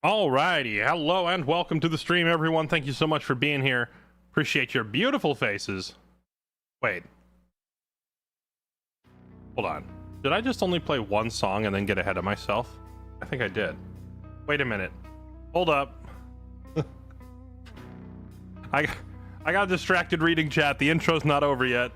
Alrighty, hello and welcome to the stream, everyone. Thank you so much for being here. Appreciate your beautiful faces. Wait. Hold on. Did I just only play one song and then get ahead of myself? I think I did. Wait a minute. Hold up. I got distracted reading chat. The intro's not over yet.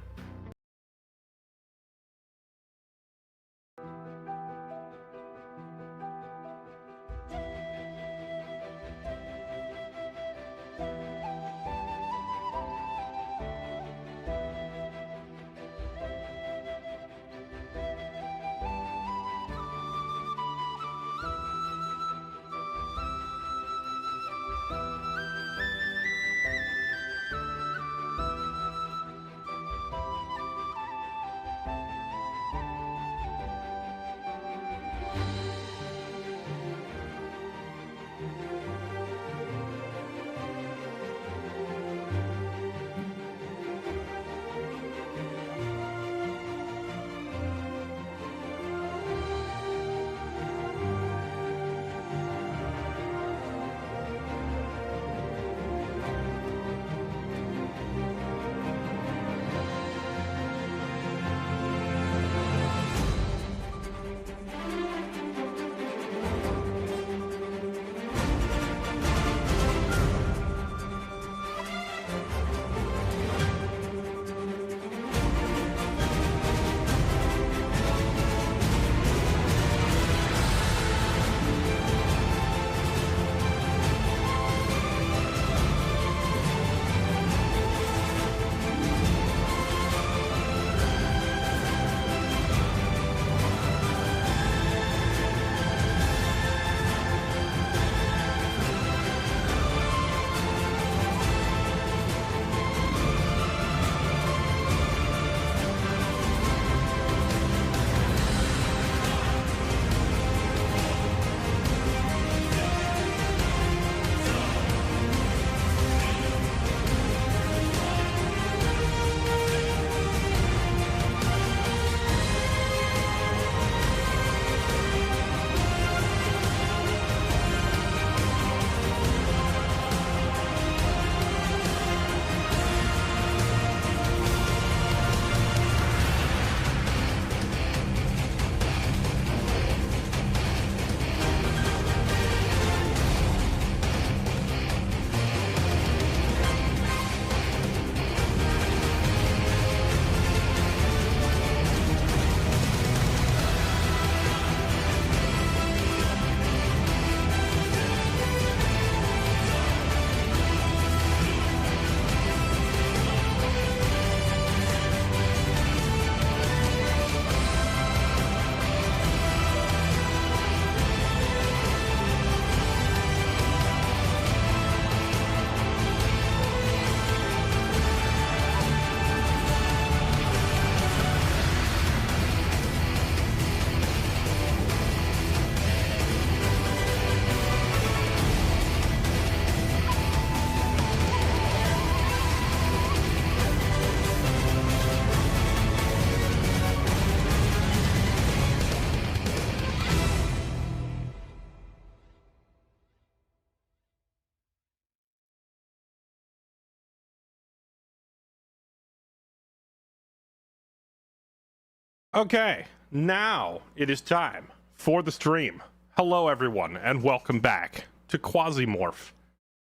Okay, now it is time for the stream. Hello, everyone, and welcome back to Quasimoprh.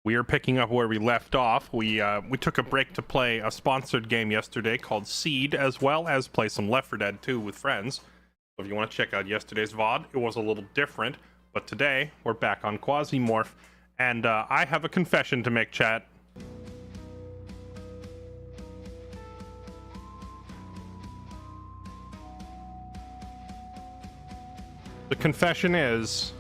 We are picking up where we left off. We took a break to play a sponsored game yesterday called Seed, as well as play some Left 4 Dead 2 with friends. So if you want to check out yesterday's VOD, it was a little different, but today we're back on Quasimoprh, and I have a confession to make, chat. The confession is,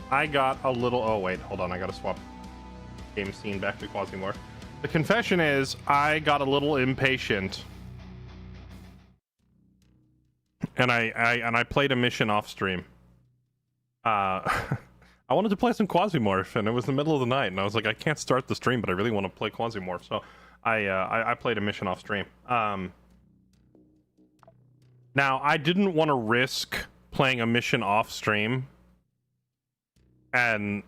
I got a little... Oh, wait, hold on. I gotta swap game scene back to Quasimoprh. The confession is, I got a little impatient. And I played a mission off stream. I wanted to play some Quasimoprh, and it was the middle of the night, and I was like, I can't start the stream, but I really want to play Quasimoprh, so I played a mission off stream. Now, I didn't want to risk playing a mission off stream and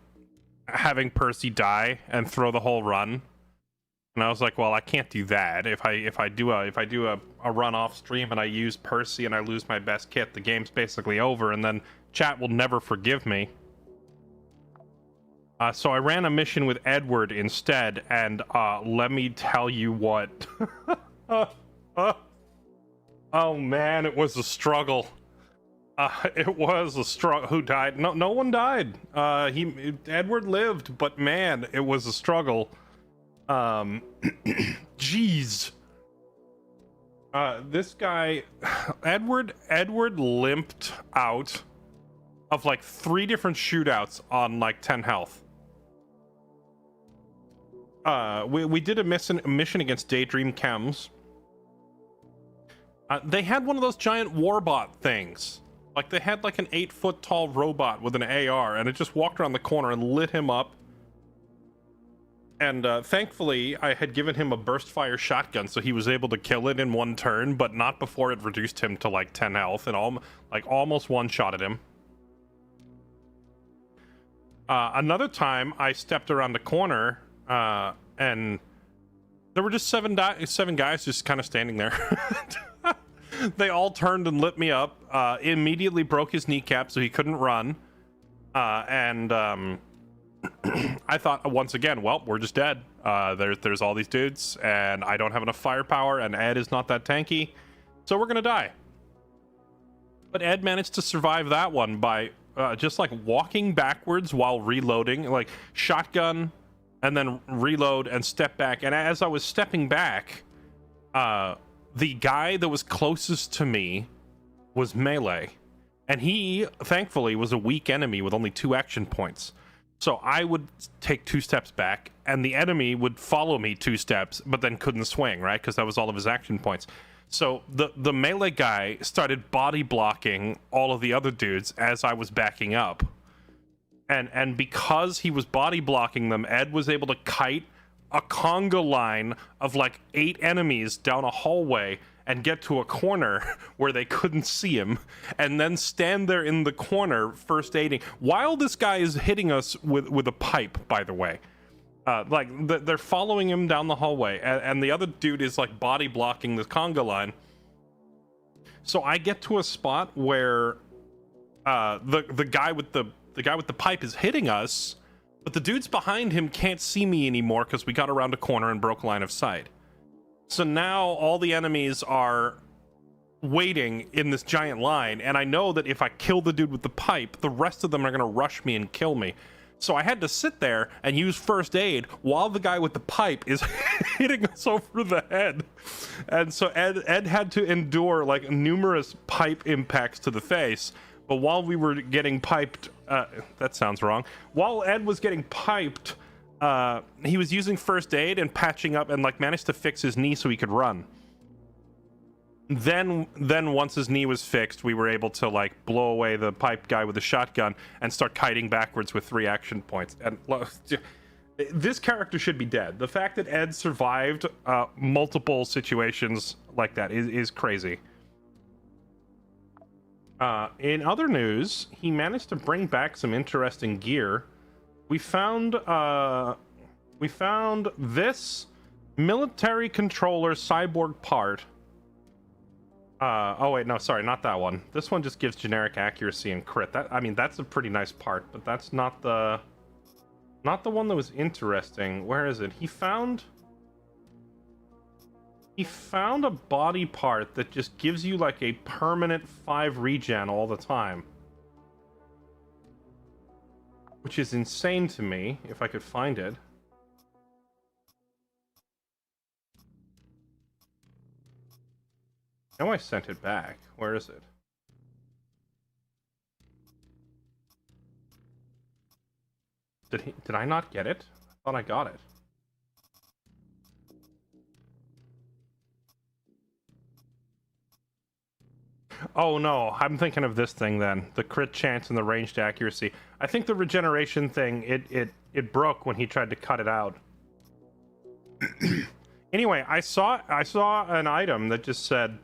having Percy die and throw the whole run. And I was like, well, I can't do that. If I do a run off stream and I use Percy and I lose my best kit, the game's basically over, and then chat will never forgive me. So I ran a mission with Edward instead, and let me tell you what. Oh man, it was a struggle. It was a struggle. Who died? No one died. Edward lived, but man, it was a struggle. Jeez. This guy, Edward limped out of like 3 different shootouts on like 10 health. We did a mission against Daydream Chems. They had one of those giant warbot things. Like, they had like an 8-foot tall robot with an AR, and it just walked around the corner and lit him up. And thankfully, I had given him a burst fire shotgun, so he was able to kill it in one turn, but not before it reduced him to like 10 health, and almost one-shotted him. Another time, I stepped around the corner, and there were just seven guys just kind of standing there. They all turned and lit me up, immediately broke his kneecap so he couldn't run, and I thought, once again, well, we're just dead. There's all these dudes, and I don't have enough firepower, and Ed is not that tanky, so we're gonna die. But Ed managed to survive that one by just like walking backwards while reloading, like shotgun, and then reload and step back. And as I was stepping back, the guy that was closest to me was melee, and he thankfully was a weak enemy with only 2 action points. So I would take 2 steps back, and the enemy would follow me 2 steps, but then couldn't swing, right? Because that was all of his action points. So the melee guy started body blocking all of the other dudes as I was backing up. And because he was body blocking them, Ed was able to kite a conga line of like 8 enemies down a hallway and get to a corner where they couldn't see him, and then stand there in the corner first aiding while this guy is hitting us with a pipe, by the way. They're following him down the hallway, and the other dude is like body blocking the conga line. So I get to a spot where the guy with the pipe is hitting us, but the dudes behind him can't see me anymore because we got around a corner and broke line of sight. So now all the enemies are waiting in this giant line, and I know that if I kill the dude with the pipe, the rest of them are going to rush me and kill me. So I had to sit there and use first aid while the guy with the pipe is hitting us over the head. And so Ed had to endure like numerous pipe impacts to the face. But while we were getting piped, that sounds wrong. While Ed was getting piped, he was using first aid and patching up, and like managed to fix his knee so he could run. Then once his knee was fixed, we were able to like blow away the pipe guy with the shotgun and start kiting backwards with 3 action points. And this character should be dead. The fact that Ed survived multiple situations like that is crazy. In other news, he managed to bring back some interesting gear. We found this military controller cyborg part. Oh wait, no, sorry, not that one. This one just gives generic accuracy and crit. That's a pretty nice part, but that's not the one that was interesting. Where is it? He found a body part that just gives you like a permanent 5 regen all the time, which is insane to me. If I could find it. Now I sent it back. Where is it? Did I not get it? I thought I got it. Oh no, I'm thinking of this thing then. The crit chance and the ranged accuracy. I think the regeneration thing, it broke when he tried to cut it out. Anyway, I saw an item that just said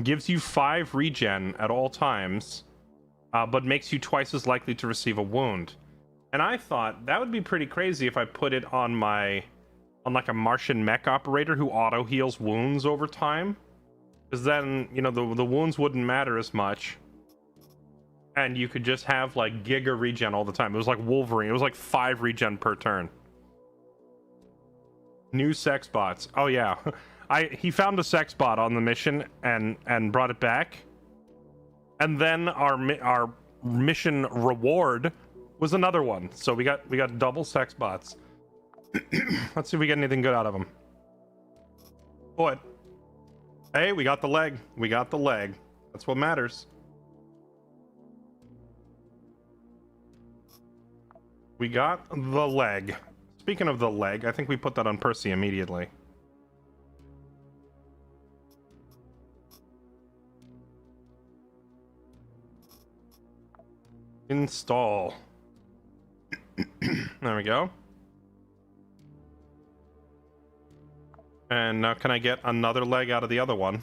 gives you 5 regen at all times, but makes you twice as likely to receive a wound. And I thought that would be pretty crazy if I put it on like a Martian mech operator who auto heals wounds over time, because then, you know, the wounds wouldn't matter as much, and you could just have like giga regen all the time. It was like Wolverine. It was like 5 regen per turn. New sex bots. Oh yeah. He found a sex bot on the mission and brought it back. And then our mission reward was another one. So we got double sex bots. Let's see if we get anything good out of them. What? Hey, we got the leg. We got the leg. That's what matters. We got the leg. Speaking of the leg, I think we put that on Percy immediately. Install. There we go. And now can I get another leg out of the other one?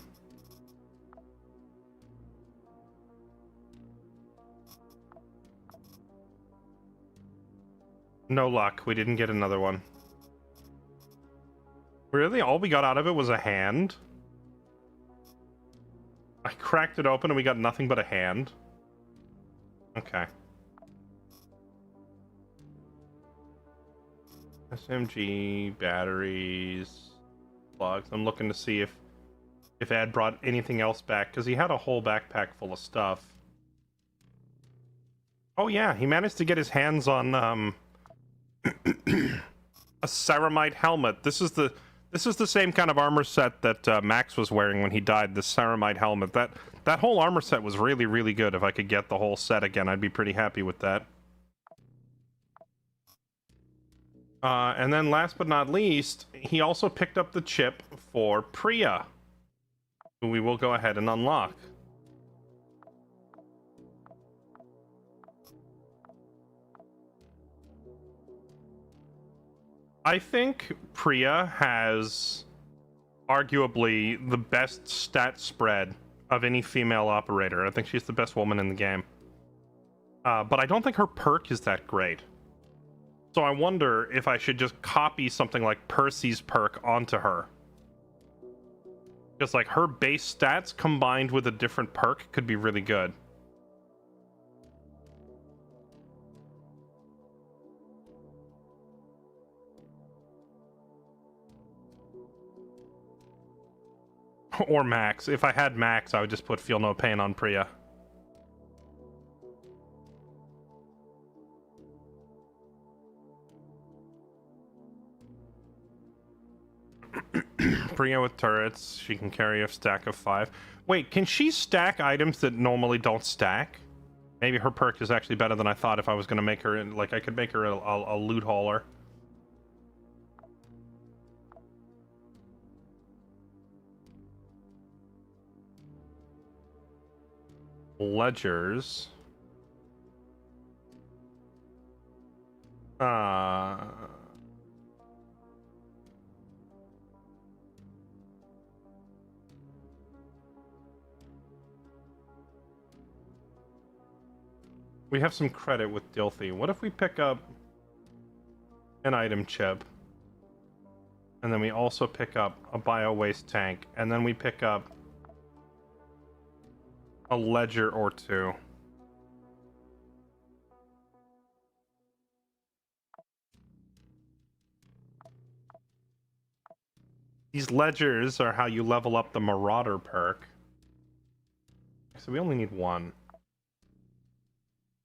No luck. We didn't get another one. Really? All we got out of it was a hand? I cracked it open and we got nothing but a hand? Okay. SMG, batteries, plugs. I'm looking to see if Ed brought anything else back, because he had a whole backpack full of stuff. Oh yeah, he managed to get his hands on a ceramite helmet. This is the same kind of armor set that Max was wearing when he died. The ceramite helmet. That whole armor set was really, really good. If I could get the whole set again, I'd be pretty happy with that. And then last but not least, he also picked up the chip for Priya, who we will go ahead and unlock. I think Priya has arguably the best stat spread of any female operator. I think she's the best woman in the game. But I don't think her perk is that great. So I wonder if I should just copy something like Percy's perk onto her. Because like her base stats combined with a different perk could be really good. Or Max. If I had Max, I would just put Feel No Pain on Priya. Priya with turrets. She can carry a stack of 5. Wait, can she stack items that normally don't stack? Maybe her perk is actually better than I thought if I was going to make her, like, I could make her a loot hauler. Ledgers. We have some credit with Dilthy. What if we pick up an item chip? And then we also pick up a bio waste tank. And then we pick up a ledger or 2. These ledgers are how you level up the Marauder perk. So we only need 1.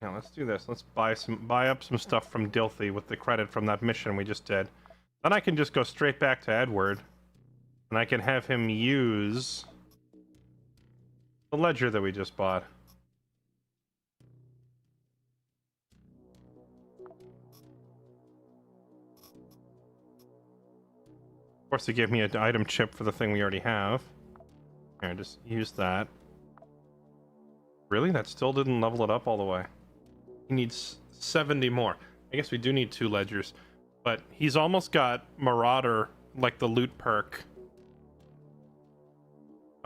Now let's do this. Let's buy up some stuff from Dilthy with the credit from that mission we just did. Then I can just go straight back to Edward, and I can have him use the ledger that we just bought. Of course, they gave me an item chip for the thing we already have. Here, just use that. Really? That still didn't level it up all the way. He needs 70 more. I guess we do need 2 ledgers. But he's almost got Marauder, like the loot perk.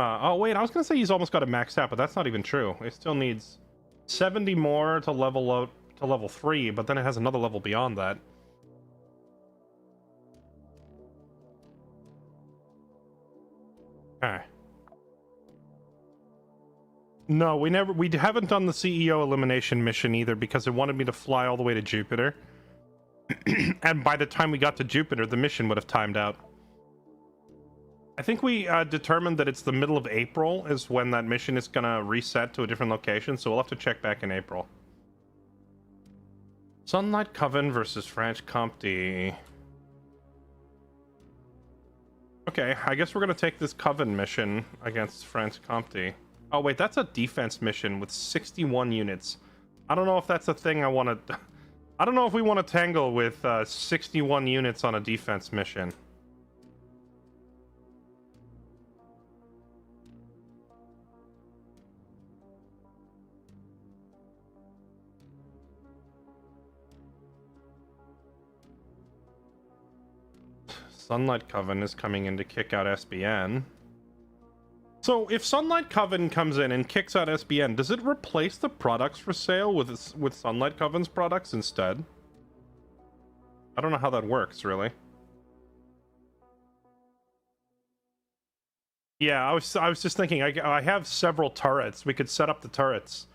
Oh, wait, I was going to say he's almost got it maxed out, but that's not even true. It still needs 70 more to level up to level 3, but then it has another level beyond that. Okay. No, we haven't done the CEO elimination mission either because it wanted me to fly all the way to Jupiter. And by the time we got to Jupiter, the mission would have timed out. I think we determined that it's the middle of April is when that mission is gonna reset to a different location, so we'll have to check back in April. Sunlight Coven versus Franche Comte. Okay, I guess we're gonna take this Coven mission against Franche Comte. Oh wait, that's a defense mission with 61 units. I don't know if that's a thing I want to... I don't know if we want to tangle with 61 units on a defense mission. Sunlight Coven is coming in to kick out SBN. So if Sunlight Coven comes in and kicks out SBN, does it replace the products for sale with Sunlight Coven's products instead? I don't know how that works, really. Yeah, I was just thinking, I have several turrets. We could set up the turrets.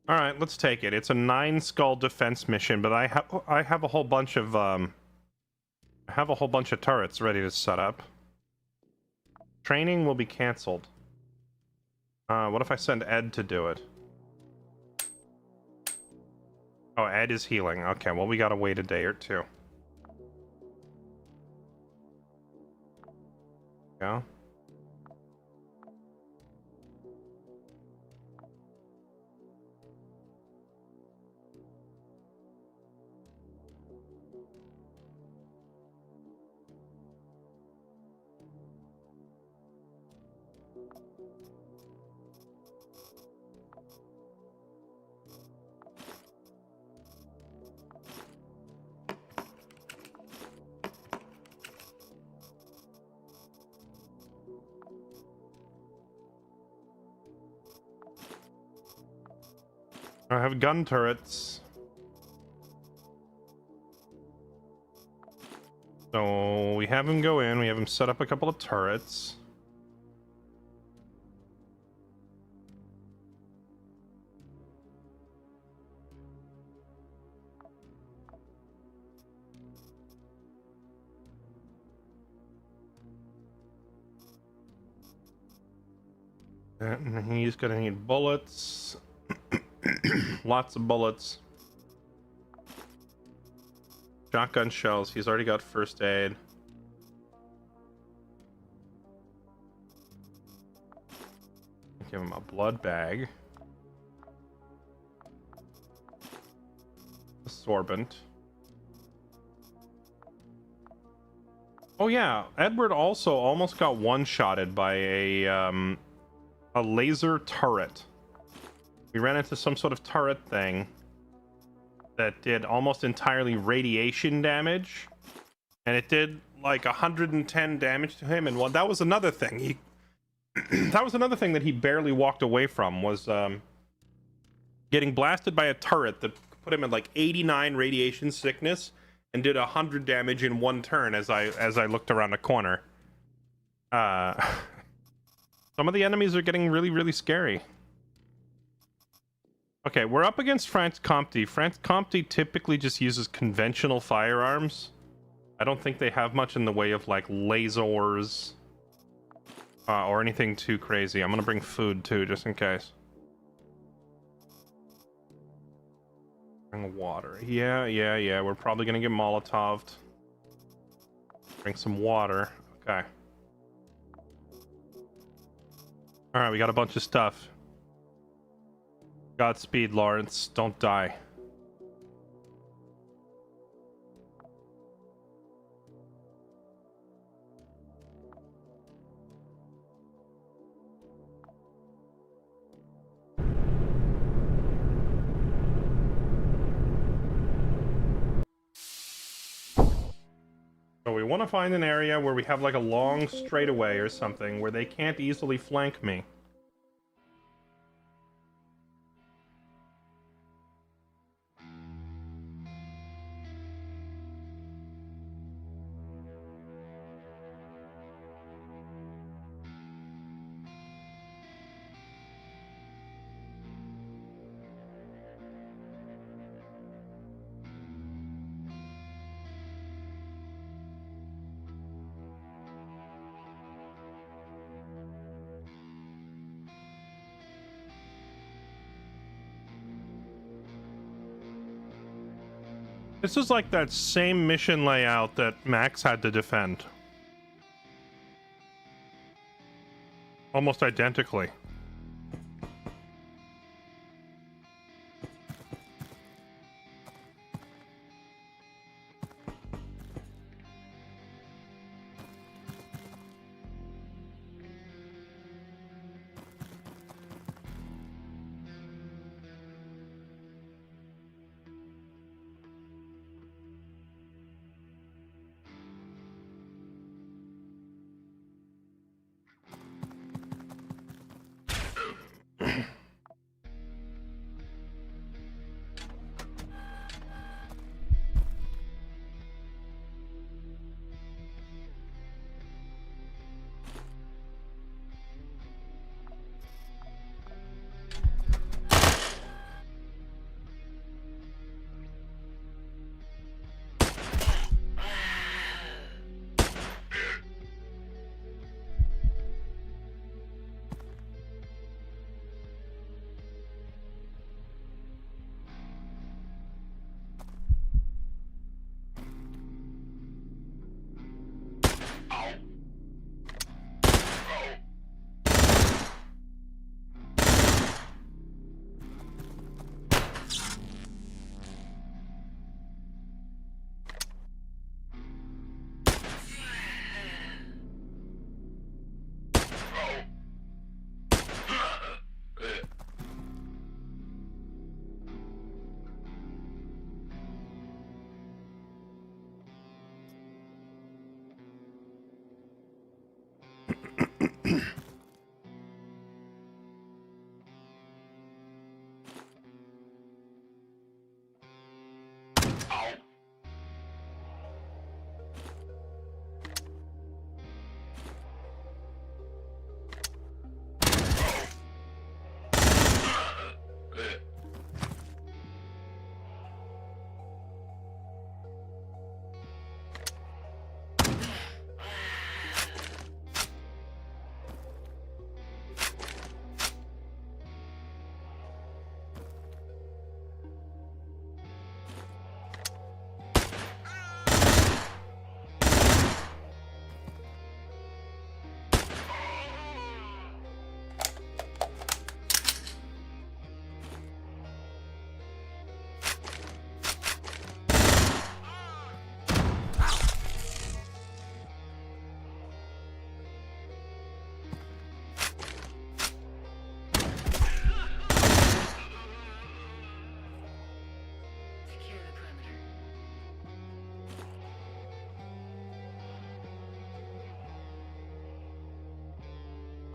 All right, let's take it. It's a 9-skull defense mission, but I have a whole bunch of turrets ready to set up. Training will be canceled. What if I send Ed to do it? Oh, Ed is healing. Okay, well we gotta wait a day or two. Yeah. I have gun turrets. So we have him go in, we have him set up a couple of turrets. And he's gonna need bullets. Lots of bullets. Shotgun shells. He's already got first aid. Give him a blood bag. Absorbent. Oh yeah, Edward also almost got one-shotted by a laser turret. We ran into some sort of turret thing that did almost entirely radiation damage, and it did like 110 damage to him. And that was another thing. That was another thing that he barely walked away from, was getting blasted by a turret that put him at like 89 radiation sickness and did 100 damage in one turn as I looked around the corner. Some of the enemies are getting really, really scary. Okay, we're up against Franche Comte. Franche Comte typically just uses conventional firearms. I don't think they have much in the way of like lasers or anything too crazy. I'm gonna bring food too, just in case. Bring water. Yeah. We're probably gonna get Molotov'd. Bring some water. Okay. All right, we got a bunch of stuff. Godspeed, Lawrence. Don't die. So we want to find an area where we have like a long straightaway or something where they can't easily flank me. This is like that same mission layout that Max had to defend. Almost identically.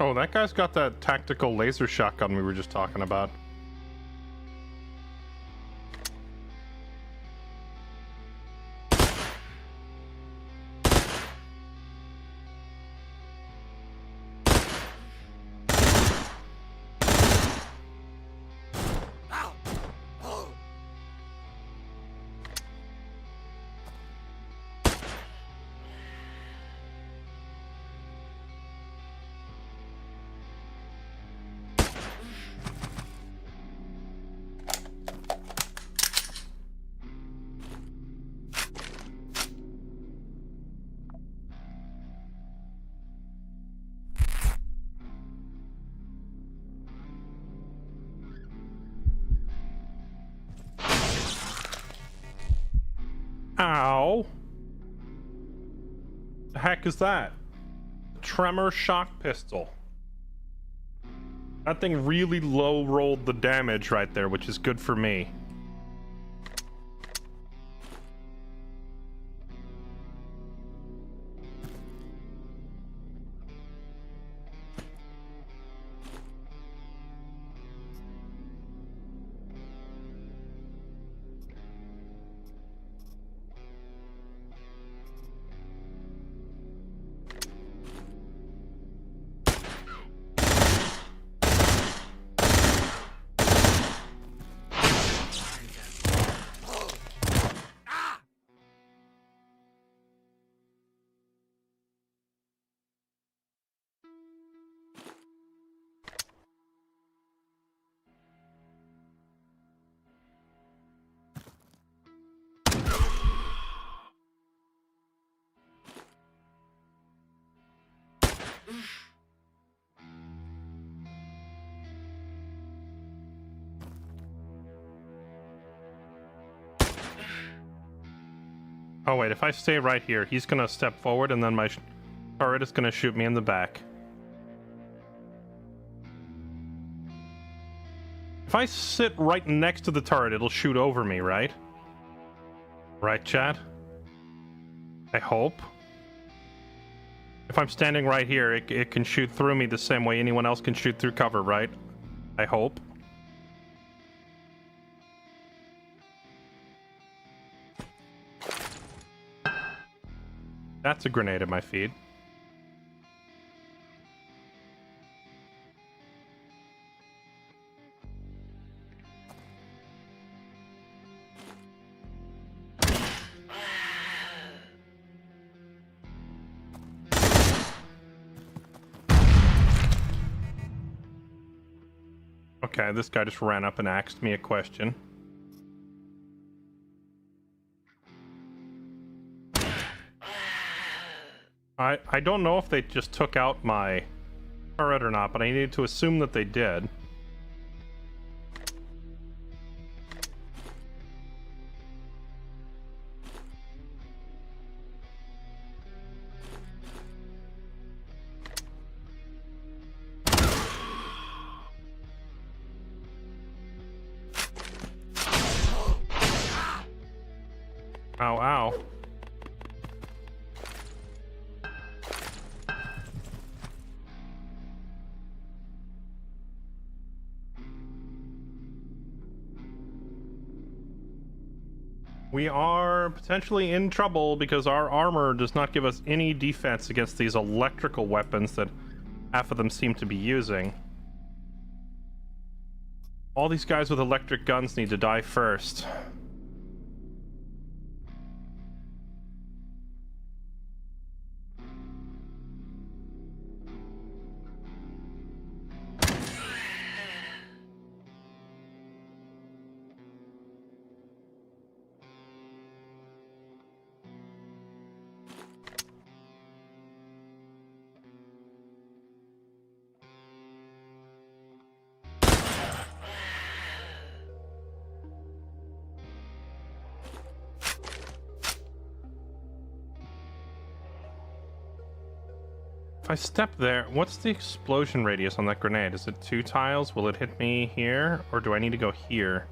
Oh, that guy's got that tactical laser shotgun we were just talking about. Ow! The heck is that? Tremor shock pistol. That thing really low rolled the damage right there, which is good for me. Oh wait, if I stay right here, he's gonna step forward and then my turret is gonna shoot me in the back. If I sit right next to the turret, it'll shoot over me, right? Right, chat? I hope. If I'm standing right here, it can shoot through me the same way anyone else can shoot through cover, right? I hope. That's a grenade at my feet. Okay, this guy just ran up and asked me a question. I don't know if they just took out my turret or not, but I needed to assume that they did. Ow, ow. We are potentially in trouble because our armor does not give us any defense against these electrical weapons that half of them seem to be using. All these guys with electric guns need to die first. If I step there, what's the explosion radius on that grenade? Is it 2 tiles? Will it hit me here? Or do I need to go here?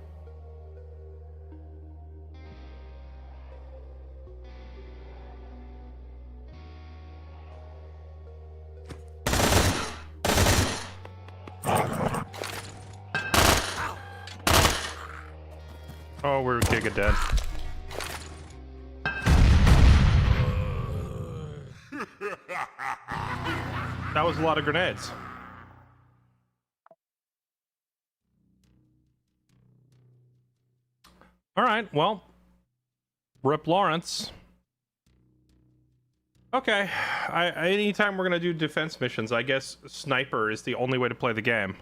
Oh, we're giga dead. That was a lot of grenades. Alright, well. Rip Lawrence. Okay. Anytime we're gonna do defense missions, I guess sniper is the only way to play the game.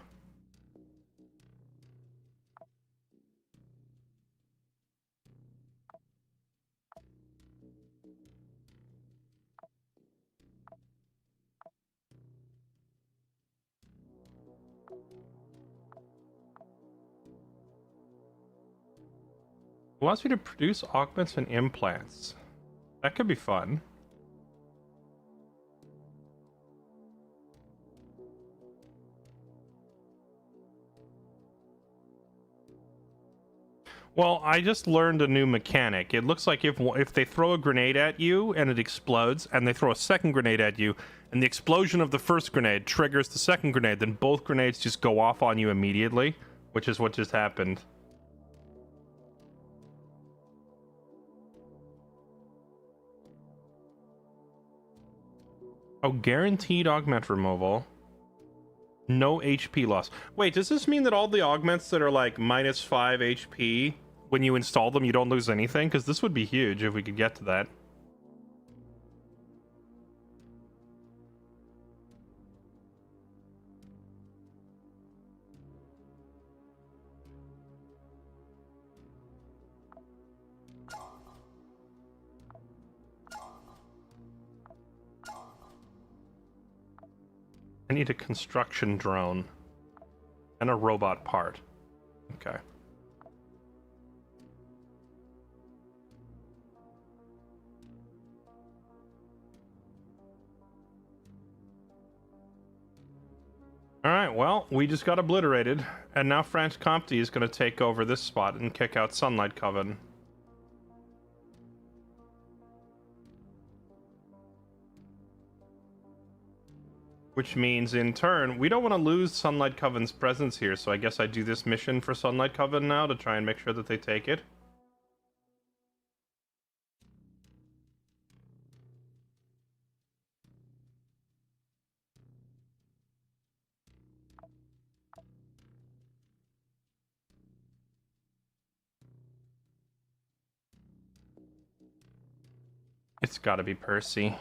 Allows me to produce augments and implants. That could be fun. Well, I just learned a new mechanic. It looks like if they throw a grenade at you and it explodes, and they throw a second grenade at you, and the explosion of the first grenade triggers the second grenade, then both grenades just go off on you immediately, which is what just happened. Oh, guaranteed augment removal. No HP loss. Wait, does this mean that all the augments that are like -5 HP, when you install them, you don't lose anything? Because this would be huge if we could get to that. I need a construction drone and a robot part. Okay. Alright, well, we just got obliterated, and now Franche Comte is going to take over this spot and kick out Sunlight Coven. Which means, in turn, we don't want to lose Sunlight Coven's presence here, so I guess I do this mission for Sunlight Coven now to try and make sure that they take it. It's gotta be Percy.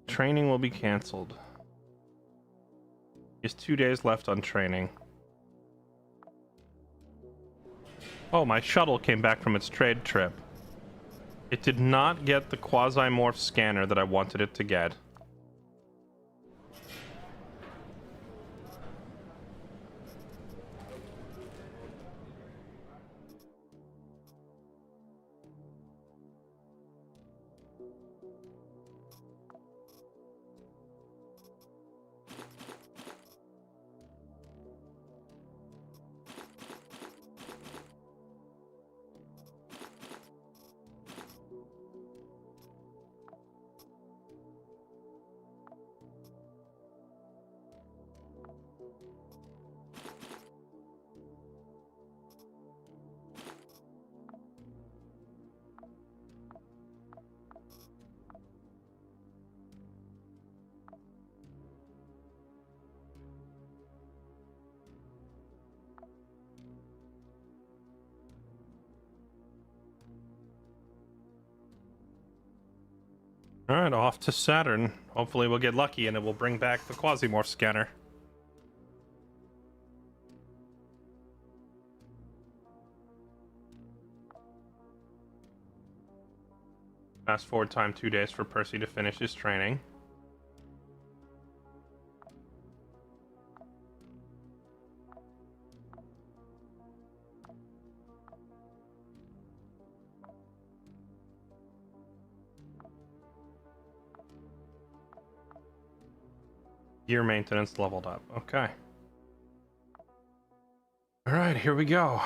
Training will be cancelled. He has 2 days left on training. Oh, my shuttle came back from its trade trip. It did not get the Quasimoprh scanner that I wanted it to get. Alright, off to Saturn. Hopefully we'll get lucky and it will bring back the Quasimoprh scanner. Fast forward time 2 days for Percy to finish his training. Gear maintenance leveled up. Okay. Alright, here we go.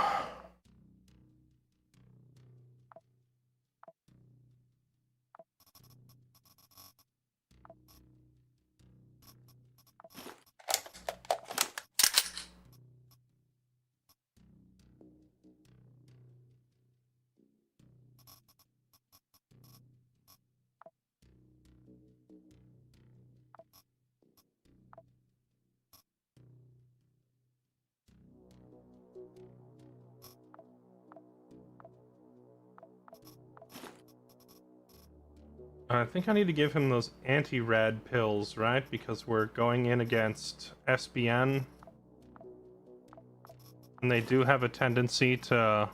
I think I need to give him those anti-rad pills, right? Because we're going in against SBN. And they do have a tendency to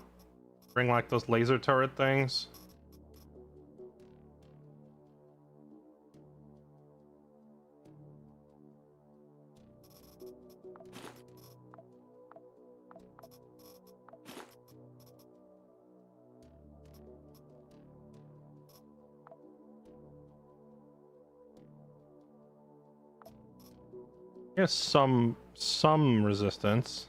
bring like those laser turret things. Yes, some resistance.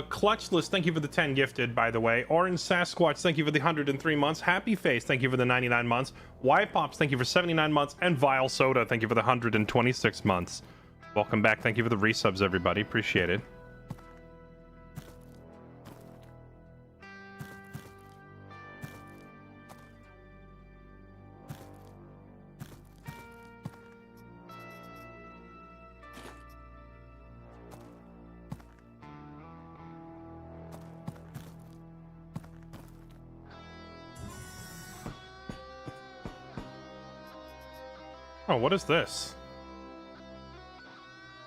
Clutchless, thank you for the 10 gifted, by the way. Orange Sasquatch, thank you for the 103 months. Happy Face, thank you for the 99 months. Y Pops, thank you for 79 months. And Vile Soda, thank you for the 126 months. Welcome back, thank you for the resubs, everybody. Appreciate it. Oh, what is this?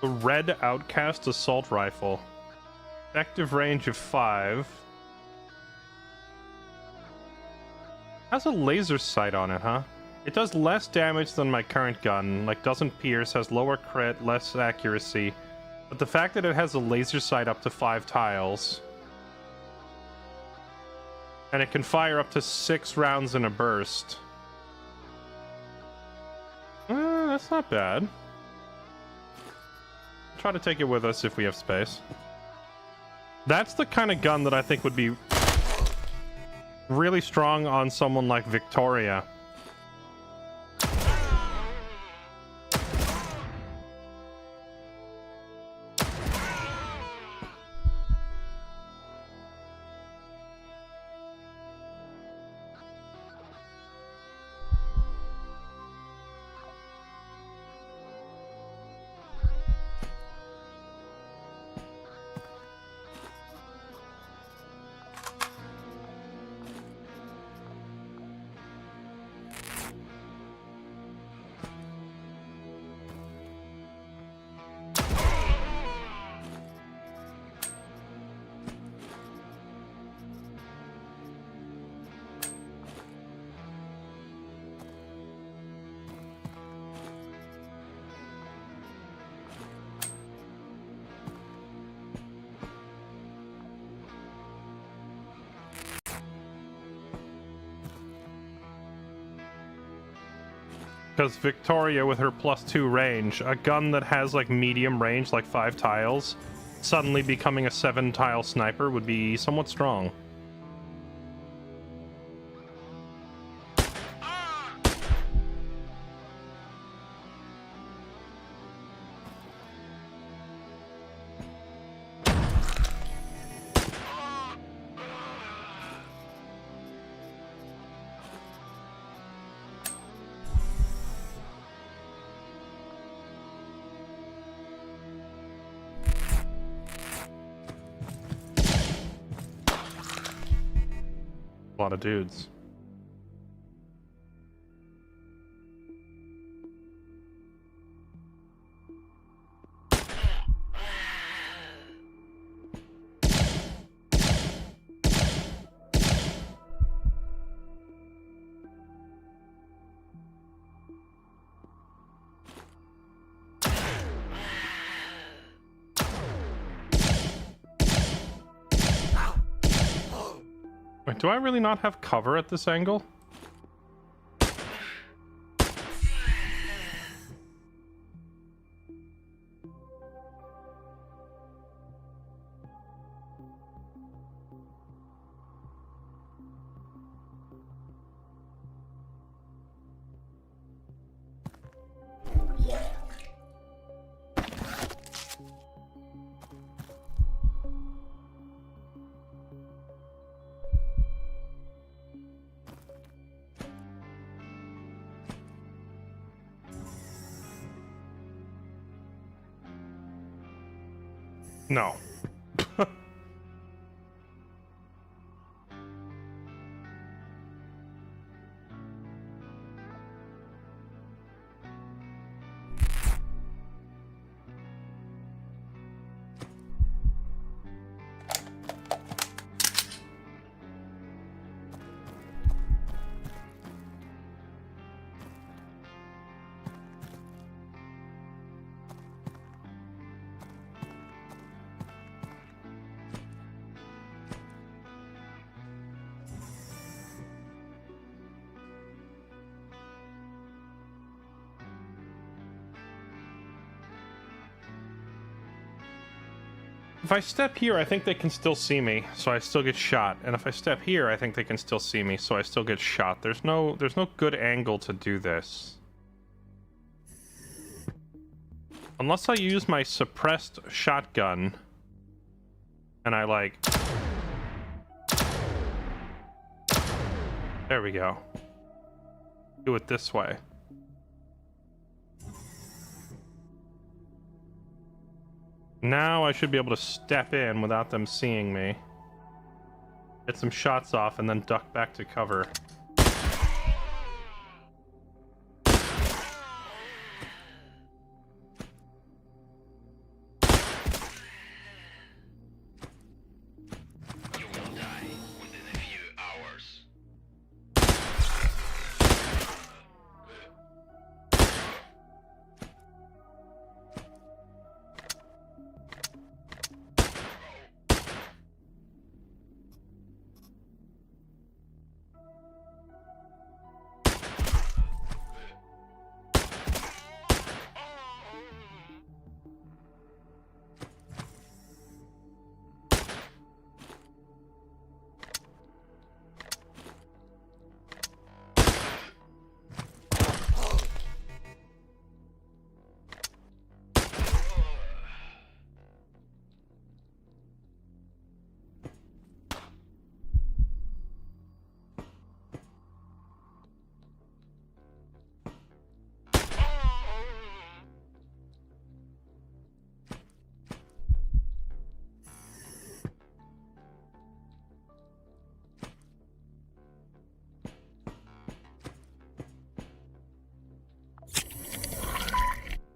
The Red Outcast Assault Rifle. Effective range of 5. Has a laser sight on it, huh? It does less damage than my current gun, like doesn't pierce, has lower crit, less accuracy. But the fact that it has a laser sight up to 5 tiles, and it can fire up to 6 rounds in a burst. That's not bad. Try to take it with us if we have space. That's the kind of gun that I think would be really strong on someone like Victoria. Because Victoria, with her +2 range, a gun that has like medium range, like 5 tiles, suddenly becoming a 7-tile sniper would be somewhat strong. A lot of dudes. Wait, do I really not have cover at this angle? No. If I step here, I think they can still see me, so I still get shot. And if I step here, I think they can still see me, so I still get shot. There's no good angle to do this. Unless I use my suppressed shotgun, and I like... There we go. Do it this way. Now I should be able to step in without them seeing me. Get some shots off and then duck back to cover.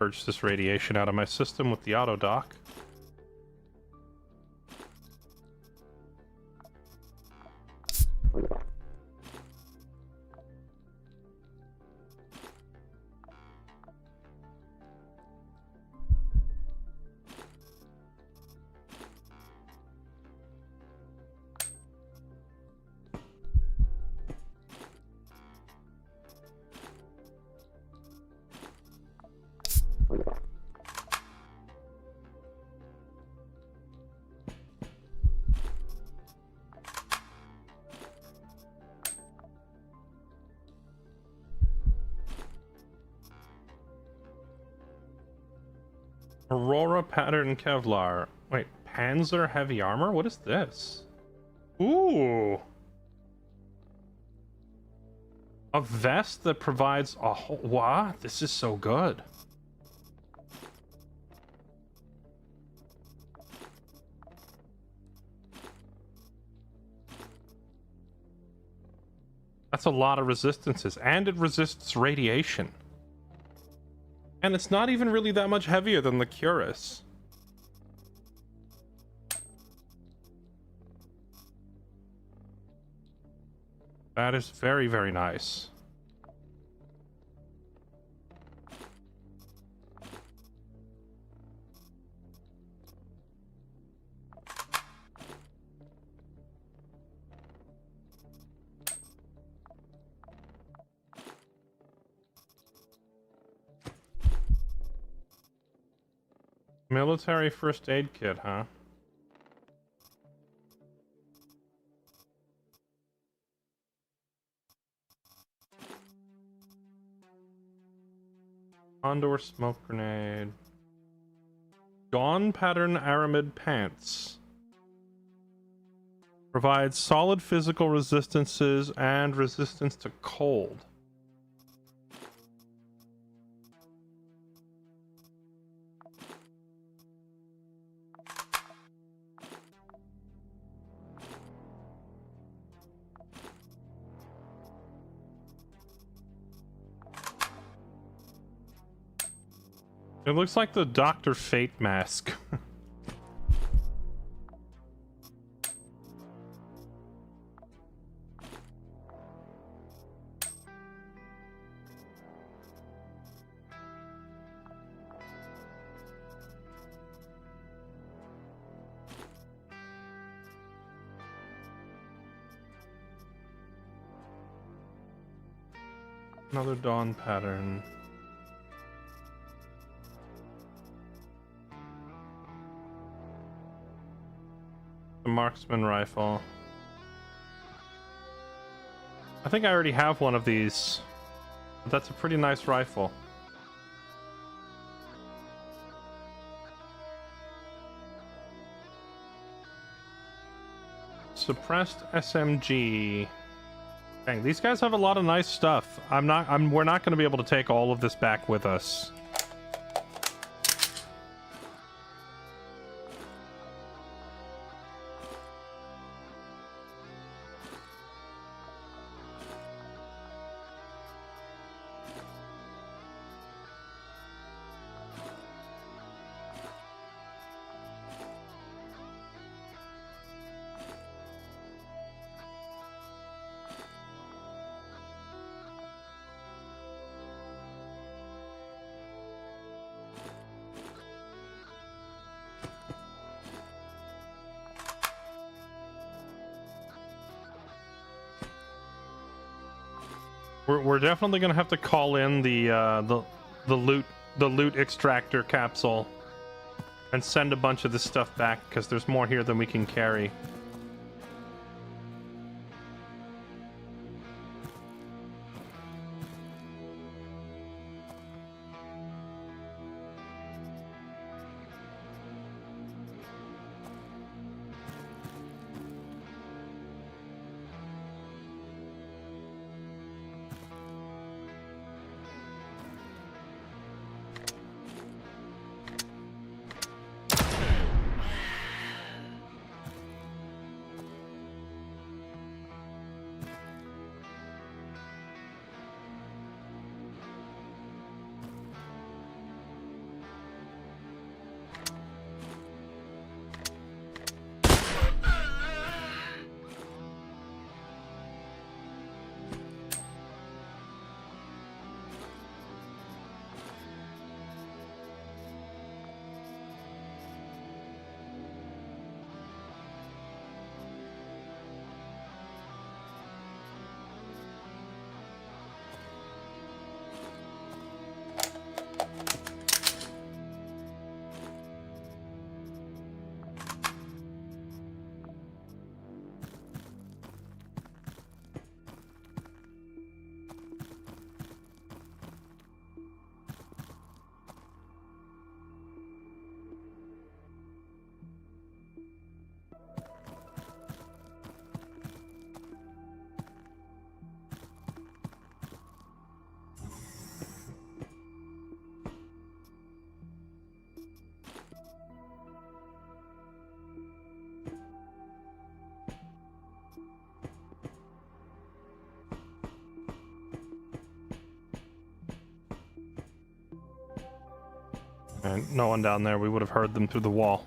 Purge this radiation out of my system with the auto dock. Aurora pattern Kevlar. Wait, Panzer heavy armor? What is this? Ooh. A vest that provides a whole... Wow, this is so good. That's a lot of resistances, and it resists radiation. And it's not even really that much heavier than the Curus. That is very, very nice. Military first aid kit, huh? Condor smoke grenade. Dawn pattern aramid pants. Provides solid physical resistances and resistance to cold. It looks like the Dr. Fate mask. Another dawn pattern. The marksman rifle. I think I already have one of these. But that's a pretty nice rifle. Suppressed SMG. Dang, these guys have a lot of nice stuff. We're not going to be able to take all of this back with us. We're definitely gonna have to call in the loot extractor capsule and send a bunch of this stuff back because there's more here than we can carry. And no one down there. We would have heard them through the wall.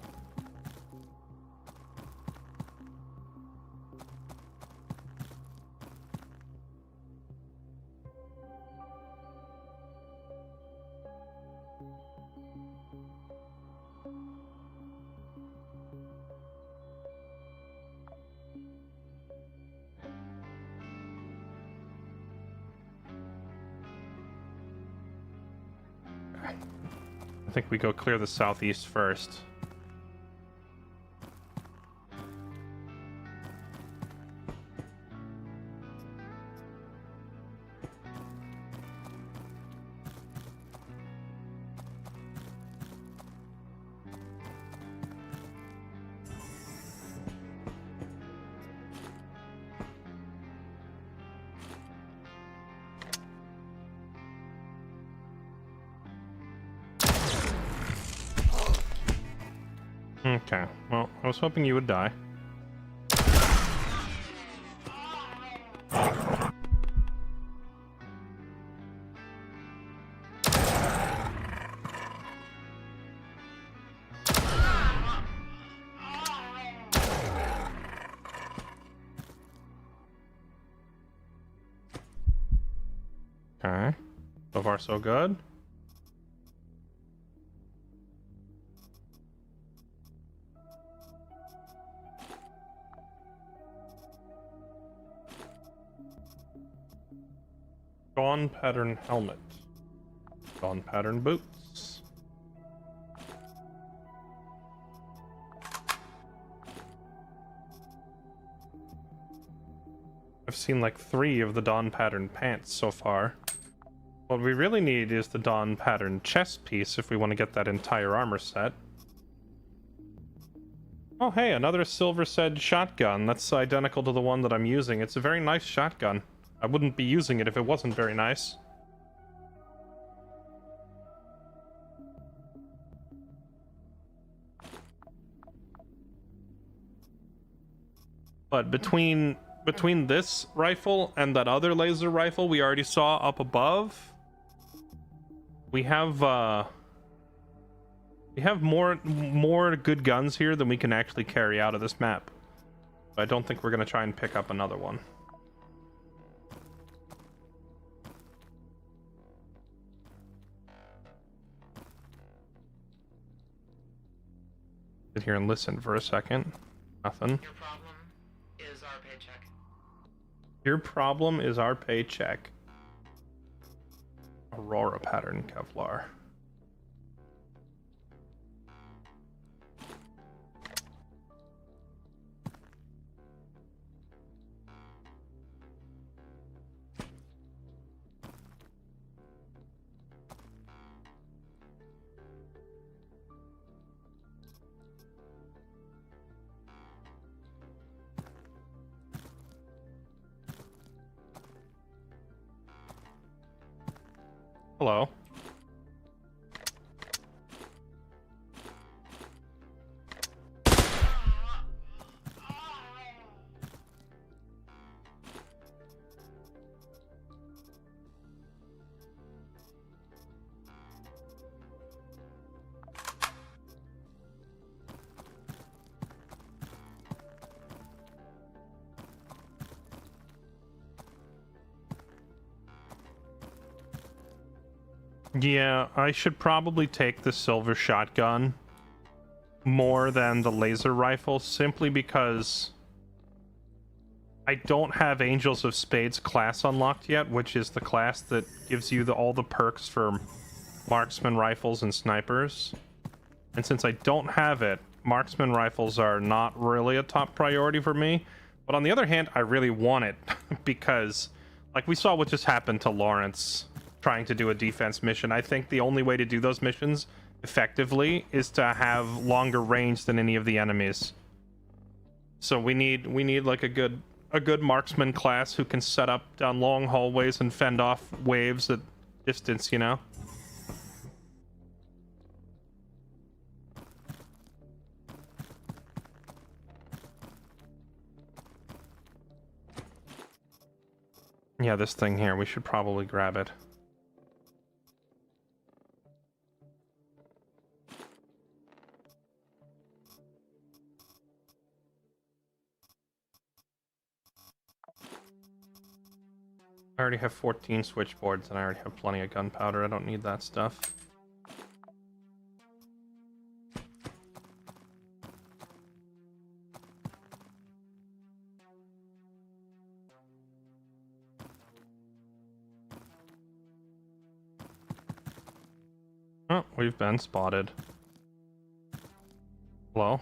I think we go clear the southeast first. Okay, well, I was hoping you would die. Okay, so far so good. Dawn pattern helmet. Dawn pattern boots. I've seen like 3 of the Dawn pattern pants so far. What we really need is the Dawn pattern chest piece if we want to get that entire armor set. Oh hey, another silver said shotgun. That's identical to the one that I'm using. It's a very nice shotgun. I wouldn't be using it if it wasn't very nice. But between this rifle and that other laser rifle we already saw up above, we have more good guns here than we can actually carry out of this map. I don't think we're gonna try and pick up another one. Sit here and listen for a second. Nothing. Your problem is our paycheck. Your problem is our paycheck. Aurora pattern Kevlar. Hello. Yeah, I should probably take the silver shotgun more than the laser rifle, simply because I don't have Angels of Spades class unlocked yet, which is the class that gives you all the perks for marksman rifles and snipers. And since I don't have it, marksman rifles are not really a top priority for me. But on the other hand, I really want it because, like we saw what just happened to Lawrence trying to do a defense mission. I think the only way to do those missions effectively is to have longer range than any of the enemies. So we need like a good marksman class who can set up down long hallways and fend off waves at distance, you know? Yeah, this thing here, we should probably grab it. I already have 14 switchboards and I already have plenty of gunpowder. I don't need that stuff. Oh, we've been spotted. Hello?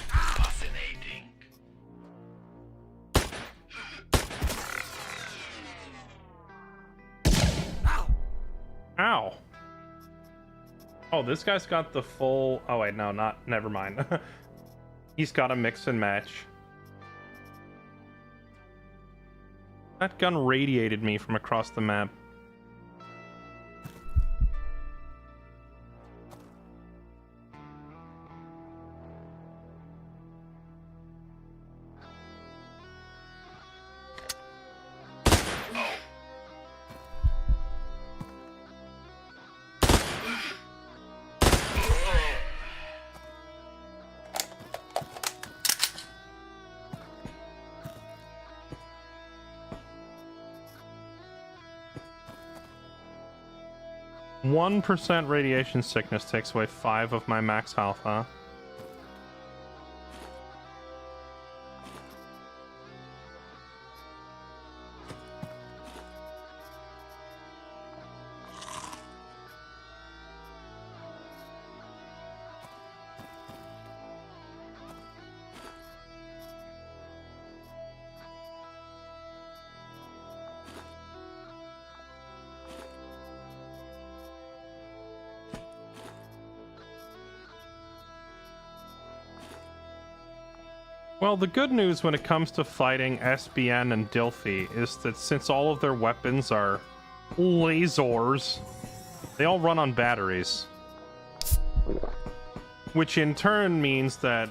Fascinating. Ow! Oh, this guy's got the full... Oh, wait, no, not... Never mind. He's got a mix and match. That gun radiated me from across the map. One 1% radiation sickness takes away 5 of my max health, huh? Well, the good news when it comes to fighting SBN and Dilthy is that since all of their weapons are lasers, they all run on batteries. Which in turn means that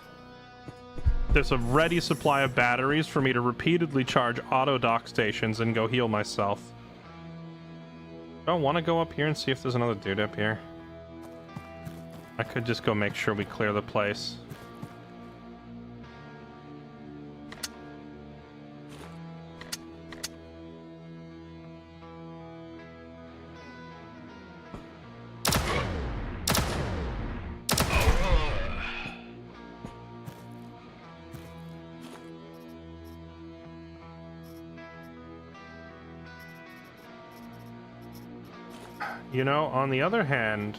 there's a ready supply of batteries for me to repeatedly charge auto dock stations and go heal myself. Do I want to go up here and see if there's another dude up here? I could just go make sure we clear the place. You know, on the other hand,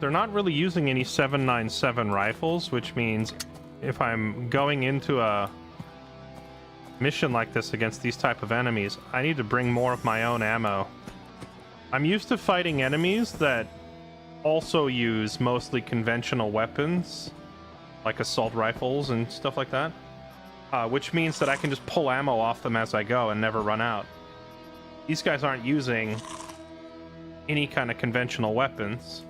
they're not really using any 7.97 rifles, which means if I'm going into a mission like this against these type of enemies, I need to bring more of my own ammo. I'm used to fighting enemies that also use mostly conventional weapons, like assault rifles and stuff like that, which means that I can just pull ammo off them as I go and never run out. These guys aren't using any kind of conventional weapons.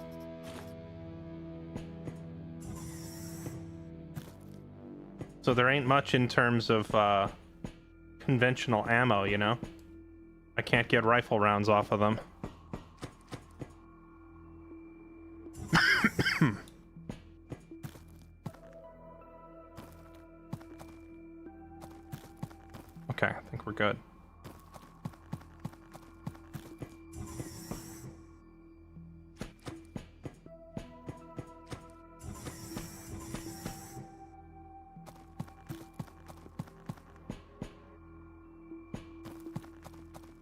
So there ain't much in terms of conventional ammo, you know? I can't get rifle rounds off of them. Okay, I think we're good.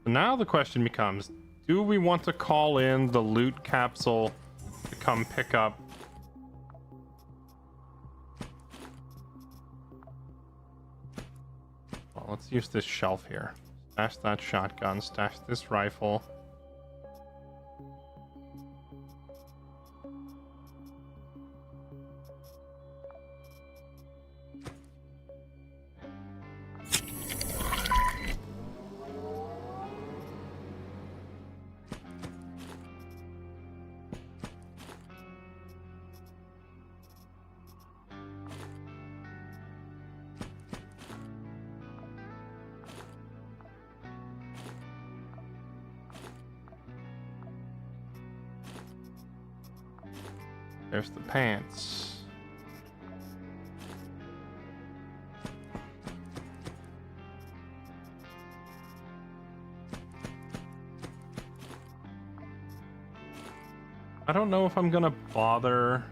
Now the question becomes, do we want to call in the loot capsule to come pick up? Well, let's use this shelf here. Stash that shotgun, stash this rifle. There's the pants. I don't know if I'm gonna bother.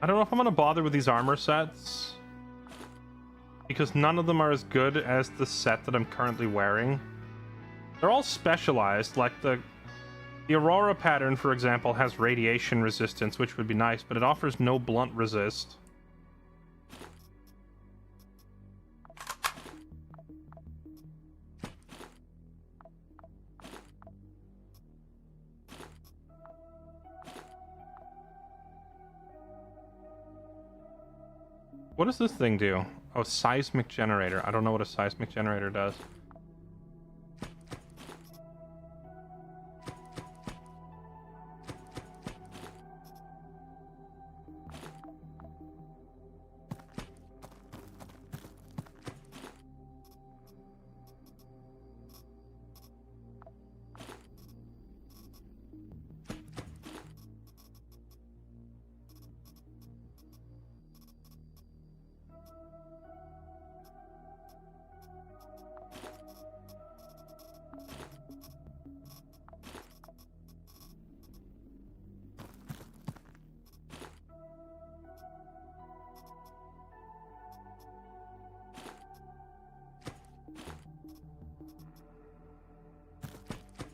I don't know if I'm gonna bother with these armor sets, because none of them are as good as the set that I'm currently wearing. They're all specialized, like the Aurora pattern, for example, has radiation resistance, which would be nice, but it offers no blunt resist. What does this thing do? Oh, seismic generator. I don't know what a seismic generator does.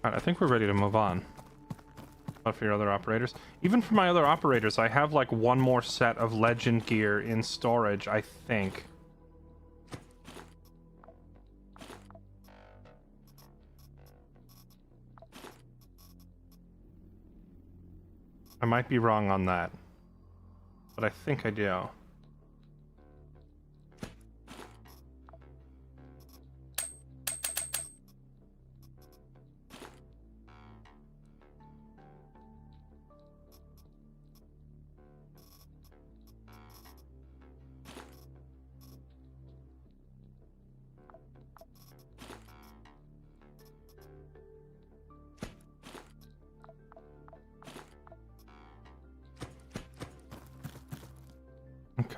Alright, I think we're ready to move on. What for your other operators? Even for my other operators, I have like one more set of legend gear in storage, I think. I might be wrong on that, but I think I do. Okay.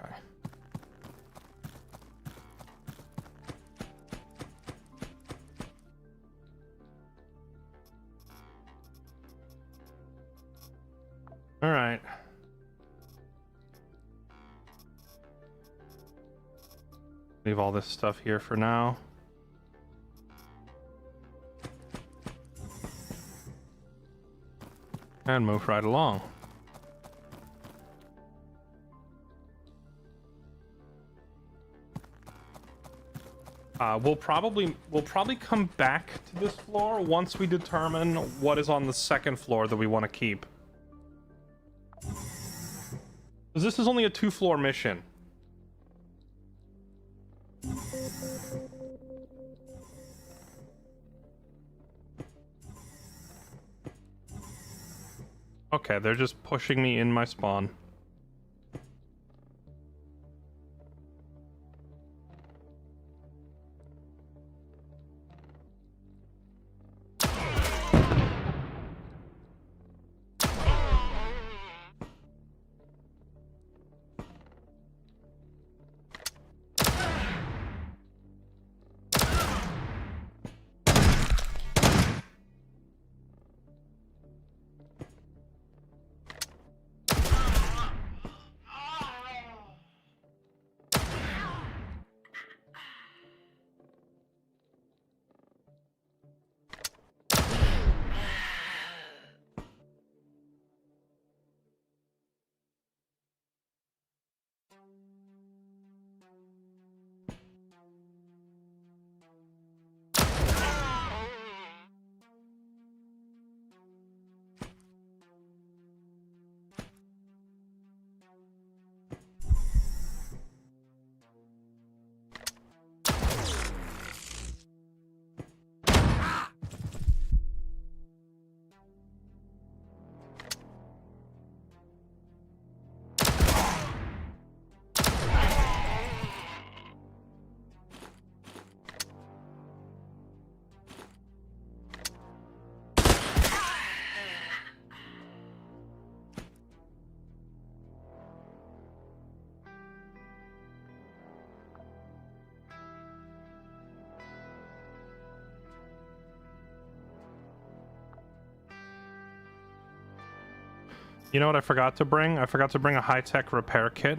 All right. Leave all this stuff here for now. And move right along. We'll probably come back to this floor once we determine what is on the second floor that we want to keep. Because this is only a 2-floor mission. Okay, they're just pushing me in my spawn. You know what I forgot to bring? I forgot to bring a high-tech repair kit.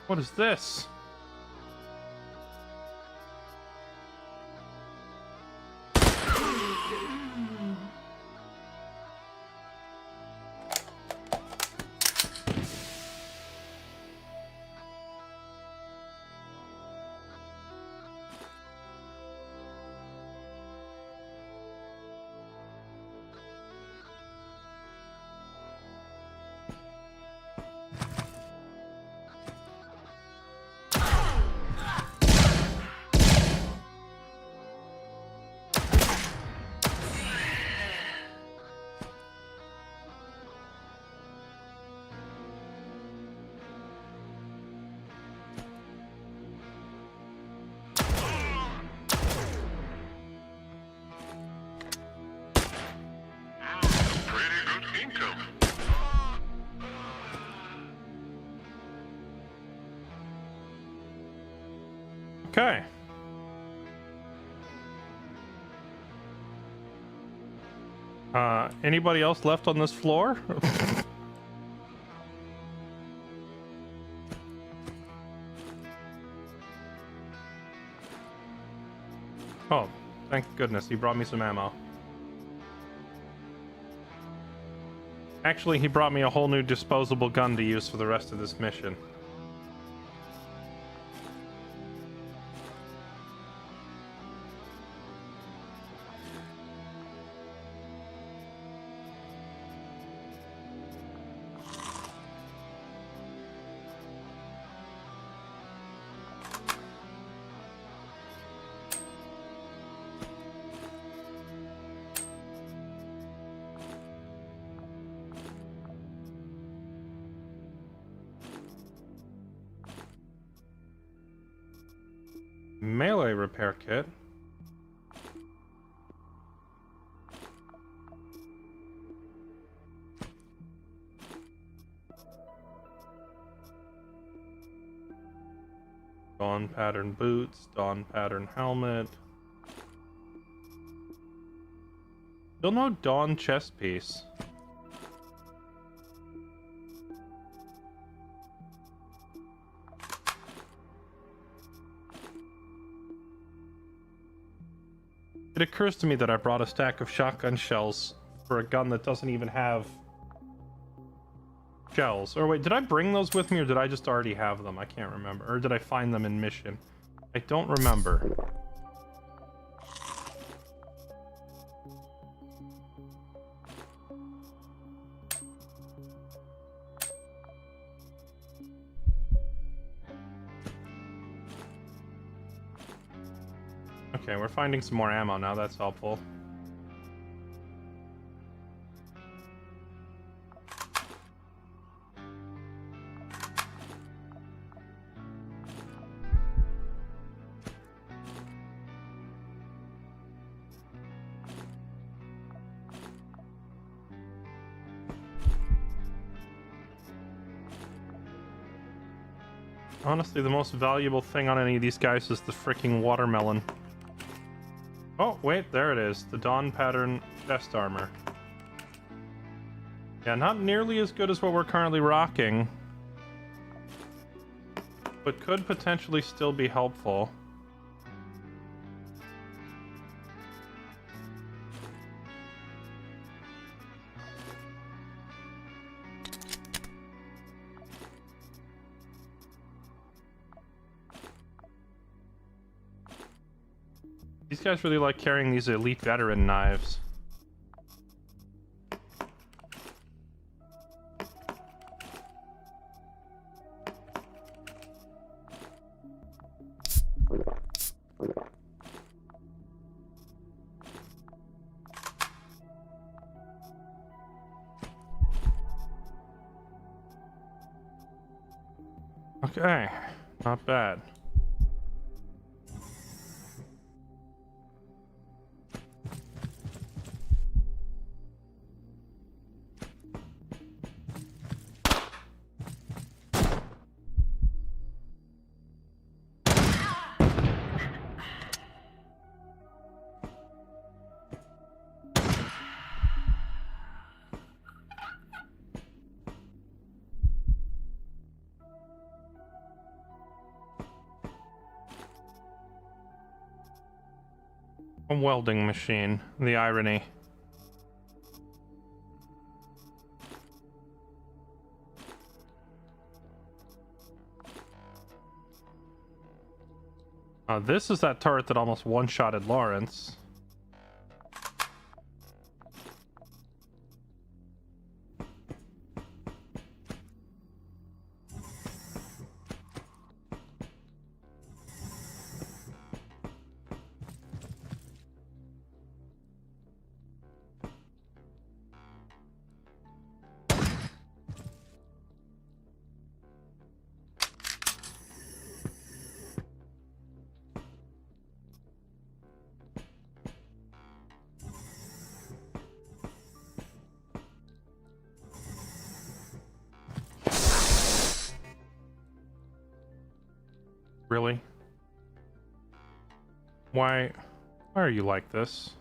What is this? Okay. Anybody else left on this floor? Oh, thank goodness he brought me some ammo. Actually, he brought me a whole new disposable gun to use for the rest of this mission. Melee repair kit. Dawn pattern boots, dawn pattern helmet. Still no dawn chest piece. It occurs to me that I brought a stack of shotgun shells for a gun that doesn't even have shells. Or wait, did I bring those with me or did I just already have them? I can't remember. Or did I find them in mission? I don't remember. Okay, we're finding some more ammo now. That's helpful. Honestly, the most valuable thing on any of these guys is the freaking watermelon. Oh, wait, there it is. The Dawn Pattern chest armor. Yeah, not nearly as good as what we're currently rocking, but could potentially still be helpful. These guys really like carrying these elite veteran knives. Okay, not bad. A welding machine. The irony. This is that turret that almost one-shotted Lawrence. Really? Why are you like this?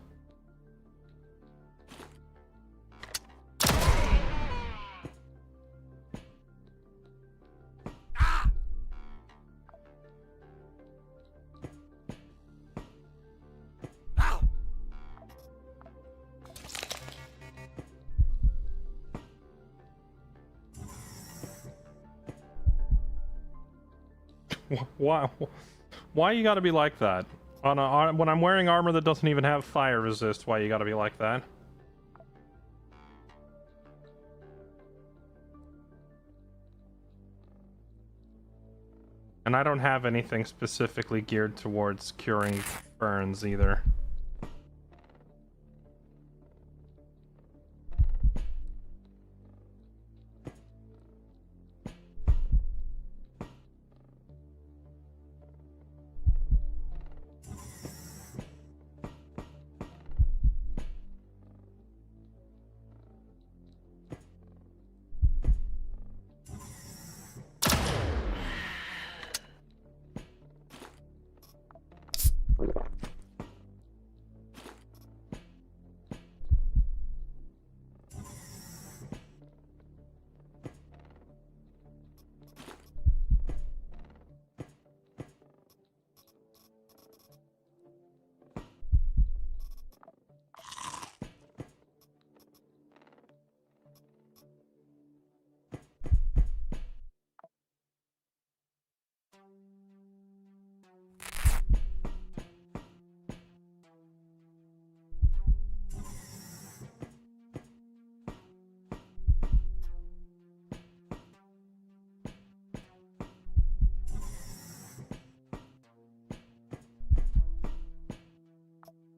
Why you gotta be like that? When I'm wearing armor that doesn't even have fire resist, why you gotta be like that? And I don't have anything specifically geared towards curing burns either.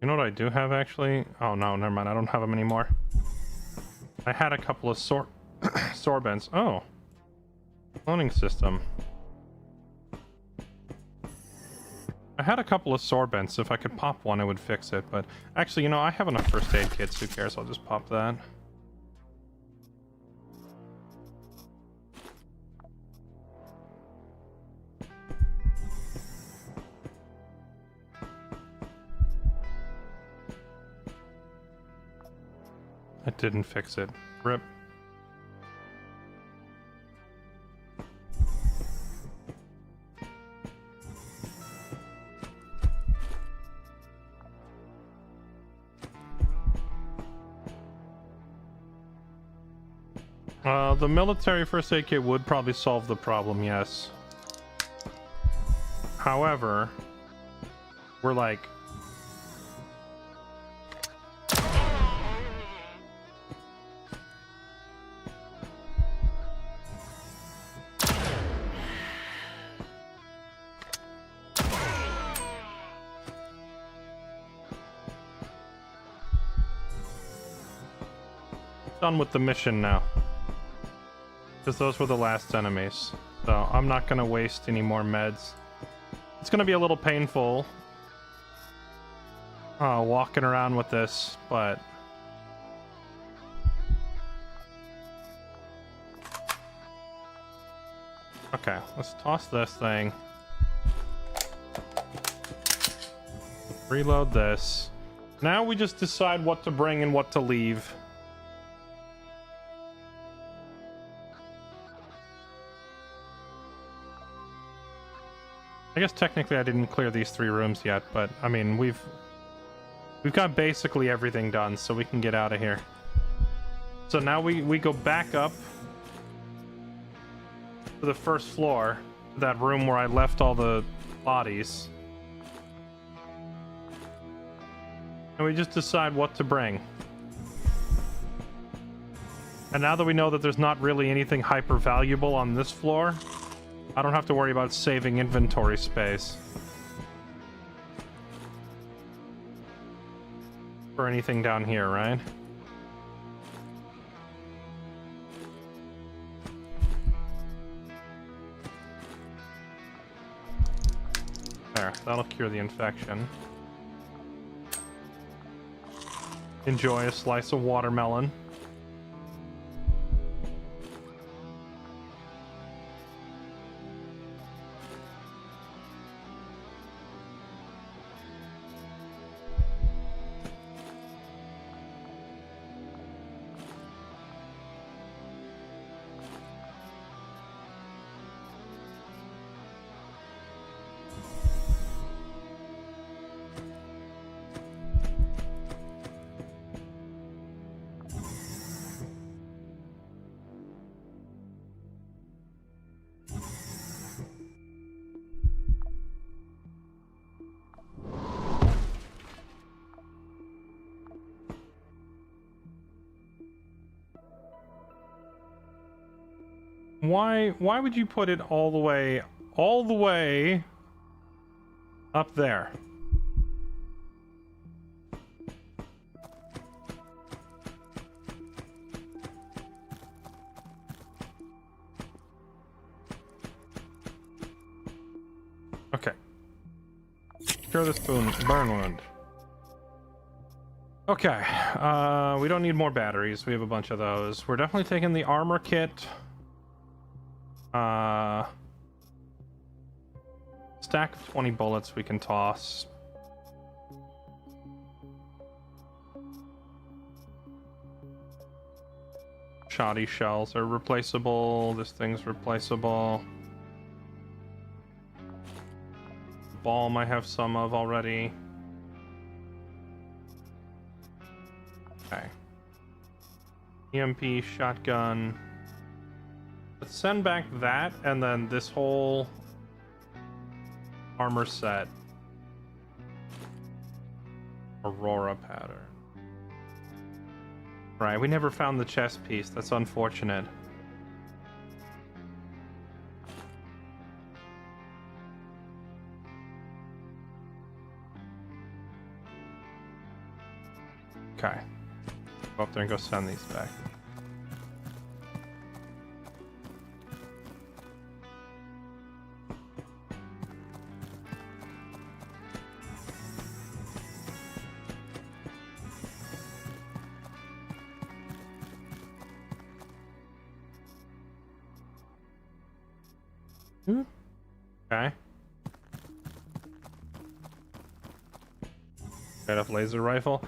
You know what I do have actually? Oh no, never mind. I don't have them anymore. I had a couple of sorbents. Oh, cloning system. I had a couple of sorbents. If I could pop one, it would fix it. But actually, you know, I have enough first aid kits. Who cares? I'll just pop that. It didn't fix it. Rip. The military first aid kit would probably solve the problem, yes. However, we're like... done with the mission now. Because those were the last enemies. So I'm not gonna waste any more meds. It's gonna be a little painful walking around with this, but okay, let's toss this thing. Reload this. Now we just decide what to bring and what to leave. I guess technically I didn't clear these 3 rooms yet, but I mean, we've got basically everything done, so we can get out of here. So now we go back up to the first floor, that room where I left all the bodies. And we just decide what to bring. And now that we know that there's not really anything hyper valuable on this floor, I don't have to worry about saving inventory space for anything down here, right? There, that'll cure the infection. Enjoy a slice of watermelon. Why would you put it all the way up there? Okay. Cure this burn wound. Okay. We don't need more batteries. We have a bunch of those. We're definitely taking the armor kit. Stack of 20 bullets we can toss. Shoddy shells are replaceable. This thing's replaceable. Balm I have some of already. Okay. EMP, shotgun. Let's send back that, and then this whole armor set. Aurora pattern. Right, we never found the chest piece. That's unfortunate. Okay. Go up there and go send these back. Okay. Got enough laser rifle.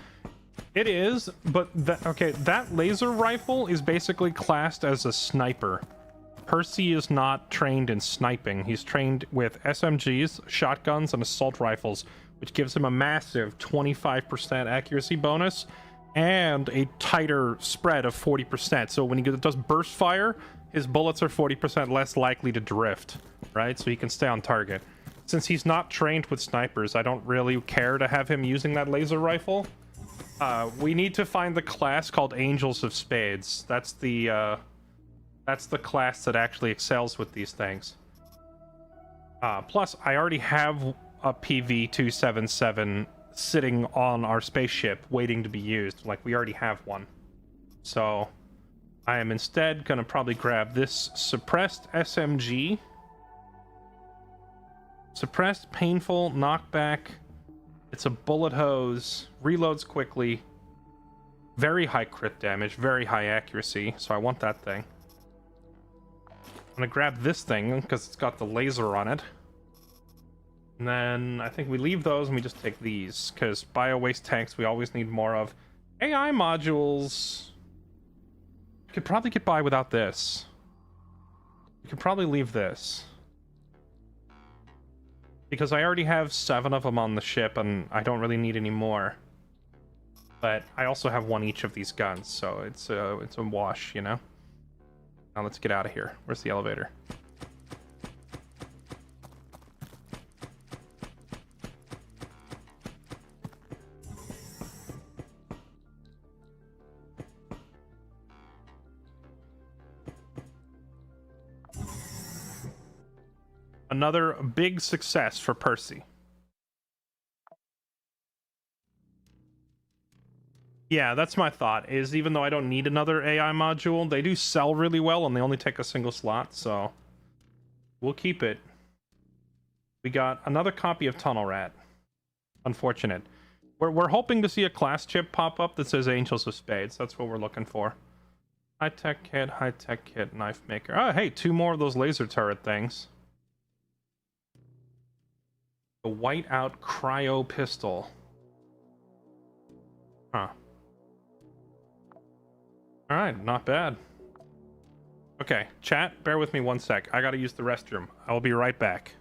It is, but that laser rifle is basically classed as a sniper. Percy is not trained in sniping. He's trained with SMGs, shotguns, and assault rifles, which gives him a massive 25% accuracy bonus and a tighter spread of 40%. So when he does burst fire, his bullets are 40% less likely to drift, right? So he can stay on target. Since he's not trained with snipers, I don't really care to have him using that laser rifle. We need to find the class called Angels of Spades. That's the class that actually excels with these things. Plus, I already have a PV-277 sitting on our spaceship waiting to be used. Like, we already have one. So, I am instead gonna probably grab this suppressed SMG. Suppressed, painful, knockback. It's a bullet hose, reloads quickly, very high crit damage, very high accuracy, so I want that thing. I'm gonna grab this thing because it's got the laser on it. And then I think we leave those and we just take these, because bio-waste tanks we always need more of. AI modules... Could probably get by without this. We could probably leave this. Because I already have 7 of them on the ship and I don't really need any more. But I also have 1 each of these guns, so it's a wash, you know? Now let's get out of here. Where's the elevator? Another big success for Percy. Yeah, that's my thought, is even though I don't need another AI module, they do sell really well and they only take a single slot, so we'll keep it. We got another copy of Tunnel Rat. Unfortunate. We're hoping to see a class chip pop up that says Angels of Spades. That's what we're looking for. High-tech kit, knife maker. Oh, hey, 2 more of those laser turret things. The white-out cryo pistol. Huh. Alright, not bad. Okay, chat, bear with me 1 sec. I gotta use the restroom. I will be right back.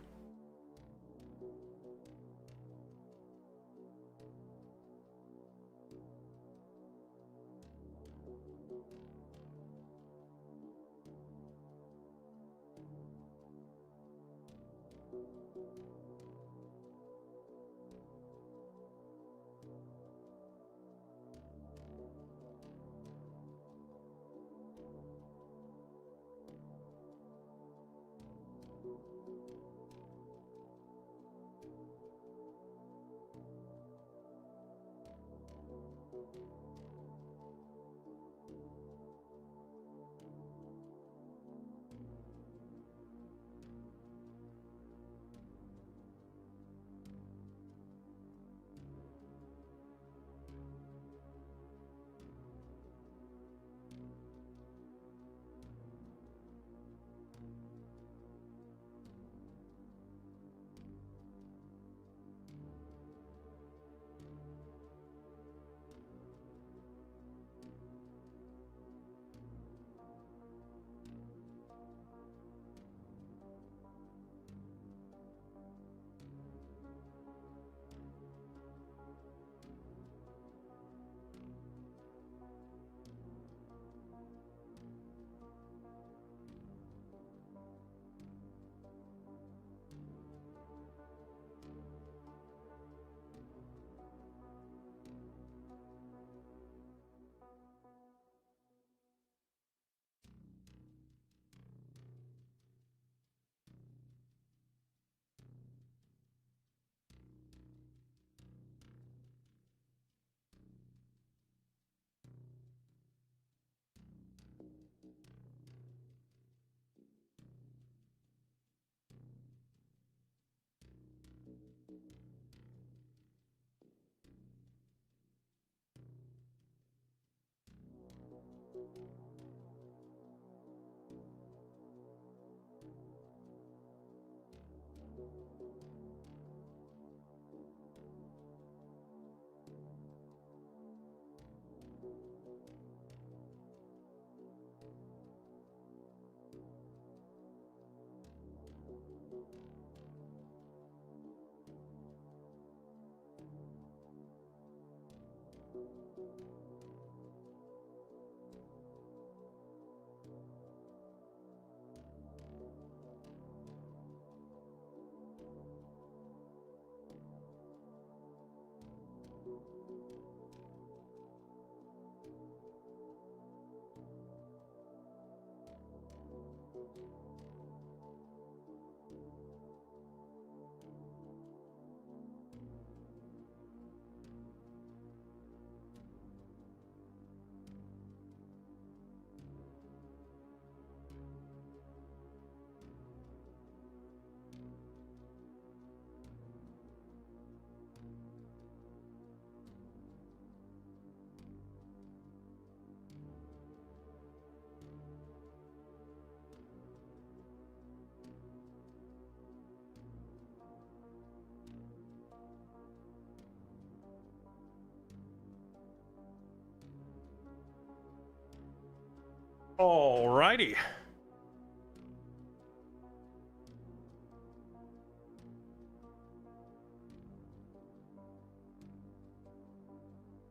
Alrighty.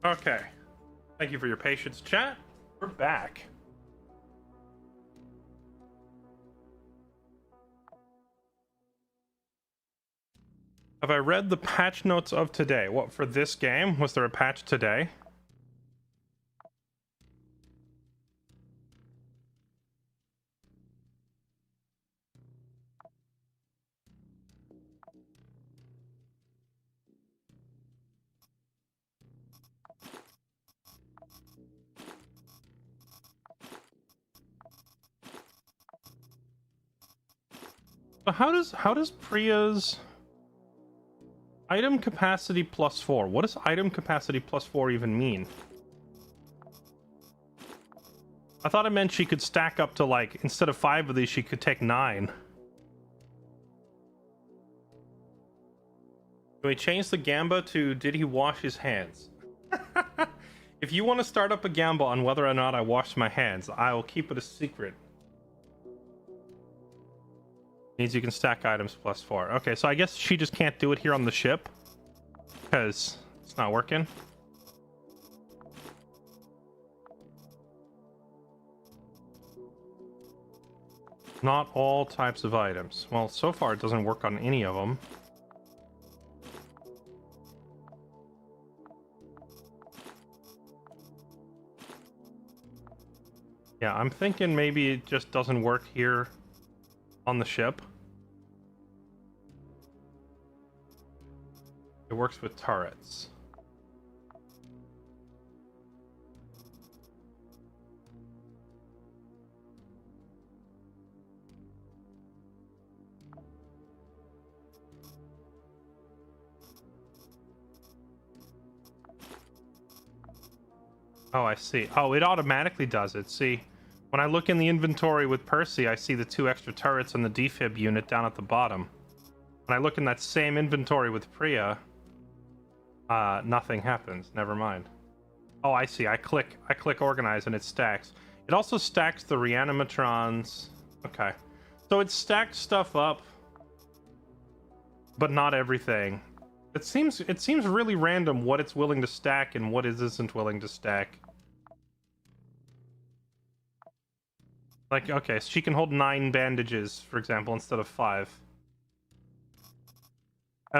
Okay. Thank you for your patience, chat. We're back. Have I read the patch notes of today? What, for this game? Was there a patch today? So how does Priya's item capacity +4? What does item capacity +4 even mean? I thought it meant she could stack up to, like, instead of 5 of these, she could take 9. Can we change the Gamba to did he wash his hands? If you want to start up a Gamba on whether or not I washed my hands, I will keep it a secret. Means you can stack items +4. Okay, so I guess she just can't do it here on the ship because it's not working. Not all types of items. Well, so far it doesn't work on any of them. Yeah, I'm thinking maybe it just doesn't work here on the ship. It works with turrets. Oh, I see. Oh, it automatically does it. See, when I look in the inventory with Percy, I see the 2 extra turrets and the defib unit down at the bottom. When I look in that same inventory with Priya, nothing happens. Never mind. Oh, I see. I click organize and it stacks. It also stacks the reanimatrons. Okay. So it stacks stuff up, but not everything. It seems really random what it's willing to stack and what it isn't willing to stack. Like, okay, so she can hold 9 bandages, for example, instead of 5.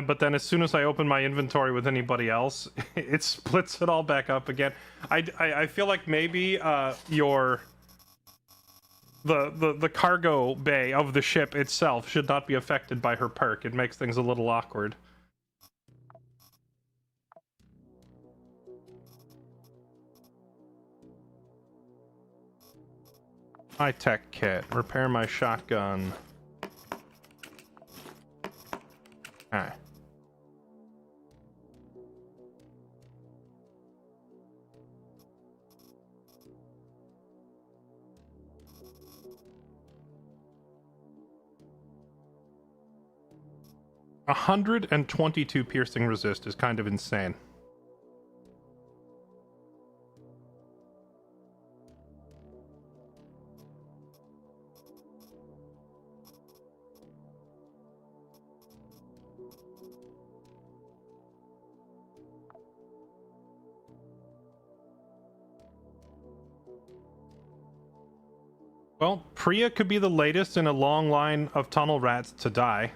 But then as soon as I open my inventory with anybody else, it splits it all back up again. I feel like maybe the cargo bay of the ship itself should not be affected by her perk. It makes things a little awkward. High-tech kit. Repair my shotgun. Alright. A 122 piercing resist is kind of insane. Well, Priya could be the latest in a long line of tunnel rats to die.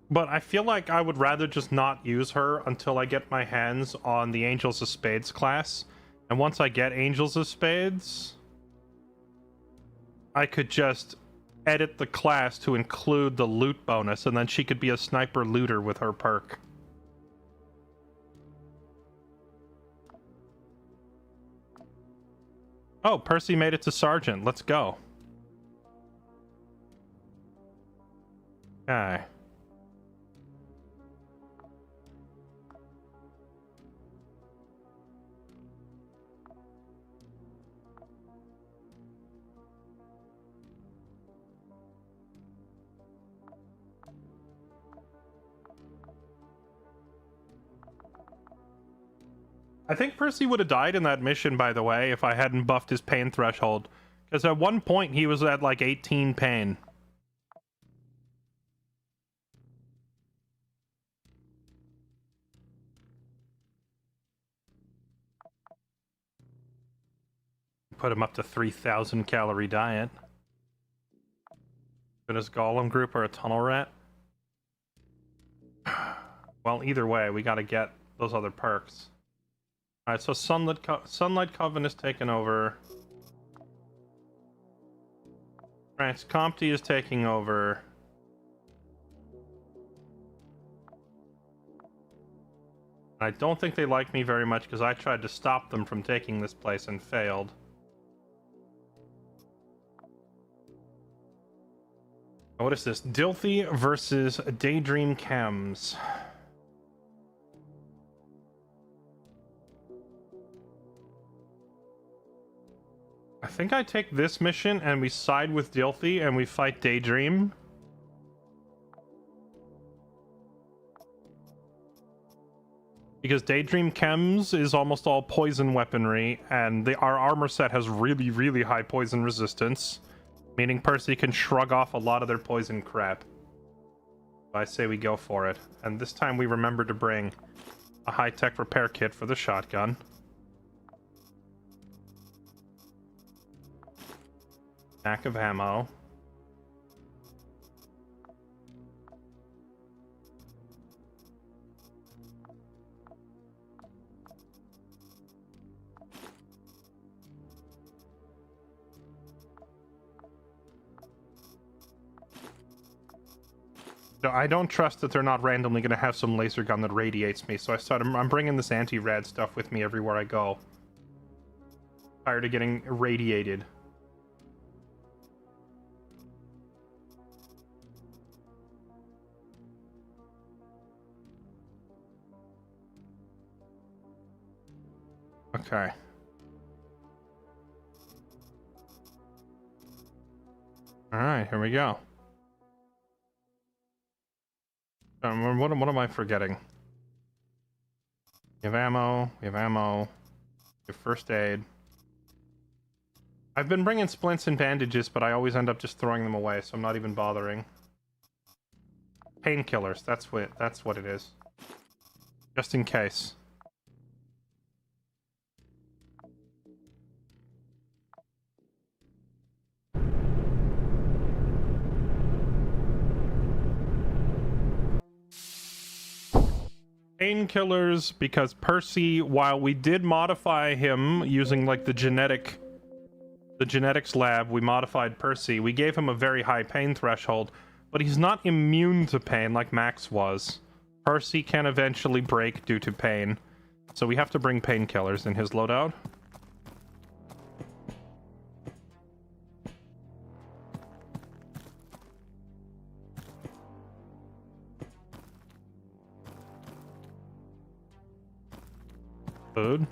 But I feel like I would rather just not use her until I get my hands on the Angels of Spades class. And once I get Angels of Spades, I could just edit the class to include the loot bonus, and then she could be a sniper looter with her perk. Oh, Percy made it to Sergeant. Let's go. Okay. I think Percy would have died in that mission, by the way, if I hadn't buffed his pain threshold. Because at one point, he was at like 18 pain. Put him up to 3,000 calorie diet. Good as Golem Group or a Tunnel Rat? Well, either way, we gotta get those other perks. Alright, so Sunlight Coven is taken over. Right, Compty is taking over. I don't think they like me very much because I tried to stop them from taking this place and failed. What is this? Dilthy versus Daydream Chems. I think I take this mission and we side with Dilthy and we fight Daydream. Because Daydream Chems is almost all poison weaponry, and our armor set has really, really high poison resistance. Meaning Percy can shrug off a lot of their poison crap. I say we go for it. And this time we remember to bring a high-tech repair kit for the shotgun. Pack of ammo. I don't trust that they're not randomly going to have some laser gun that radiates me, so I'm bringing this anti-rad stuff with me everywhere I go. Tired of getting irradiated. Okay. Alright, here we go. What am I forgetting? We have ammo, we have first aid. I've been bringing splints and bandages, but I always end up just throwing them away, so I'm not even bothering. Painkillers, that's what it is. Just in case. Painkillers, because Percy, while we did modify him using like the genetics lab, we modified Percy. We gave him a very high pain threshold, but he's not immune to pain like Max was. Percy can eventually break due to pain, so we have to bring painkillers in his loadout. Food.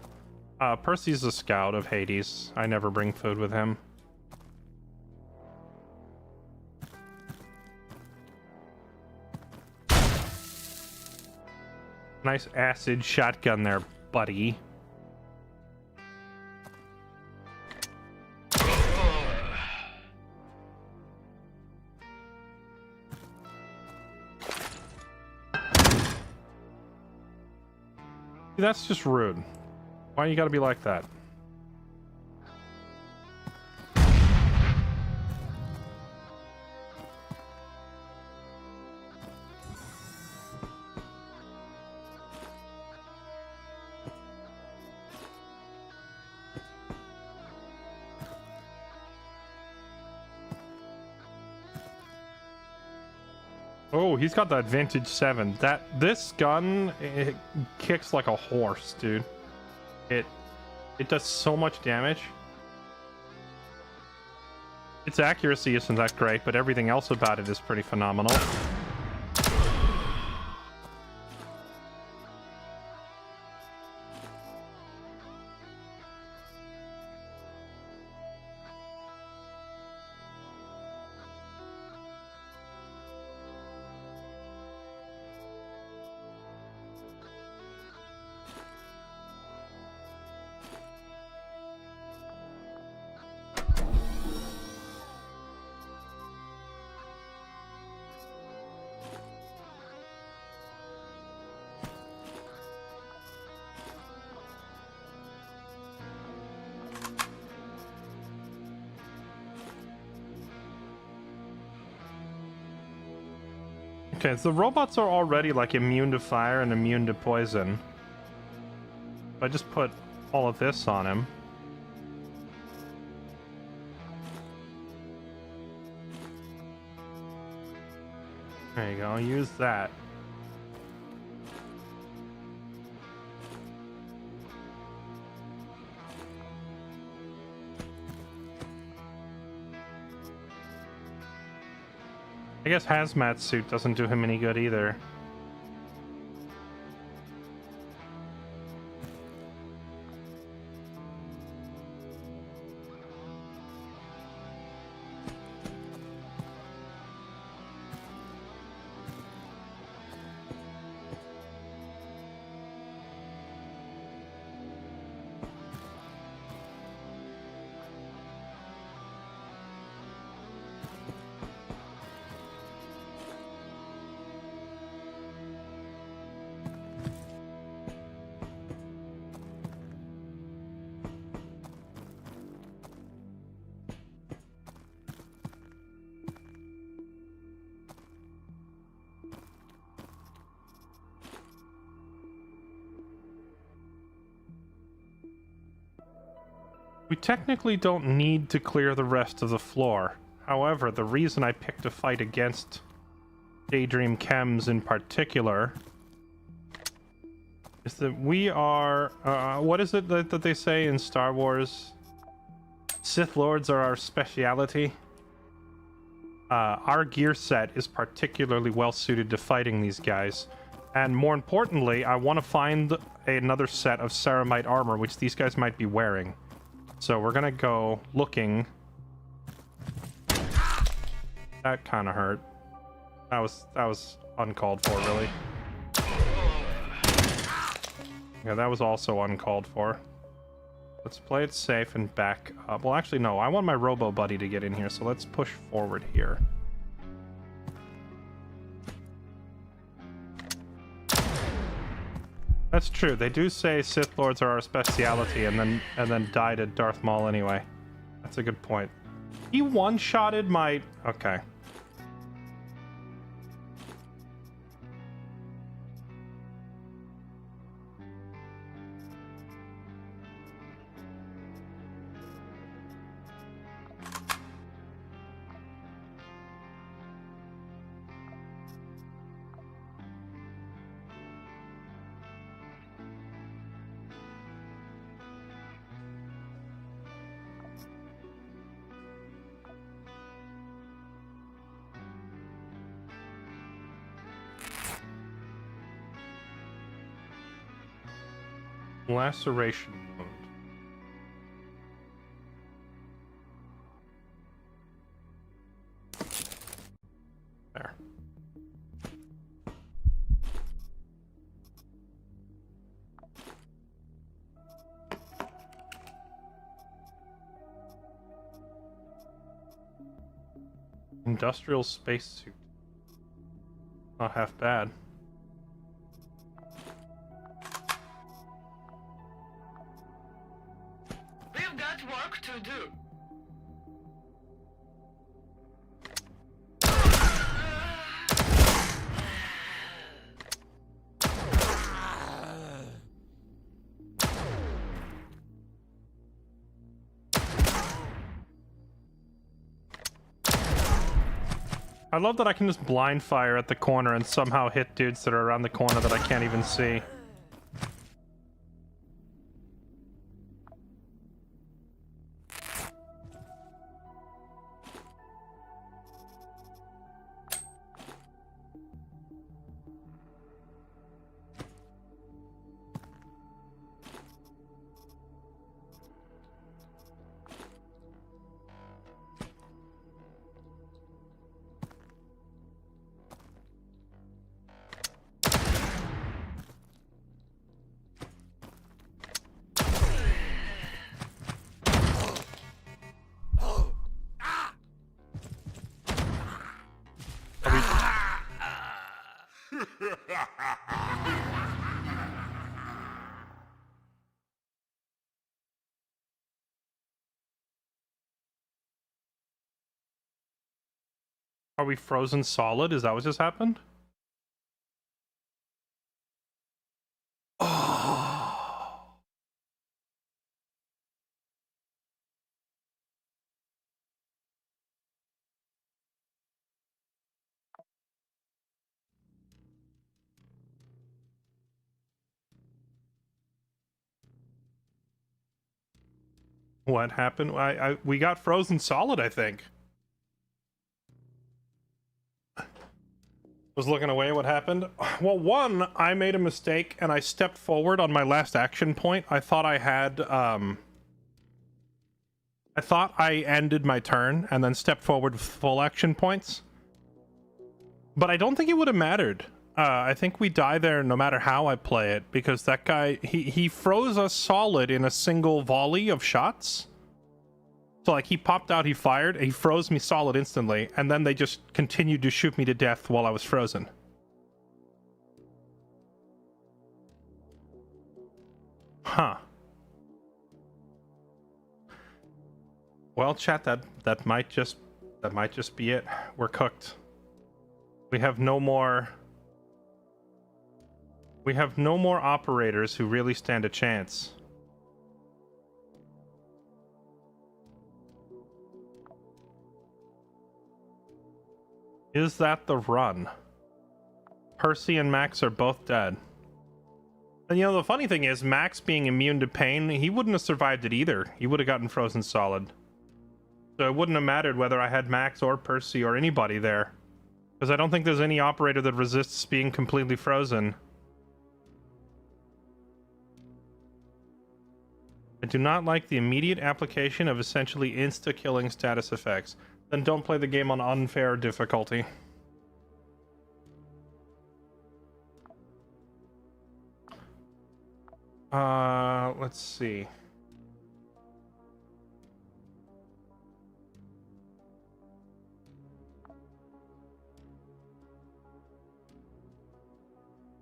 Percy's a scout of Hades. I never bring food with him. Nice acid shotgun there, buddy. That's just rude. Why you gotta be like that? Oh, he's got that vintage 7. This gun, it kicks like a horse, dude. It does so much damage. Its accuracy isn't that great, but everything else about it is pretty phenomenal. Okay, so the robots are already like immune to fire and immune to poison. If I just put all of this on him. There you go, use that. I guess hazmat suit doesn't do him any good either. We technically don't need to clear the rest of the floor. However, the reason I picked a fight against Daydream Chems in particular is that we are... what is it that they say in Star Wars? Sith Lords are our speciality. Our gear set is particularly well suited to fighting these guys. And more importantly, I want to find another set of ceramite armor, which these guys might be wearing. So we're gonna go looking. That kind of hurt. That was uncalled for, really. Yeah, that was also uncalled for. Let's play it safe and back up. Well, actually, no. I want my Robo Buddy to get in here, so let's push forward here. That's true. They do say Sith Lords are our speciality, and then died at Darth Maul anyway. That's a good point. He one-shotted my... Okay. Laceration wound. There. Industrial spacesuit. Not half bad. We've got work to do. I love that I can just blind fire at the corner and somehow hit dudes that are around the corner that I can't even see. Are we frozen solid? Is that what just happened? What happened? We got frozen solid, I think. Was looking away. What happened? Well, one, I made a mistake and I stepped forward on my last action point. I thought I had I thought I ended my turn and then stepped forward with full action points. But I don't think it would have mattered. I think we die there no matter how I play it, because that guy, he froze us solid in a single volley of shots. So, like, he popped out, he fired, he froze me solid instantly, and then they just continued to shoot me to death while I was frozen. Huh. Well, chat, that might just be it. We're cooked. We have no more operators who really stand a chance. Is that the run? Percy and Max are both dead. And you know, the funny thing is, Max being immune to pain, he wouldn't have survived it either. He would have gotten frozen solid. So it wouldn't have mattered whether I had Max or Percy or anybody there. Because I don't think there's any operator that resists being completely frozen. I do not like the immediate application of essentially insta-killing status effects. Then don't play the game on unfair difficulty. Let's see.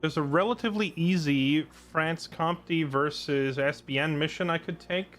There's a relatively easy France Comte versus SBN mission I could take.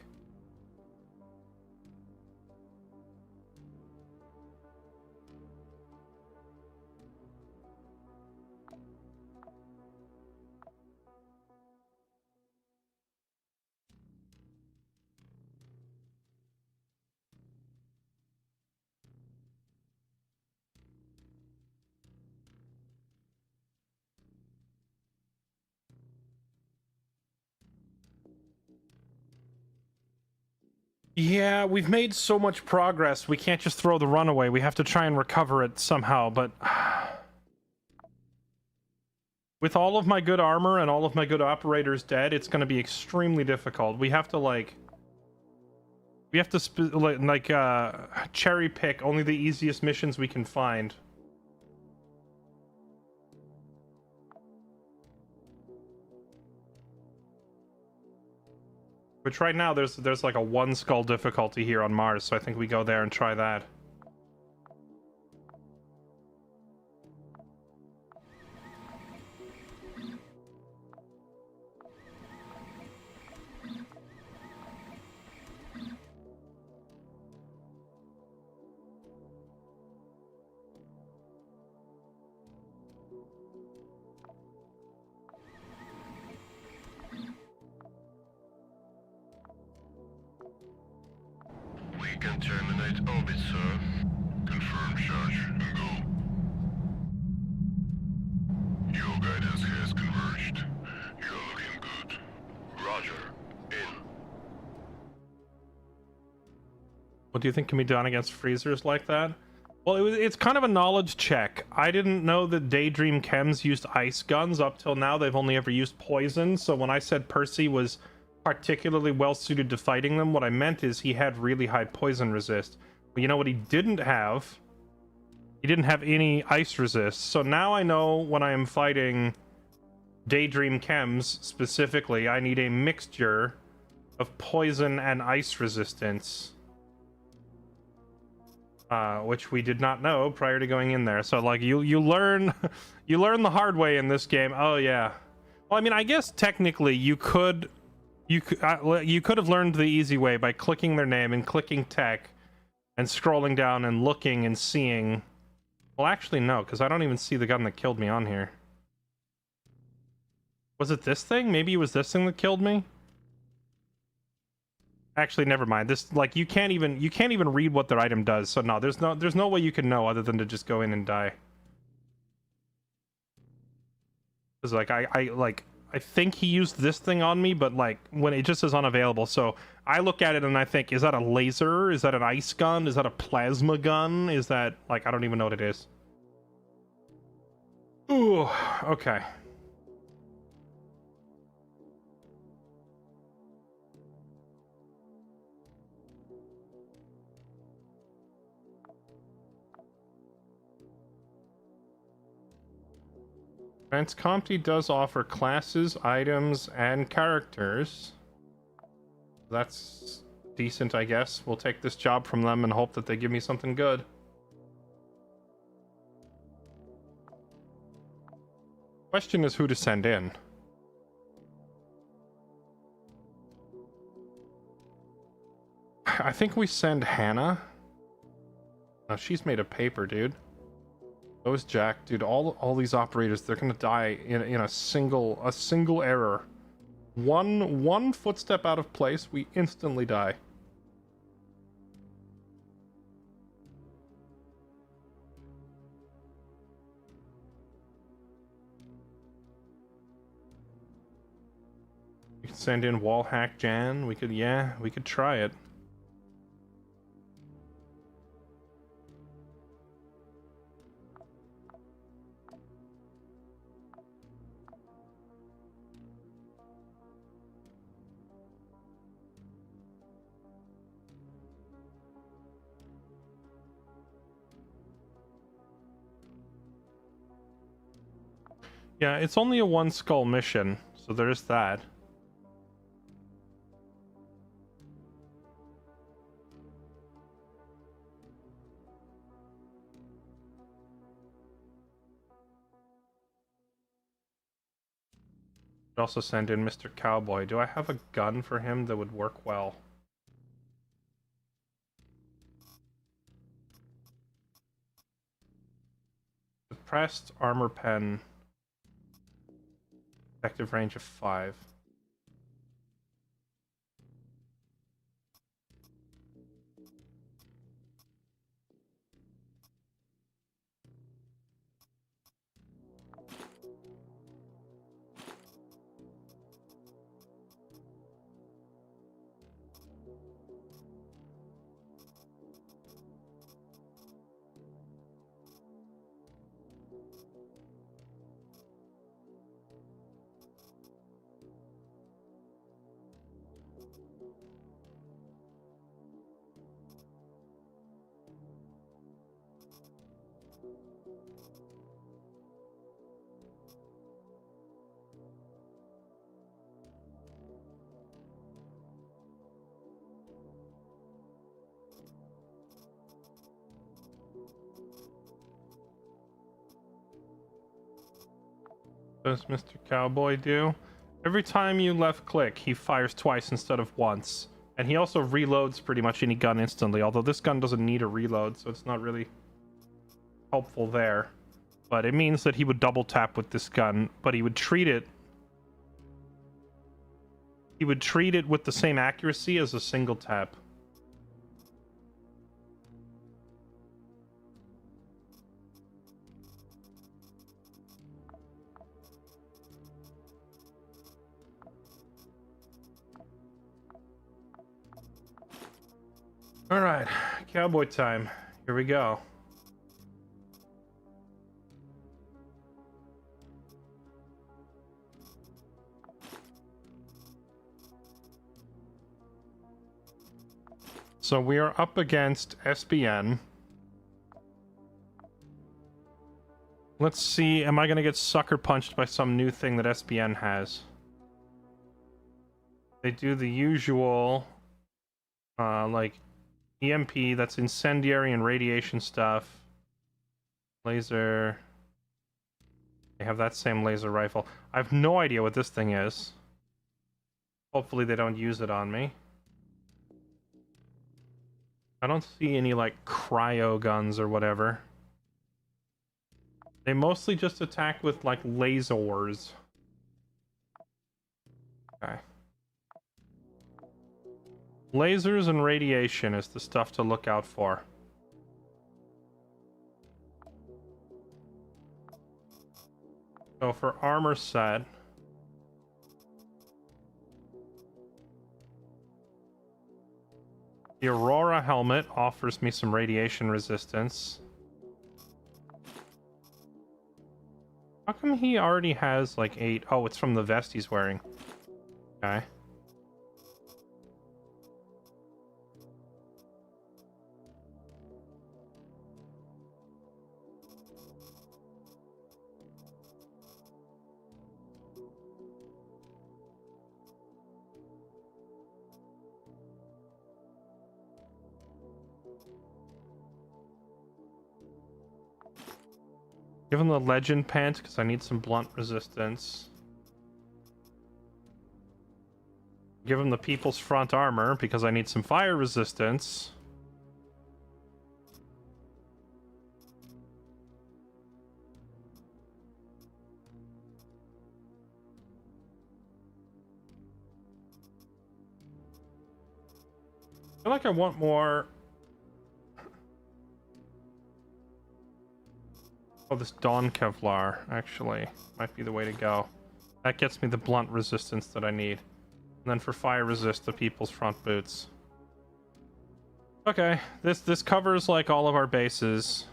Yeah, we've made so much progress. We can't just throw the run away. We have to try and recover it somehow, but with all of my good armor and all of my good operators dead, it's going to be extremely difficult. We have to cherry pick only the easiest missions we can find. Which right now there's like a 1 skull difficulty here on Mars, so I think we go there and try that. We can terminate orbit, sir. Confirm charge and go. Your guidance has converged. You're looking good. Roger. In. What do you think can be done against freezers like that? Well, it's kind of a knowledge check. I didn't know that Daydream Chems used ice guns. Up till now, they've only ever used poison. So when I said Percy was particularly well suited to fighting them, what I meant is he had really high poison resist. But you know what he didn't have? He didn't have any ice resist. So now I know when I am fighting Daydream Chems specifically, I need a mixture of poison and ice resistance. Which we did not know prior to going in there. So like you learn you learn the hard way in this game. Oh yeah. Well, I mean, I guess technically you could have learned the easy way by clicking their name and clicking tech and scrolling down and looking and seeing. Well, actually no, because I don't even see the gun that killed me on here. Was it this thing? Maybe it was this thing that killed me? Actually, never mind. This, like, you can't even read what their item does. So no, there's no way you can know other than to just go in and die. Because like I think he used this thing on me, but like when it just says unavailable. So I look at it and I think, is that a laser? Is that an ice gun? Is that a plasma gun? Is that like, I don't even know what it is. Ooh, okay. Transcompty does offer classes, items, and characters. That's decent, I guess. We'll take this job from them and hope that they give me something good. Question is who to send in. I think we send Hannah. No, she's made of paper, dude. So is Jack, dude. All these operators, they're gonna die in a single error. One footstep out of place, we instantly die. We could send in Wallhack Jan. We could try it. Yeah, it's only a one skull mission, so there's that. I'd also send in Mr. Cowboy. Do I have a gun for him that would work well? Suppressed armor pen. Effective range of 5. What does Mr. Cowboy do? Every time you left click, he fires twice instead of once. And he also reloads pretty much any gun instantly, although this gun doesn't need a reload, so it's not really helpful there. But it means that he would double tap with this gun, but he would treat it... He would treat it with the same accuracy as a single tap. Alright, cowboy time. Here we go. So we are up against SBN. Let's see, am I gonna get sucker punched by some new thing that SBN has? They do the usual, like, EMP, that's incendiary and radiation stuff. Laser. They have that same laser rifle. I have no idea what this thing is. Hopefully they don't use it on me. I don't see any, like, cryo guns or whatever. They mostly just attack with, like, lasers. Okay. Lasers and radiation is the stuff to look out for. So for armor set, The Aurora helmet offers me some radiation resistance. How come he already has like 8? Oh, it's from the vest he's wearing. Okay. Give him the legend pants because I need some blunt resistance. Give him the people's front armor because I need some fire resistance. I feel like I want more. Oh, this Dawn Kevlar, actually, might be the way to go. That gets me the blunt resistance that I need. And then for fire resist, the people's front boots. Okay, this covers, like, all of our bases.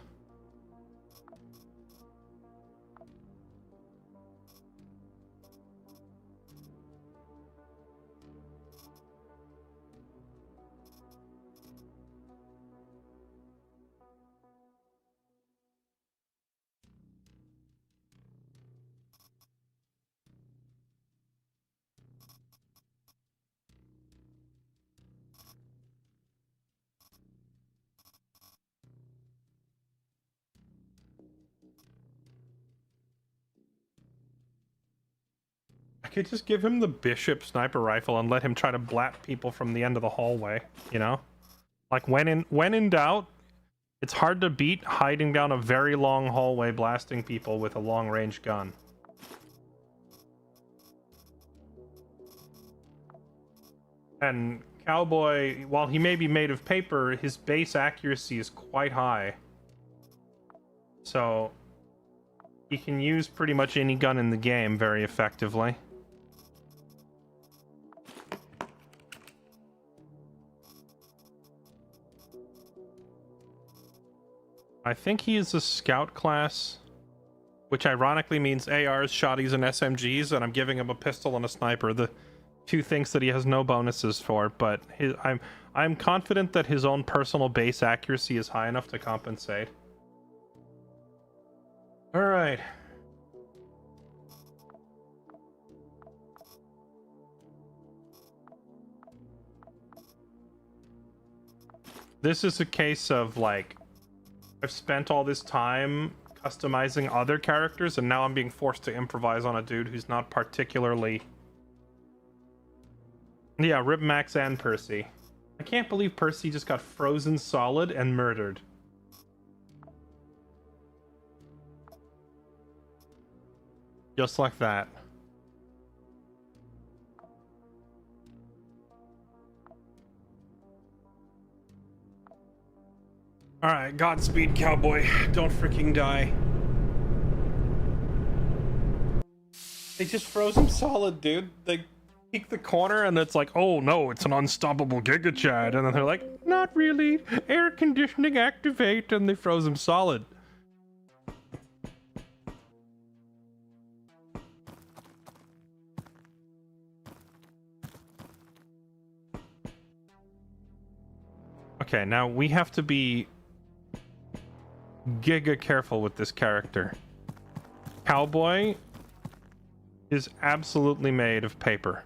I could just give him the Bishop sniper rifle and let him try to blat people from the end of the hallway, you know? Like, when in doubt, it's hard to beat hiding down a very long hallway blasting people with a long-range gun. And Cowboy, while he may be made of paper, his base accuracy is quite high. So, he can use pretty much any gun in the game very effectively. I think he is a scout class, which ironically means ARs, shotties, and SMGs, and I'm giving him a pistol and a sniper, the two things that he has no bonuses for, but I'm confident that his own personal base accuracy is high enough to compensate. Alright. This is a case of, like, I've spent all this time customizing other characters, and now I'm being forced to improvise on a dude who's not particularly... Yeah, Rip Max and Percy. I can't believe Percy just got frozen solid and murdered. Just like that. Alright, Godspeed, Cowboy. Don't freaking die. They just froze him solid, dude. They peek the corner and it's like, oh no, it's an unstoppable Giga Chad. And then they're like, not really. Air conditioning activate. And they froze him solid. Okay, now we have to be giga careful with this character. Cowboy is absolutely made of paper.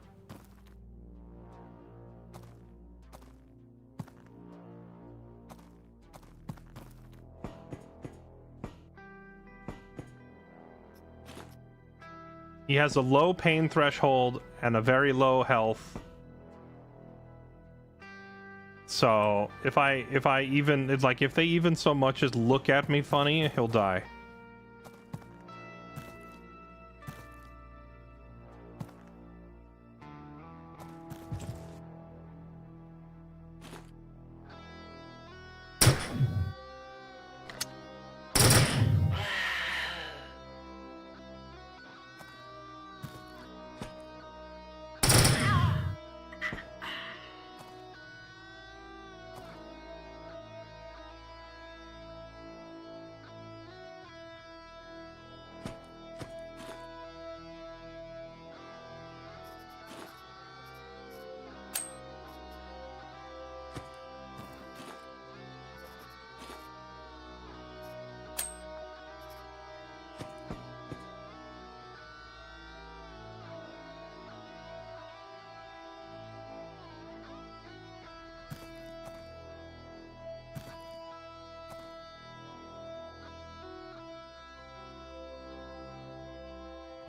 He has a low pain threshold and a very low health. So if they even so much as look at me funny, he'll die.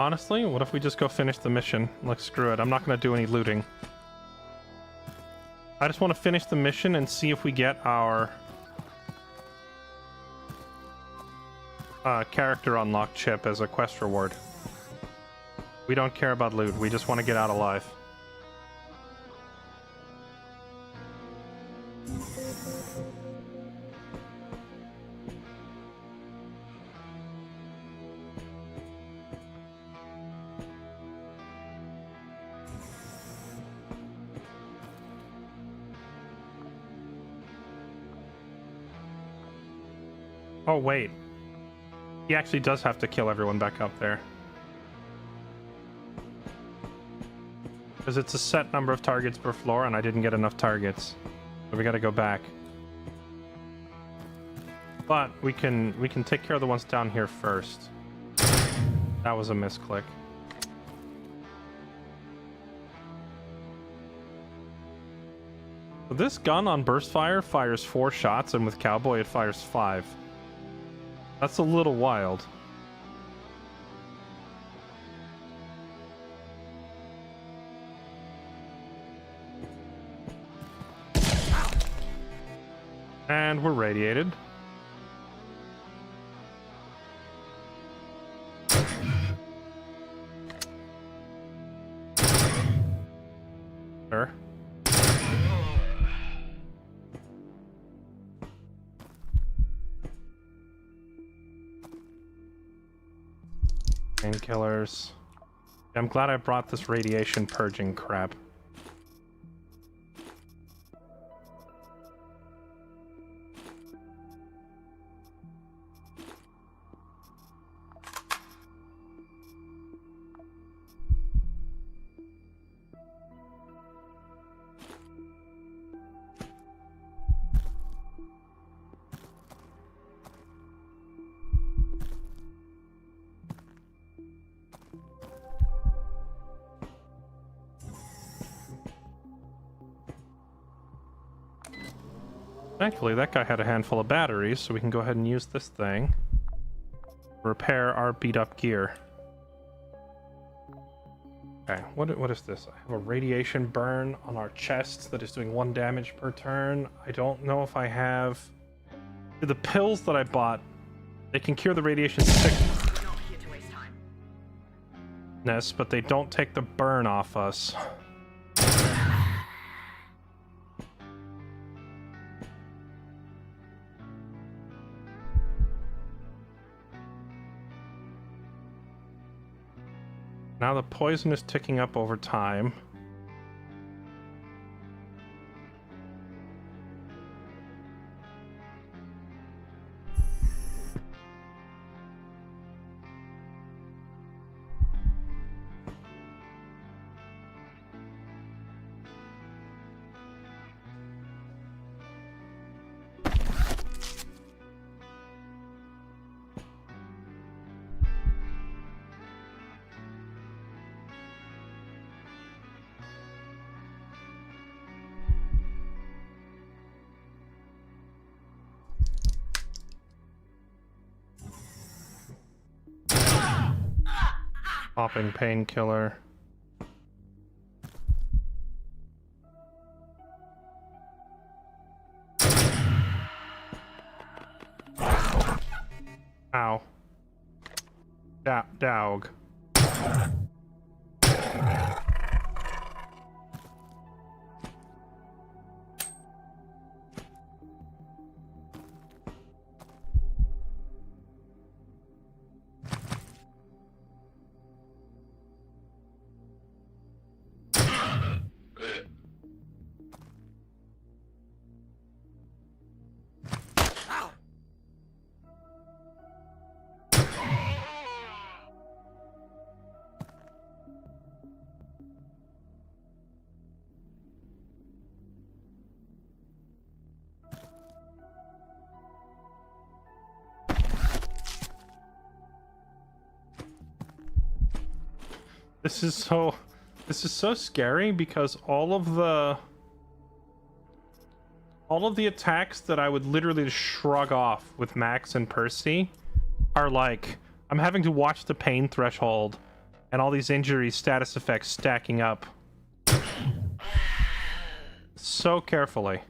Honestly, what if we just go finish the mission? Like, screw it. I'm not going to do any looting. I just want to finish the mission and see if we get our character unlock chip as a quest reward. We don't care about loot. We just want to get out alive. Oh, wait. He actually does have to kill everyone back up there. Because it's a set number of targets per floor, and I didn't get enough targets. So we gotta go back. But we can take care of the ones down here first. That was a misclick. So this gun on burst fire fires 4 shots, and with Cowboy it fires 5. That's a little wild. And we're radiated. Sure. Painkillers. I'm glad I brought this radiation purging crap. Thankfully, that guy had a handful of batteries, so we can go ahead and use this thing. Repair our beat-up gear. Okay, what is this? I have a radiation burn on our chests that is doing 1 damage per turn. I don't know if I have... The pills that I bought, they can cure the radiation sickness, but they don't take the burn off us. Now the poison is ticking up over time. Popping painkiller. Ow. Dog. This is so scary because all of the attacks that I would literally just shrug off with Max and Percy are like, I'm having to watch the pain threshold And all these injury status effects stacking up so carefully.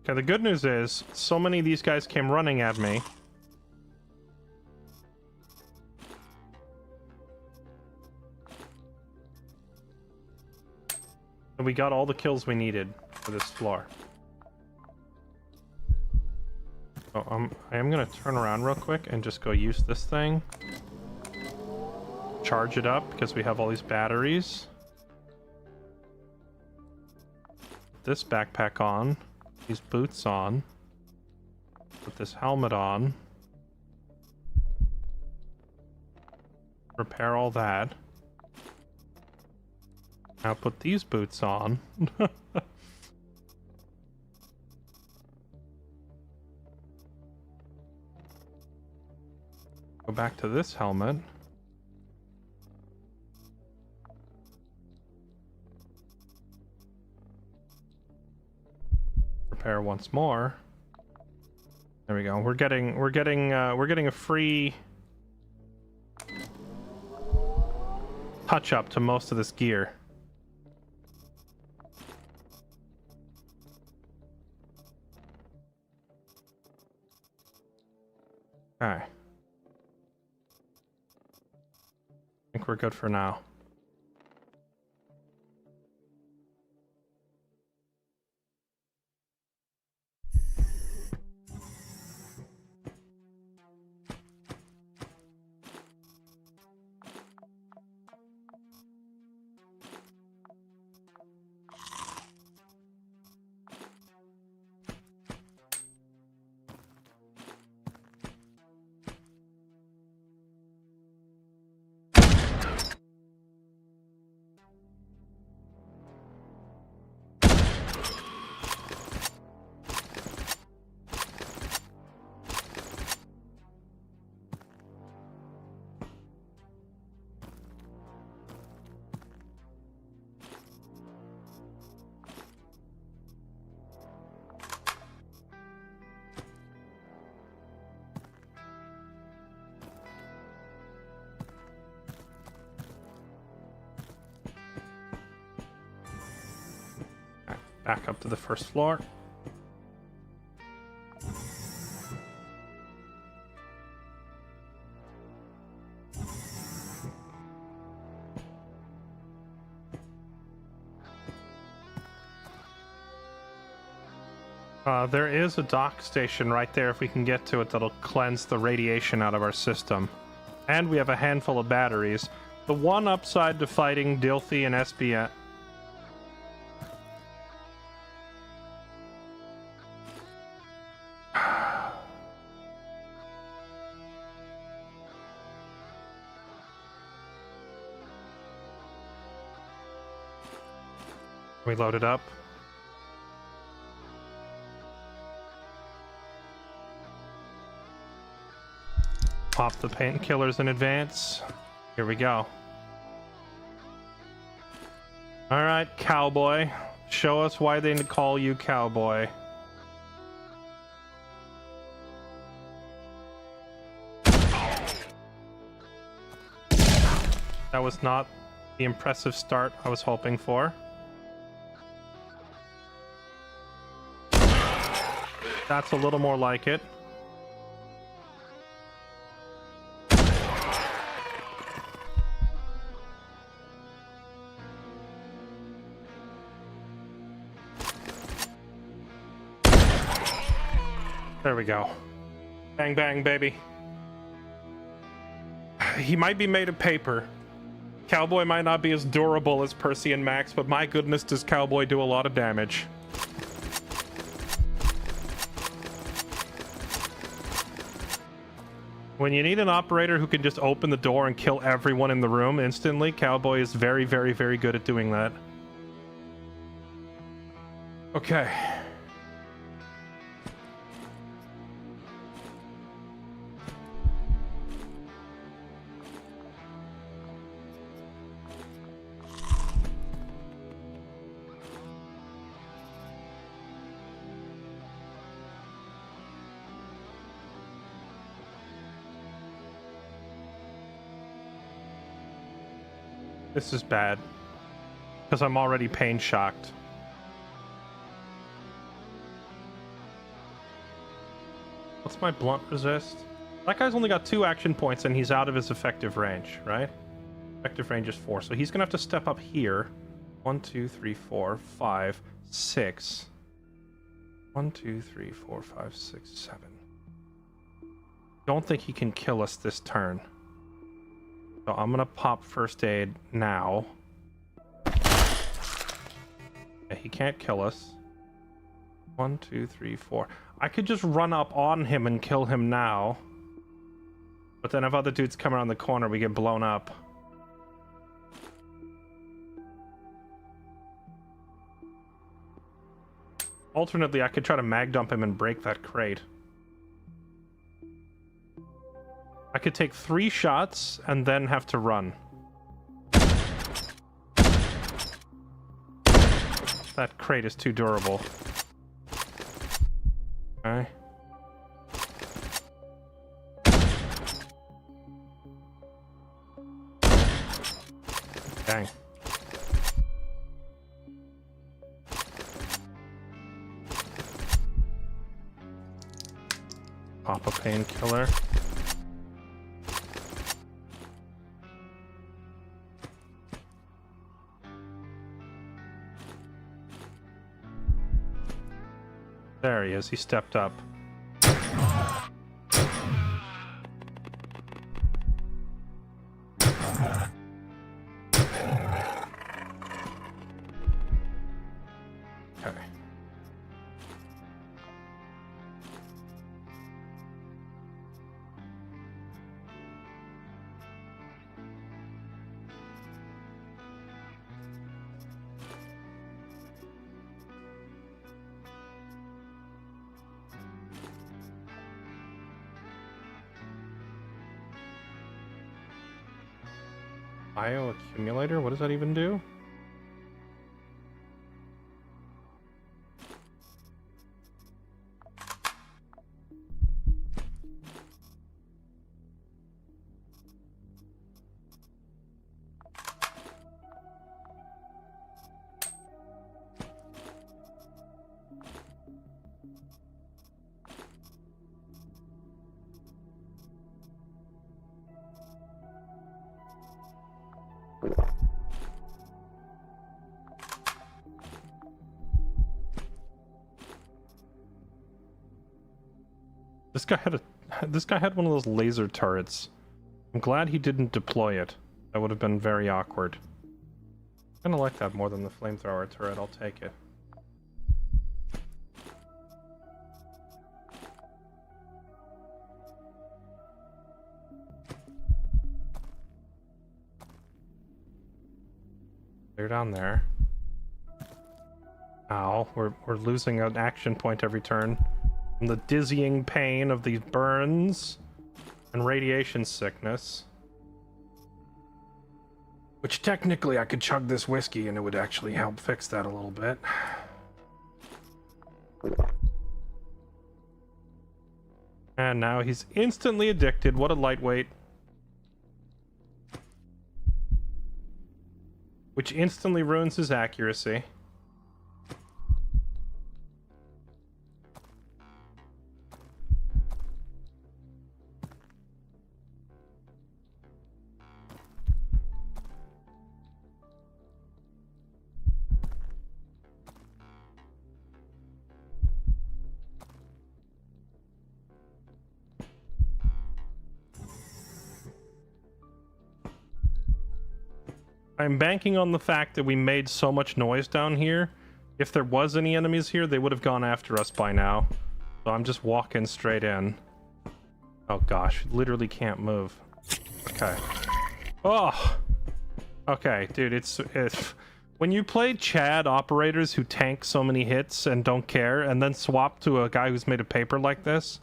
Okay, the good news is, so many of these guys came running at me. And we got all the kills we needed for this floor. So I am gonna turn around real quick and just go use this thing. Charge it up, because we have all these batteries. Put this backpack on. These boots on. Put this helmet on. Repair all that. Now put these boots on. Go back to this helmet. Repair once more. There we go. We're getting a free touch up to most of this gear. Okay. I think we're good for now. Back up to the first floor. There is a dock station right there if we can get to it that'll cleanse the radiation out of our system. And we have a handful of batteries. The one upside to fighting Dilthy and SBN... We load it up. Pop the painkillers in advance. Here we go. Alright, cowboy. Show us why they call you cowboy. That was not the impressive start I was hoping for. That's a little more like it. There we go. Bang, bang, baby. He might be made of paper. Cowboy might not be as durable as Percy and Max, but my goodness, does Cowboy do a lot of damage. When you need an operator who can just open the door and kill everyone in the room instantly, Cowboy is very, very, very good at doing that. Okay. This is bad, because I'm already pain shocked. What's my blunt resist? That guy's only got 2 action points and he's out of his effective range, right? Effective range is 4, so he's gonna have to step up here. 1, 2, 3, 4, 5, 6. 1, 2, 3, 4, 5, 6, 7. Don't think he can kill us this turn. So I'm gonna pop first aid now. Yeah, he can't kill us. 1, 2, 3, 4. I could just run up on him and kill him now. But then if other dudes come around the corner, we get blown up. Alternately, I could try to mag dump him and break that crate. I could take 3 shots and then have to run. That crate is too durable. Okay. Dang. Pop a painkiller. There he is. He stepped up. Okay. Bioaccumulator? What does that even do? This guy had one of those laser turrets. I'm glad he didn't deploy it. That would have been very awkward. I kinda like that more than the flamethrower turret. I'll take it. They're down there. Ow, we're losing an action point every turn. From the dizzying pain of these burns and radiation sickness. Which technically I could chug this whiskey and it would actually help fix that a little bit. And now he's instantly addicted. What a lightweight. Which instantly ruins his accuracy. I'm banking on the fact that we made so much noise down here. If there was any enemies here, they would have gone after us by now. So I'm just walking straight in. Oh gosh, literally can't move. Okay. Oh! Okay, dude, it's when you play Chad operators who tank so many hits and don't care, and then swap to a guy who's made of paper like this,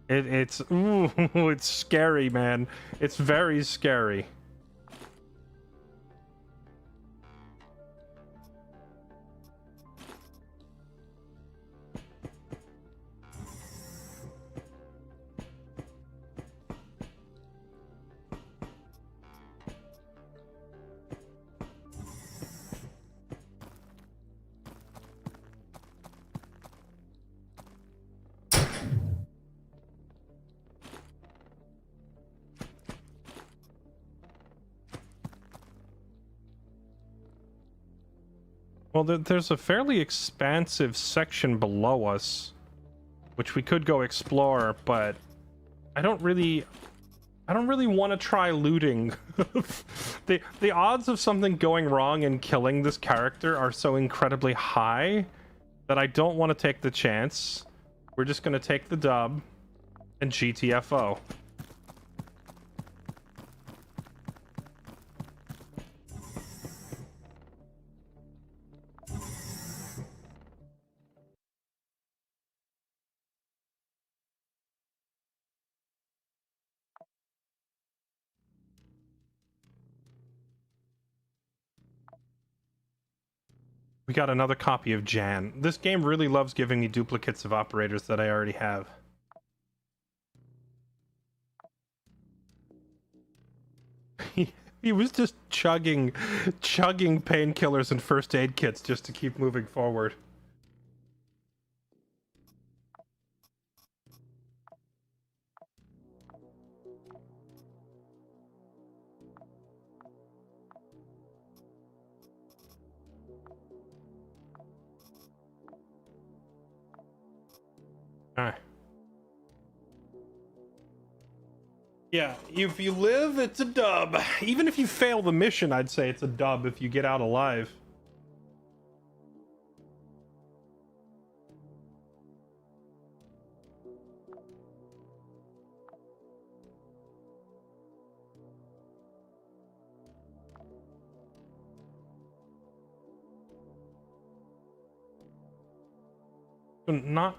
it's ooh, it's scary, man. It's very scary. Well, there's a fairly expansive section below us, which we could go explore, but I don't really want to try looting. The odds of something going wrong and killing this character are so incredibly high that I don't want to take the chance. We're just gonna take the dub and GTFO. We got another copy of Jan. This game really loves giving me duplicates of operators that I already have. He was just chugging painkillers and first aid kits just to keep moving forward. Alright. Yeah, if you live, it's a dub. Even if you fail the mission, I'd say it's a dub if you get out alive.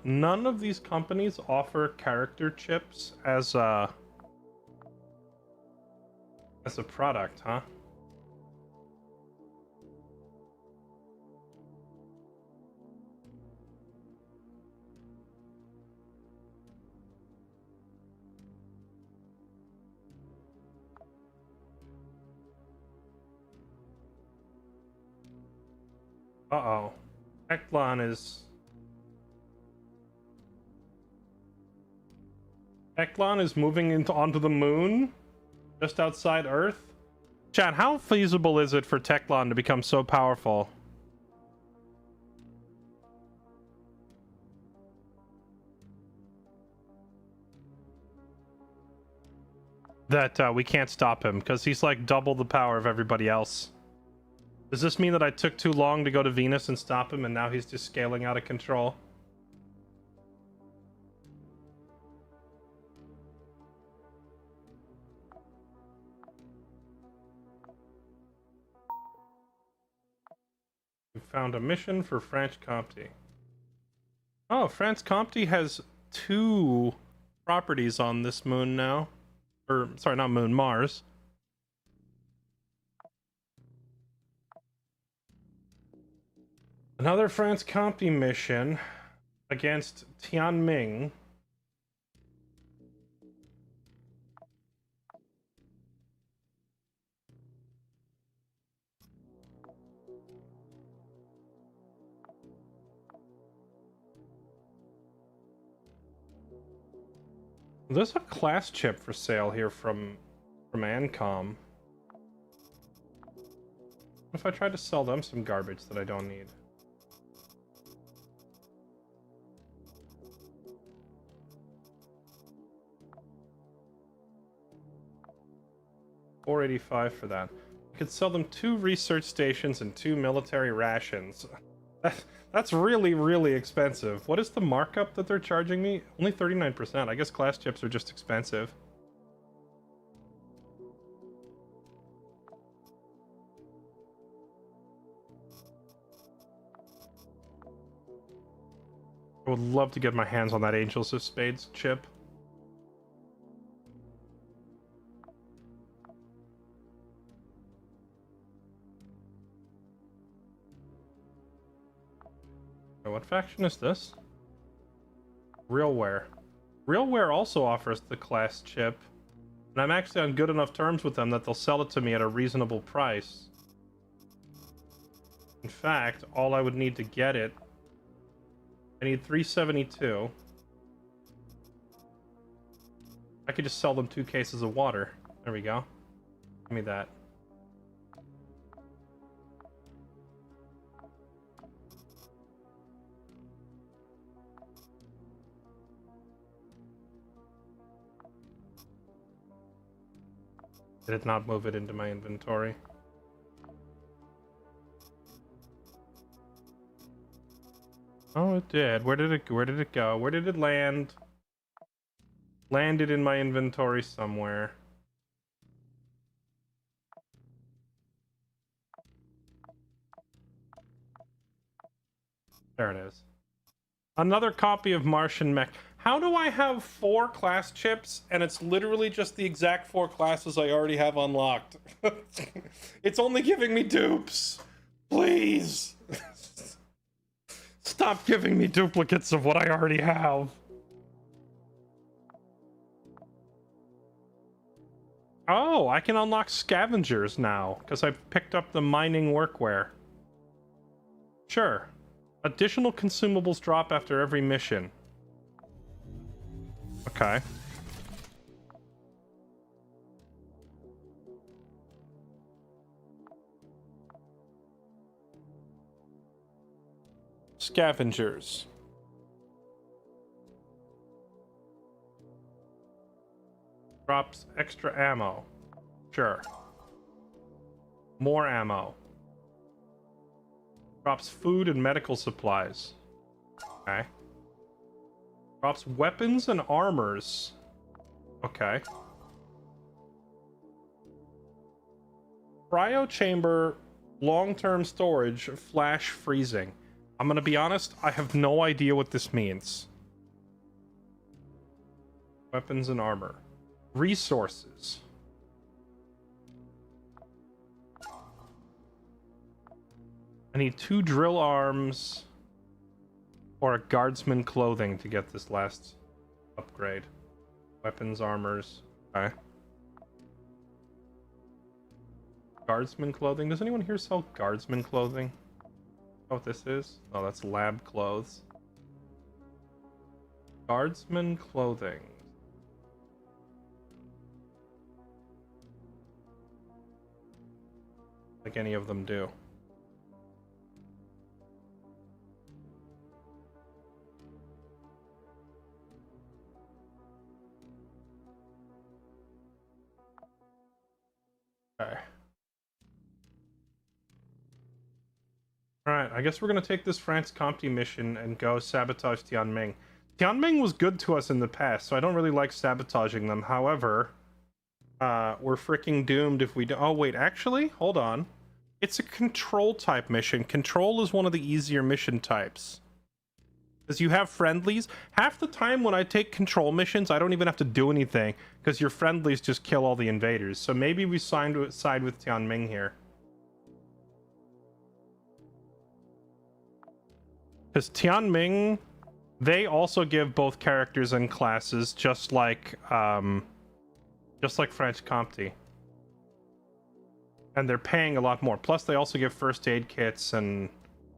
None of these companies offer character chips as a product, huh? Uh-oh. Eklon is moving onto the moon? Just outside Earth? Chat, how feasible is it for Teclon to become so powerful that we can't stop him? Because he's like double the power of everybody else. Does this mean that I took too long to go to Venus and stop him and now he's just scaling out of control? We found a mission for Franche Comté. Oh, Franche Comté has 2 properties on this moon now. Or, sorry, not moon, Mars. Another Franche Comté mission against Tianming. There's a class chip for sale here from Ancom. What if I try to sell them some garbage that I don't need? $485 for that. I could sell them 2 research stations and 2 military rations. That's really, really expensive. What is the markup that they're charging me? Only 39%. I guess class chips are just expensive. I would love to get my hands on that Angels of Spades chip. What faction is this? Realware. Realware also offers the class chip, and I'm actually on good enough terms with them that they'll sell it to me at a reasonable price. In fact, all I would need to get it, I need 372. I could just sell them 2 cases of water. There we go. Give me that. Did it not move it into my inventory? Oh, it did. Where did it go? Where did it land? Landed in my inventory somewhere. There it is. Another copy of Martian Mech. How do I have 4 class chips and it's literally just the exact 4 classes I already have unlocked? It's only giving me dupes. Please. Stop giving me duplicates of what I already have. Oh, I can unlock scavengers now because I picked up the mining workwear. Sure. Additional consumables drop after every mission. Okay. Scavengers. Drops extra ammo. Sure. More ammo. Drops food and medical supplies. Okay. Drops weapons and armors. Okay. Cryo chamber, long-term storage, flash freezing. I'm gonna be honest, I have no idea what this means. Weapons and armor. Resources. I need 2 drill arms or a guardsman clothing to get this last upgrade. Weapons, armors. Okay. Guardsman clothing. Does anyone here sell guardsman clothing? Oh, what this is? Oh, that's lab clothes. Guardsman clothing. Like any of them do. Okay. Alright, I guess we're gonna take this France Comte mission and go sabotage Tianming. Tianming was good to us in the past, so I don't really like sabotaging them. However, we're freaking doomed if we do. Oh, wait, actually, hold on. It's a control type mission. Control is one of the easier mission types. Because you have friendlies. Half the time when I take control missions, I don't even have to do anything, because your friendlies just kill all the invaders. So maybe we side with Tianming here. Because Tianming, they also give both characters and classes, just like French Comte. And they're paying a lot more. Plus, they also give first aid kits and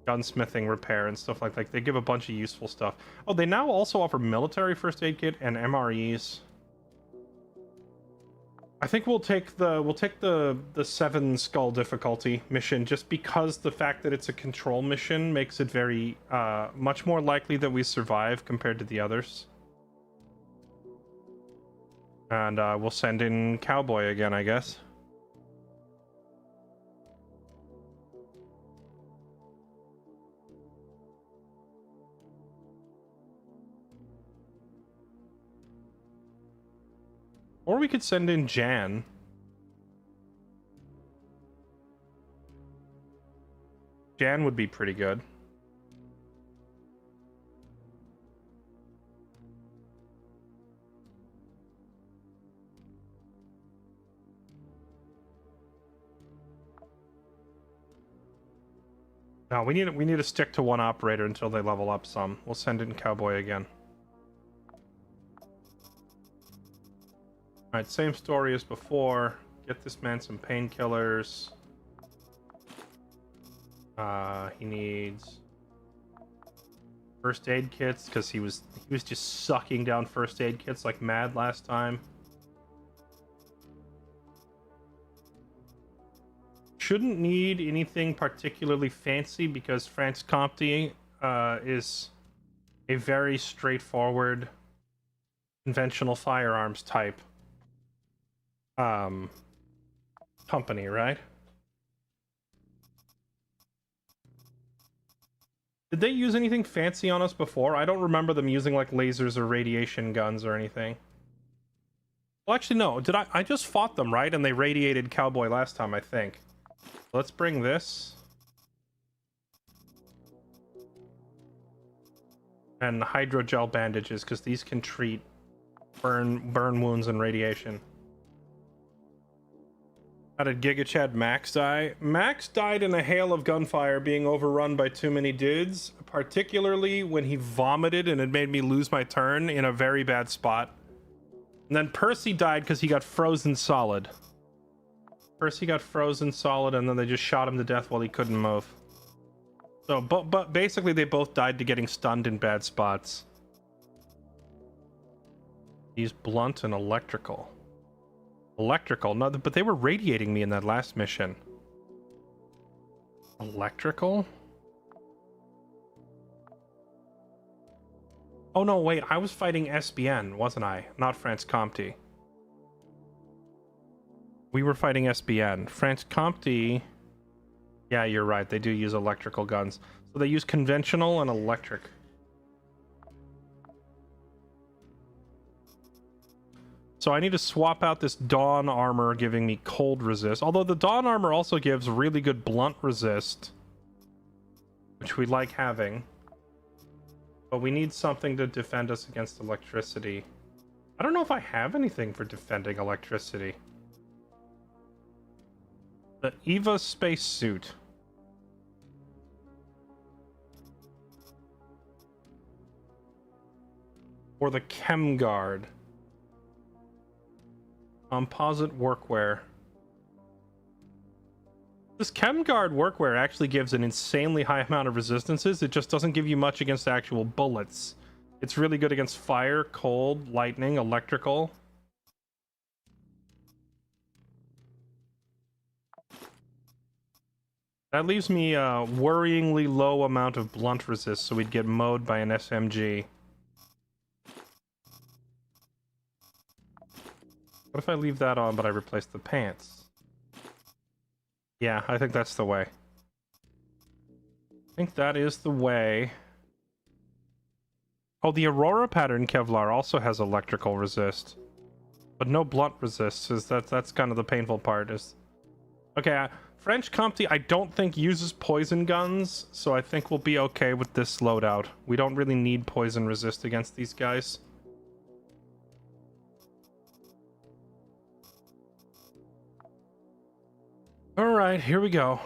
gunsmithing repair and stuff like that. They give a bunch of useful stuff. Oh, they now also offer military first aid kit and MREs. I think we'll take the 7 skull difficulty mission, just because the fact that it's a control mission makes it very much more likely that we survive compared to the others. And we'll send in Cowboy again, I guess. Or we could send in Jan. Jan would be pretty good. No, we need to stick to one operator until they level up some. We'll send in Cowboy again. Alright, same story as before. Get this man some painkillers. He needs first aid kits because he was just sucking down first aid kits like mad last time. Shouldn't need anything particularly fancy because France Comte is a very straightforward conventional firearms type company, right? Did they use anything fancy on us before? I don't remember them using like lasers or radiation guns or anything. Well, actually, no. Did I just fought them, right? And they radiated Cowboy last time, I think. Let's bring this. And hydrogel bandages, because these can treat burn wounds and radiation. How did Giga Chad Max die? Max died in a hail of gunfire being overrun by too many dudes, particularly when he vomited and it made me lose my turn in a very bad spot. And then Percy died because he got frozen solid. Percy got frozen solid and then they just shot him to death while he couldn't move. So, but basically they both died to getting stunned in bad spots. He's blunt and electrical. Electrical? No, but they were radiating me in that last mission. Electrical? Oh no, wait, I was fighting SBN, wasn't I? Not France Comte. We were fighting SBN. France Comte... Yeah, you're right, they do use electrical guns. So they use conventional and electric. So I need to swap out this Dawn armor giving me cold resist. Although the Dawn armor also gives really good blunt resist, which we like having. But we need something to defend us against electricity. I don't know if I have anything for defending electricity. The Eva spacesuit. Or the Chem Guard. Composite workwear. This Chem Guard workwear actually gives an insanely high amount of resistances. It just doesn't give you much against actual bullets. It's really good against fire, cold, lightning, electrical. That leaves me a worryingly low amount of blunt resist, so we'd get mowed by an SMG. What if I leave that on, but I replace the pants? Yeah, I think that's the way. I think that is the way. Oh, the Aurora pattern Kevlar also has electrical resist, but no blunt resist. That's kind of the painful part. Is okay. French Comte, I don't think uses poison guns, so I think we'll be okay with this loadout. We don't really need poison resist against these guys. Alright, here we go.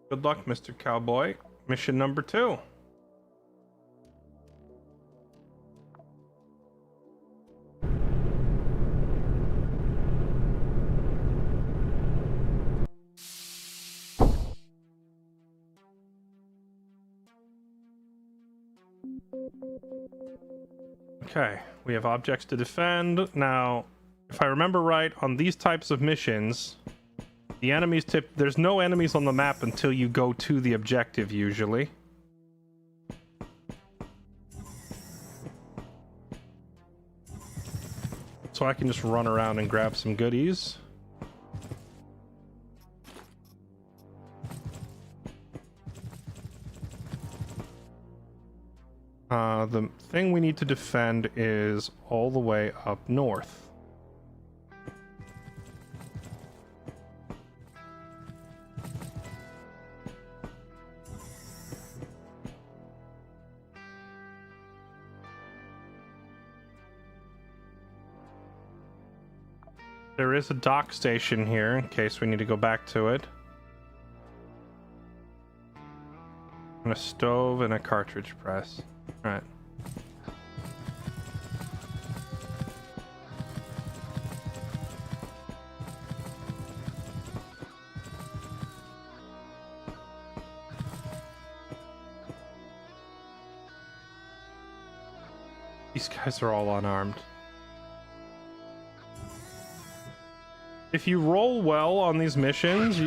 Good luck, Mr. Cowboy. Mission number 2. Okay, we have objects to defend. Now, if I remember right, on these types of missions, the enemies there's no enemies on the map until you go to the objective, usually. So I can just run around and grab some goodies. The thing we need to defend is all the way up north. There is a dock station here in case we need to go back to it. And a stove and a cartridge press. Alright. These guys are all unarmed. If you roll well on these missions,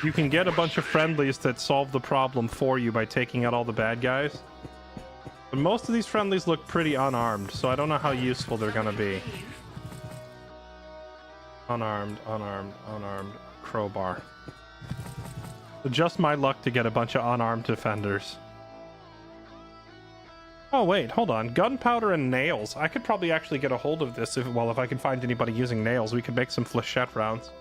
you can get a bunch of friendlies that solve the problem for you by taking out all the bad guys. But most of these friendlies look pretty unarmed, so I don't know how useful they're gonna be. Unarmed, unarmed, unarmed. Crowbar. Just my luck to get a bunch of unarmed defenders. Oh wait, hold on. Gunpowder and nails. I could probably actually get a hold of this if I could find anybody using nails. We could make some flechette rounds.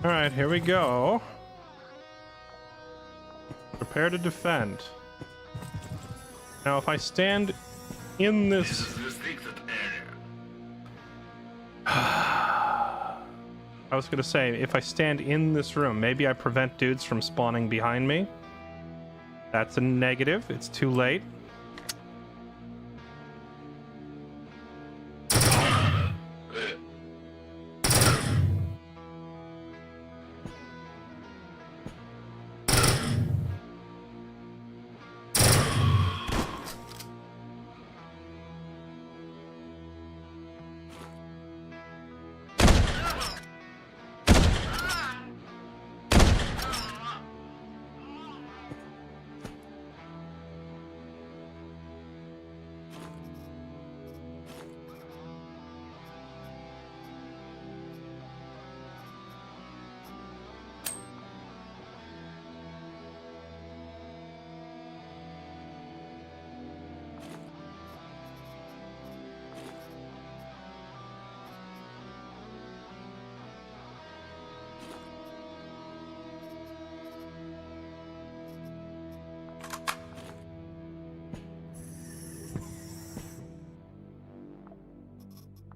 Alright, here we go. Prepare to defend. Now if I stand in this I was gonna say, if I stand in this room, maybe I prevent dudes from spawning behind me. That's a negative. It's too late.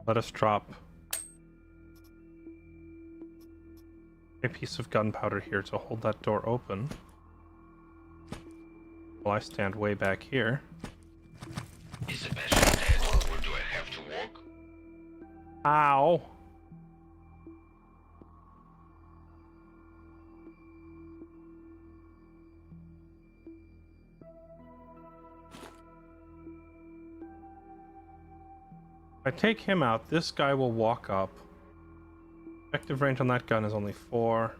Let us drop a piece of gunpowder here to hold that door open. While I stand way back here. Is the patient dead, or do I have to walk? Ow! If I take him out, this guy will walk up. Effective range on that gun is only 4.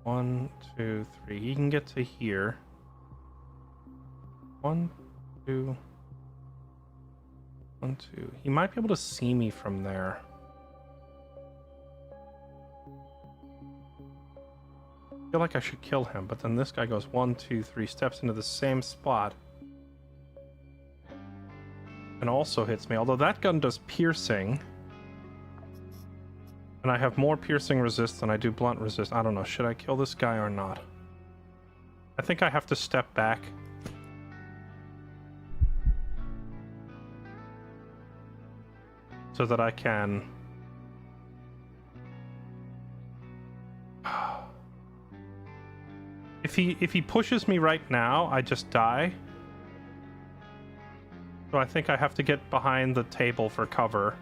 1, 2, 3. He can get to here. 1, 2. 1, 2. He might be able to see me from there. I feel like I should kill him, but then this guy goes 1, 2, 3 steps into the same spot. And also hits me, although that gun does piercing. And I have more piercing resist than I do blunt resist. I don't know, should I kill this guy or not? I think I have to step back. So that I can... If he pushes me right now, I just die. So I think I have to get behind the table for cover.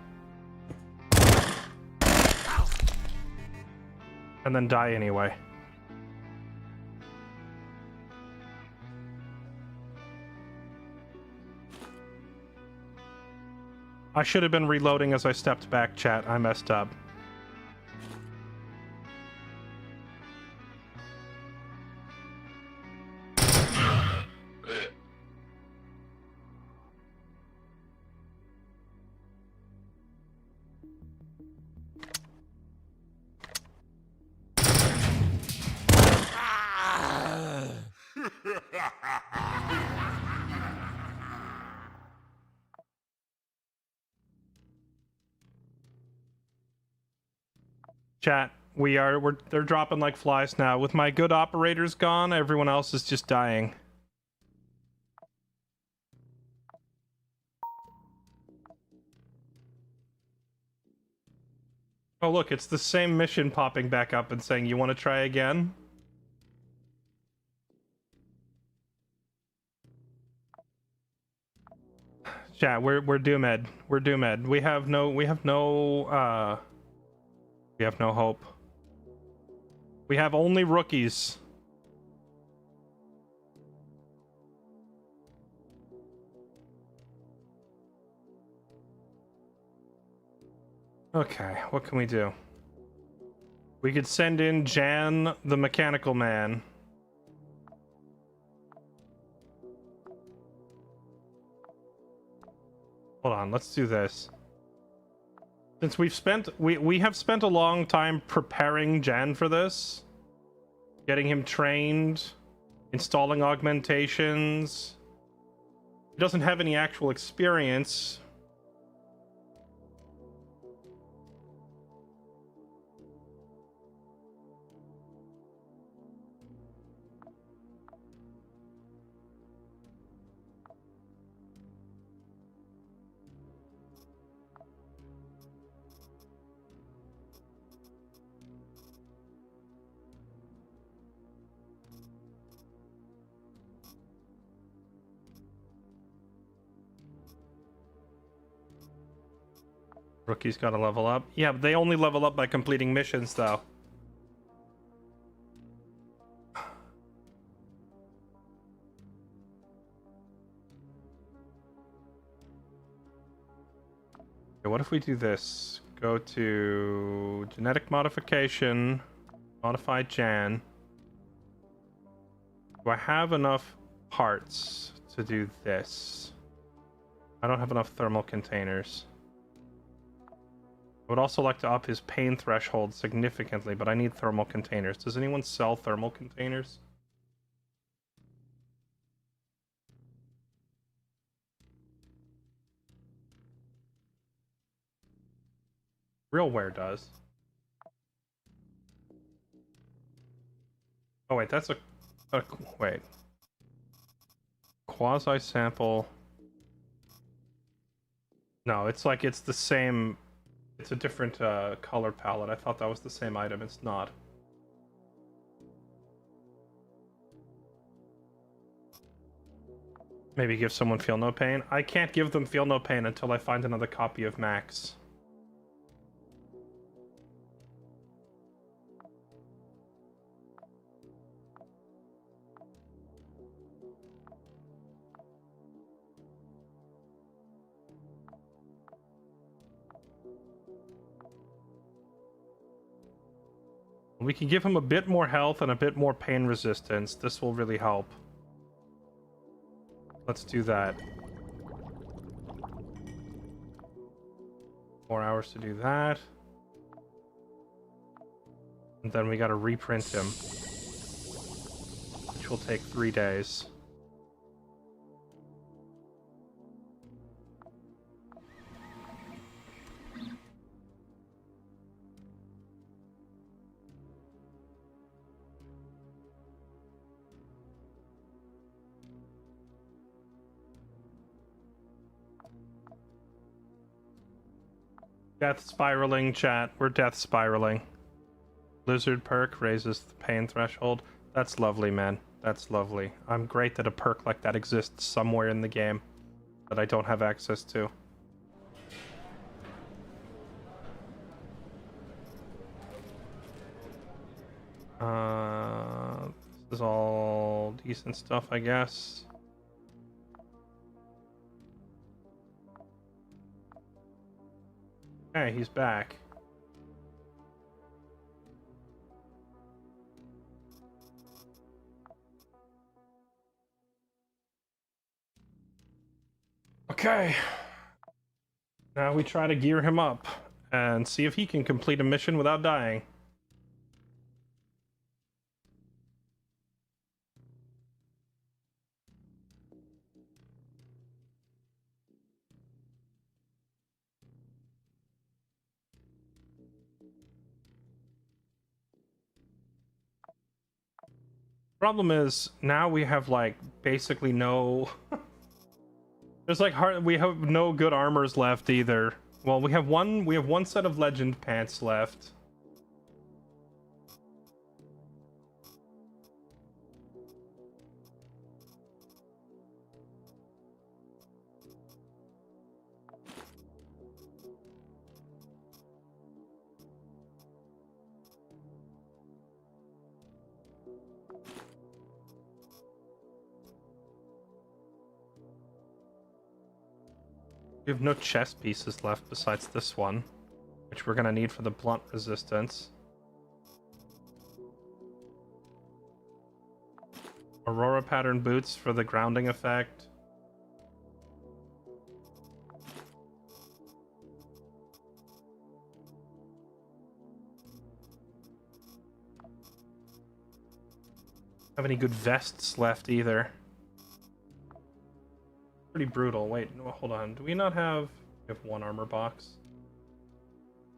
And then die anyway. I should have been reloading as I stepped back, chat. I messed up. Chat, they're dropping like flies now. With my good operators gone, everyone else is just dying. Oh look, it's the same mission popping back up and saying, you want to try again? Chat, we're doomed. We're doomed. We have no hope. We have only rookies. Okay, what can we do? We could send in Jan the Mechanical Man. Hold on, let's do this. Since we have spent a long time preparing Jan for this, getting him trained, installing augmentations. He doesn't have any actual experience. Rookie's gotta level up. Yeah, but they only level up by completing missions, though. Okay, what if we do this? Go to genetic modification, modify Jan. Do I have enough parts to do this? I don't have enough thermal containers. I would also like to up his pain threshold significantly, but I need thermal containers. Does anyone sell thermal containers? Realware does. Oh wait, that's a wait. Quasi sample. No, it's like it's the same. It's a different color palette. I thought that was the same item. It's not. Maybe give someone Feel No Pain. I can't give them Feel No Pain until I find another copy of Max. We can give him a bit more health and a bit more pain resistance. This will really help. Let's do that. 4 hours to do that. And then we gotta reprint him, which will take 3 days. Death spiraling, chat. We're death spiraling. Lizard perk raises the pain threshold. That's lovely, man. That's lovely. I'm great that a perk like that exists somewhere in the game that I don't have access to. This is all decent stuff, I guess. Okay, he's back. Okay. Now we try to gear him up and see if he can complete a mission without dying. Problem is, now we have like basically no there's like we have no good armors left either. Well, we have one set of legend pants left. We have no chest pieces left besides this one, which we're gonna need for the blunt resistance. Aurora pattern boots for the grounding effect. Have any good vests left either. Pretty brutal. Wait, no, hold on. Do we not have... We have one armor box.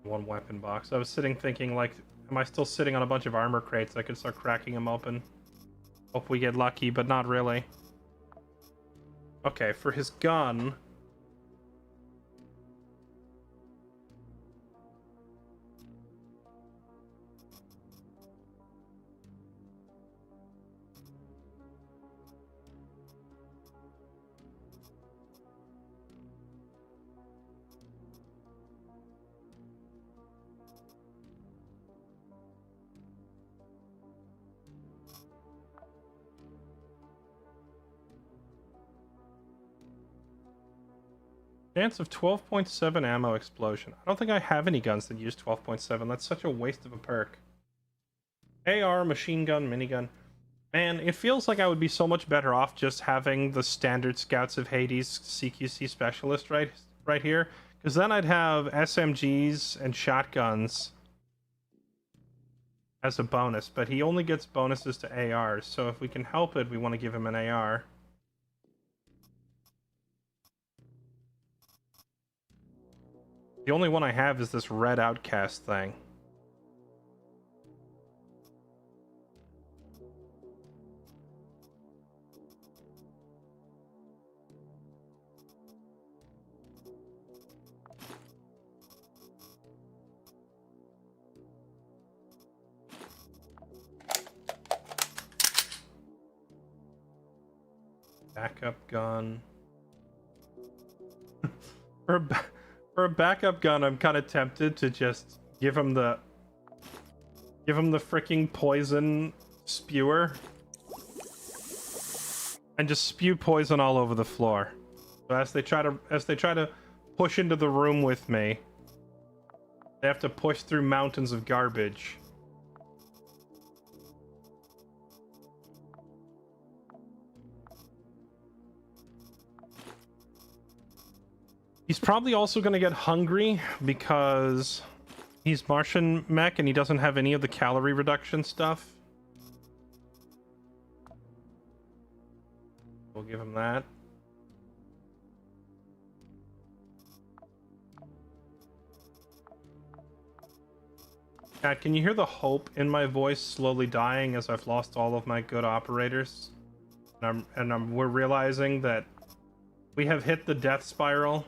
One weapon box. I was sitting thinking, like, am I still sitting on a bunch of armor crates? I could start cracking them open. Hope we get lucky, but not really. Okay, for his gun... Chance of 12.7 ammo explosion. I don't think I have any guns that use 12.7. That's such a waste of a perk. AR, machine gun, minigun. Man, it feels like I would be so much better off just having the standard Scouts of Hades CQC specialist right here. Because then I'd have SMGs and shotguns as a bonus. But he only gets bonuses to ARs. So if we can help it, we want to give him an AR. The only one I have is this red outcast thing. Backup gun. For a backup gun, I'm kind of tempted to just give him the freaking poison spewer and just spew poison all over the floor. So as they try to push into the room with me, they have to push through mountains of garbage. He's probably also going to get hungry because he's Martian mech and he doesn't have any of the calorie reduction stuff. We'll give him that. Cat, can you hear the hope in my voice slowly dying as I've lost all of my good operators? And we're realizing that we have hit the death spiral.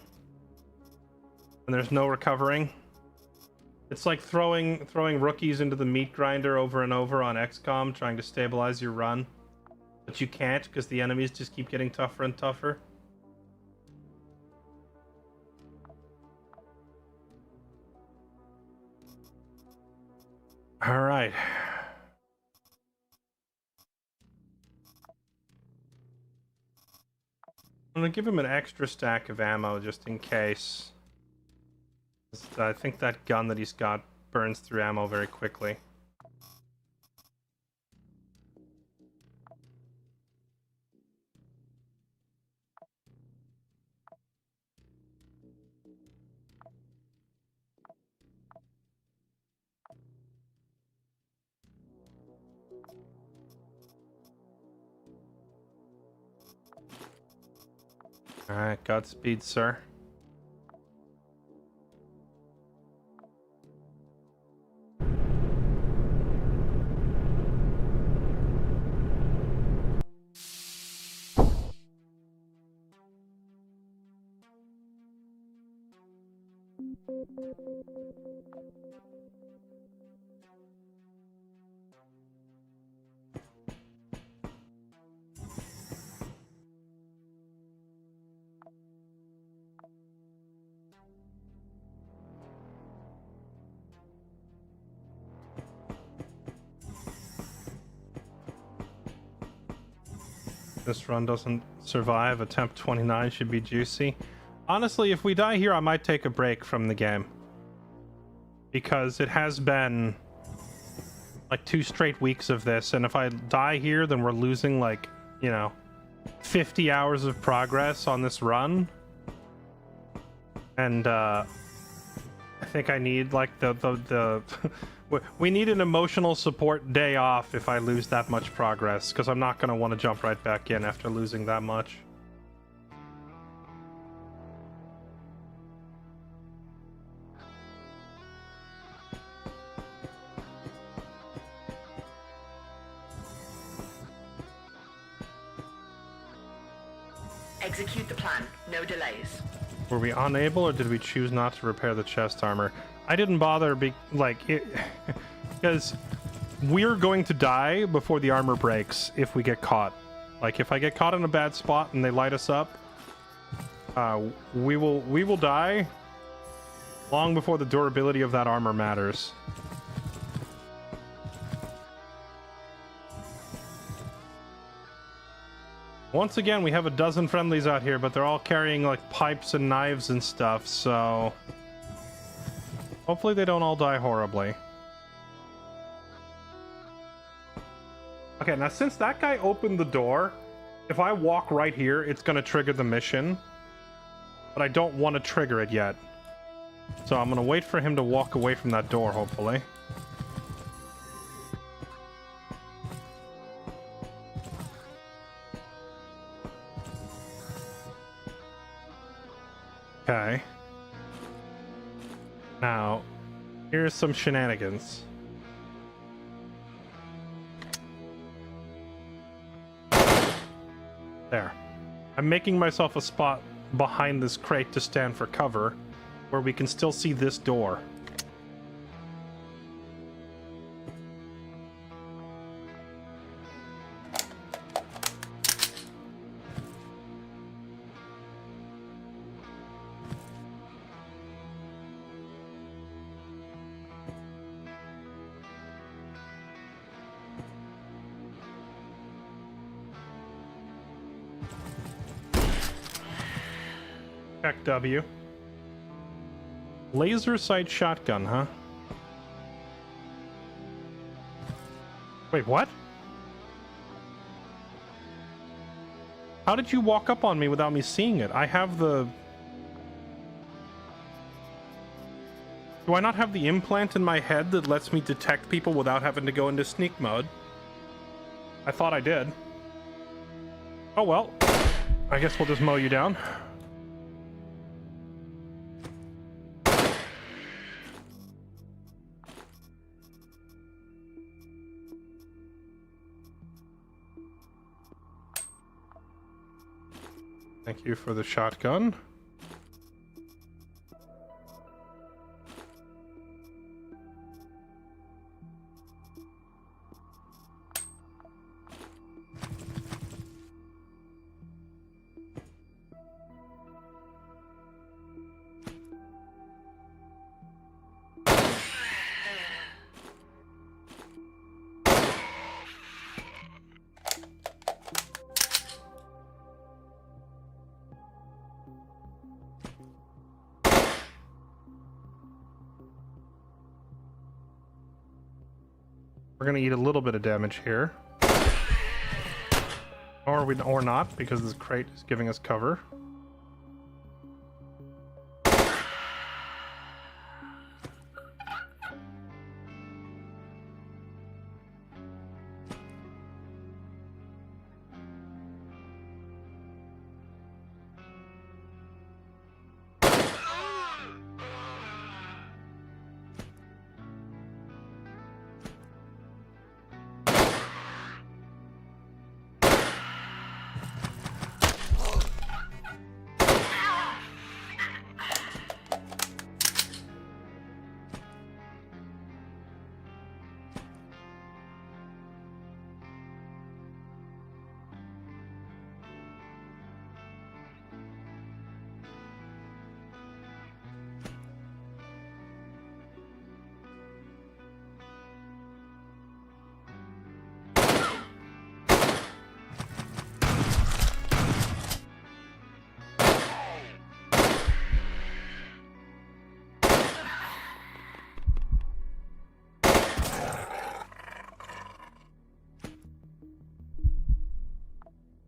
And there's no recovering. It's like throwing rookies into the meat grinder over and over on XCOM, trying to stabilize your run. But you can't because the enemies just keep getting tougher and tougher. Alright. I'm gonna give him an extra stack of ammo just in case. I think that gun that he's got burns through ammo very quickly. Alright, Godspeed, sir. This run doesn't survive. Attempt 29 should be juicy. Honestly, if we die here, I might take a break from the game. Because it has been like 2 straight weeks of this, and if I die here, then we're losing like, 50 hours of progress on this run. And I think I need like the we need an emotional support day off if I lose that much progress, because I'm not going to want to jump right back in after losing that much. Execute the plan. No delays. Were we unable, or did we choose not to repair the chest armor? I didn't bother, because we're going to die before the armor breaks if we get caught. Like, if I get caught in a bad spot and they light us up, we will die long before the durability of that armor matters. Once again, we have a dozen friendlies out here, but they're all carrying like pipes and knives and stuff, so hopefully they don't all die horribly. Okay, now since that guy opened the door, if I walk right here, it's gonna trigger the mission, but I don't want to trigger it yet. So I'm gonna wait for him to walk away from that door, hopefully. Okay. Now, here's some shenanigans. There. I'm making myself a spot behind this crate to stand for cover, where we can still see this door. Check W. Laser sight shotgun, huh? Wait, what? How did you walk up on me without me seeing it? I have the... Do I not have the implant in my head that lets me detect people without having to go into sneak mode? I thought I did. Oh well. I guess we'll just mow you down. Thank you for the shotgun. We're gonna eat a little bit of damage here. Or not, because this crate is giving us cover.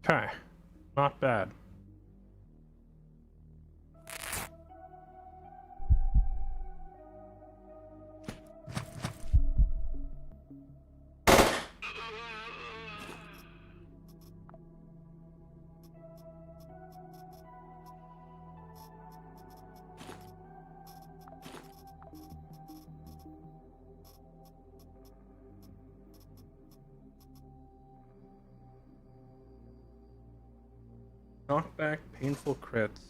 Okay, not bad. Knockback, painful crits.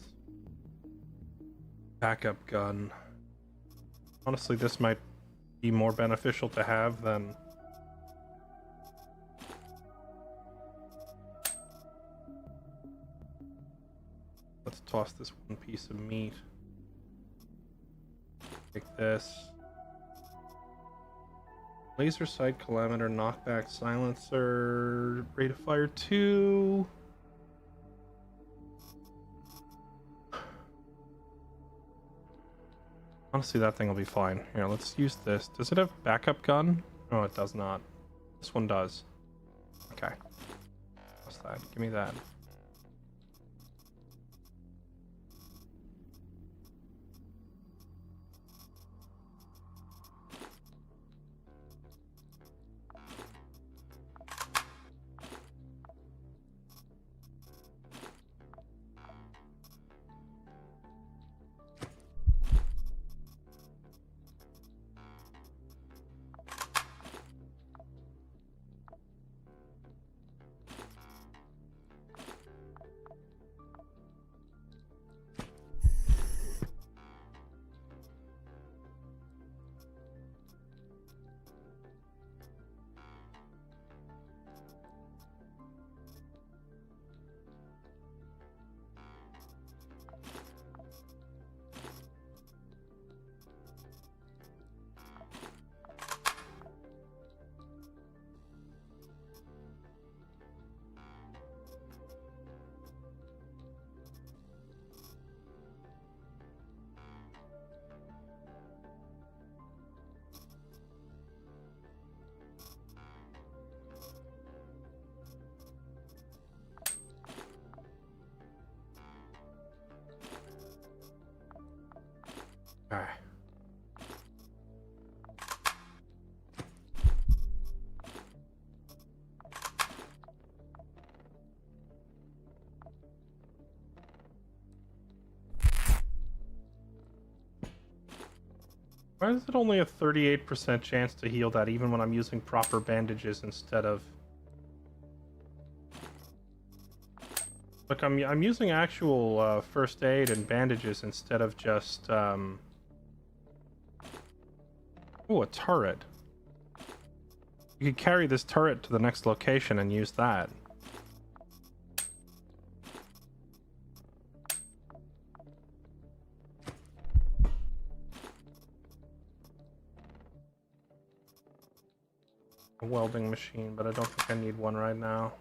Backup gun. Honestly, this might be more beneficial to have than... Let's toss this one piece of meat. Take this. Laser sight, kilometer, knockback, silencer, rate of fire 2. Honestly, that thing will be fine. Here, let's use this. Does it have backup gun? No, it does not. This one does. Okay. What's that? Give me that. Okay. Why is it only a 38% chance to heal that even when I'm using proper bandages instead of... Look, I'm using actual first aid and bandages instead of just... Oh, a turret. You could carry this turret to the next location and use that. A welding machine, but I don't think I need one right now.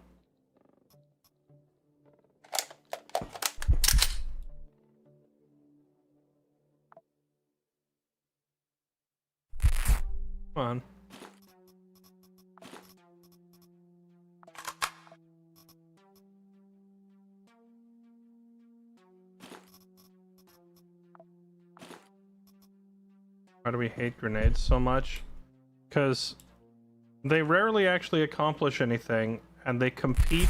Come on. Why do we hate grenades so much? Because they rarely actually accomplish anything, and they compete.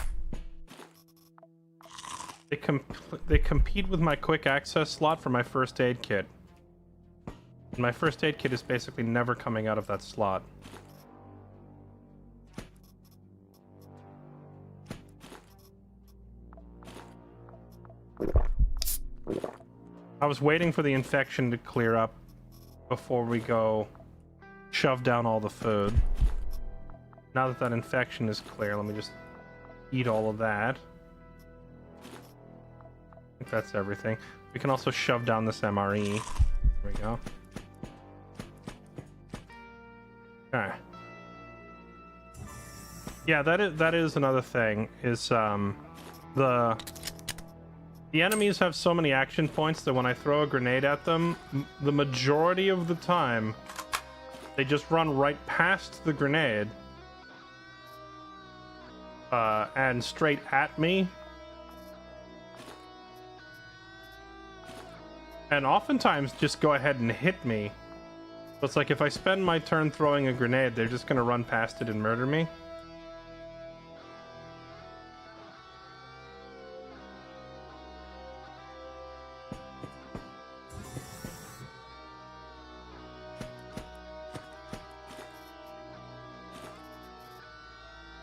They compete with my quick access slot for my first aid kit. And my first aid kit is basically never coming out of that slot. I was waiting for the infection to clear up before we go shove down all the food. Now that that infection is clear, let me just eat all of that. I think that's everything. We can also shove down this MRE. There we go. Okay. Yeah, that is another thing. Is the enemies have so many action points that when I throw a grenade at them, the majority of the time, they just run right past the grenade. and straight at me. And oftentimes just go ahead and hit me. So it's like if I spend my turn throwing a grenade, they're just gonna run past it and murder me.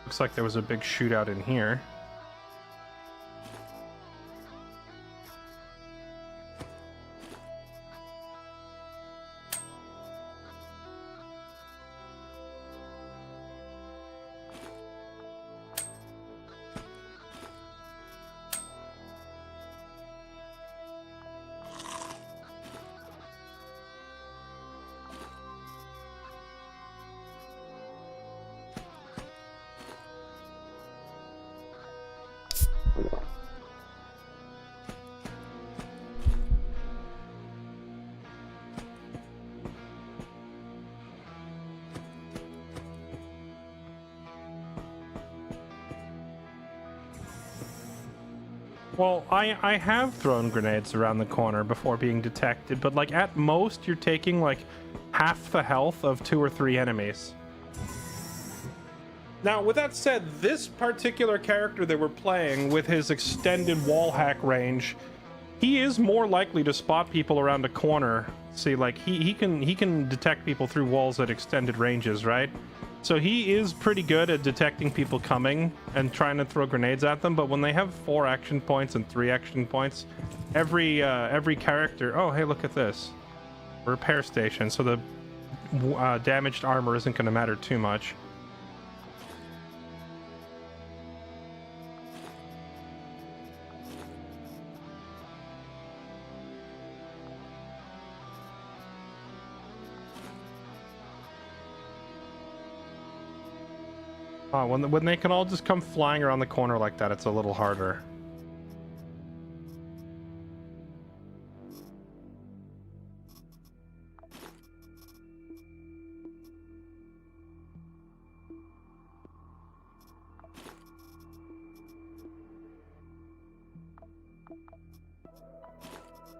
Looks like there was a big shootout in here. Well, I have thrown grenades around the corner before being detected, but like at most you're taking like half the health of 2 or 3 enemies. Now, with that said, this particular character that we're playing with his extended wall hack range, he is more likely to spot people around a corner. See, like he can detect people through walls at extended ranges, right? So he is pretty good at detecting people coming and trying to throw grenades at them, but when they have 4 action points and 3 action points, every character... Oh, hey, look at this. Repair station, so the damaged armor isn't going to matter too much. Oh, when they can all just come flying around the corner like that, it's a little harder.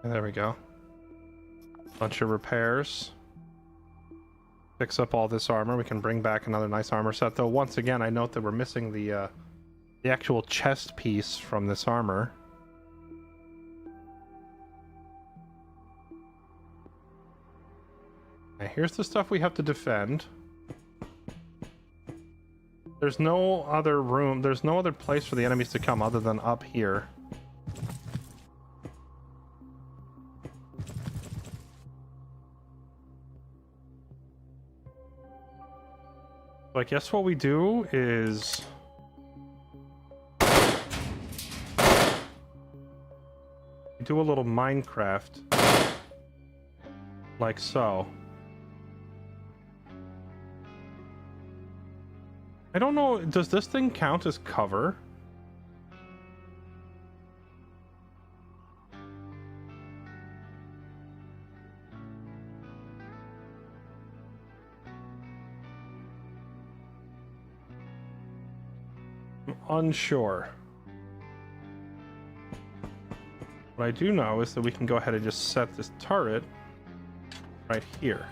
And there we go. Bunch of repairs. Picks up all this armor. We can bring back another nice armor set, though once again I note that we're missing the actual chest piece from this armor. Okay, here's the stuff we have to defend. There's no other room, there's no other place for the enemies to come other than up here. So I guess what we do is... we do a little Minecraft. Like so. I don't know, does this thing count as cover? Unsure. What I do know is that we can go ahead and just set this turret right here.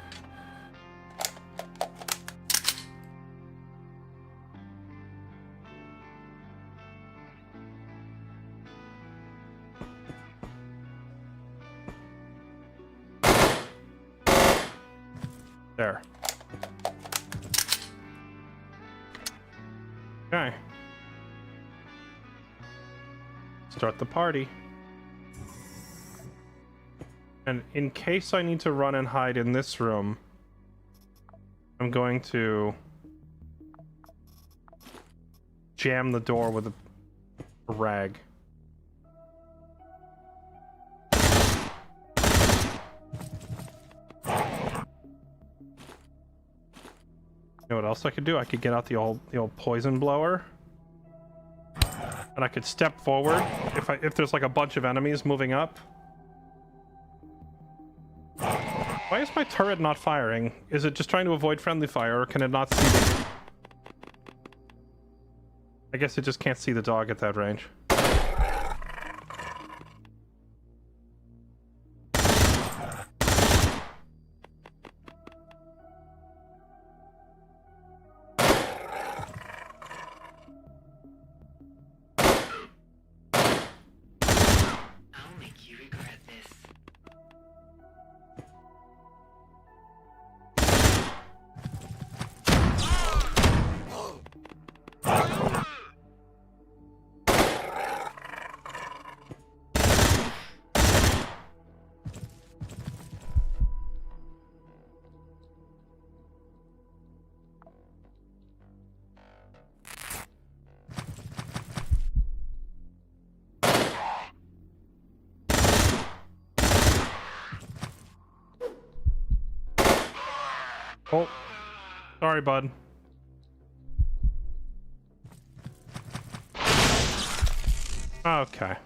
There. Okay. Start the party. And in case I need to run and hide in this room, I'm going to jam the door with a rag. You know what else I could do? I could get out the old poison blower. And I could step forward if there's like a bunch of enemies moving up. Why is my turret not firing? Is it just trying to avoid friendly fire, or can it not see them? I guess I just can't see the dog at that range. I'll make you regret this. Oh, sorry, bud. Okay.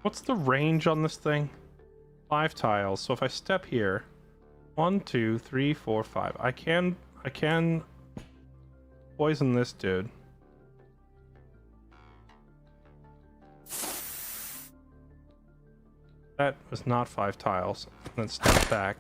What's the range on this thing? 5 tiles. So if I step here, 1, 2, 3, 4, 5. I can poison this dude. That was not 5 tiles. Then step back.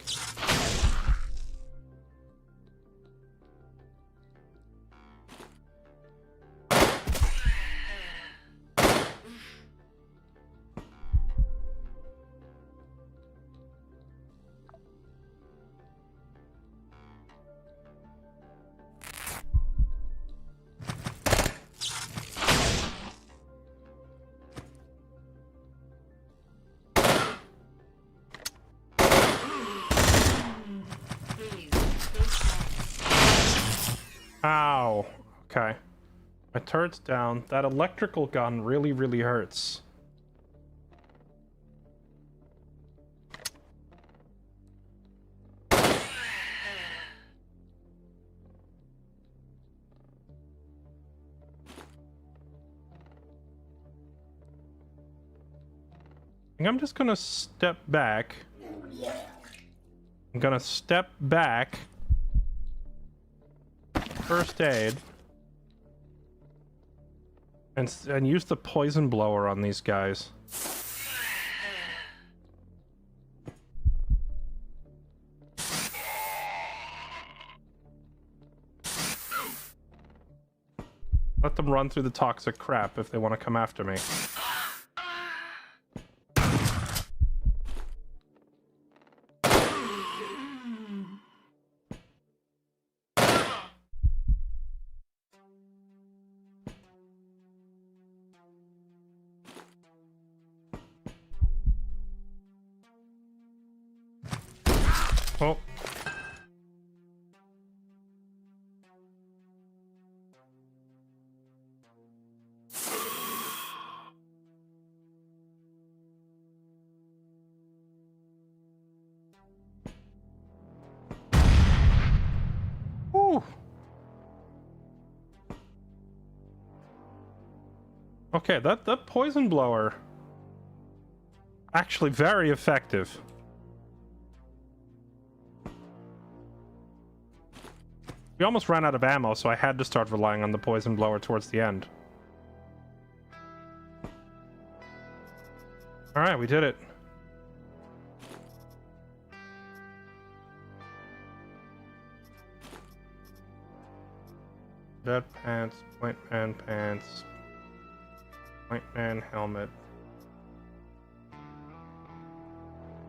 Ow. Okay. My turret's down. That electrical gun really, really hurts. I think I'm just gonna step back. I'm gonna step back. First aid. And use the poison blower on these guys. Let them run through the toxic crap if they want to come after me. Oh. Whew. Okay, that poison blower actually very effective. We almost ran out of ammo, so I had to start relying on the poison blower towards the end. Alright, we did it. Dead pants, point man pants, point man helmet.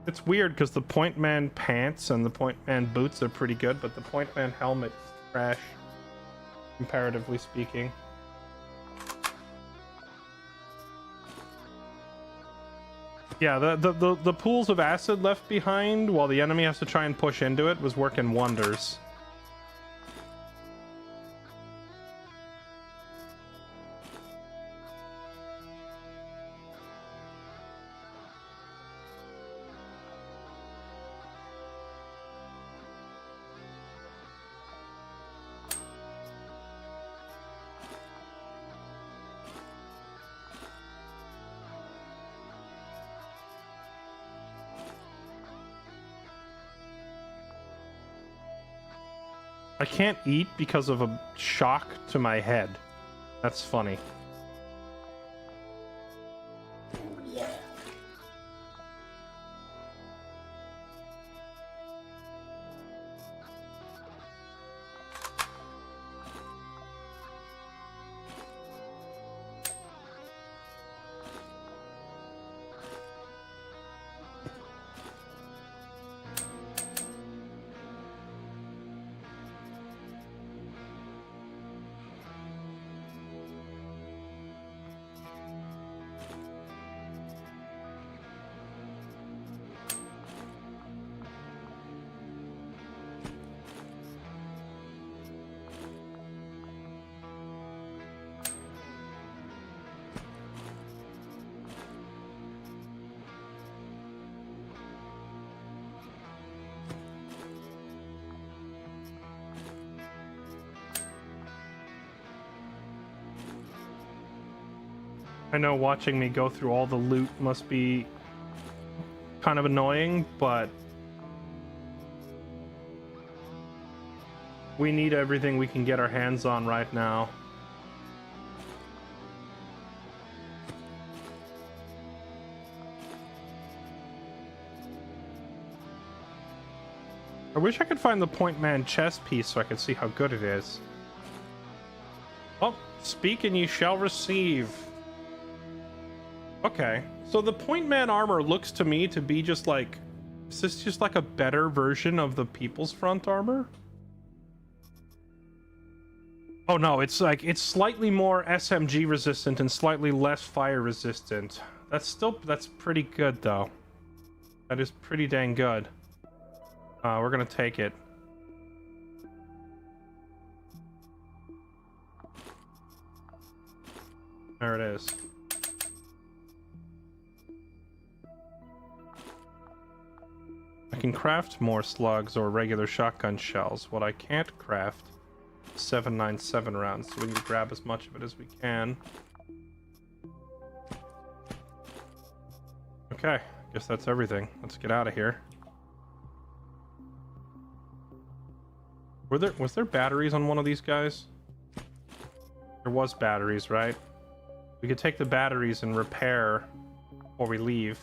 It's weird because the point man pants and the point man boots are pretty good, but the point man helmet is trash, comparatively speaking. Yeah, the pools of acid left behind while the enemy has to try and push into it was working wonders. I can't eat because of a shock to my head. That's funny. I know watching me go through all the loot must be kind of annoying, but we need everything we can get our hands on right now. I wish I could find the Point Man chess piece so I could see how good it is. Oh, speak and you shall receive. Okay, so the Point Man armor looks to me to be just like... Is this just like a better version of the People's Front armor? Oh no, it's like, it's slightly more SMG resistant and slightly less fire resistant. That's pretty good though. That is pretty dang good. We're gonna take it. There it is. I can craft more slugs or regular shotgun shells. What I can't craft is 797 rounds, so we need to grab as much of it as we can. Okay, guess that's everything. Let's get out of here. Was there batteries on one of these guys? There was batteries, right? We could take the batteries and repair before we leave.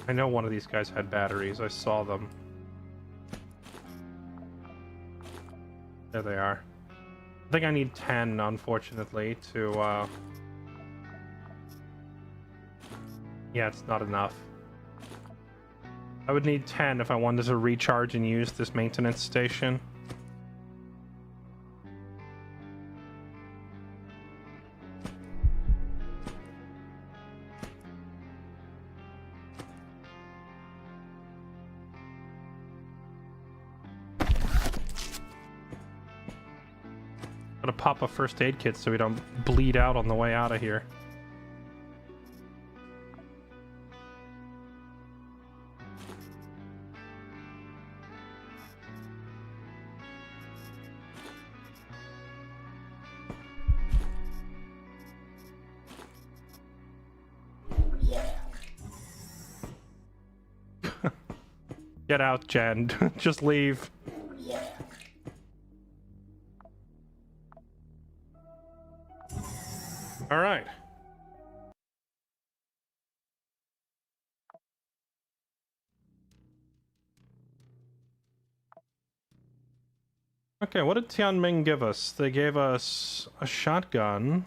I know one of these guys had batteries. I saw them. There they are. I think I need 10, unfortunately, to, Yeah, it's not enough. I would need 10 if I wanted to recharge and use this maintenance station. Gotta pop a first aid kit so we don't bleed out on the way out of here. Get out, Jen. Just leave. All right. Okay, what did Tianming give us? They gave us a shotgun.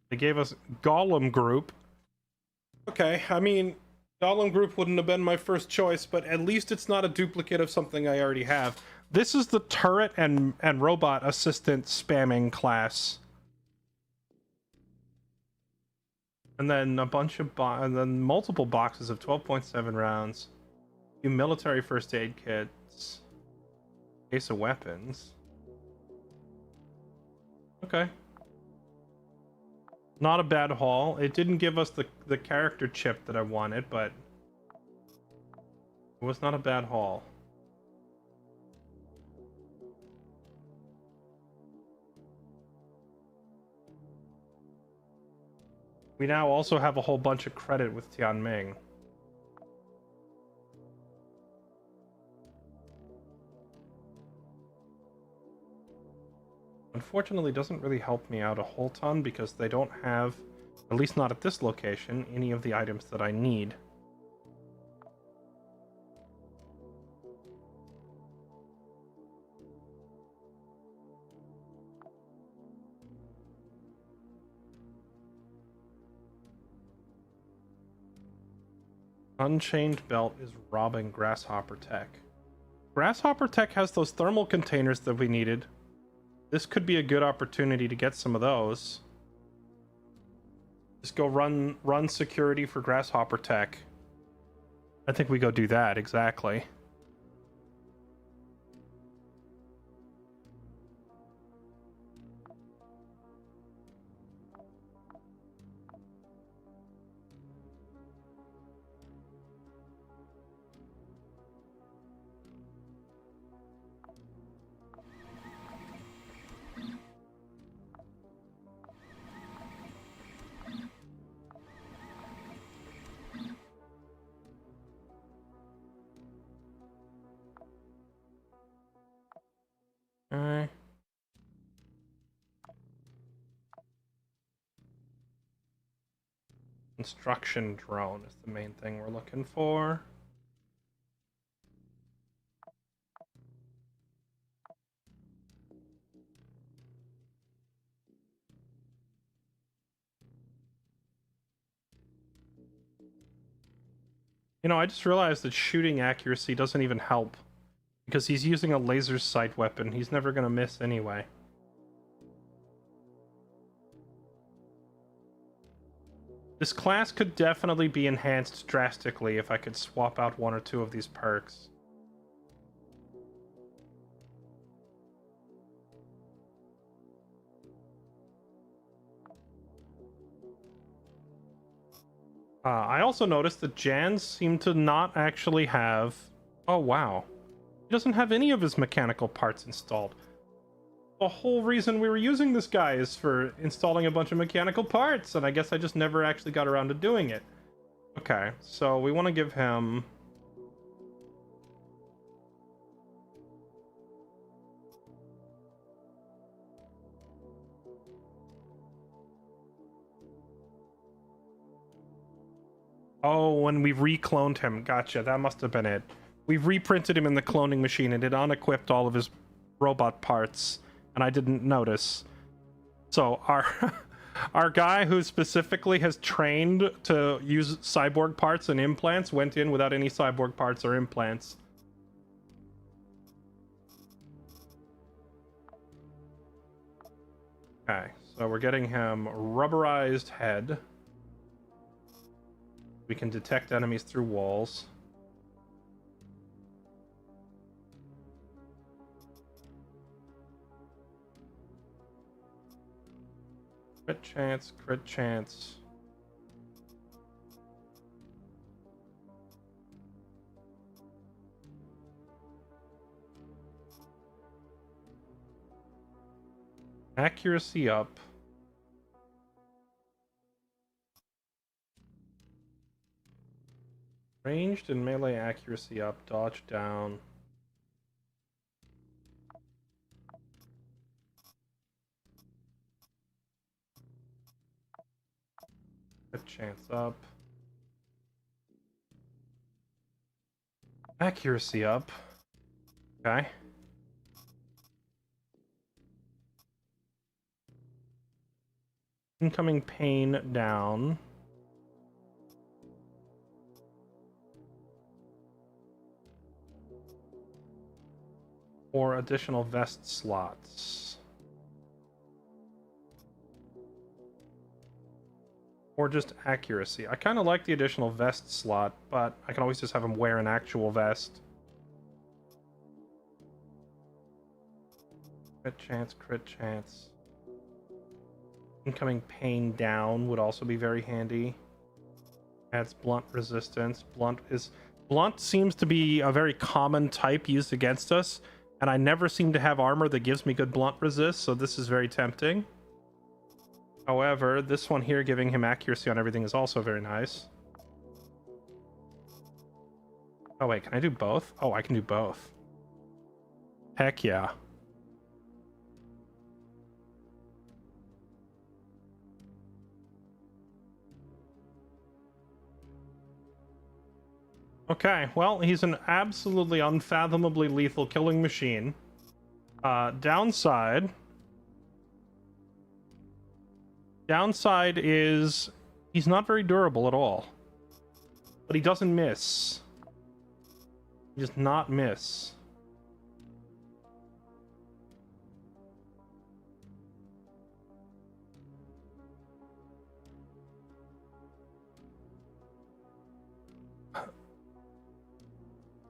They gave us Golem Group. Okay, I mean, Golem Group wouldn't have been my first choice, but at least it's not a duplicate of something I already have. This is the turret and robot assistant spamming class. And then a bunch of and then multiple boxes of 12.7 rounds. Few military first aid kits. Case of weapons. Okay. Not a bad haul. It didn't give us the character chip that I wanted, but it was not a bad haul. We now also have a whole bunch of credit with Tianming. Unfortunately, doesn't really help me out a whole ton because they don't have, at least not at this location, any of the items that I need. Unchained Belt is robbing Grasshopper Tech. Grasshopper Tech has those thermal containers that we needed. This could be a good opportunity to get some of those. Just go run security for Grasshopper Tech. I think we go do that, exactly. Construction drone is the main thing we're looking for. You know, I just realized that shooting accuracy doesn't even help. Because he's using a laser sight weapon. He's never gonna miss anyway. This class could definitely be enhanced drastically if I could swap out one or two of these perks. I also noticed that Jans seem to not actually have... Oh, wow. He doesn't have any of his mechanical parts installed. The whole reason we were using this guy is for installing a bunch of mechanical parts, and I guess I just never actually got around to doing it. Okay, so we want to give him... Oh, when we recloned him. Gotcha, that must have been it. We've reprinted him in the cloning machine and it unequipped all of his robot parts, and I didn't notice. So our guy who specifically has trained to use cyborg parts and implants went in without any cyborg parts or implants. Okay, so we're getting him rubberized head. We can detect enemies through walls. Crit chance, crit chance. Accuracy up. Ranged and melee accuracy up, dodge down. Crit chance up. Accuracy up. Okay. Incoming pain down. Or additional vest slots. Or just accuracy. I kind of like the additional vest slot, but I can always just have him wear an actual vest. Crit chance, crit chance. Incoming pain down would also be very handy. Adds blunt resistance. Blunt seems to be a very common type used against us, and I never seem to have armor that gives me good blunt resist, so this is very tempting. However, this one here giving him accuracy on everything is also very nice. Oh wait, can I do both? Oh, I can do both. Heck yeah. Okay, well, he's an absolutely unfathomably lethal killing machine. Downside is he's not very durable at all. But he doesn't miss. He does not miss.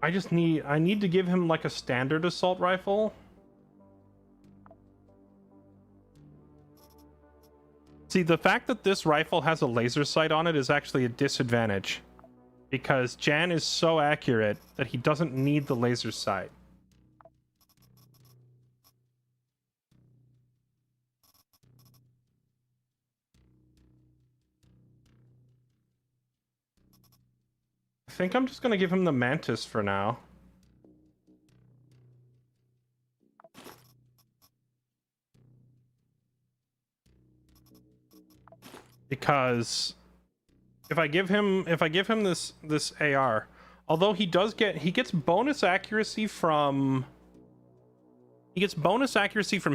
I need to give him like a standard assault rifle. See, the fact that this rifle has a laser sight on it is actually a disadvantage, because Jan is so accurate that he doesn't need the laser sight. I think I'm just gonna give him the Mantis for now. Because if I give him this AR, although he gets bonus accuracy from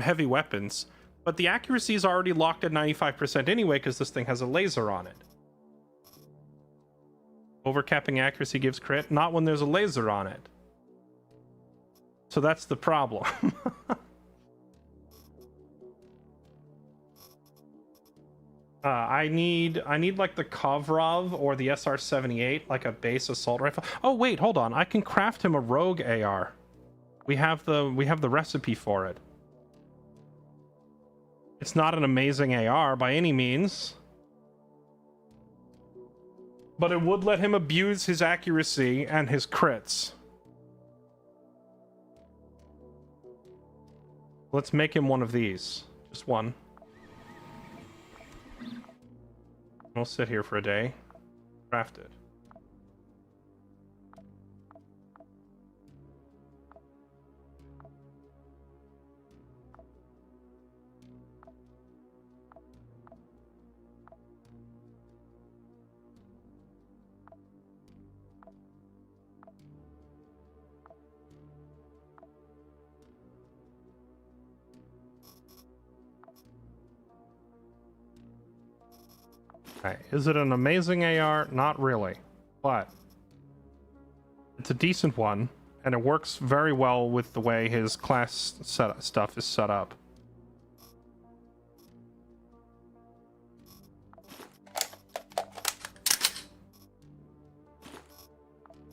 heavy weapons, but the accuracy is already locked at 95% anyway because this thing has a laser on it. Overcapping accuracy gives crit, not when there's a laser on it. So that's the problem. I need like the Kovrov or the SR-78, like a base assault rifle. Oh wait, hold on. I can craft him a rogue AR. We have the recipe for it. It's not an amazing AR by any means, but it would let him abuse his accuracy and his crits. Let's make him one of these. Just one. We'll sit here for a day. Craft it. Okay, is it an amazing AR? Not really, but it's a decent one, and it works very well with the way his class stuff is set up.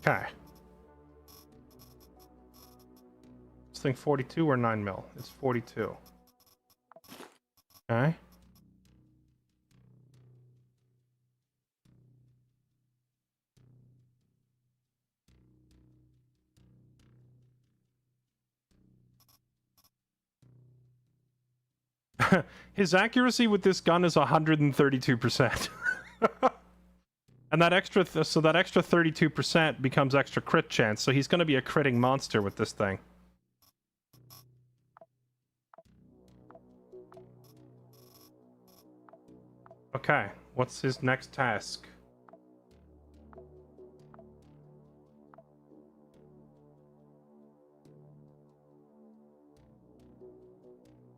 Okay. This thing 42 or 9 mil? It's 42. Okay. His accuracy with this gun is 132%. And that extra so that extra 32% becomes extra crit chance, so he's going to be a critting monster with this thing. Okay, what's his next task?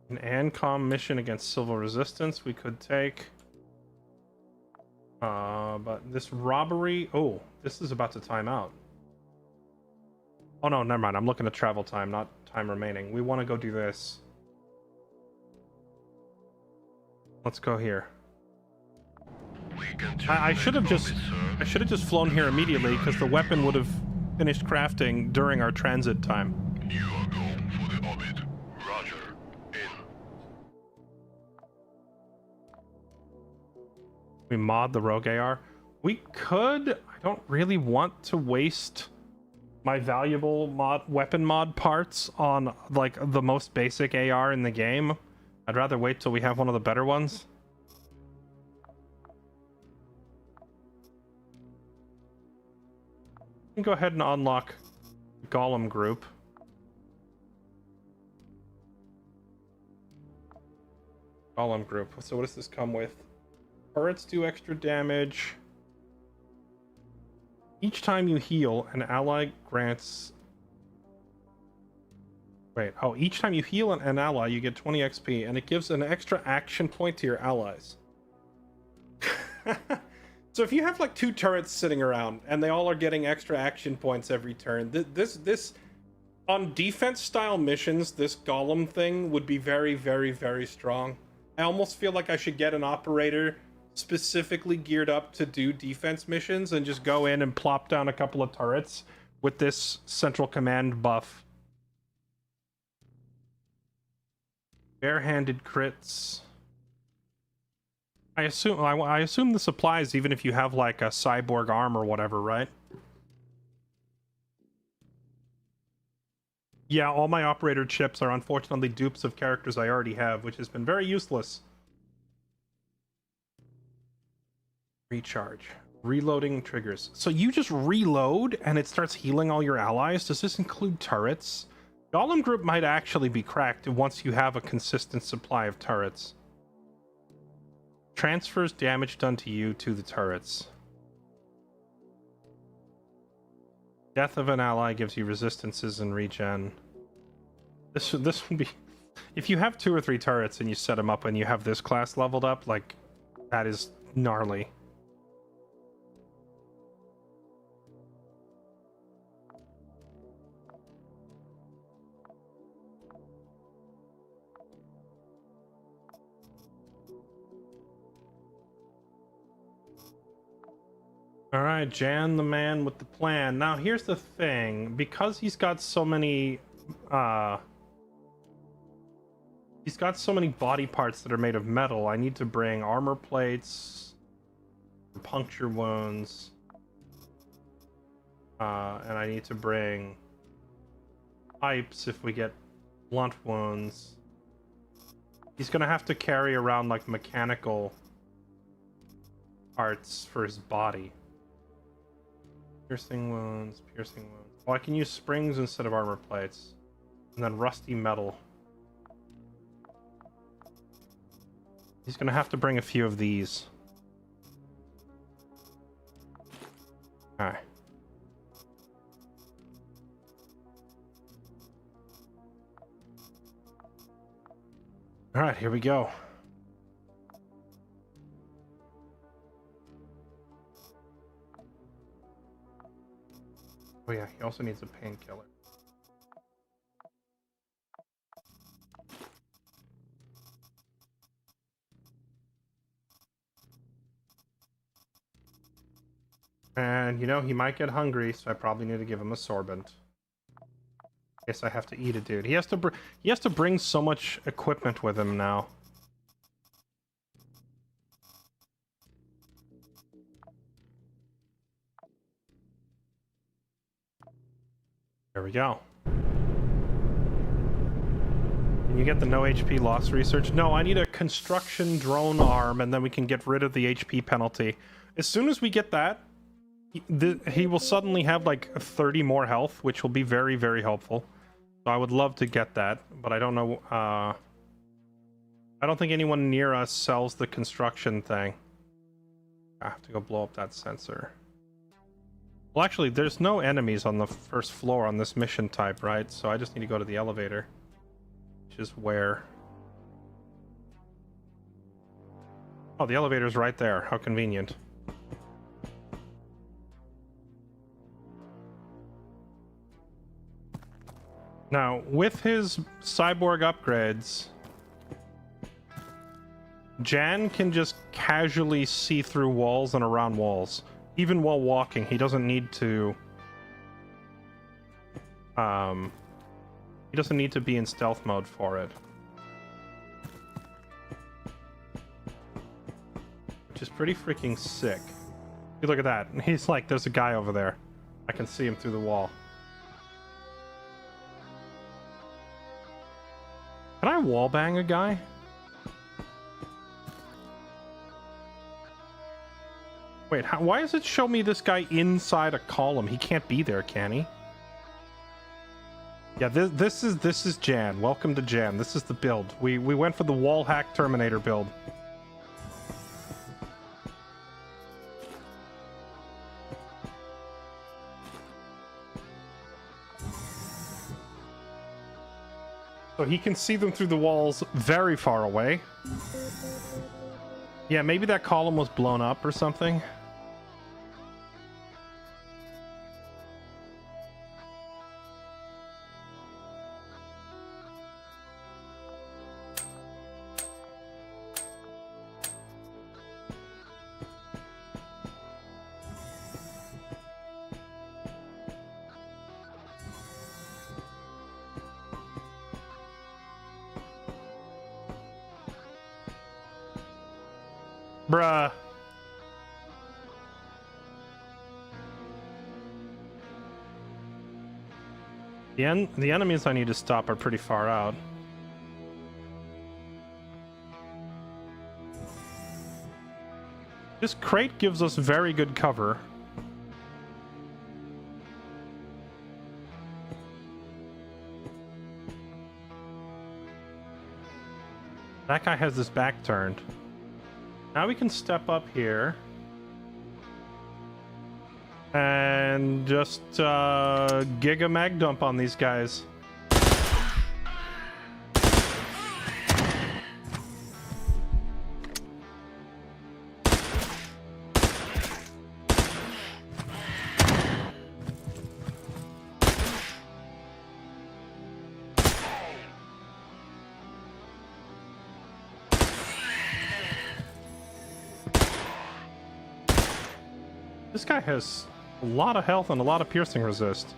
An ANCOM mission against civil resistance we could take. But this robbery... Oh, this is about to time out. Oh no, never mind. I'm looking at travel time, not time remaining. We want to go do this. Let's go here. I should have just flown here immediately because the weapon would have finished crafting during our transit time. You are going for the orbit. Roger. In. We mod the rogue AR. We could. I don't really want to waste my valuable weapon mod parts on like the most basic AR in the game. I'd rather wait till we have one of the better ones. can go ahead and unlock the Golem group. Golem group. So what does this come with? Turrets do extra damage. Each time you heal, an ally grants... Wait, oh, each time you heal an ally, you get 20 XP, and it gives an extra action point to your allies. So if you have like 2 turrets sitting around, and they all are getting extra action points every turn, this on defense-style missions, this Golem thing would be very, very, very strong. I almost feel like I should get an operator specifically geared up to do defense missions and just go in and plop down a couple of turrets with this central command buff. Barehanded crits. I assume this applies even if you have like a cyborg arm or whatever, right? Yeah, all my operator chips are unfortunately dupes of characters I already have, which has been very useless. Recharge. Reloading triggers. So you just reload and it starts healing all your allies? Does this include turrets? Golem group might actually be cracked once you have a consistent supply of turrets. Transfers damage done to you to the turrets. Death of an ally gives you resistances and regen. This would be... If you have 2 or 3 turrets and you set them up and you have this class leveled up, like, that is gnarly. Alright, Jan the man with the plan. Now here's the thing, because he's got so many body parts that are made of metal, I need to bring armor plates, puncture wounds, and I need to bring pipes if we get blunt wounds. He's gonna have to carry around like mechanical parts for his body. Piercing wounds, piercing wounds. Oh, I can use springs instead of armor plates. And then rusty metal. He's gonna have to bring a few of these. Alright. Alright, here we go. Oh yeah, he also needs a painkiller. And, you know, he might get hungry, so I probably need to give him a sorbent. Guess I have to eat a dude. He has to bring so much equipment with him now. There we go. Can you get the no HP loss research? No, I need a construction drone arm, and then we can get rid of the HP penalty. As soon as we get that, he will suddenly have like 30 more health, which will be very, very helpful. So I would love to get that, but I don't know. I don't think anyone near us sells the construction thing. I have to go blow up that sensor. Well, actually, there's no enemies on the first floor on this mission type, right? So I just need to go to the elevator. Which is where... Oh, the elevator's right there. How convenient. Now, with his cyborg upgrades, Jan can just casually see through walls and around walls. Even while walking, he doesn't need to... he doesn't need to be in stealth mode for it. Which is pretty freaking sick. You look at that. He's like, there's a guy over there. I can see him through the wall. Can I wallbang a guy? Wait, why does it show me this guy inside a column? He can't be there, can he? Yeah, this is Jan. Welcome to Jan. This is the build. We went for the wall hack Terminator build. So he can see them through the walls very far away. Yeah, maybe that column was blown up or something. Bruh. The enemies I need to stop are pretty far out. This crate gives us very good cover. That guy has his back turned. Now we can step up here and just giga mag dump on these guys. This guy has a lot of health and a lot of piercing resist.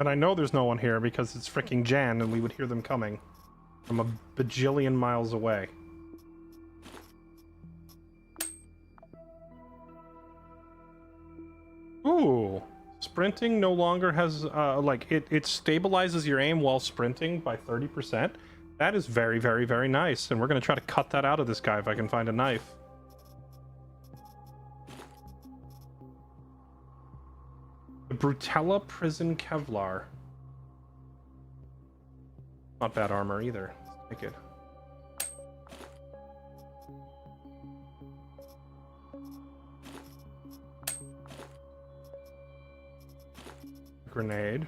And I know there's no one here because it's freaking Jan and we would hear them coming from a bajillion miles away. Ooh. Sprinting no longer has, it stabilizes your aim while sprinting by 30%. That is very, very, very nice. And we're going to try to cut that out of this guy if I can find a knife. The Brutella Prison Kevlar. Not bad armor either. Let's take it. Grenade.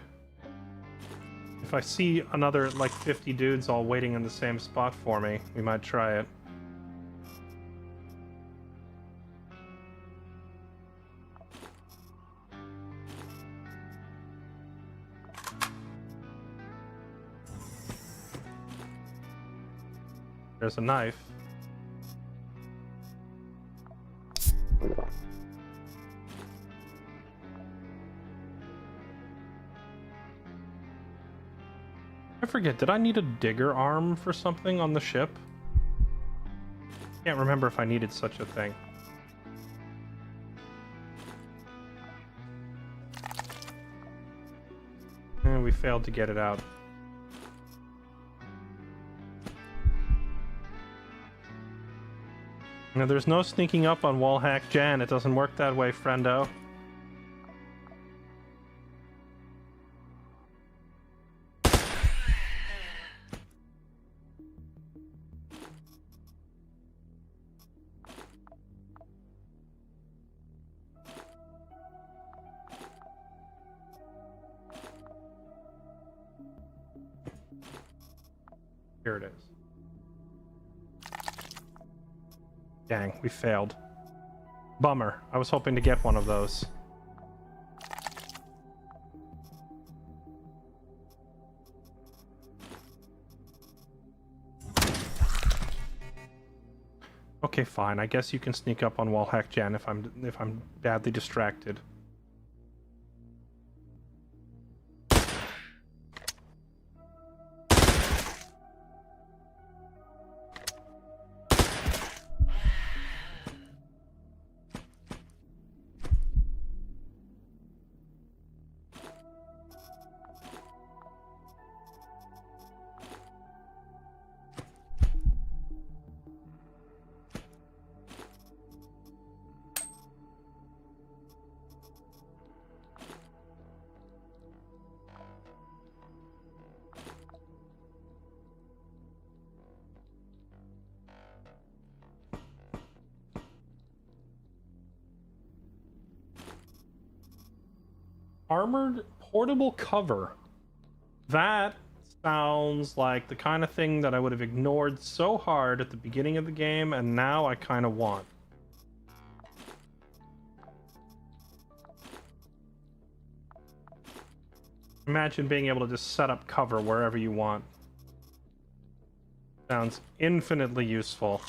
If I see another, like, 50 dudes all waiting in the same spot for me, we might try it. There's a knife. I forget, did I need a digger arm for something on the ship? Can't remember if I needed such a thing. And we failed to get it out. Now, there's no sneaking up on wall hack Jan. It doesn't work that way, friendo. Here it is. Dang, we failed. Bummer. I was hoping to get one of those. Okay, fine. I guess you can sneak up on wall hack Jan if I'm badly distracted. Armored portable cover. That sounds like the kind of thing that I would have ignored so hard at the beginning of the game, and now I kind of want. Imagine being able to just set up cover wherever you want. Sounds infinitely useful.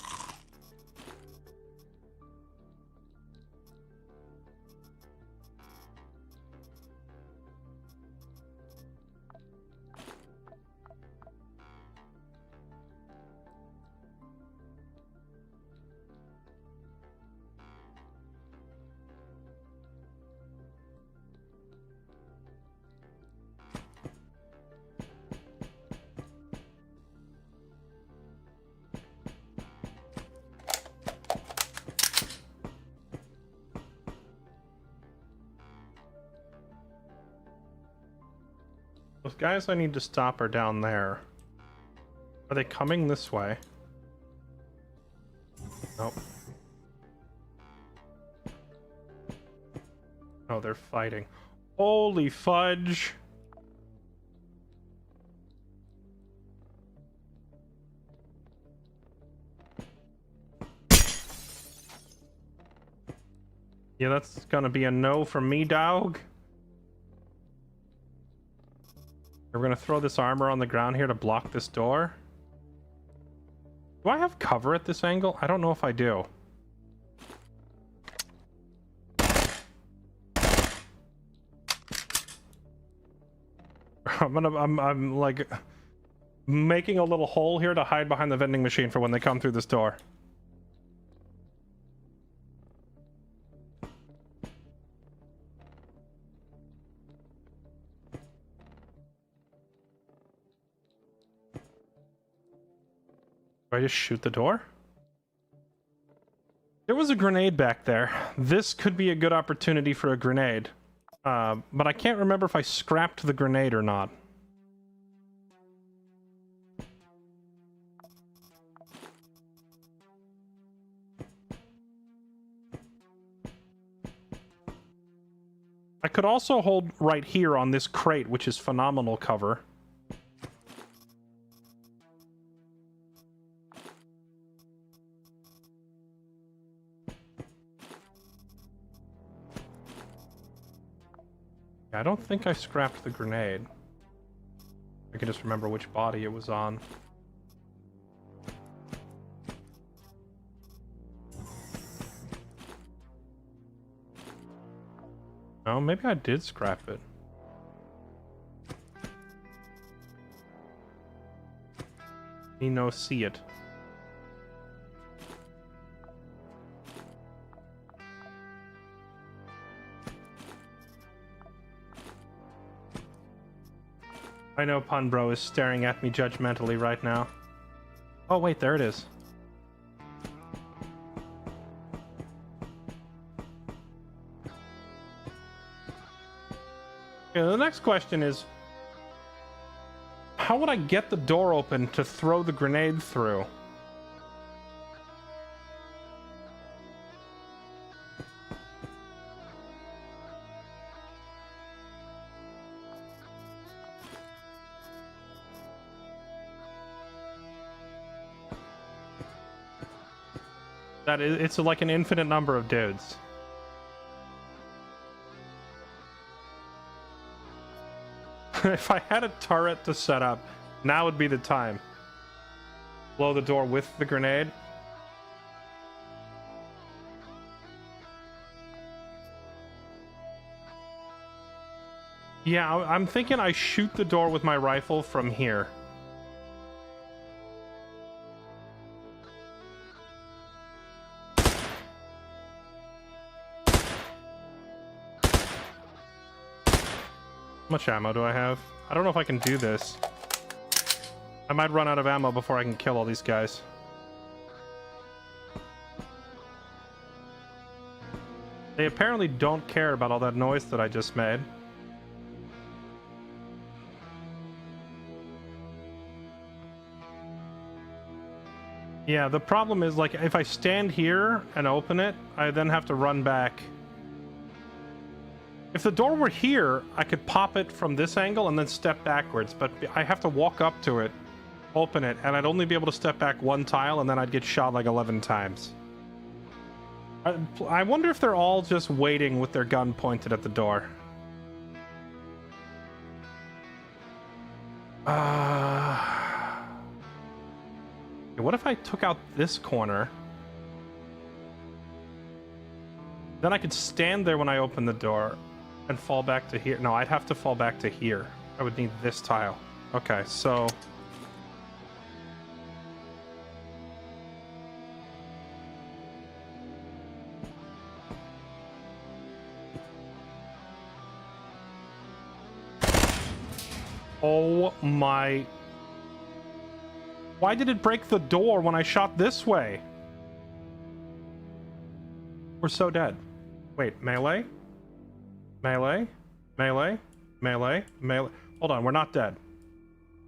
Those guys I need to stop are down there. Are they coming this way? Nope. Oh, they're fighting. Holy fudge! Yeah, that's gonna be a no from me, dog. We're gonna throw this armor on the ground here to block this door. Do I have cover at this angle? I don't know if I do. I'm like making a little hole here to hide behind the vending machine for when they come through this door. Do I just shoot the door? There was a grenade back there. This could be a good opportunity for a grenade. But I can't remember if I scrapped the grenade or not. I could also hold right here on this crate, which is phenomenal cover. I don't think I scrapped the grenade. I can just remember which body it was on. Oh, maybe I did scrap it. Me no see it. I know Pun Bro is staring at me judgmentally right now. Oh wait, there it is. Okay, the next question is, how would I get the door open to throw the grenade through? It's like an infinite number of dudes. If I had a turret to set up, now would be the time. Blow the door with the grenade. Yeah, I'm thinking I shoot the door with my rifle from here. How much ammo do I have? I don't know if I can do this. I might run out of ammo before I can kill all these guys. They apparently don't care about all that noise that I just made. Yeah, the problem is, like, if I stand here and open it, I then have to run back. If the door were here, I could pop it from this angle and then step backwards, but I have to walk up to it, open it, and I'd only be able to step back one tile, and then I'd get shot like 11 times. I wonder if they're all just waiting with their gun pointed at the door. What if I took out this corner? Then I could stand there when I open the door and fall back to here. No, I'd have to fall back to here. I would need this tile. Okay, so... Oh my... Why did it break the door when I shot this way? We're so dead. Wait, melee? Melee? Melee? Melee? Melee? Hold on, we're not dead.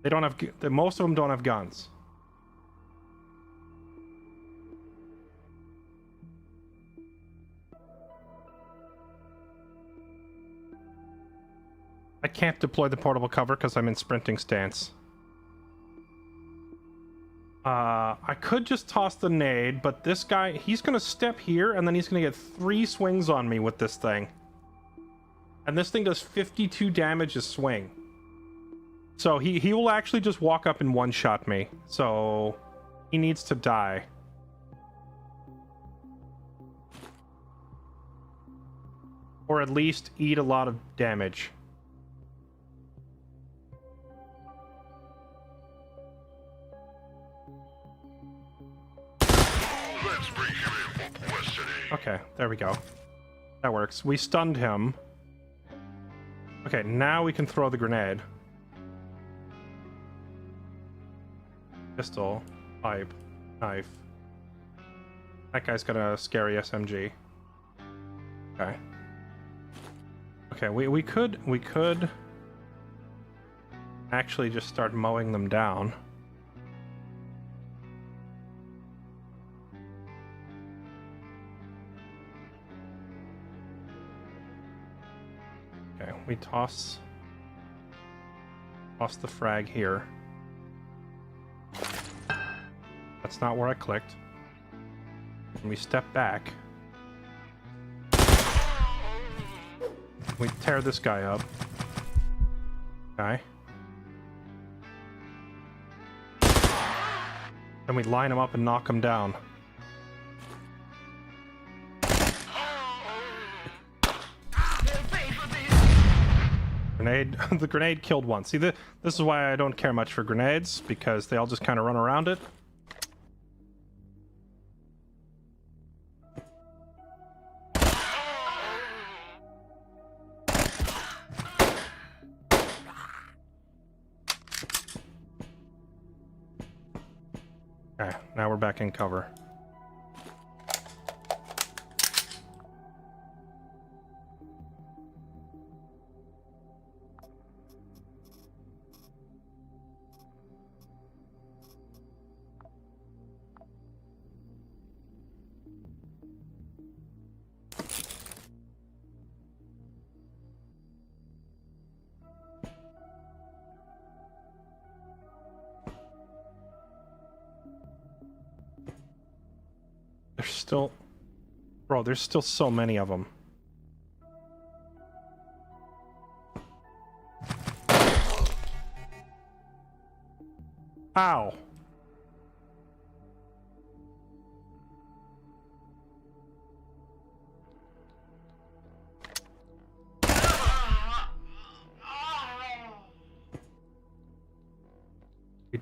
They don't have... Most of them don't have guns. I can't deploy the portable cover because I'm in sprinting stance. I could just toss the nade, but this guy, he's gonna step here, and then he's gonna get 3 swings on me with this thing. And this thing does 52 damage a swing. So he will actually just walk up and one-shot me. So he needs to die. Or at least eat a lot of damage. Okay, there we go. That works. We stunned him. Okay, now we can throw the grenade. Pistol, pipe, knife. That guy's got a scary SMG. Okay. Okay, we could actually just start mowing them down. Okay, we toss the frag here. That's not where I clicked. And we step back. We tear this guy up. Okay. Then we line him up and knock him down. Grenade. The grenade killed one. See, this is why I don't care much for grenades, because they all just kind of run around it. Okay, now we're back in cover. There's still... Bro, there's still so many of them. Ow.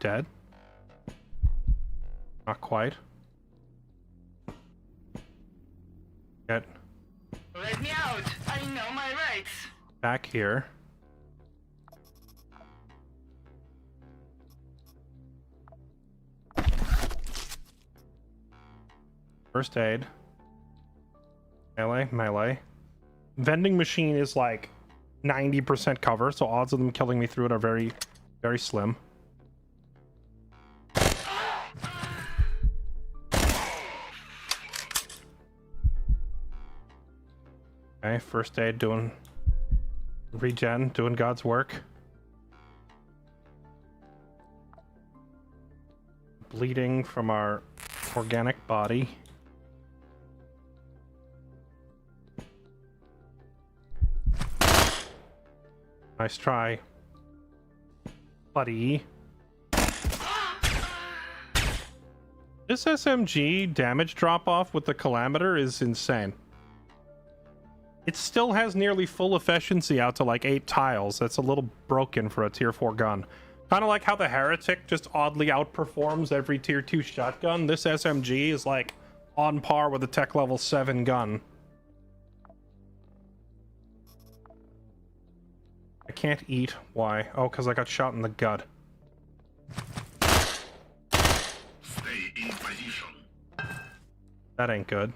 dead? Not quite. Get Let me out! I know my rights! back here. First aid. Melee. Vending machine is like 90% cover, so odds of them killing me through it are very, very slim. Okay, first aid doing regen, doing God's work. Bleeding from our organic body. Nice try, buddy. This SMG damage drop off with the Calameter is insane. It still has nearly full efficiency out to like 8 tiles. That's a little broken for a tier 4 gun. Kind of like how the Heretic just oddly outperforms every tier 2 shotgun. This SMG is like on par with a tech level 7 gun. I can't eat. Why? Oh, because I got shot in the gut. Stay in position. That ain't good.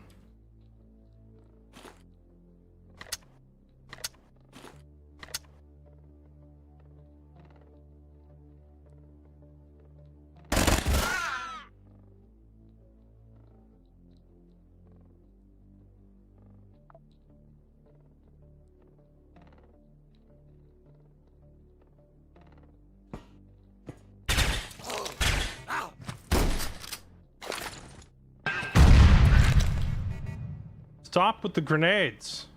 Stop with the grenades.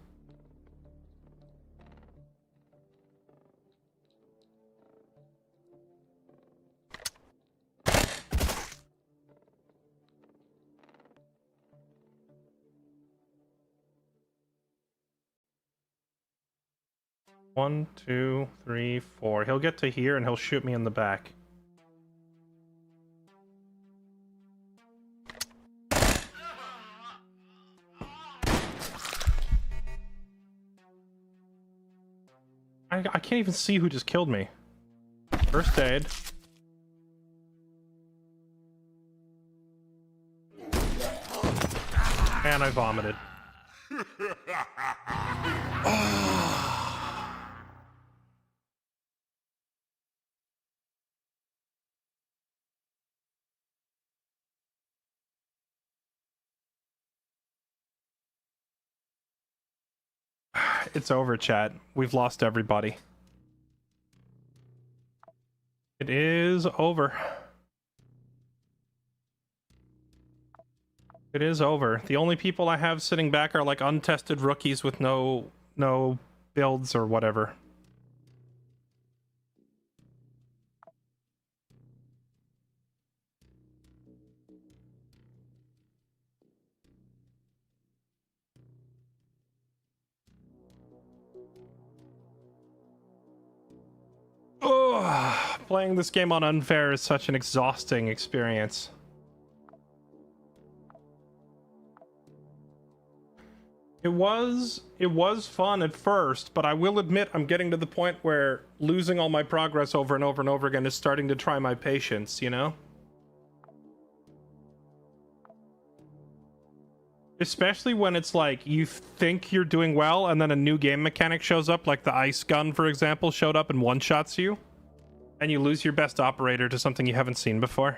One, two, three, four. He'll get to here and he'll shoot me in the back. I can't even see who just killed me. First aid. And I vomited. It's over, chat. We've lost everybody. It is over. It is over. The only people I have sitting back are like untested rookies with no builds or whatever. Oh, playing this game on unfair is such an exhausting experience. It was fun at first, but I will admit I'm getting to the point where losing all my progress over and over and over again is starting to try my patience, you know? Especially when it's like you think you're doing well and then a new game mechanic shows up, like the ice gun, for example, showed up and one-shots you, and you lose your best operator to something you haven't seen before.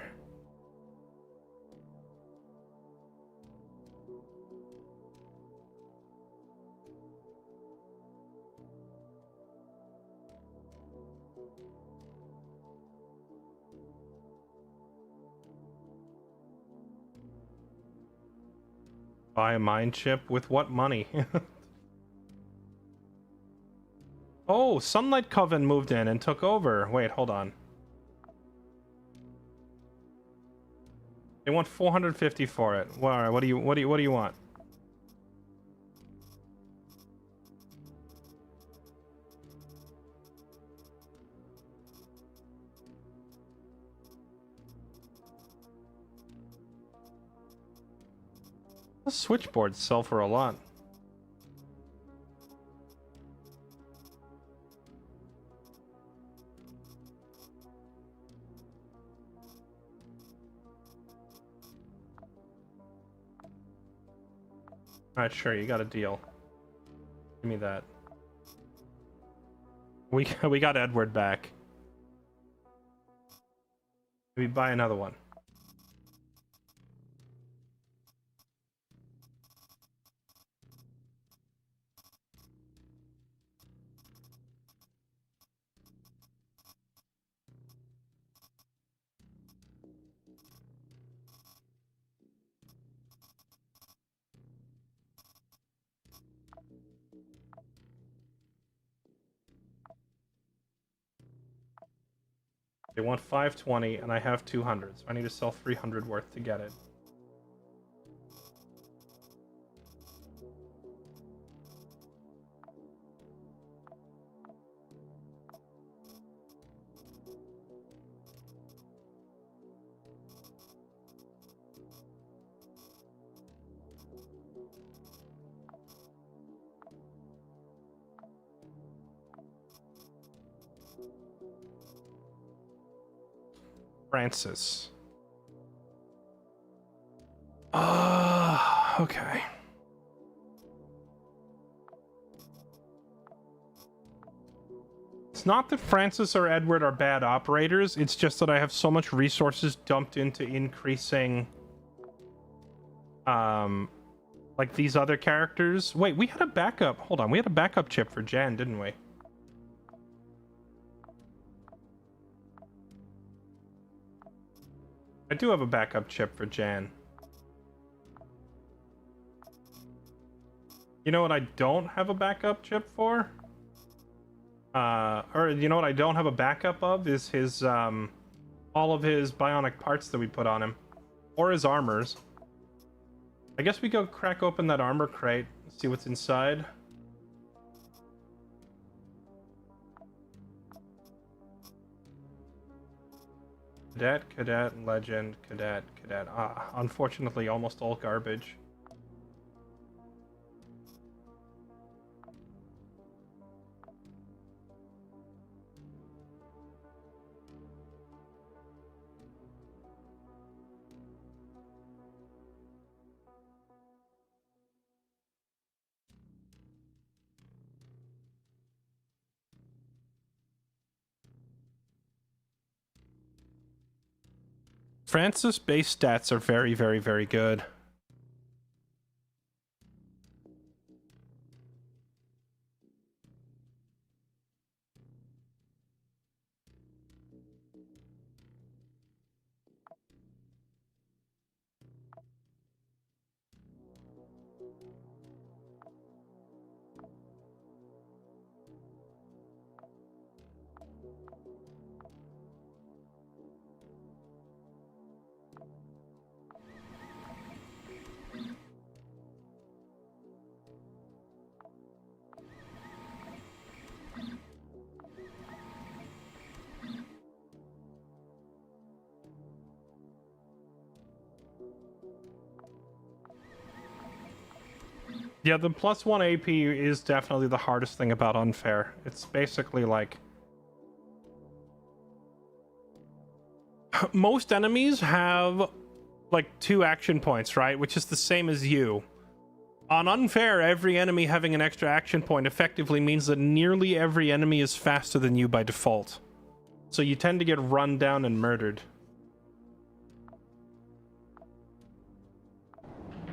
Buy a mind chip with what money? Oh, Sunlight Coven moved in and took over. Wait, hold on. They want 450 for it. Well, all right, what do you want? The switchboards sell for a lot. Alright, sure, you got a deal. Give me that. We got Edward back. Maybe buy another one. They want 520 and I have 200, so I need to sell 300 worth to get it. Francis. Okay. It's not that Francis or Edward are bad operators, it's just that I have so much resources dumped into increasing like these other characters. Wait, we had a backup. Hold on, we had a backup chip for Jan, didn't we? I do have a backup chip for Jan. You know what I don't have a backup chip for? Or you know what I don't have a backup of is his, all of his bionic parts that we put on him. Or his armors. I guess we go crack open that armor crate, see what's inside. Cadet, legend, cadet. Ah, unfortunately, almost all garbage. Francis base stats are very, very, very good. Yeah, the +1 AP is definitely the hardest thing about Unfair. It's basically like... most enemies have, like, 2 action points, right? Which is the same as you. On Unfair, every enemy having an extra action point effectively means that nearly every enemy is faster than you by default. So you tend to get run down and murdered.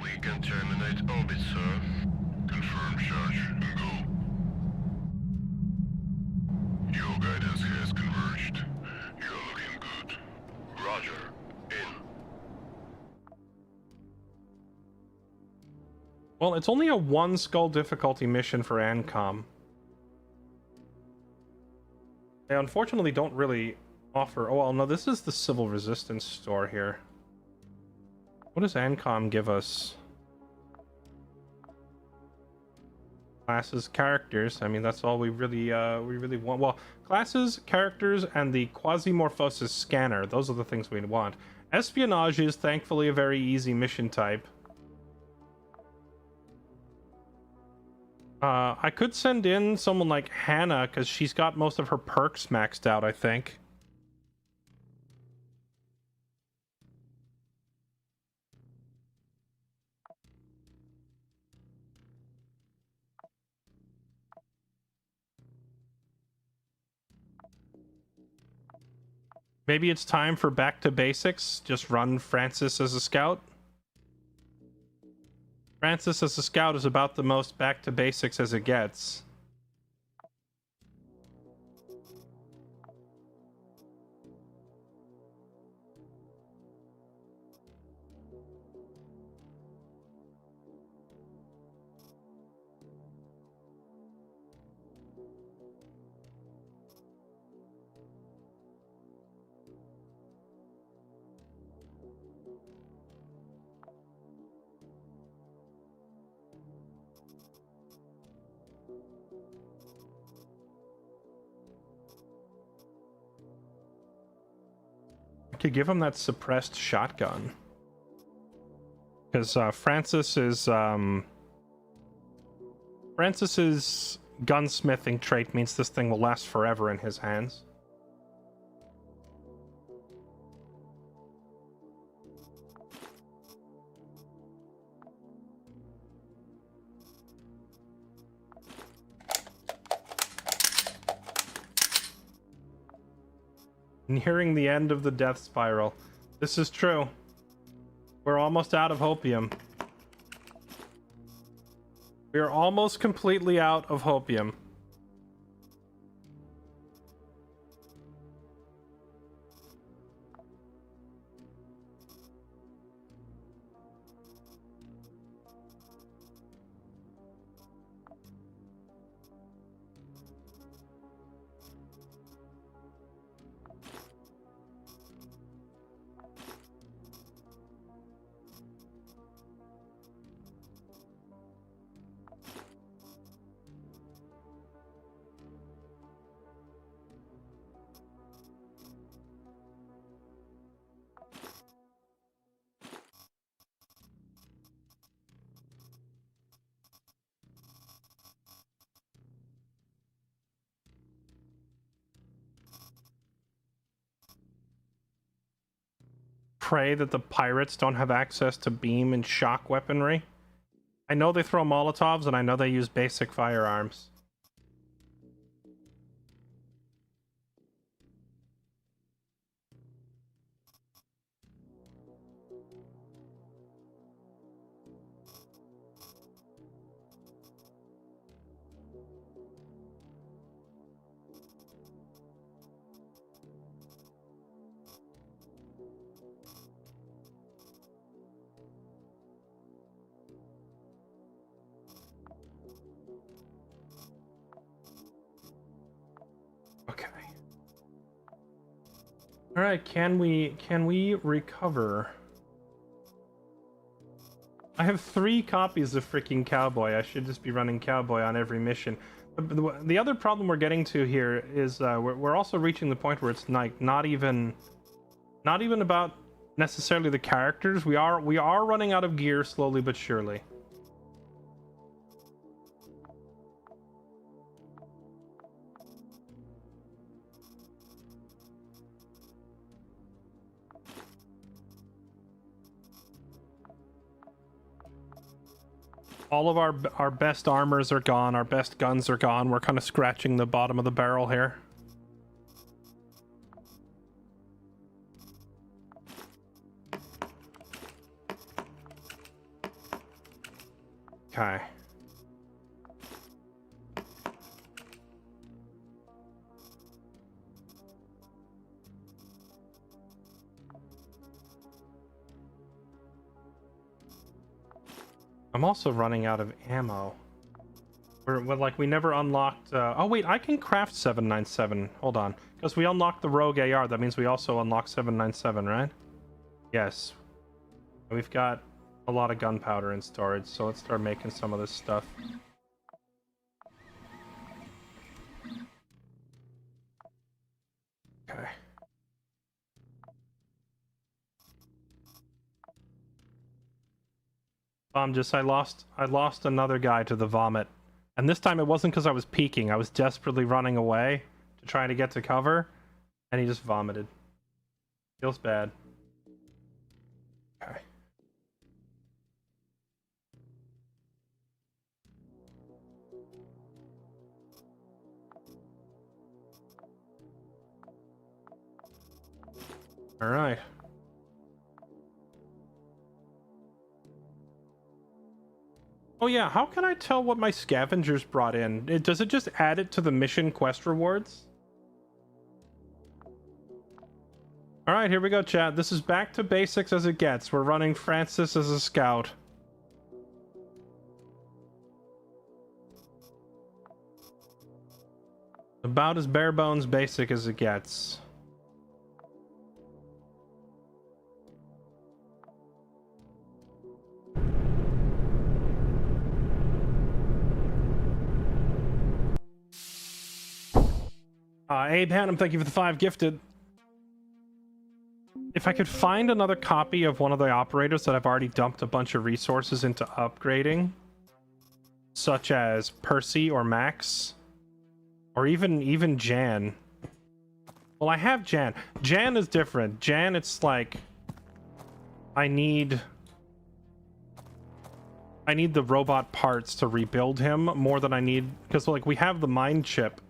We can terminate orbit, sir. Confirm charge and go. Your guidance has converged. You're looking good. Roger. In. Well, it's only a 1 skull difficulty mission for ANCOM. They unfortunately don't really offer... oh, well, no, this is the Civil Resistance store here. What does ANCOM give us? Classes, characters. I mean, that's all we really want. Well, classes, characters, and the Quasimorphosis scanner. Those are the things we want. Espionage is thankfully a very easy mission type. I could send in someone like Hannah, because she's got most of her perks maxed out, I think. Maybe it's time for back to basics. Just run Francis as a scout. Francis as a scout is about the most back to basics as it gets. I could give him that suppressed shotgun. Because Francis's gunsmithing trait means this thing will last forever in his hands. Nearing the end of the death spiral. This is true. We're almost out of hopium. We are almost completely out of hopium. Pray that the pirates don't have access to beam and shock weaponry. I know they throw Molotovs, and I know they use basic firearms. Okay. All right, can we recover? I have 3 copies of freaking Cowboy. I should just be running Cowboy on every mission. The other problem we're getting to here is we're also reaching the point where it's not even about necessarily the characters. We are running out of gear slowly but surely. All of our best armors are gone, our best guns are gone. We're kind of scratching the bottom of the barrel here. Okay. I'm also running out of ammo. We're like, we never unlocked... oh, wait, I can craft 797. Hold on. Because we unlocked the Rogue AR. That means we also unlock 797, right? Yes. We've got a lot of gunpowder in storage, so let's start making some of this stuff. Okay. I lost another guy to the vomit, And this time it wasn't because I was peeking. I was desperately running away to try to get to cover, and he just vomited. Feels bad. Okay. All right. Oh yeah, how can I tell what my scavengers brought in? Does it just add it to the mission quest rewards? All right, here we go, chat. This is back to basics as it gets. We're running Francis as a scout. About as bare bones basic as it gets. Abe Hannum, thank you for the 5 gifted. If I could find another copy of one of the operators that I've already dumped a bunch of resources into upgrading, such as Percy or Max, or even Jan. Well, I have Jan. Jan is different. Jan, it's like I need the robot parts to rebuild him more than I need, because like we have the mind chip,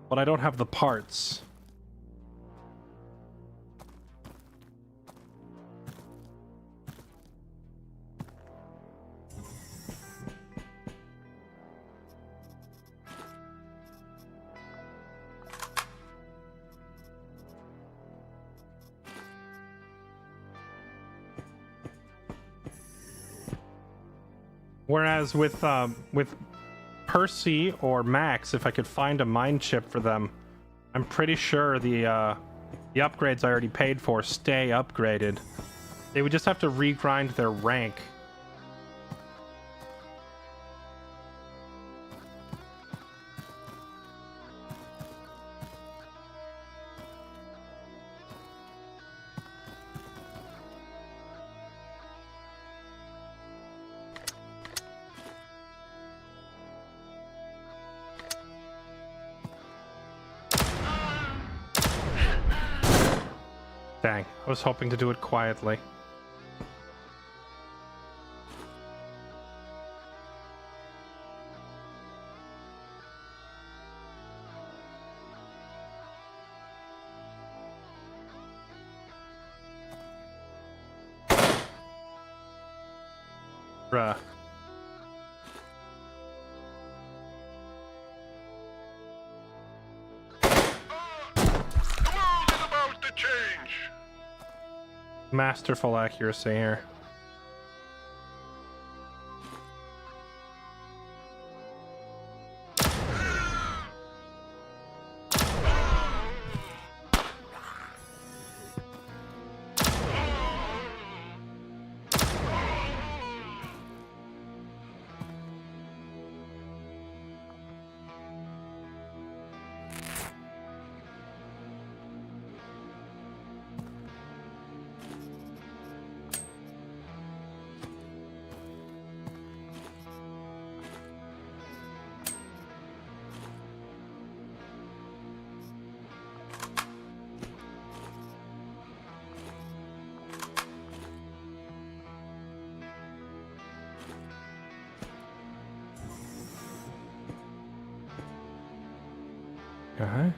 but I don't have the parts. Whereas with Percy or Max, if I could find a mind chip for them, I'm pretty sure the upgrades I already paid for stay upgraded. They would just have to regrind their rank. Dang, I was hoping to do it quietly. Bruh. Masterful accuracy here. Okay.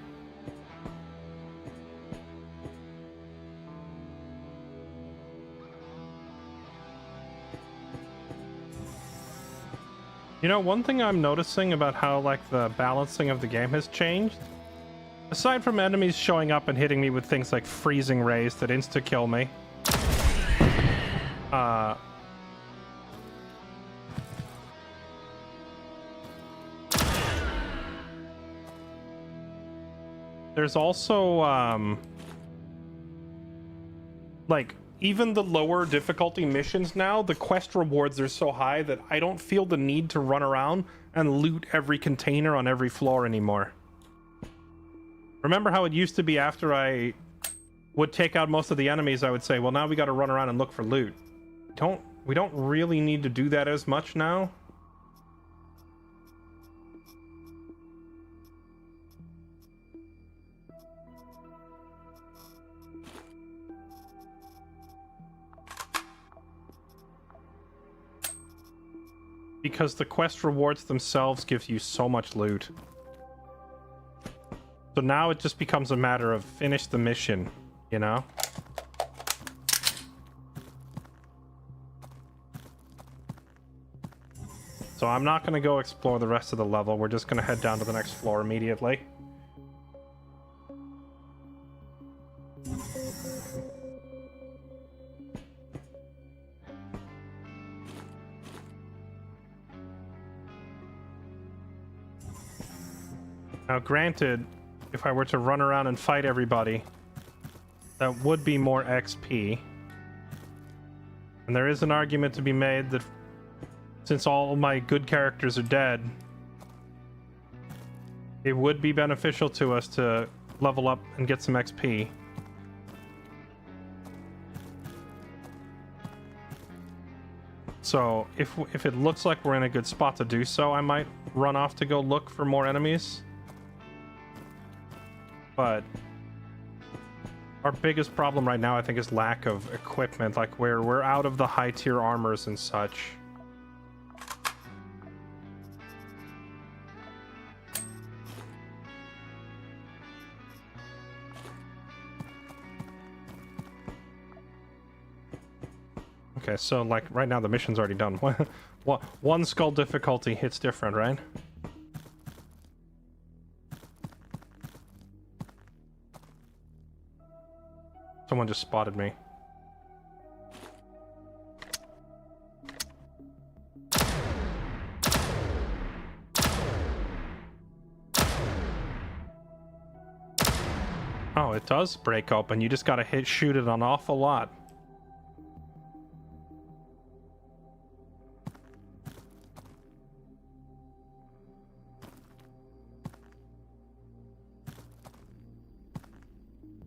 You know, one thing I'm noticing about how, like, the balancing of the game has changed, aside from enemies showing up and hitting me with things like freezing rays that insta-kill me, there's also, like, even the lower difficulty missions now, the quest rewards are so high that I don't feel the need to run around and loot every container on every floor anymore. Remember how it used to be after I would take out most of the enemies, I would say, well, now we got to run around and look for loot. We don't really need to do that as much now. because the quest rewards themselves gives you so much loot. So now it just becomes a matter of finish the mission, you know? So I'm not going to go explore the rest of the level. We're just going to head down to the next floor immediately. Now, granted, if I were to run around and fight everybody, that would be more XP. And there is an argument to be made that since all my good characters are dead, it would be beneficial to us to level up and get some XP. So if it looks like we're in a good spot to do so, I might run off to go look for more enemies. But our biggest problem right now, I think, is lack of equipment. Like, we're out of the high tier armors and such. Okay, so like right now the mission's already done. One skull difficulty hits different, right? Someone just spotted me. Oh, it does break open. You just gotta shoot it an awful lot.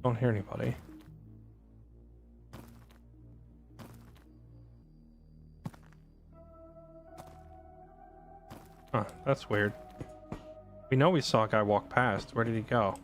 Don't hear anybody. Huh, that's weird. We know we saw a guy walk past. Where did he go?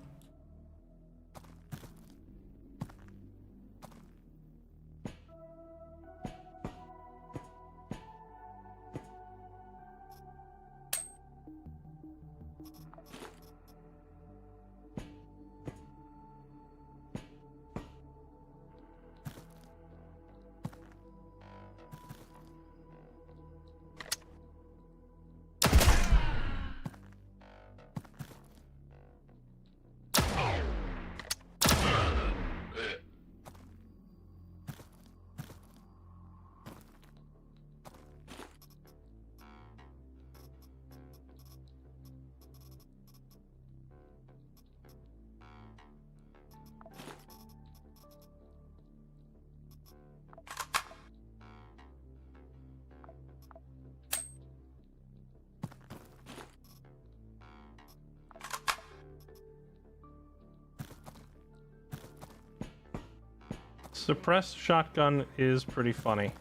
Suppressed shotgun is pretty funny.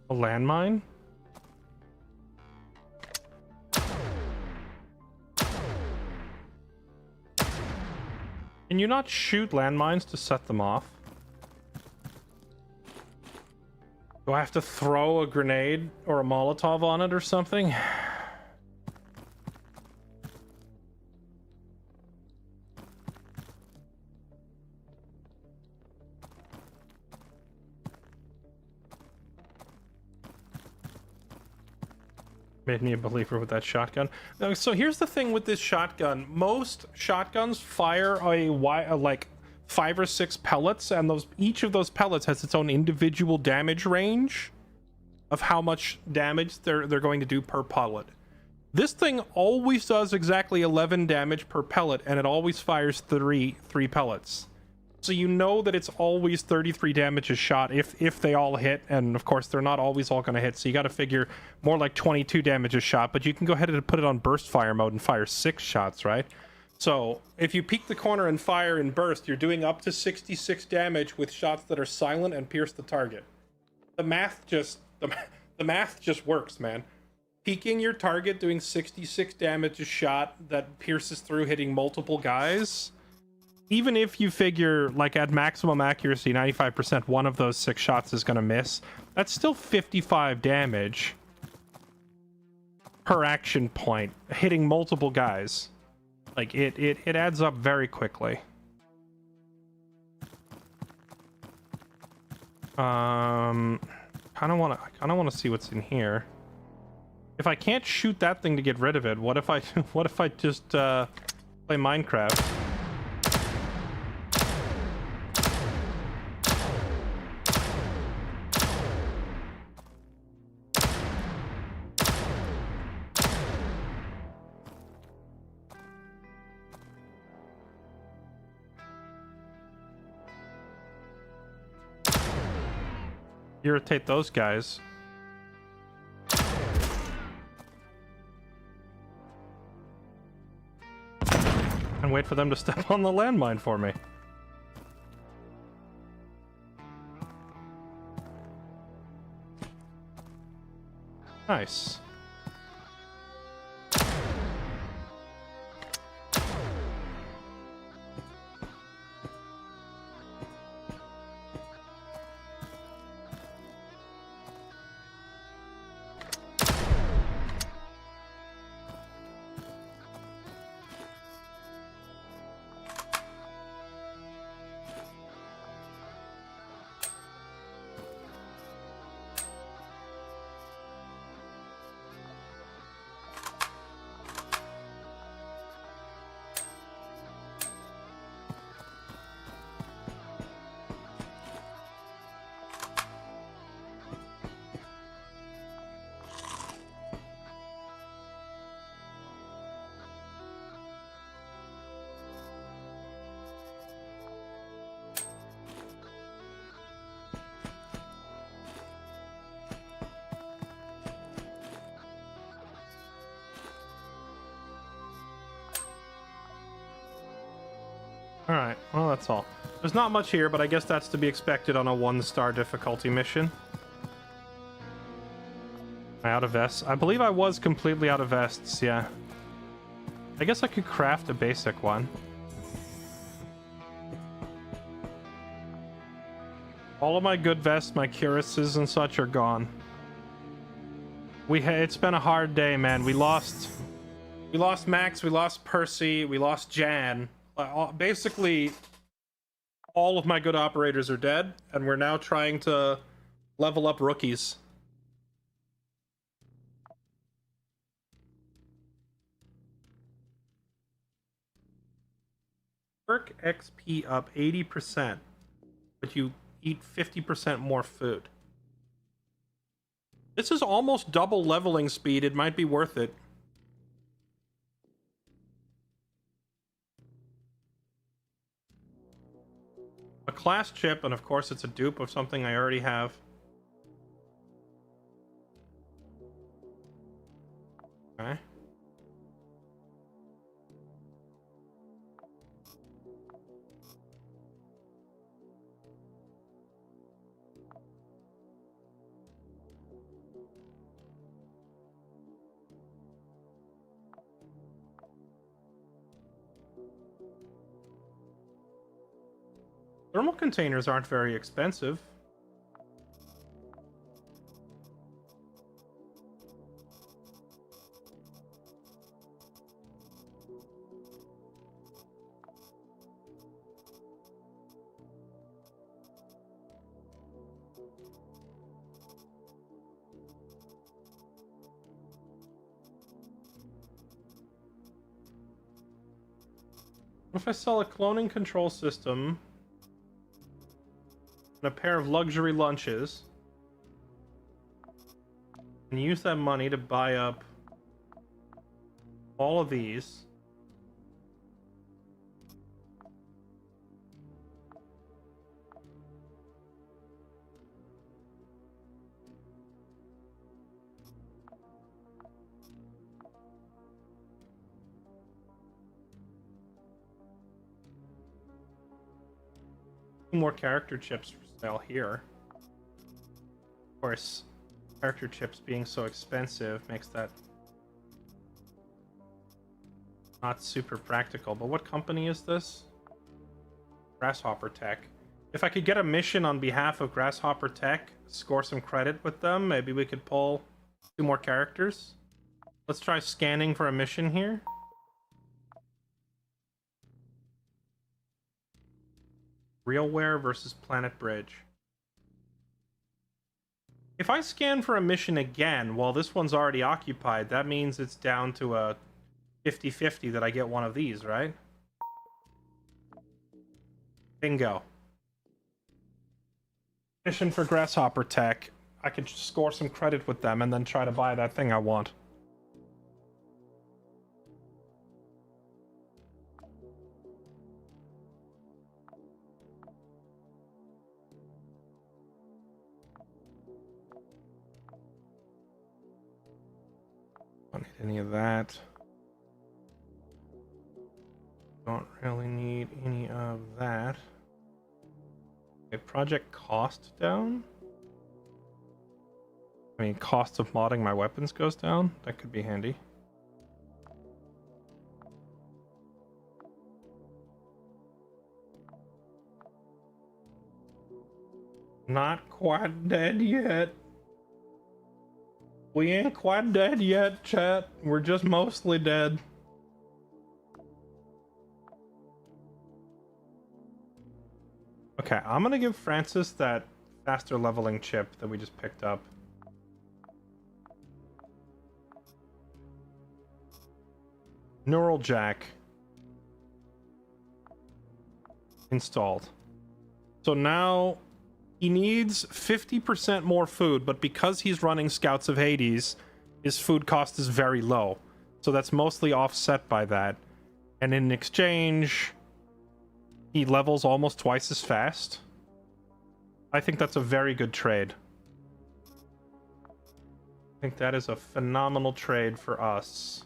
A landmine? Can you not shoot landmines to set them off? Do I have to throw a grenade or a Molotov on it or something? Made me a believer with that shotgun. So here's the thing with this shotgun. Most shotguns fire like 5 or 6 pellets, and each of those pellets has its own individual damage range of how much damage they're going to do per pellet. This thing always does exactly 11 damage per pellet, and it always fires three pellets. So you know that it's always 33 damage a shot if they all hit, and of course they're not always all going to hit, so you got to figure more like 22 damage a shot, but you can go ahead and put it on burst fire mode and fire 6 shots, right? So if you peek the corner and fire and burst, you're doing up to 66 damage with shots that are silent and pierce the target. The math just the math just works, man. Peeking your target, doing 66 damage a shot that pierces through, hitting multiple guys. Even if you figure, like, at maximum accuracy, 95%, one of those 6 shots is gonna miss, that's still 55 damage per action point, hitting multiple guys. Like, it adds up very quickly. Kinda wanna see what's in here. If I can't shoot that thing to get rid of it, what if I what if I just play Minecraft? Irritate those guys. And wait for them to step on the landmine for me. Nice. Alright, well that's all. There's not much here, but I guess that's to be expected on a 1-star difficulty mission. Am I out of vests? I believe I was completely out of vests, yeah. I guess I could craft a basic one. All of my good vests, my cuirasses and such are gone. It's been a hard day, man. We lost Max, we lost Percy, we lost Jan. Basically, all of my good operators are dead, and we're now trying to level up rookies. Work XP up 80%, but you eat 50% more food. This is almost double leveling speed. It might be worth it. A class chip, and of course it's a dupe of something I already have. Okay. Thermal containers aren't very expensive. What if I sell a cloning control system and a pair of luxury lunches and use that money to buy up all of these? 2 more character chips for sale here. Of course, character chips being so expensive makes that not super practical. But what company is this? Grasshopper Tech. If I could get a mission on behalf of Grasshopper Tech, score some credit with them, maybe we could pull 2 more characters. Let's try scanning for a mission here. Realware versus Planet Bridge. If I scan for a mission again while this one's already occupied, that means it's down to a 50-50 that I get one of these, right? Bingo. Mission for Grasshopper Tech. I could just score some credit with them and then try to buy that thing I want. Don't need any of that. Don't really need any of that. Okay, project cost down. I mean, cost of modding my weapons goes down. That could be handy. Not quite dead yet. We ain't quite dead yet, chat. We're just mostly dead. Okay, I'm gonna give Francis that faster leveling chip that we just picked up. Neural jack installed. So now he needs 50% more food, but because he's running Scouts of Hades, his food cost is very low. So that's mostly offset by that. And in exchange, he levels almost twice as fast. I think that's a very good trade. I think that is a phenomenal trade for us.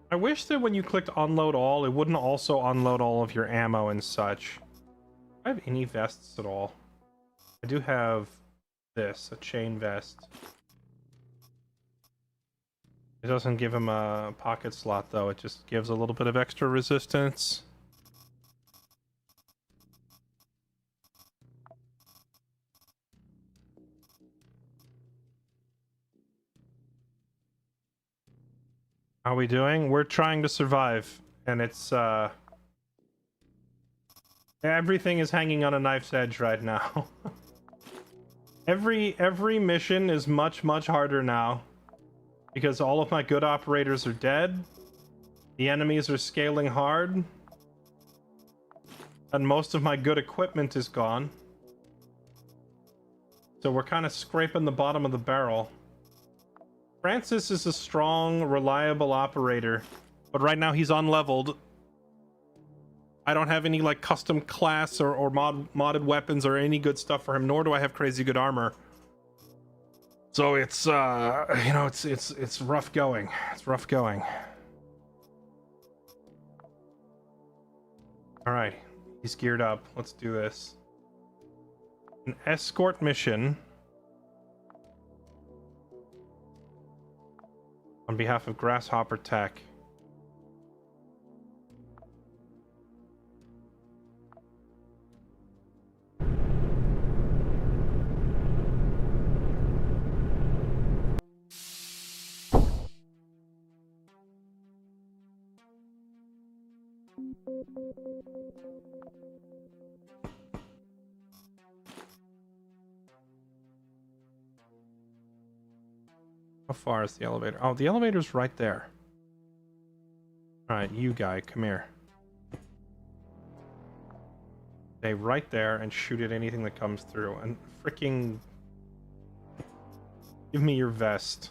I wish that when you clicked unload all, it wouldn't also unload all of your ammo and such. Do I have any vests at all? I do have this, a chain vest. It doesn't give him a pocket slot though, it just gives a little bit of extra resistance. How are we doing? We're trying to survive, and it's everything is hanging on a knife's edge right now. Every mission is much harder now because all of my good operators are dead. The enemies are scaling hard, and most of my good equipment is gone. So we're kind of scraping the bottom of the barrel. Francis is a strong, reliable operator, but right now he's unleveled. I don't have any like custom class or modded weapons or any good stuff for him, nor do I have crazy good armor. So it's you know, it's rough going. It's rough going. All right, he's geared up. Let's do this. An escort mission. On behalf of Grasshopper Tech. How far is the elevator? Oh, the elevator's right there. Alright, you guy, come here. Stay right there and shoot at anything that comes through. And freaking... give me your vest.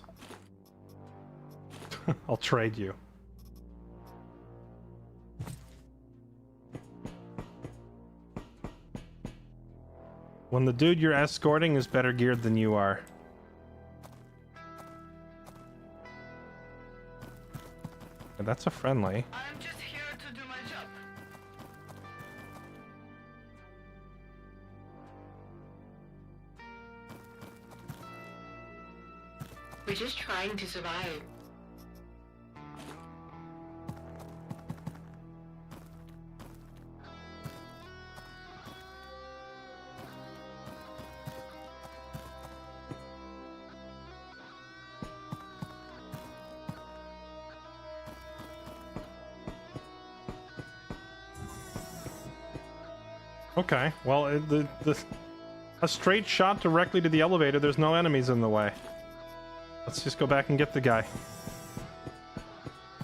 I'll trade you. When the dude you're escorting is better geared than you are. And that's a friendly. I'm just here to do my job. We're just trying to survive. Okay, well, a straight shot directly to the elevator, there's no enemies in the way. Let's just go back and get the guy.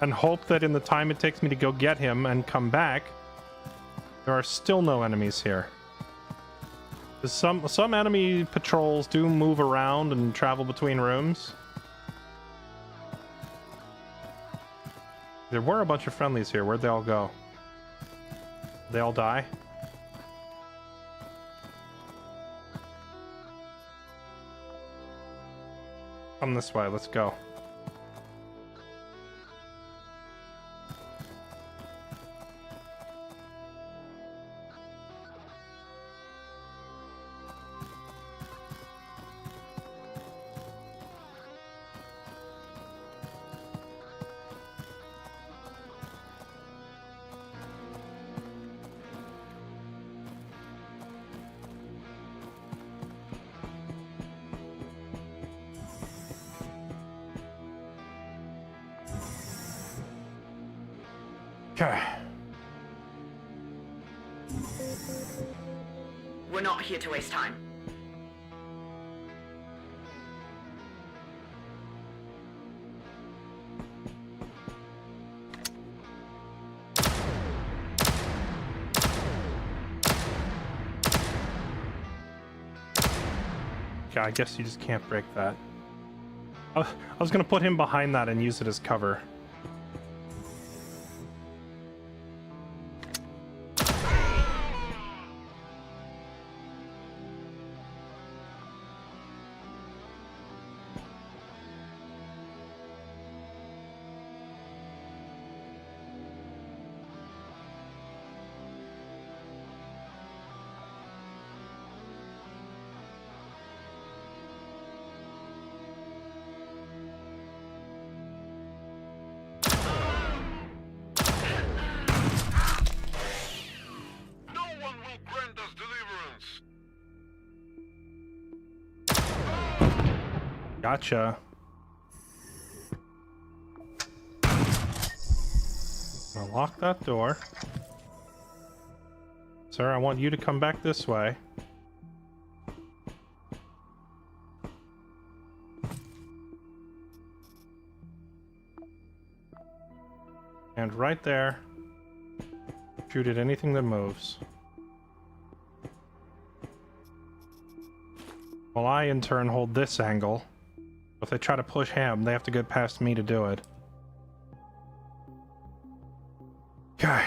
And hope that in the time it takes me to go get him and come back, there are still no enemies here. Some enemy patrols do move around and travel between rooms. There were a bunch of friendlies here. Where'd they all go? They all die? Come this way, let's go. Okay. We're not here to waste time. Okay, I guess you just can't break that. I was gonna put him behind that and use it as cover. No one will grant us deliverance. Gotcha. I'll lock that door. Sir, I want you to come back this way. And right there, shoot at anything that moves. While I, in turn, hold this angle. If they try to push him, they have to get past me to do it. Okay.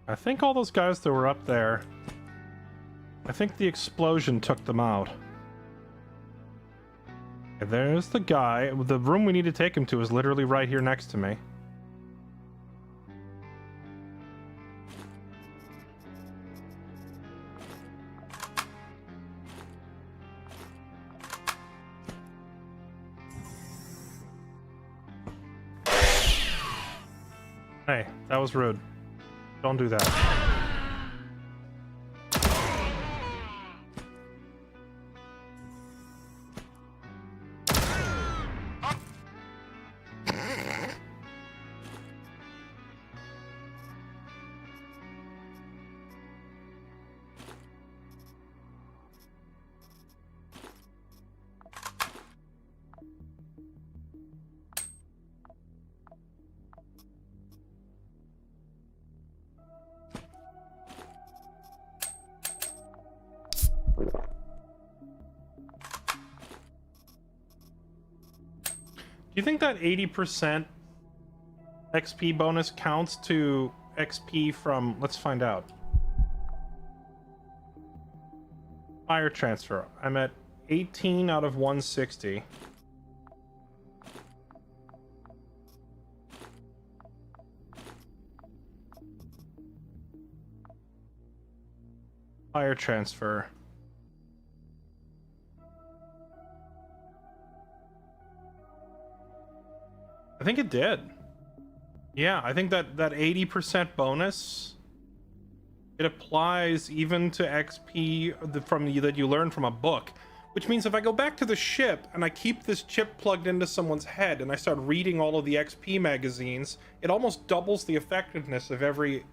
I think all those guys that were up there, I think the explosion took them out. Okay, there's the guy. The room we need to take him to is literally right here next to me. Hey, that was rude. Don't do that. you think that 80% XP bonus counts to XP from... Let's find out. Fire transfer. I'm at 18 out of 160. Fire transfer. I think it did. Yeah, I think that 80% bonus, it applies even to XP that you learn from a book. Which means if I go back to the ship and I keep this chip plugged into someone's head and I start reading all of the XP magazines, it almost doubles the effectiveness of every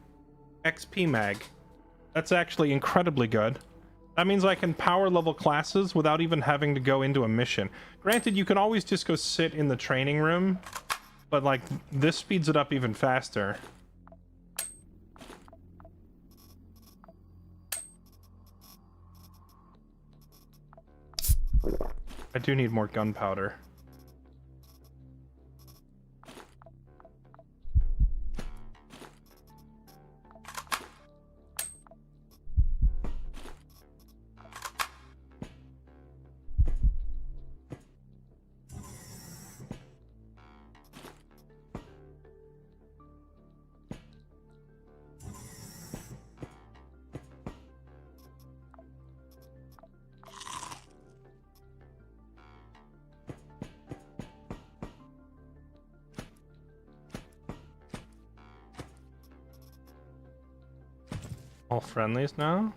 XP mag. That's actually incredibly good. That means I can power level classes without even having to go into a mission. Granted, you can always just go sit in the training room, but like this speeds it up even faster. I do need more gunpowder. All friendlies now?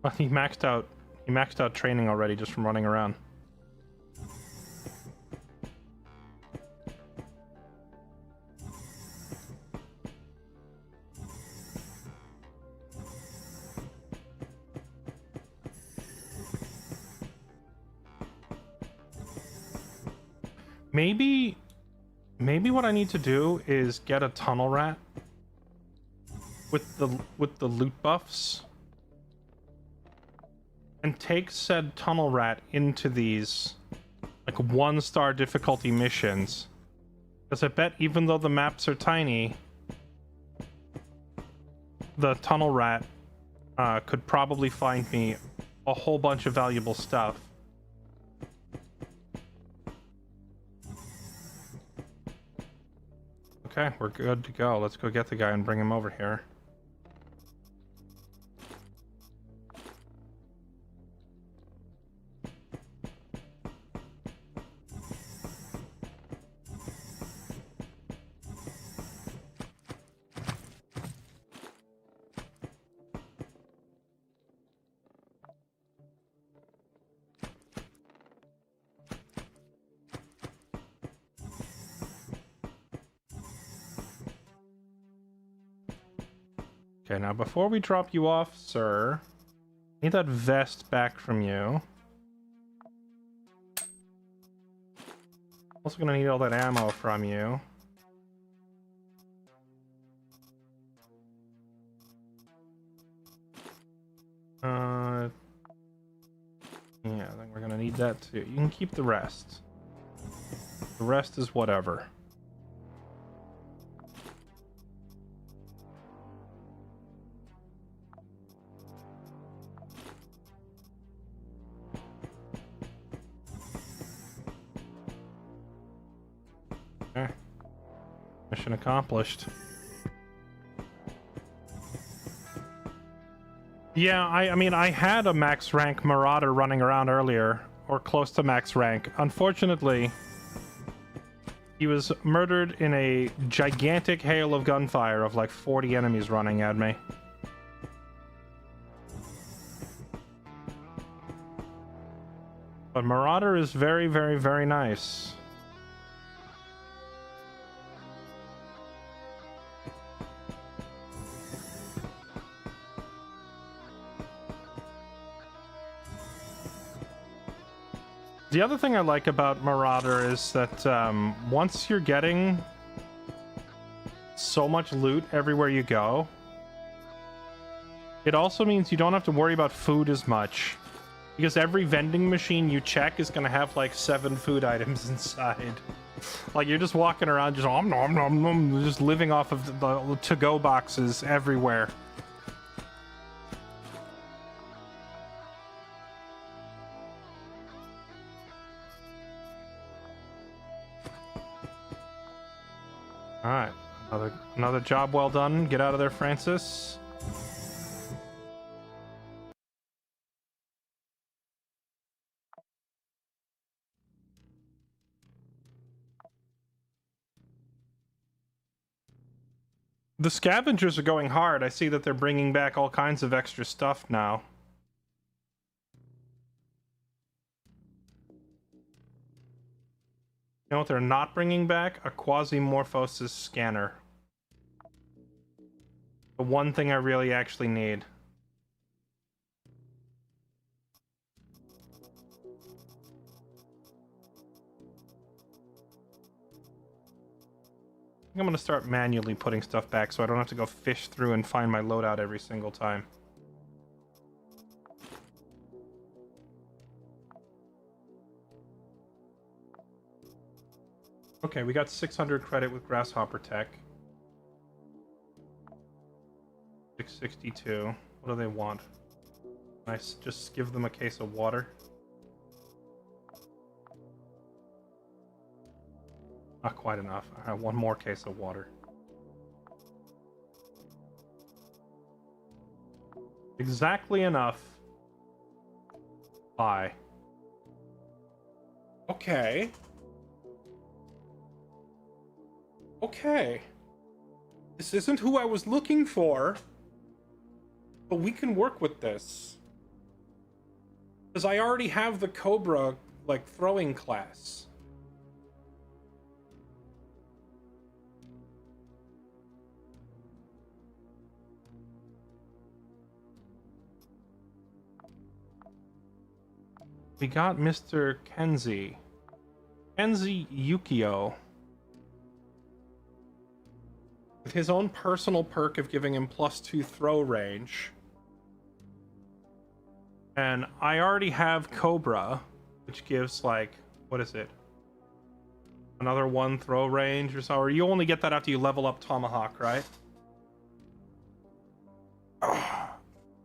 Well, he maxed out training already just from running around. Maybe what I need to do is get a tunnel rat with the loot buffs and take said tunnel rat into these like 1-star difficulty missions. Because I bet even though the maps are tiny, the tunnel rat could probably find me a whole bunch of valuable stuff. Okay, we're good to go. Let's go get the guy and bring him over here. Okay, now before we drop you off, sir, I need that vest back from you. Also gonna need all that ammo from you. Yeah, I think we're gonna need that too. You can keep the rest. The rest is whatever. Okay. Mission accomplished. Yeah, I mean, I had a max rank Marauder running around earlier, or close to max rank. Unfortunately, he was murdered in a gigantic hail of gunfire of like 40 enemies running at me. But Marauder is very, very, very nice. The other thing I like about Marauder is that once you're getting so much loot everywhere you go, It also means you don't have to worry about food as much, because every vending machine you check is going to have like 7 food items inside. Like, you're just walking around just nom nom nom nom, just living off of the to-go boxes everywhere. All right, another job well done. Get out of there, Francis. The scavengers are going hard. I see that they're bringing back all kinds of extra stuff now. You know what they're not bringing back? A Quasimoprh scanner. The one thing I really actually need. I think I'm going to start manually putting stuff back so I don't have to go fish through and find my loadout every single time. Okay, we got 600 credit with Grasshopper Tech. 662. What do they want? Can I just give them a case of water? Not quite enough. I have one more case of water. Exactly enough. Bye. Okay. Okay. This isn't who I was looking for, but we can work with this. Because I already have the Cobra, like, throwing class. We got Mr. Kenzie Yukio. With his own personal perk of giving him +2 throw range. And I already have Cobra, which gives, like, what is it? Another 1 throw range or so. Or you only get that after you level up Tomahawk, right? Do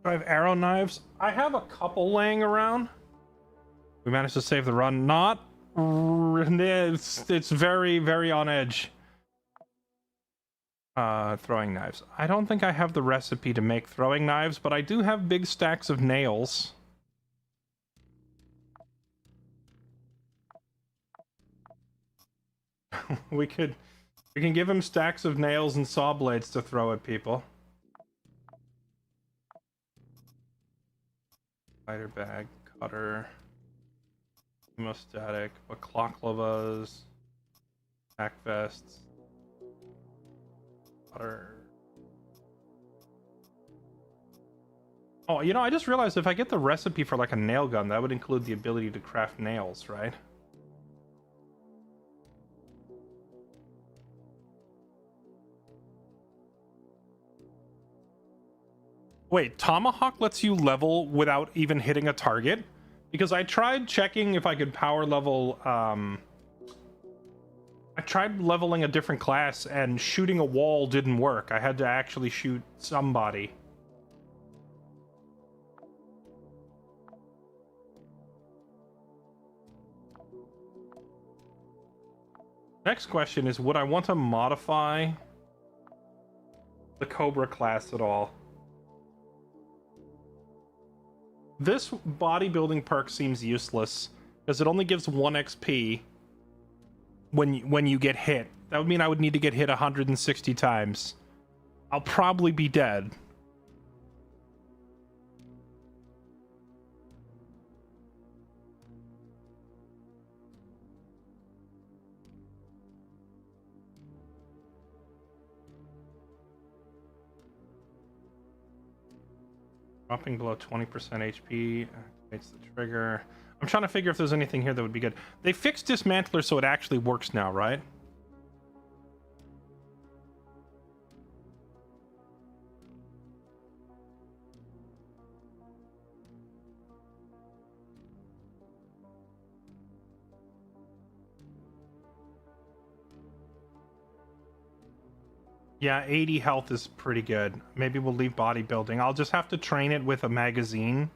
I have arrow knives? I have a couple laying around. We managed to save the run. Not. It's very, very on edge. Throwing knives. I don't think I have the recipe to make throwing knives, but I do have big stacks of nails. we can give him stacks of nails and saw blades to throw at people. Spider bag, cutter, hemostatic, balaclavas, back vests, cutter. Oh, you know, I just realized if I get the recipe for like a nail gun, that would include the ability to craft nails, right? Wait, Tomahawk lets you level without even hitting a target? Because I tried checking if I could power level, I tried leveling a different class and shooting a wall didn't work. I had to actually shoot somebody. Next question is, would I want to modify the Cobra class at all? This bodybuilding perk seems useless because it only gives 1 XP when you get hit. That would mean I would need to get hit 160 times. I'll probably be dead. Dropping below 20% HP activates the trigger. I'm trying to figure if there's anything here that would be good. They fixed Dismantler so it actually works now, right? Yeah, 80 health is pretty good. Maybe we'll leave bodybuilding. I'll just have to train it with a magazine.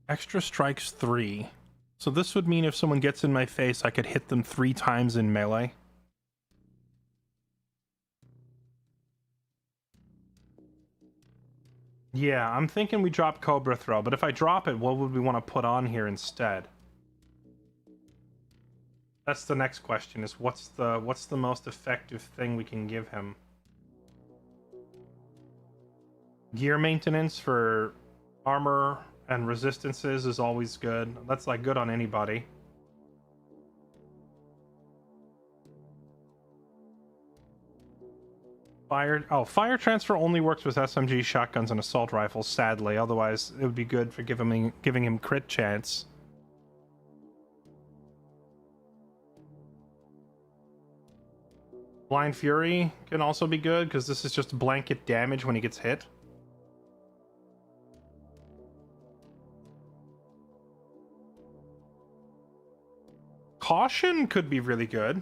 Extra strikes 3. So this would mean if someone gets in my face, I could hit them 3 times in melee. Yeah, I'm thinking we drop Cobra Throw, but if I drop it, what would we want to put on here instead? That's the next question, is what's the most effective thing we can give him? Gear maintenance for armor and resistances is always good. That's like good on anybody. Fire transfer only works with SMG, shotguns, and assault rifles, sadly. Otherwise, it would be good for giving him crit chance. Blind Fury can also be good, because this is just blanket damage when he gets hit. Caution could be really good.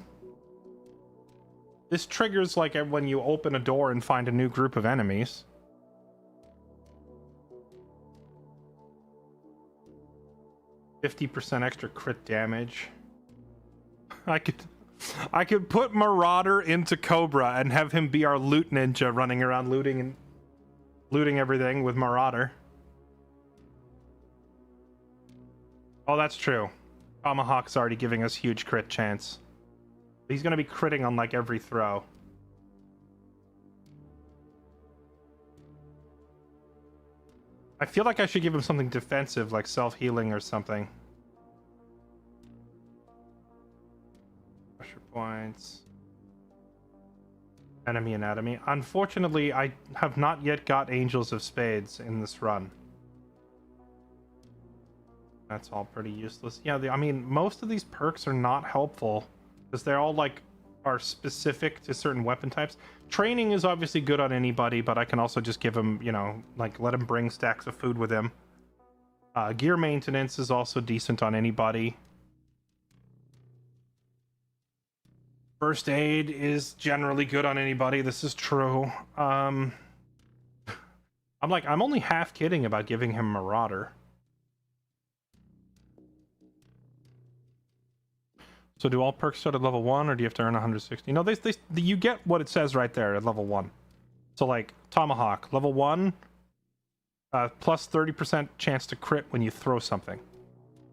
This triggers like when you open a door and find a new group of enemies. %50 extra crit damage. I could put Marauder into Cobra and have him be our loot ninja running around looting everything with Marauder. Oh, that's true. Tomahawk's already giving us huge crit chance. He's going to be critting on like every throw. I feel like I should give him something defensive like self-healing or something. Pressure points. Enemy anatomy. Unfortunately, I have not yet got Angels of Spades in this run. That's all pretty useless. Yeah, I mean, most of these perks are not helpful because they're all like are specific to certain weapon types. Training is obviously good on anybody, but I can also just give him, you know, like let him bring stacks of food with him. Gear maintenance is also decent on anybody. First aid is generally good on anybody. This is true. I'm only half kidding about giving him Marauder. So do all perks start at level 1, or do you have to earn 160? No, you get what it says right there at level 1. So like Tomahawk, level 1, plus 30% chance to crit when you throw something.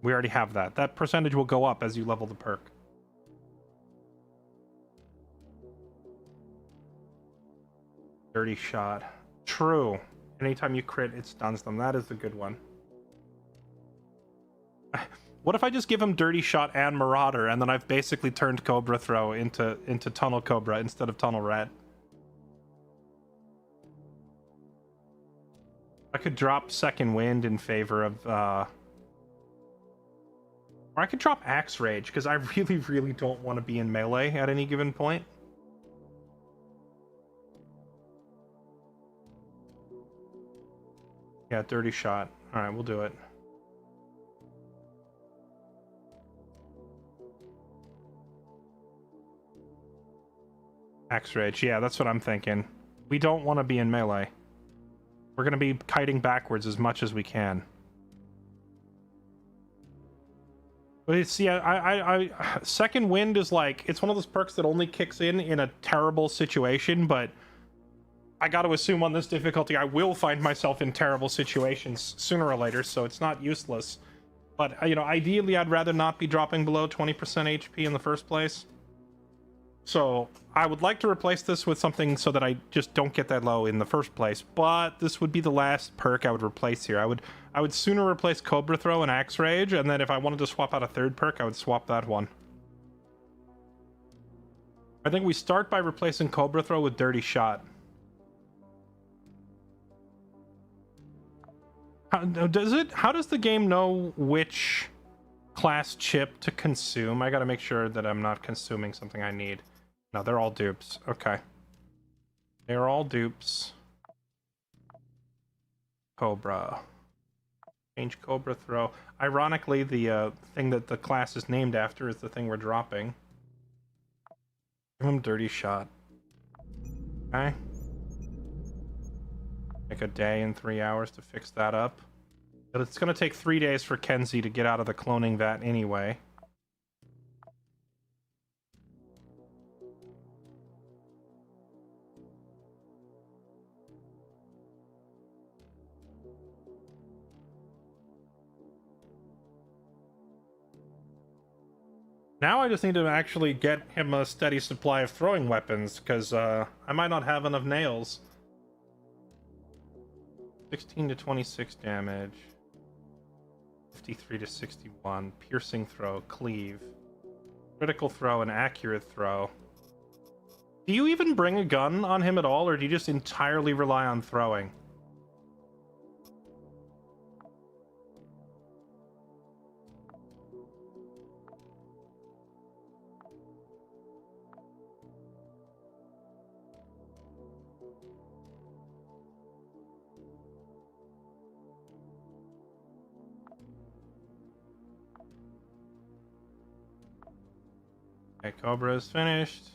We already have that. That percentage will go up as you level the perk. Dirty Shot. True. Anytime you crit, it stuns them. That is a good one. What if I just give him Dirty Shot and Marauder, and then I've basically turned Cobra Throw into Tunnel Cobra instead of Tunnel Rat? I could drop Second Wind in favor of, or I could drop Axe Rage, because I really, really don't want to be in melee at any given point. Yeah, Dirty Shot. Alright, we'll do it. Axe Rage, yeah, that's what I'm thinking. We don't want to be in melee. We're going to be kiting backwards as much as we can. But it's, yeah, Second Wind is like, it's one of those perks that only kicks in a terrible situation, but I got to assume on this difficulty I will find myself in terrible situations sooner or later, so it's not useless. But, you know, ideally I'd rather not be dropping below 20% HP in the first place. So I would like to replace this with something so that I just don't get that low in the first place, but this would be the last perk I would replace here. I would sooner replace Cobra Throw and Axe Rage, and then if I wanted to swap out a third perk, I would swap that one. I think we start by replacing Cobra Throw with Dirty Shot. How does the game know which class chip to consume? I gotta make sure that I'm not consuming something I need. No, they're all dupes. Okay. They're all dupes. Cobra. Change Cobra Throw. Ironically, the thing that the class is named after is the thing we're dropping. Give him dirty shot. Okay. Take a day and 3 hours to fix that up. But it's going to take 3 days for Kenzie to get out of the cloning vat anyway. Now I just need to actually get him a steady supply of throwing weapons, because I might not have enough nails. 16 to 26 damage. 53 to 61. Piercing throw, cleave. Critical throw and accurate throw. Do you even bring a gun on him at all, or do you just entirely rely on throwing? Okay, Cobra is finished.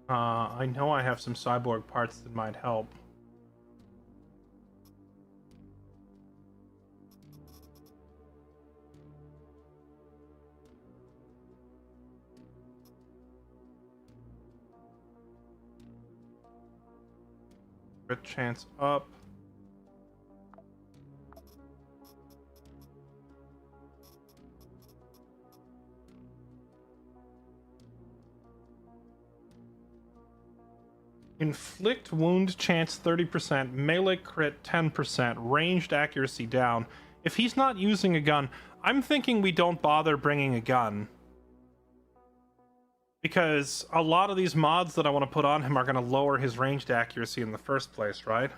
I know I have some cyborg parts that might help. Crit chance up. Inflict wound chance 30%, melee crit 10%, ranged accuracy down. If he's not using a gun, I'm thinking we don't bother bringing a gun. Because a lot of these mods that I want to put on him are going to lower his ranged accuracy in the first place, right?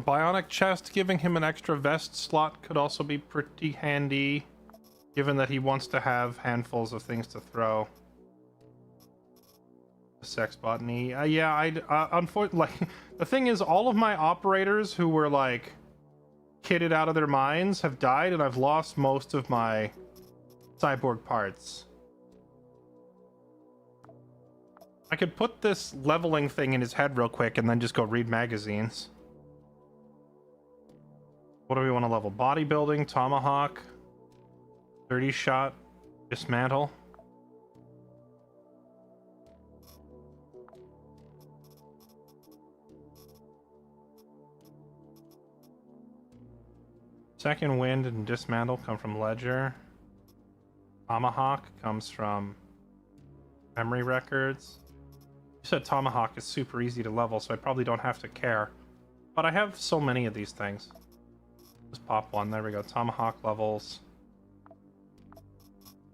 Bionic chest, giving him an extra vest slot could also be pretty handy, given that he wants to have handfuls of things to throw. The sex bot knee. Yeah, unfortunately, like, the thing is, all of my operators who were, like, kitted out of their minds have died, and I've lost most of my cyborg parts. I could put this leveling thing in his head real quick and then just go read magazines. What do we want to level? Bodybuilding, tomahawk, 30 shot, dismantle. Second wind and dismantle come from ledger. Tomahawk comes from memory records. You said tomahawk is super easy to level, so I probably don't have to care. But I have so many of these things. Just pop one. There we go. Tomahawk levels.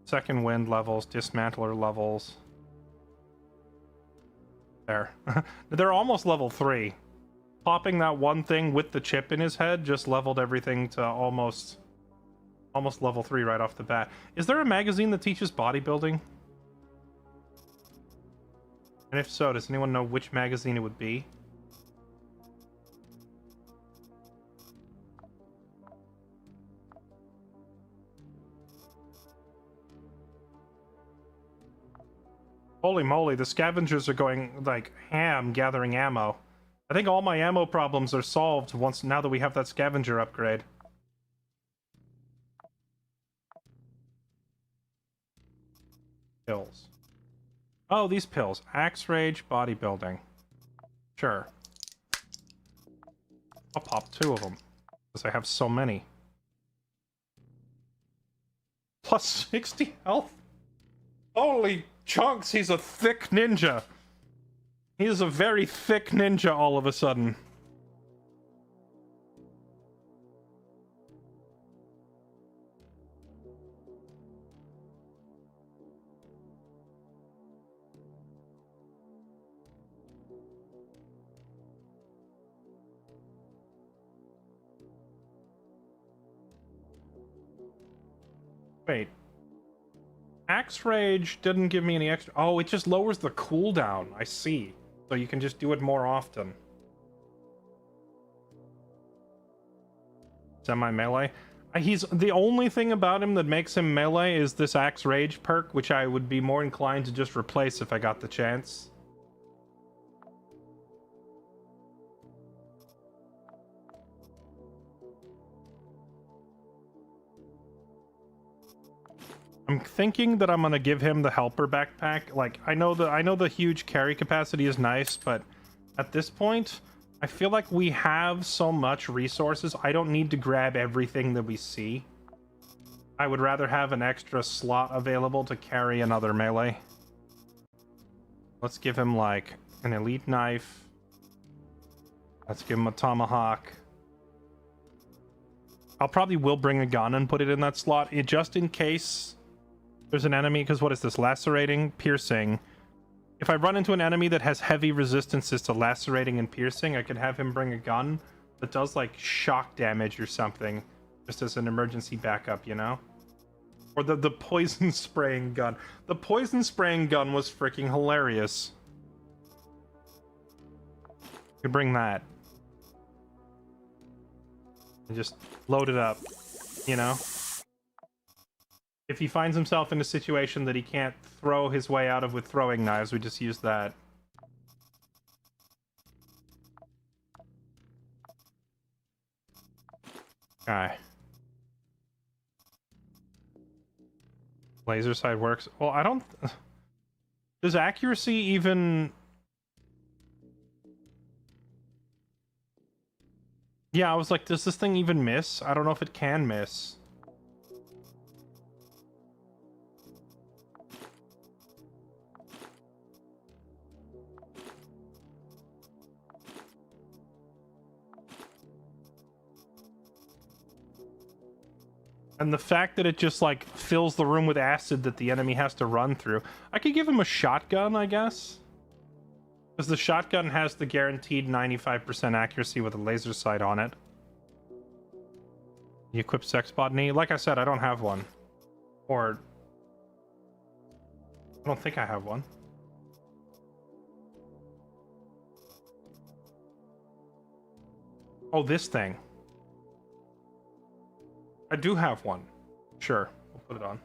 Second wind levels. Dismantler levels. There. They're almost level 3. Popping that one thing with the chip in his head just leveled everything to almost level 3 right off the bat. Is there a magazine that teaches bodybuilding? And if so, does anyone know which magazine it would be? Holy moly, the scavengers are going, like, ham gathering ammo. I think all my ammo problems are solved now that we have that scavenger upgrade. Pills. Oh, these pills. Axe Rage, bodybuilding. Sure. I'll pop 2 of them, because I have so many. Plus 60 health? Holy chunks, he's a thick ninja. He is a very thick ninja all of a sudden. Wait. Axe Rage didn't give me any extra... Oh, it just lowers the cooldown. I see. So you can just do it more often. Semi-melee. He's... The only thing about him that makes him melee is this Axe Rage perk, which I would be more inclined to just replace if I got the chance. I'm thinking that I'm gonna give him the helper backpack. Like, I know the huge carry capacity is nice, but at this point, I feel like we have so much resources. I don't need to grab everything that we see. I would rather have an extra slot available to carry another melee. Let's give him like an elite knife. Let's give him a tomahawk. I'll probably will bring a gun and put it in that slot, just in case there's an enemy, because what is this? Lacerating, piercing. If I run into an enemy that has heavy resistances to lacerating and piercing, I could have him bring a gun that does like shock damage or something, just as an emergency backup, you know? Or the poison spraying gun. The poison spraying gun was freaking hilarious. You could bring that. And just load it up, you know? If he finds himself in a situation that he can't throw his way out of with throwing knives, we just use that. Okay. Laser sight works. Well, I don't... Does accuracy even... Yeah, I was like, does this thing even miss? I don't know if it can miss. And the fact that it just, like, fills the room with acid that the enemy has to run through. I could give him a shotgun, I guess. Because the shotgun has the guaranteed 95% accuracy with a laser sight on it. The equipped sex botany. Like I said, I don't have one. Or... I don't think I have one. Oh, this thing. I do have one. Sure, we'll put it on.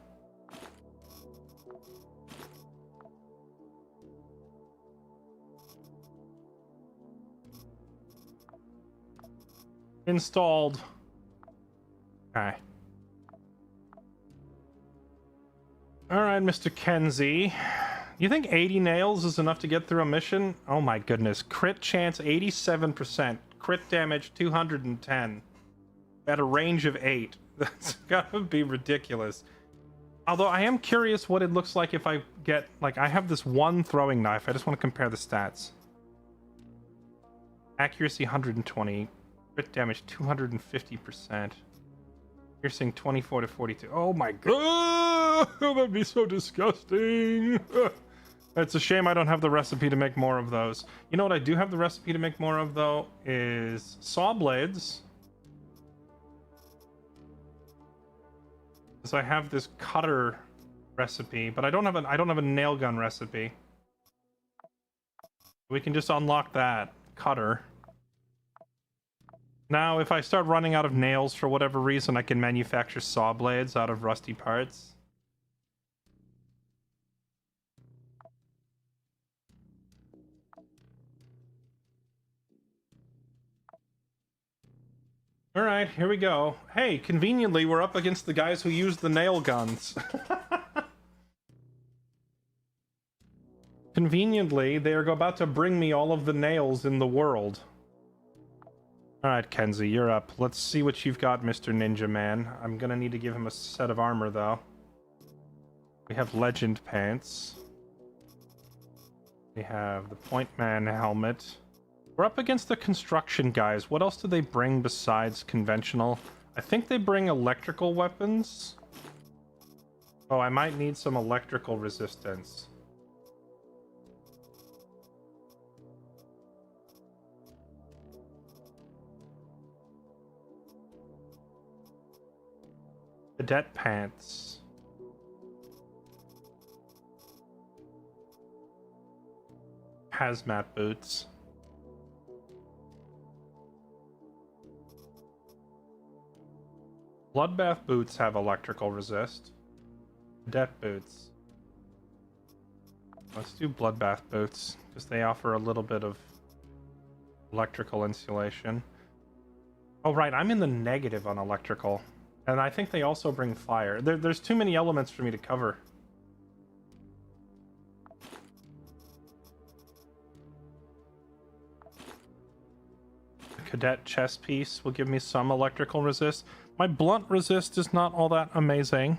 Installed. Okay. Alright, Mr. Kenzie. You think 80 nails is enough to get through a mission? Oh my goodness. Crit chance 87%. Crit damage 210. At a range of 8. That's gotta be ridiculous. Although I am curious what it looks like if I get... Like, I have this one throwing knife. I just want to compare the stats. Accuracy 120. Crit damage 250%. Piercing 24 to 42. Oh my god! That'd be so disgusting! It's a shame I don't have the recipe to make more of those. You know what I do have the recipe to make more of, though? Is saw blades. So I have this cutter recipe, but I don't have a nail gun recipe. We can just unlock that cutter. Now, if I start running out of nails for whatever reason, I can manufacture saw blades out of rusty parts. Alright, here we go. Hey, conveniently, we're up against the guys who use the nail guns. Conveniently, they are about to bring me all of the nails in the world. Alright, Kenzie, you're up. Let's see what you've got, Mr. Ninja Man. I'm gonna need to give him a set of armor, though. We have legend pants. We have the Point Man helmet. We're up against the construction guys. What else do they bring besides conventional? I think they bring electrical weapons. Oh, I might need some electrical resistance. Cadet pants. hazmat boots. Bloodbath boots have electrical resist. Cadet boots. Let's do bloodbath boots because they offer a little bit of electrical insulation. Oh right, I'm in the negative on electrical, and I think they also bring fire. There's too many elements for me to cover. The cadet chest piece will give me some electrical resist. My blunt resist is not all that amazing.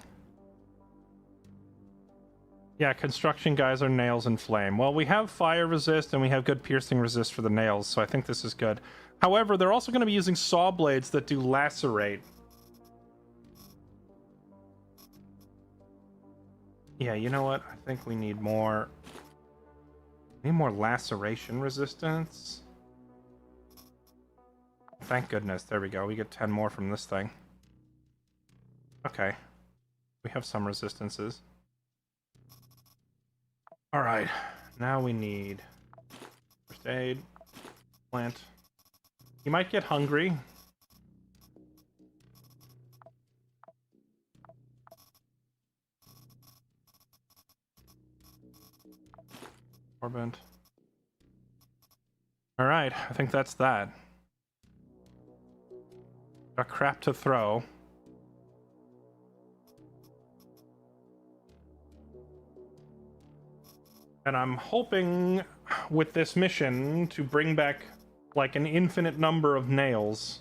Yeah, construction guys are nails and flame. Well, we have fire resist and we have good piercing resist for the nails, so I think this is good. However, they're also going to be using saw blades that do lacerate. Yeah, you know what? I think we need more... laceration resistance. Thank goodness. There we go. We get 10 more from this thing. Okay. We have some resistances. Alright. Now we need... first aid. Plant. You might get hungry. Orbent. Alright, I think that's that. Got crap to throw. And I'm hoping with this mission to bring back like an infinite number of nails.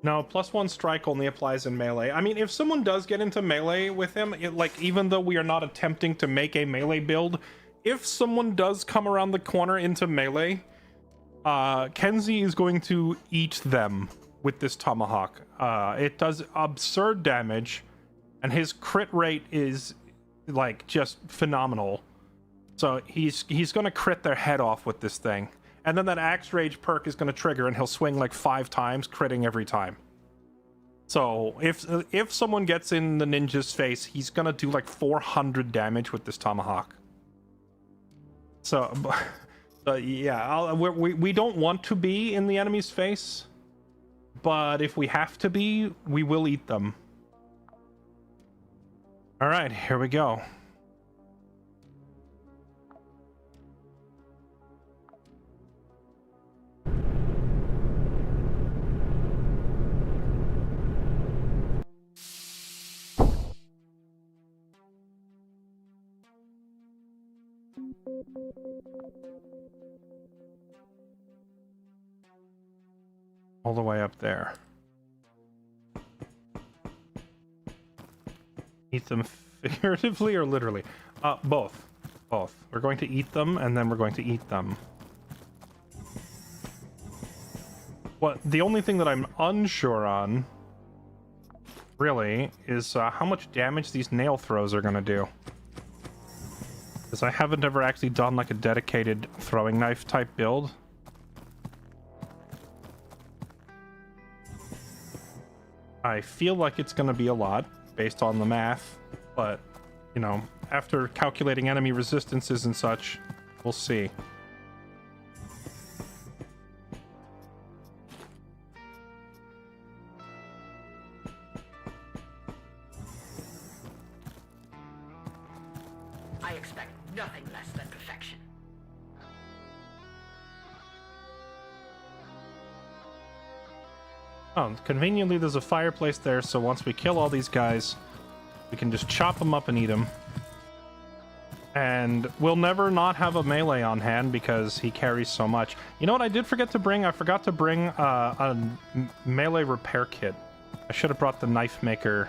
No, +1 strike only applies in melee. I mean, if someone does get into melee with him, like, even though we are not attempting to make a melee build, if someone does come around the corner into melee, Kenzie is going to eat them with this tomahawk. It does absurd damage, and his crit rate is, like, just phenomenal. So he's going to crit their head off with this thing. And then that Axe Rage perk is going to trigger, and he'll swing like 5 times, critting every time. So if someone gets in the ninja's face, he's going to do like 400 damage with this tomahawk. So, yeah, we don't want to be in the enemy's face, but if we have to be, we will eat them. All right, here we go. All the way up there. Eat them figuratively or literally? Both. Both. We're going to eat them, and then we're going to eat them. The only thing that I'm unsure on, really, is how much damage these nail throws are going to do. Because I haven't ever actually done like a dedicated throwing knife type build. I feel like it's going to be a lot based on the math, but, you know, after calculating enemy resistances and such, we'll see. I expect nothing less than perfection. Oh, conveniently there's a fireplace there, so once we kill all these guys, we can just chop them up and eat them. And we'll never not have a melee on hand because he carries so much. You know what I did forget to bring? I forgot to bring a melee repair kit. I should have brought the knife maker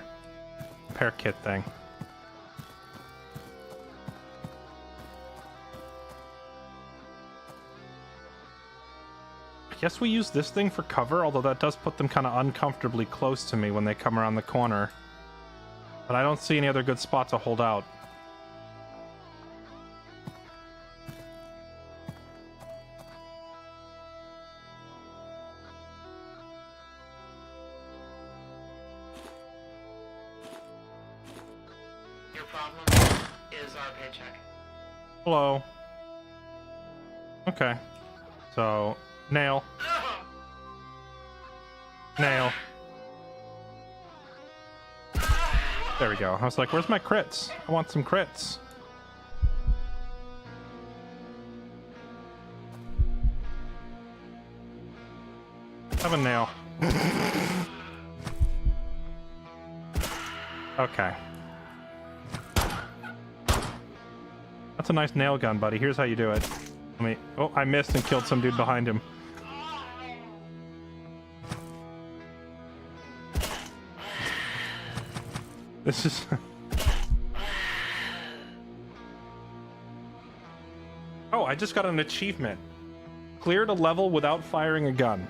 repair kit thing. I guess we use this thing for cover, although that does put them kind of uncomfortably close to me when they come around the corner. But I don't see any other good spot to hold out. Your problem is our paycheck. Hello. Okay. So, nail. Nail. There we go. I was like, where's my crits? I want some crits. Have a nail. Okay. That's a nice nail gun, buddy. Here's how you do it. Let me... Oh, I missed and killed some dude behind him. This is... Oh, I just got an achievement. Cleared a level without firing a gun.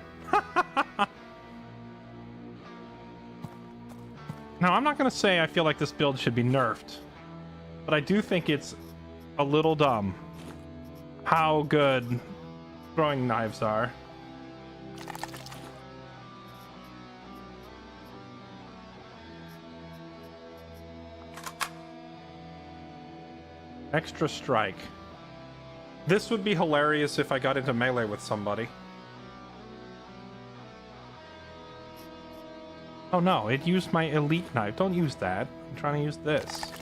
Now, I'm not going to say I feel like this build should be nerfed, but I do think it's a little dumb how good throwing knives are. Extra strike. This would be hilarious if I got into melee with somebody. Oh no, it used my elite knife. Don't use that. I'm trying to use this.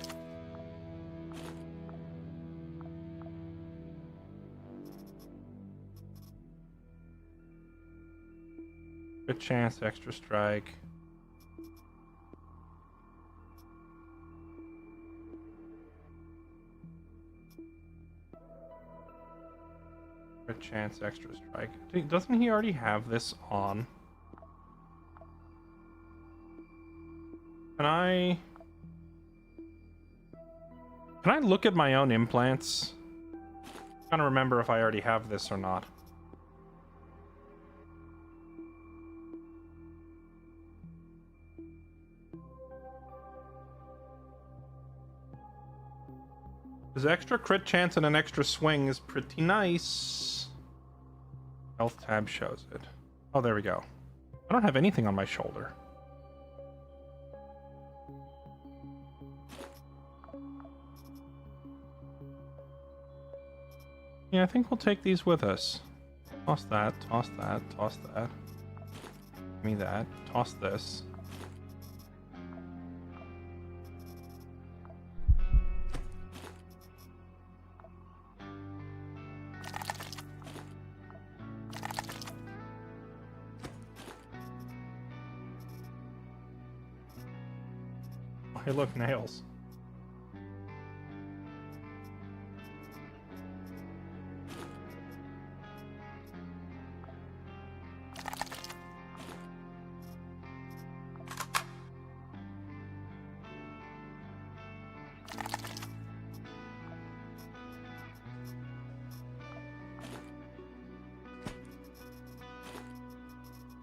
Good chance, extra strike. Good chance, extra strike. Doesn't he already have this on? Can I look at my own implants? I'm trying to remember if I already have this or not. His extra crit chance and an extra swing is pretty nice. Health tab shows it. Oh, there we go. I don't have anything on my shoulder. Yeah, I think we'll take these with us. Toss that, toss that, toss that. Give me that. Toss this. Oh, hey, look, nails.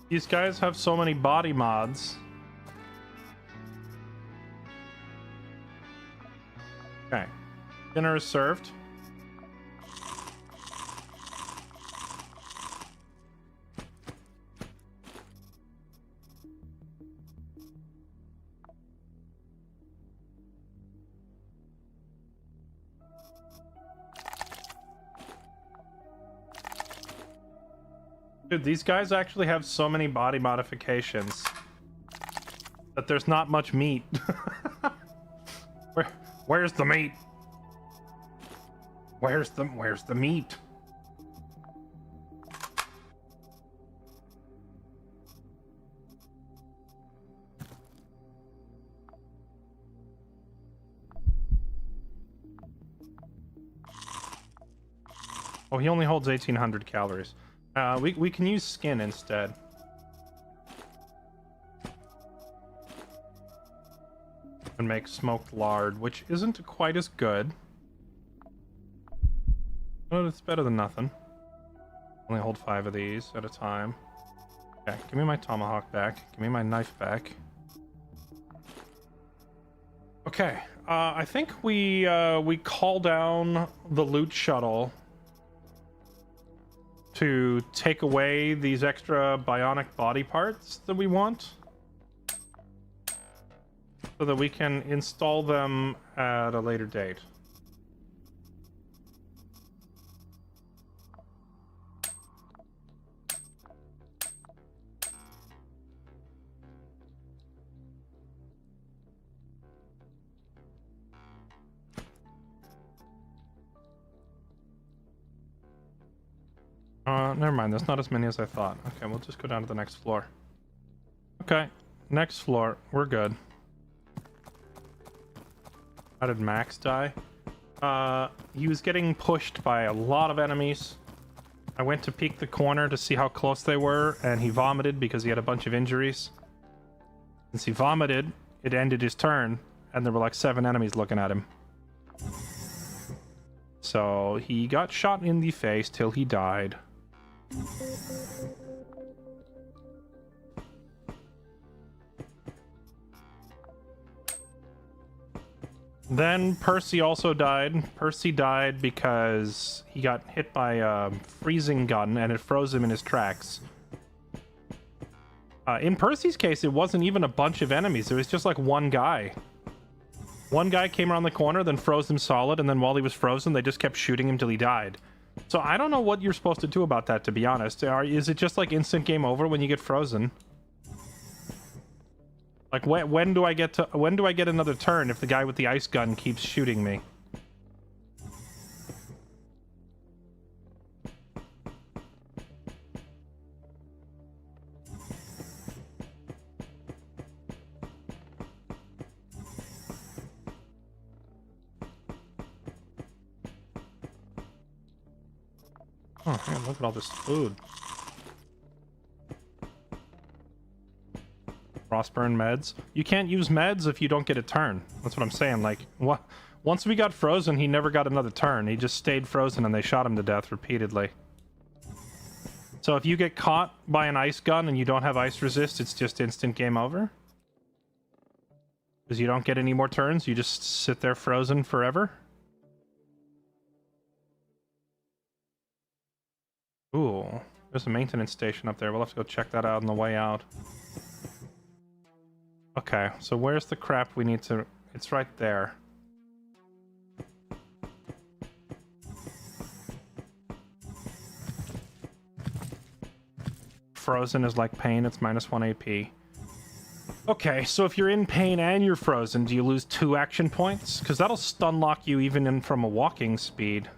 These guys have so many body mods. Okay. Dinner is served. Dude, these guys actually have so many body modifications that there's not much meat. Where's the meat? Where's the meat? Oh, he only holds 1,800 calories. We can use skin instead. And make smoked lard, which isn't quite as good. But it's better than nothing. Only hold 5 of these at a time. Okay, give me my tomahawk back. Give me my knife back. Okay, I think we call down the loot shuttle to take away these extra bionic body parts that we want, so that we can install them at a later date. Never mind, there's not as many as I thought. Okay, we'll just go down to the next floor. Okay, next floor. We're good. How did Max die? He was getting pushed by a lot of enemies. I went to peek the corner to see how close they were, and he vomited because he had a bunch of injuries. Since he vomited, it ended his turn, and there were like 7 enemies looking at him. So he got shot in the face till he died. Then Percy also died. Percy died because he got hit by a freezing gun and it froze him in his tracks. In Percy's case, it wasn't even a bunch of enemies. It was just like one guy. One guy came around the corner, then froze him solid, and then while he was frozen, they just kept shooting him till he died. So I don't know what you're supposed to do about that, to be honest. Is it just like instant game over when you get frozen? Like when do I get another turn if the guy with the ice gun keeps shooting me? Oh man, look at all this food. Frostburn meds. You can't use meds if you don't get a turn. That's what I'm saying. Like, what? Once we got frozen, he never got another turn. He just stayed frozen and they shot him to death repeatedly. So if you get caught by an ice gun and you don't have ice resist, it's just instant game over? Because you don't get any more turns, you just sit there frozen forever? Ooh, there's a maintenance station up there. We'll have to go check that out on the way out. Okay, so where's the crap we need to... It's right there. Frozen is like pain, it's -1 AP. Okay, so if you're in pain and you're frozen, do you lose 2 action points? Because that'll stun lock you even in from a walking speed.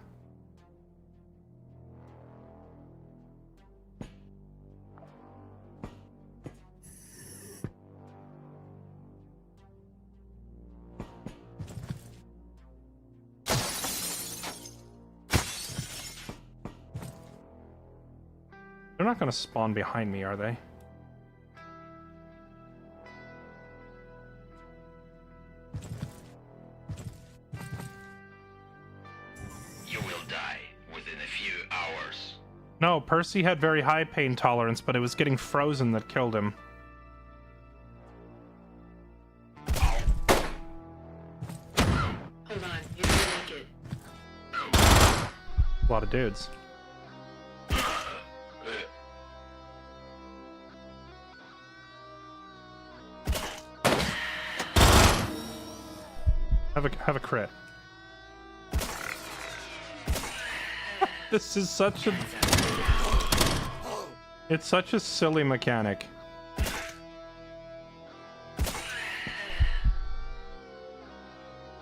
They're not going to spawn behind me, are they? You will die within a few hours. No, Percy had very high pain tolerance, but it was getting frozen that killed him. Hold on, you're gonna make it. A lot of dudes. Have a crit. This is such a... It's such a silly mechanic.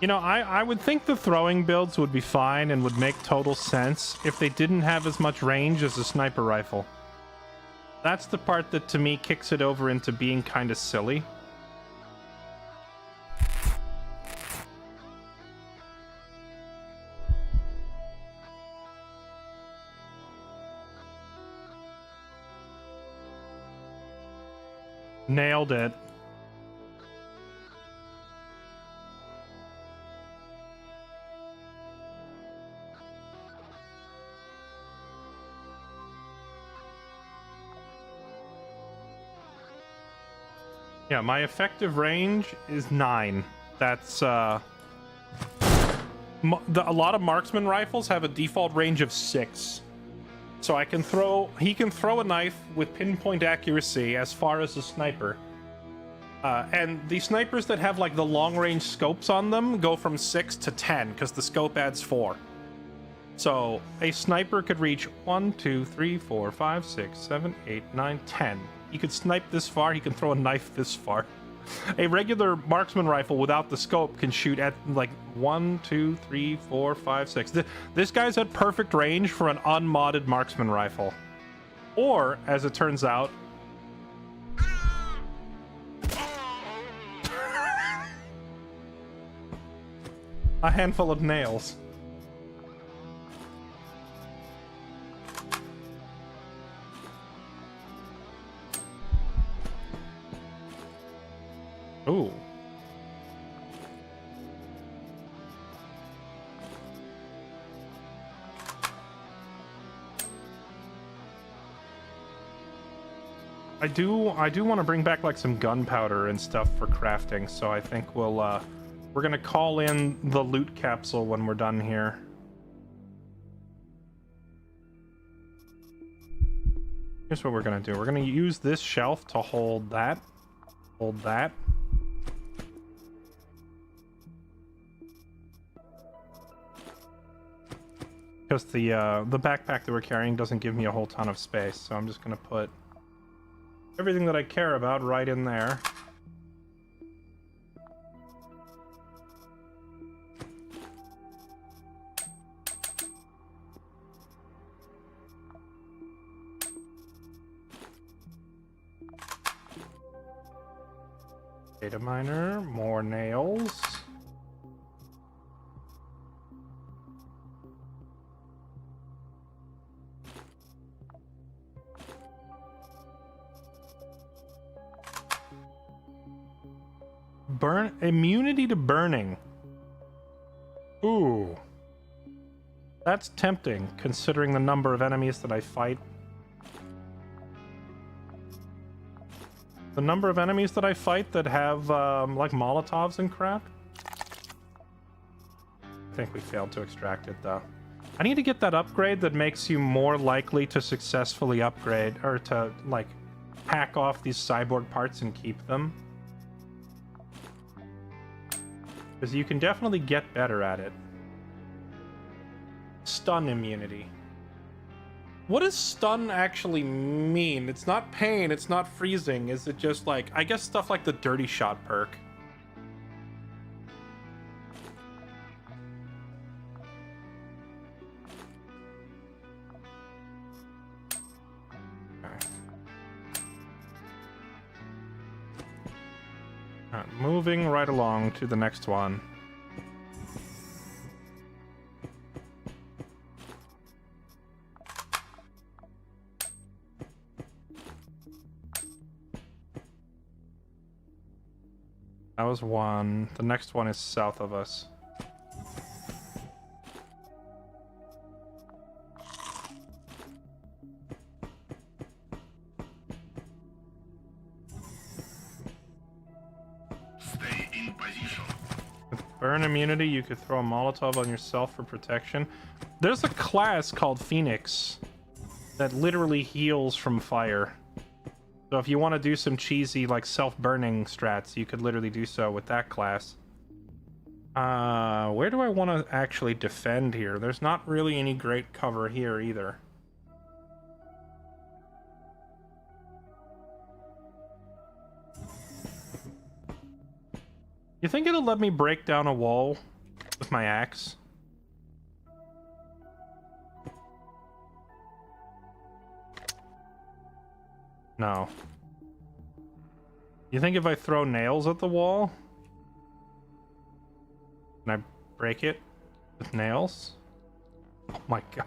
You know, I would think the throwing builds would be fine and would make total sense if they didn't have as much range as a sniper rifle. That's the part that to me kicks it over into being kind of silly. Nailed it. Yeah, my effective range is 9. That's a lot of marksman rifles have a default range of 6. So he can throw a knife with pinpoint accuracy as far as a sniper. And the snipers that have like the long range scopes on them go from 6 to 10 because the scope adds 4. So a sniper could reach 1, 2, 3, 4, 5, 6, 7, 8, 9, 10. He could snipe this far, he can throw a knife this far. A regular marksman rifle without the scope can shoot at like 1, 2, 3, 4, 5, 6. This guy's at perfect range for an unmodded marksman rifle. Or, as it turns out, a handful of nails. Ooh. I do want to bring back like some gunpowder and stuff for crafting, so I think we're gonna call in the loot capsule when we're done here. Here's what we're gonna do. We're gonna use this shelf to hold that. Hold that. Because the backpack that we're carrying doesn't give me a whole ton of space, so I'm just gonna put everything that I care about right in there. Data miner, more nails. Burn immunity to burning. Ooh. That's tempting, considering the number of enemies that I fight. The number of enemies that I fight that have, like, Molotovs and crap. I think we failed to extract it, though. I need to get that upgrade that makes you more likely to successfully upgrade, or to, like, hack off these cyborg parts and keep them. Because you can definitely get better at it. Stun immunity. What does stun actually mean? It's not pain, it's not freezing. Is it just like, I guess stuff like the dirty shot perk. Okay. Alright, moving right along to the next one. That was one. The next one is south of us. Stay in position. With burn immunity, you could throw a Molotov on yourself for protection. There's a class called Phoenix that literally heals from fire. So if you want to do some cheesy, like, self-burning strats, you could literally do so with that class. Where do I want to actually defend here? There's not really any great cover here either. You think it'll let me break down a wall with my axe? No. You think if I throw nails at the wall, can I break it with nails? Oh my god.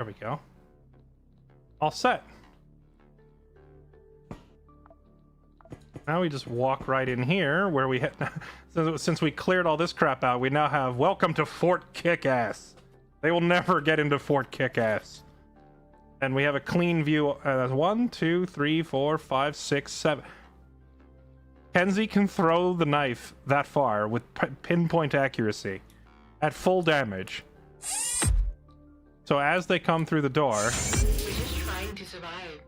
There we go. All set. Now we just walk right in here where we hit. Since we cleared all this crap out, we now have welcome to Fort Kickass. They will never get into Fort Kickass. And we have a clean view. 1, 2, 3, 4, 5, 6, 7. Kenzie can throw the knife that far with pinpoint accuracy at full damage. So as they come through the door, We're just trying to survive.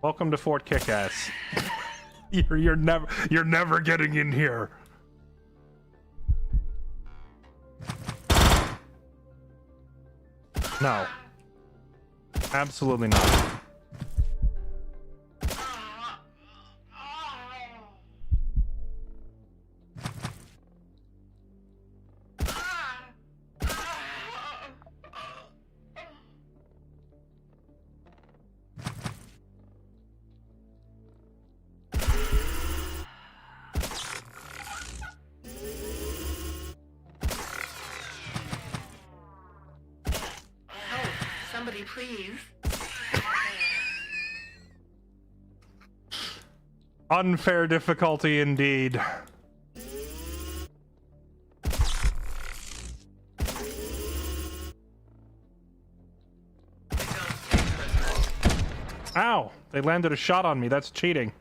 welcome to Fort Kickass. you're never getting in here. No. Absolutely not. Somebody please. Unfair difficulty indeed. Ow! They landed a shot on me. That's cheating.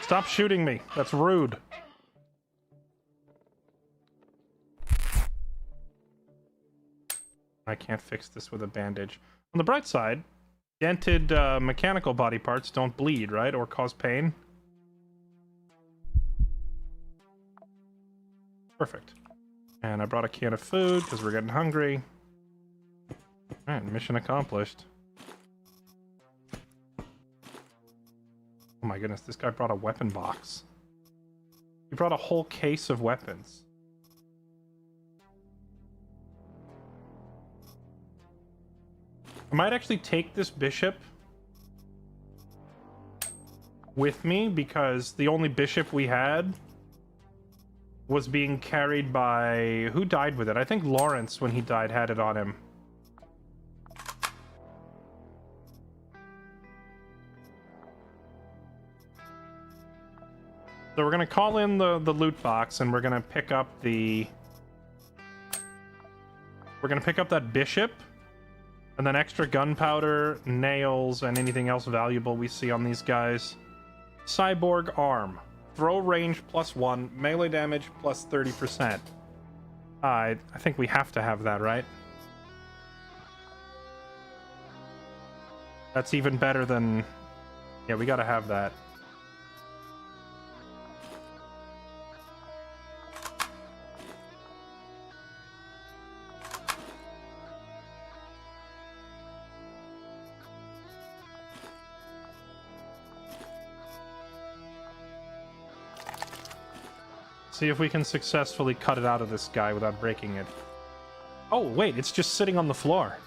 Stop shooting me. That's rude. I can't fix this with a bandage. On the bright side, dented mechanical body parts don't bleed, right? Or cause pain. Perfect. And I brought a can of food because we're getting hungry. Alright, mission accomplished. Oh my goodness, this guy brought a weapon box. He brought a whole case of weapons. I might actually take this bishop with me because the only bishop we had was being carried by... Who died with it? I think Lawrence, when he died, had it on him. So we're going to call in the loot box and we're going to pick up the... We're going to pick up that bishop. And then extra gunpowder, nails, and anything else valuable we see on these guys. Cyborg arm. Throw range +1, melee damage +30%. I think we have to have that, right? That's even better than... Yeah, we gotta have that. See if we can successfully cut it out of this guy without breaking it. Oh, wait, it's just sitting on the floor.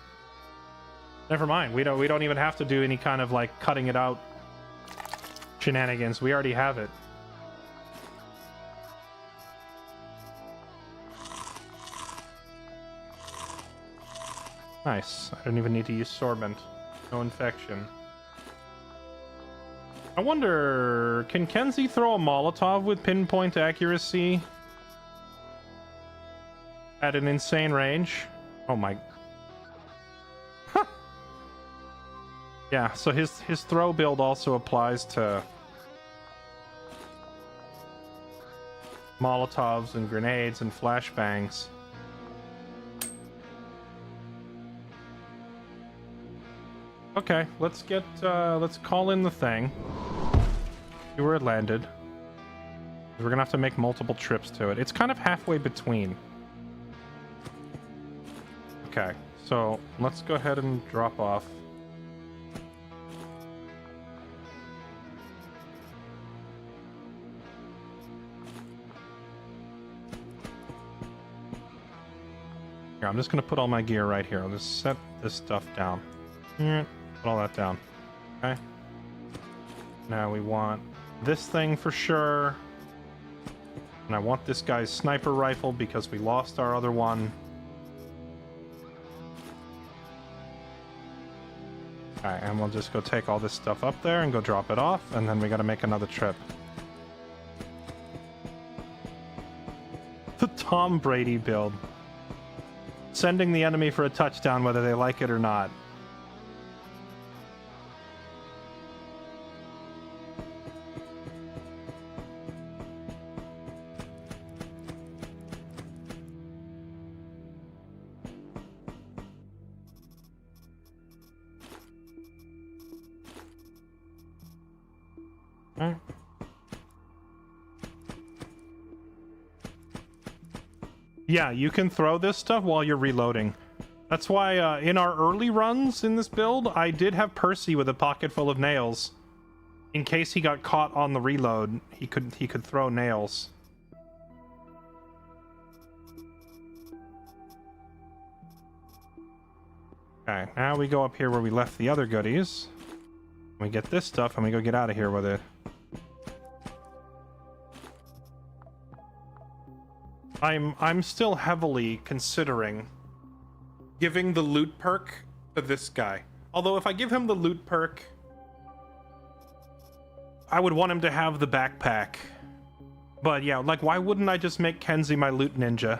Never mind. We don't even have to do any kind of like cutting it out shenanigans. We already have it. Nice. I don't even need to use sorbent. No infection. I wonder, can Kenzie throw a Molotov with pinpoint accuracy at an insane range? Oh my... Huh. Yeah, so his throw build also applies to Molotovs and grenades and flashbangs. Okay, let's call in the thing. See where it landed. We're gonna have to make multiple trips to it. It's kind of halfway between. Okay, so let's go ahead and drop off. Here, I'm just gonna put all my gear right here. I'll just set this stuff down. Put all that down. Okay. Now we want this thing for sure. And I want this guy's sniper rifle because we lost our other one. Alright, and we'll just go take all this stuff up there and go drop it off, and then we gotta make another trip. The Tom Brady build. Sending the enemy for a touchdown whether they like it or not. Alright. Yeah, you can throw this stuff while you're reloading. That's why in our early runs in this build, I did have Percy with a pocket full of nails. In case he got caught on the reload, he could throw nails. Okay, now we go up here where we left the other goodies. We get this stuff and we go get out of here with it. I'm still heavily considering giving the loot perk to this guy. Although if I give him the loot perk, I would want him to have the backpack. But yeah, like why wouldn't I just make Kenzie my loot ninja?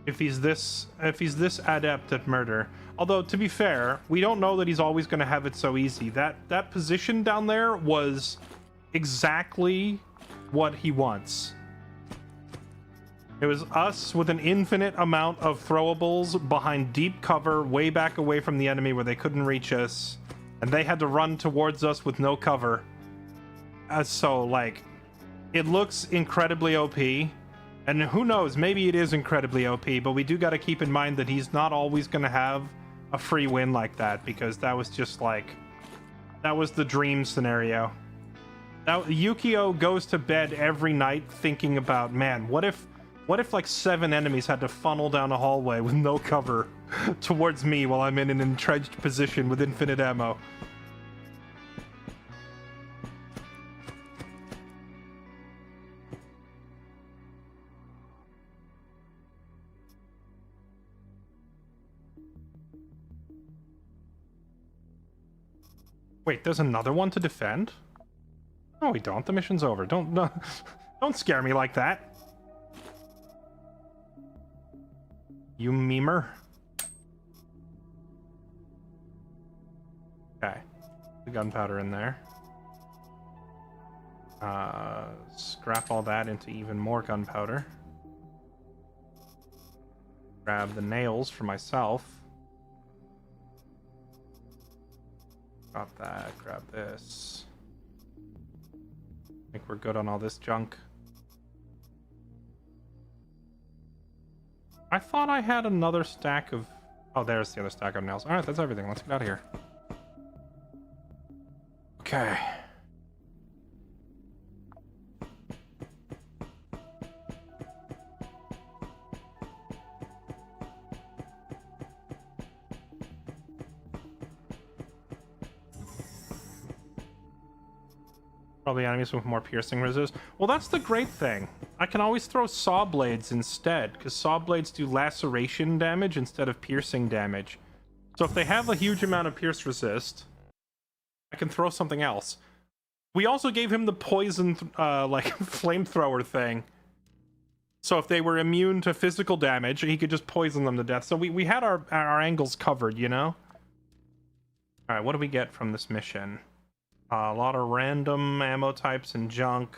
If he's this adept at murder. Although to be fair, we don't know that he's always going to have it so easy. That position down there was exactly what he wants. It was us with an infinite amount of throwables behind deep cover way back away from the enemy where they couldn't reach us, and they had to run towards us with no cover. So like it looks incredibly OP, and who knows, maybe it is incredibly OP, but we do got to keep in mind that he's not always going to have a free win like that, because that was just like, that was the dream scenario. Now, Yukio goes to bed every night thinking about, man, what if like 7 enemies had to funnel down a hallway with no cover towards me while I'm in an entrenched position with infinite ammo? Wait, there's another one to defend? No, we don't. The mission's over. Don't scare me like that. You memer. Okay. The gunpowder in there. Scrap all that into even more gunpowder. Grab the nails for myself. Got that. Grab this. I think we're good on all this junk. I thought I had another stack of... Oh, there's the other stack of nails. Alright, that's everything. Let's get out of here. Okay. Probably enemies with more piercing resist. Well, that's the great thing. I can always throw saw blades instead, because saw blades do laceration damage instead of piercing damage. So if they have a huge amount of pierce resist, I can throw something else. We also gave him the poison, like, flamethrower thing. So if they were immune to physical damage, he could just poison them to death. So we had our angles covered, you know? Alright, what do we get from this mission? A lot of random ammo types and junk.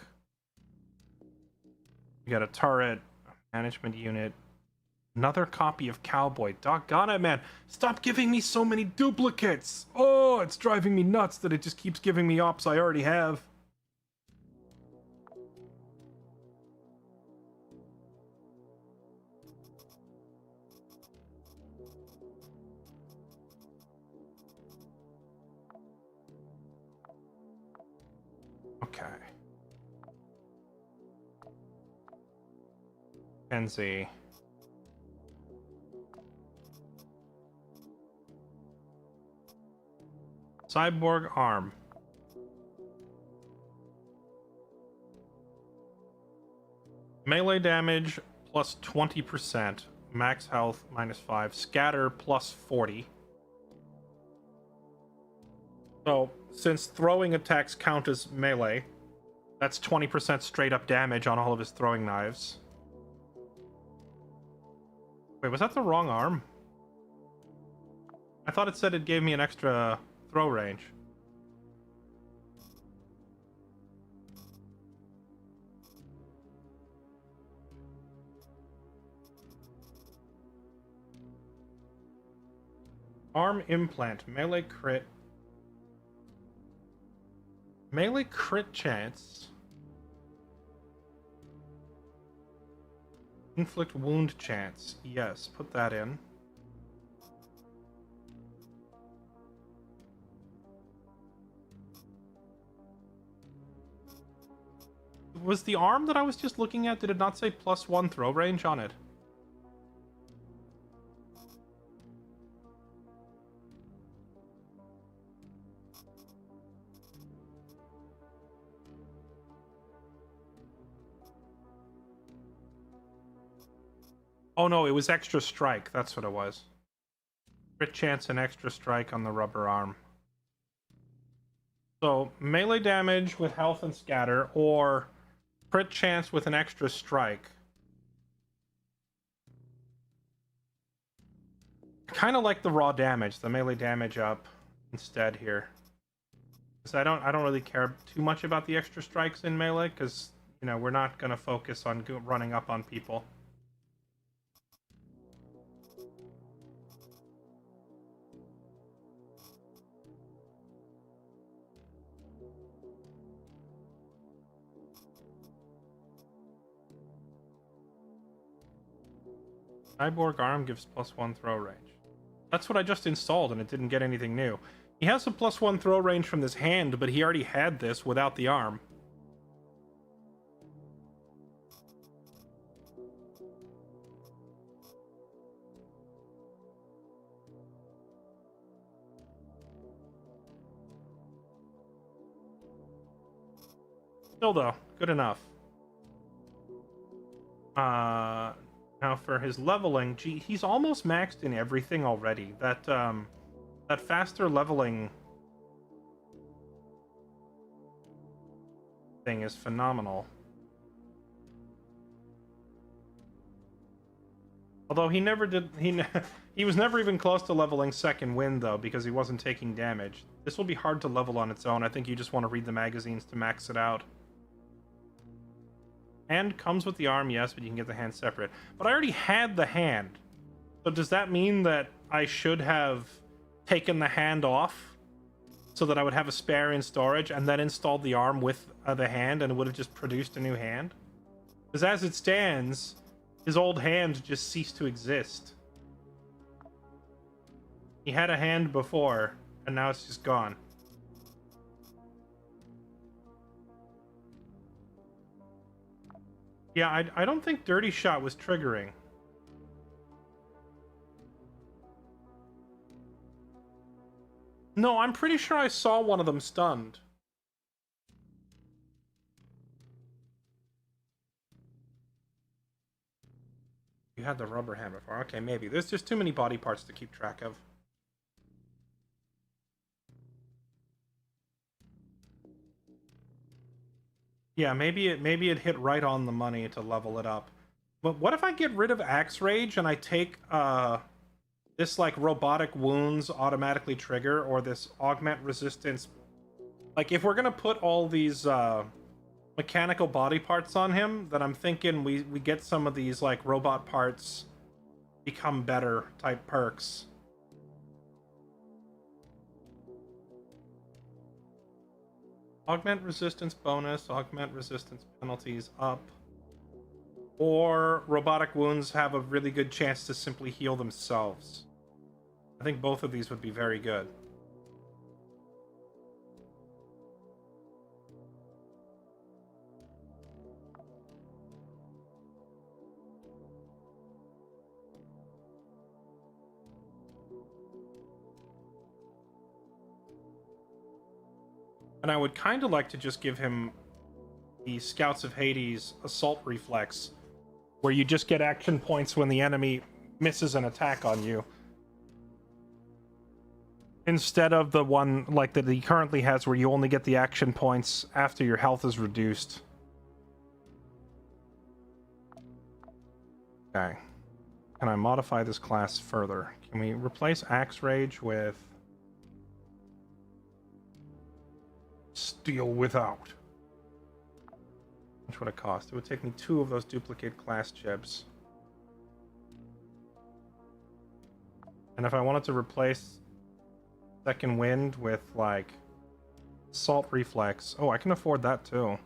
We got a turret, management unit, another copy of Cowboy. Doggone it, man. Stop giving me so many duplicates. Oh, it's driving me nuts that it just keeps giving me ops I already have. Okay. Kenzie. Cyborg arm. Melee damage plus 20%. Max health minus 5. Scatter plus 40. So, since throwing attacks count as melee, that's 20% straight up damage on all of his throwing knives. Wait, was that the wrong arm? I thought it said it gave me an extra throw range. Arm implant, melee crit. Melee crit chance. Inflict wound chance. Yes, put that in. Was the arm that I was just looking at, did it not say +1 throw range on it? Oh no, it was extra strike. That's what it was. Crit chance and extra strike on the rubber arm. So, melee damage with health and scatter, or crit chance with an extra strike. Kind of like the raw damage, the melee damage up instead here. Because I don't really care too much about the extra strikes in melee, because, you know, we're not going to focus on running up on people. Cyborg arm gives +1 throw range. That's what I just installed, and it didn't get anything new. He has a +1 throw range from this hand, but he already had this without the arm. Still though, good enough. Now for his leveling, gee, he's almost maxed in everything already. That faster leveling thing is phenomenal. Although he never did, he was never even close to leveling second wind though, because he wasn't taking damage. This will be hard to level on its own. I think you just want to read the magazines to max it out. Hand comes with the arm, yes, but you can get the hand separate. But I already had the hand. So does that mean that I should have taken the hand off so that I would have a spare in storage and then installed the arm with the hand and it would have just produced a new hand? Because as it stands, his old hand just ceased to exist. He had a hand before, and now it's just gone. Yeah, I don't think Dirty Shot was triggering. No, I'm pretty sure I saw one of them stunned. You had the rubber hand before. Okay, maybe. There's just too many body parts to keep track of. Yeah, maybe it hit right on the money to level it up. But what if I get rid of Axe Rage and I take this like robotic wounds automatically trigger, or this augment resistance? Like if we're gonna put all these mechanical body parts on him, then I'm thinking we get some of these like robot parts become better type perks. Augment resistance bonus, augment resistance penalties up. Or robotic wounds have a really good chance to simply heal themselves. I think both of these would be very good. And I would kind of like to just give him the Scouts of Hades assault reflex, where you just get action points when the enemy misses an attack on you, instead of the one like that he currently has where you only get the action points after your health is reduced. Okay. Can I modify this class further? Can we replace Axe Rage with Steel Without? Which would it cost? It would take me 2 of those duplicate class gebs. And if I wanted to replace Second Wind with, like, Assault Reflex... Oh, I can afford that, too.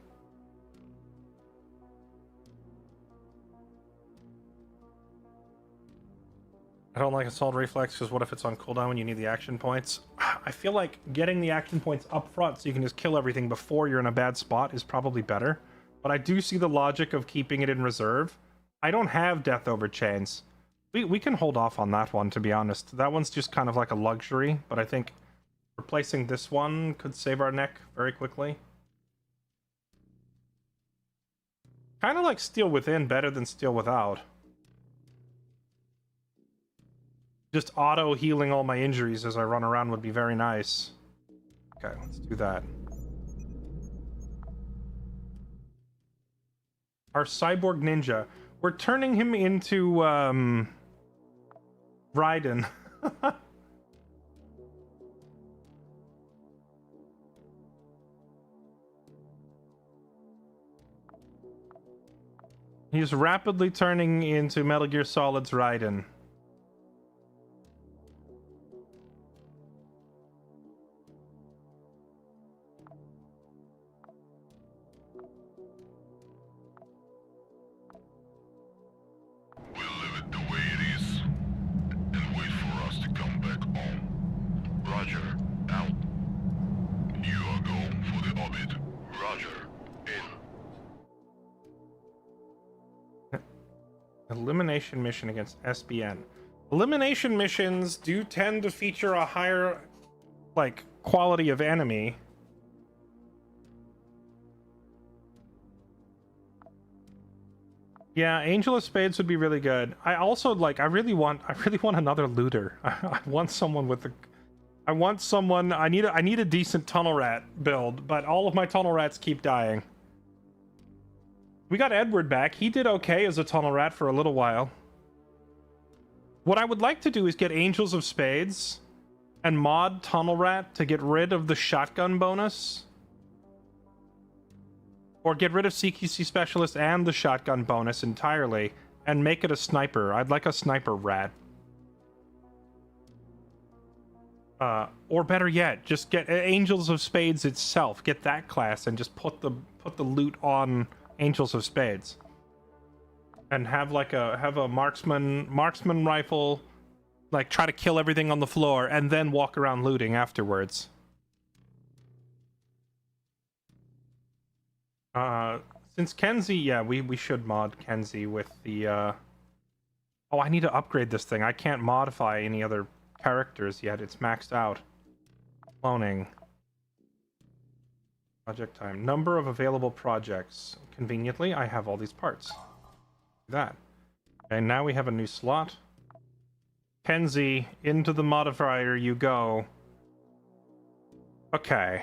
I don't like Assault Reflex, because what if it's on cooldown when you need the action points? I feel like getting the action points up front so you can just kill everything before you're in a bad spot is probably better. But I do see the logic of keeping it in reserve. I don't have Death Over Chains. We can hold off on that one, to be honest. That one's just kind of like a luxury, but I think replacing this one could save our neck very quickly. Kind of like Steel Within better than Steel Without. Just auto-healing all my injuries as I run around would be very nice. Okay, let's do that. Our cyborg ninja. We're turning him into, Raiden. He's rapidly turning into Metal Gear Solid's Raiden. Elimination mission against SBN. Elimination missions do tend to feature a higher, like, quality of enemy. Yeah, Angel of Spades would be really good. I also, like, I really want another looter. I want someone with a... I need a decent Tunnel Rat build, but all of my Tunnel Rats keep dying. We got Edward back. He did okay as a Tunnel Rat for a little while. What I would like to do is get Angels of Spades and mod Tunnel Rat to get rid of the shotgun bonus. Or get rid of CQC Specialist and the shotgun bonus entirely and make it a sniper. I'd like a sniper rat. Or better yet, just get Angels of Spades itself. Get that class and just put the loot on Angels of Spades, and have a marksman rifle, like try to kill everything on the floor, and then walk around looting afterwards. Since Kenzie, yeah, we should mod Kenzie with the. Oh, I need to upgrade this thing. I can't modify any other characters yet. It's maxed out. Cloning. Project time. Number of available projects. Conveniently, I have all these parts. That. And now we have a new slot. Kenzie, into the modifier you go. Okay.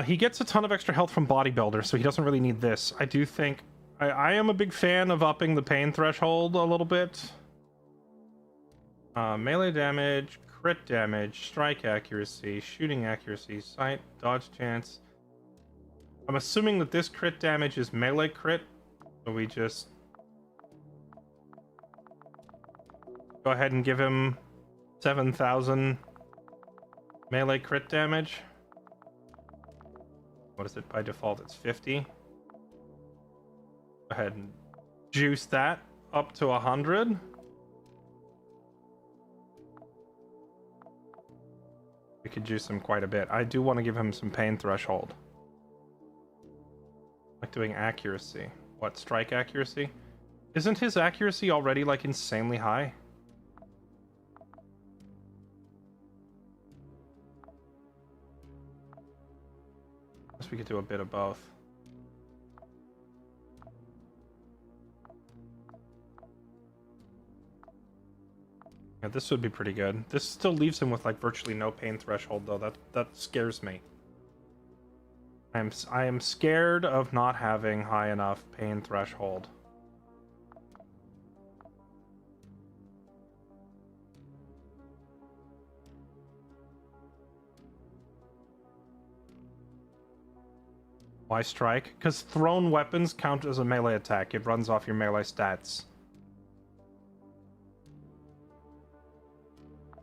He gets a ton of extra health from Bodybuilder, so he doesn't really need this. I do think... I am a big fan of upping the pain threshold a little bit. Melee damage, crit damage, strike accuracy, shooting accuracy, sight, dodge chance... I'm assuming that this crit damage is melee crit, so we just go ahead and give him 7,000 melee crit damage. What is it by default? It's 50. Go ahead and juice that up to 100. We could juice him quite a bit. I do want to give him some pain threshold. Like doing accuracy. What, strike accuracy? Isn't his accuracy already, like, insanely high? guess we could do a bit of both. Yeah, this would be pretty good. This still leaves him with like virtually no pain threshold, though. That scares me. I am scared of not having high enough pain threshold. Why strike? Because thrown weapons count as a melee attack. It runs off your melee stats.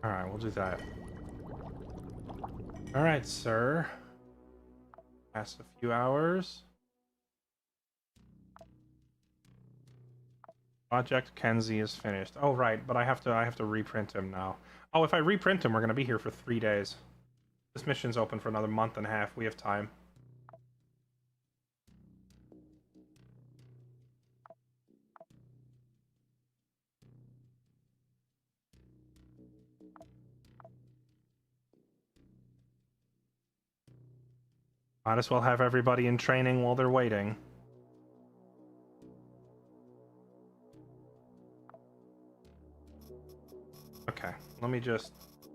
Alright, we'll do that. Alright, sir. Past a few hours. Project Kenzie is finished. Oh right, but I have to reprint him now. Oh, if I reprint him, we're gonna be here for 3 days. This mission's open for another month and a half. We have time. Might as well have everybody in training while they're waiting. Okay, let me just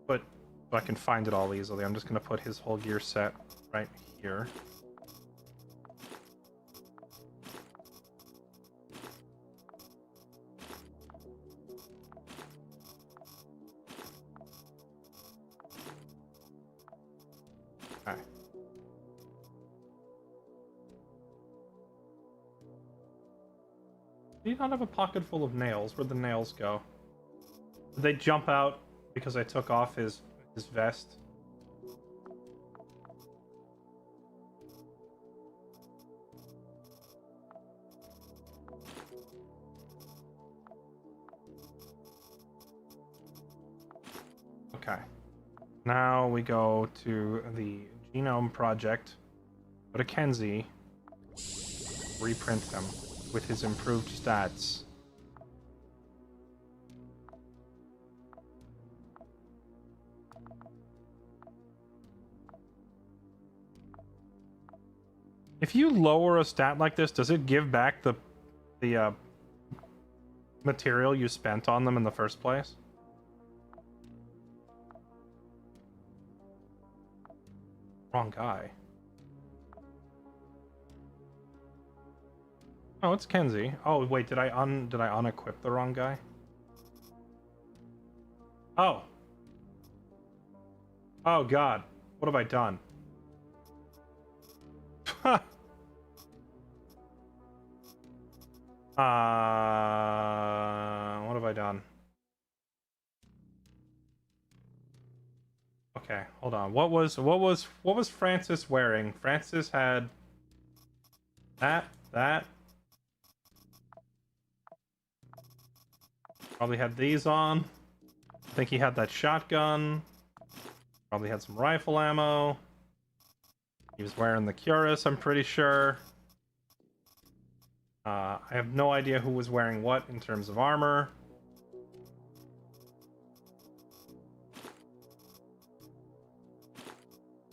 put, so I can find it all easily, I'm just going to put his whole gear set right here. Okay. Do you not have a pocket full of nails? Where'd the nails go? Did they jump out because I took off his vest? Okay. Now we go to the Genome Project. Go to Kenzie. Reprint them with his improved stats. If you lower a stat like this, does it give back the material you spent on them in the first place? Wrong guy. Oh, it's Kenzie. Oh, wait, did I unequip the wrong guy? Oh. Oh god. What have I done? What have I done? Okay, hold on. What was Francis wearing? Francis had that. Probably had these on. I think he had that shotgun. Probably had some rifle ammo. He was wearing the cuirass, I'm pretty sure. I have no idea who was wearing what in terms of armor.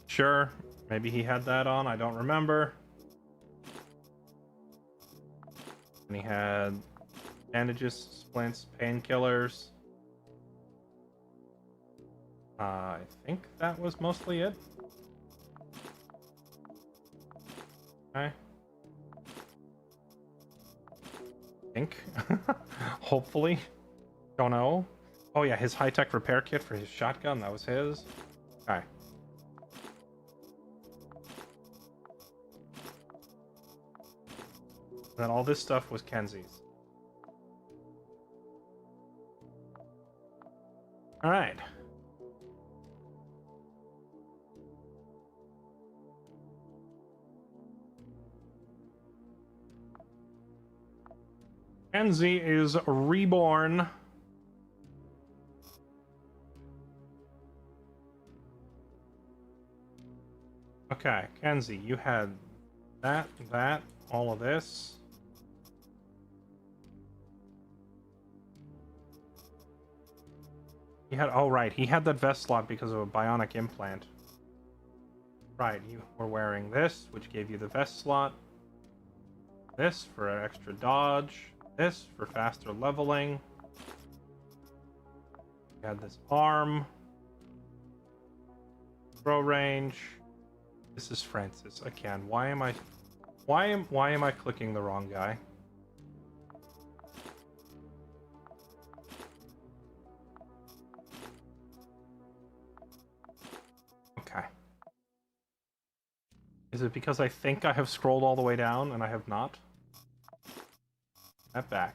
Sure, maybe he had that on, I don't remember. And he had bandages, splints, painkillers. I think that was mostly it. Okay. Hopefully. Don't know. Oh yeah, his high-tech repair kit for his shotgun, that was his. Okay. And then all this stuff was Kenzie's. Alright. Kenzie is reborn. Okay, Kenzie, you had that, all of this. He had, oh right, he had that vest slot because of a bionic implant. Right, you were wearing this, which gave you the vest slot. This for an extra dodge. This for faster leveling. You had this arm. Throw range. This is Francis again. Why am I clicking the wrong guy? Okay. Is it because I think I have scrolled all the way down and I have not? That back.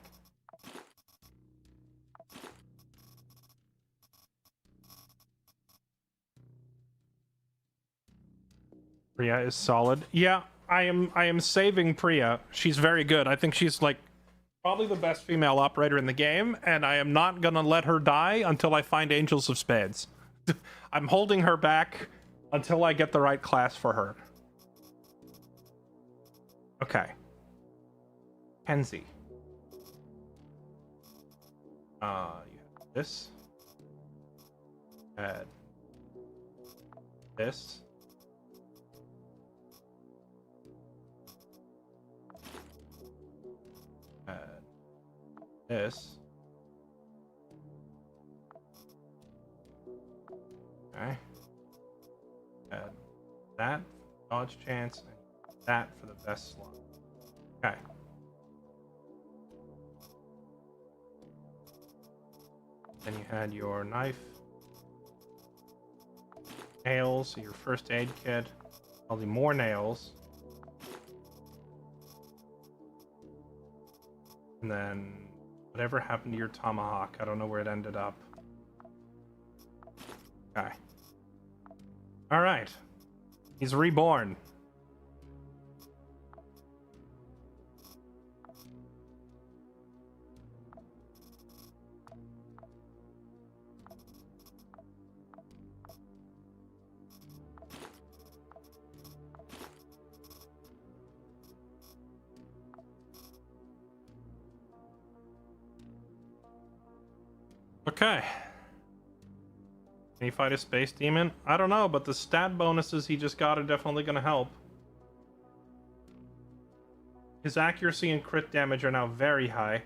Priya is solid. Yeah, I am saving Priya. She's very good. I think she's like probably the best female operator in the game, and I am not gonna let her die until I find Angels of Spades. I'm holding her back until I get the right class for her. Okay. Kenzie. You have this. Add this. Add this. Okay. Add that dodge chance and that for the best slot. Okay. Then you had your knife, nails, your first aid kit, probably more nails, and then whatever happened to your tomahawk, I don't know where it ended up. Okay. All right. He's reborn. Okay. Can he fight a space demon? I don't know, but the stat bonuses he just got are definitely going to help. His accuracy and crit damage are now very high.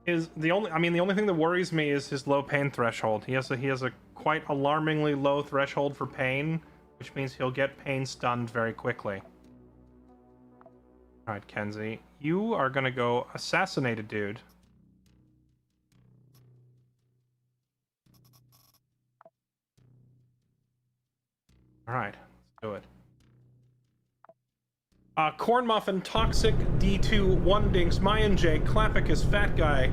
The only thing that worries me is his low pain threshold. He has a quite alarmingly low threshold for pain, which means he'll get pain stunned very quickly. All right, Kenzie, you are going to go assassinate a dude. All right, let's do it. Corn Muffin, Toxic, D2, One Dinks, Mayan J, Clapicus, Fat Guy,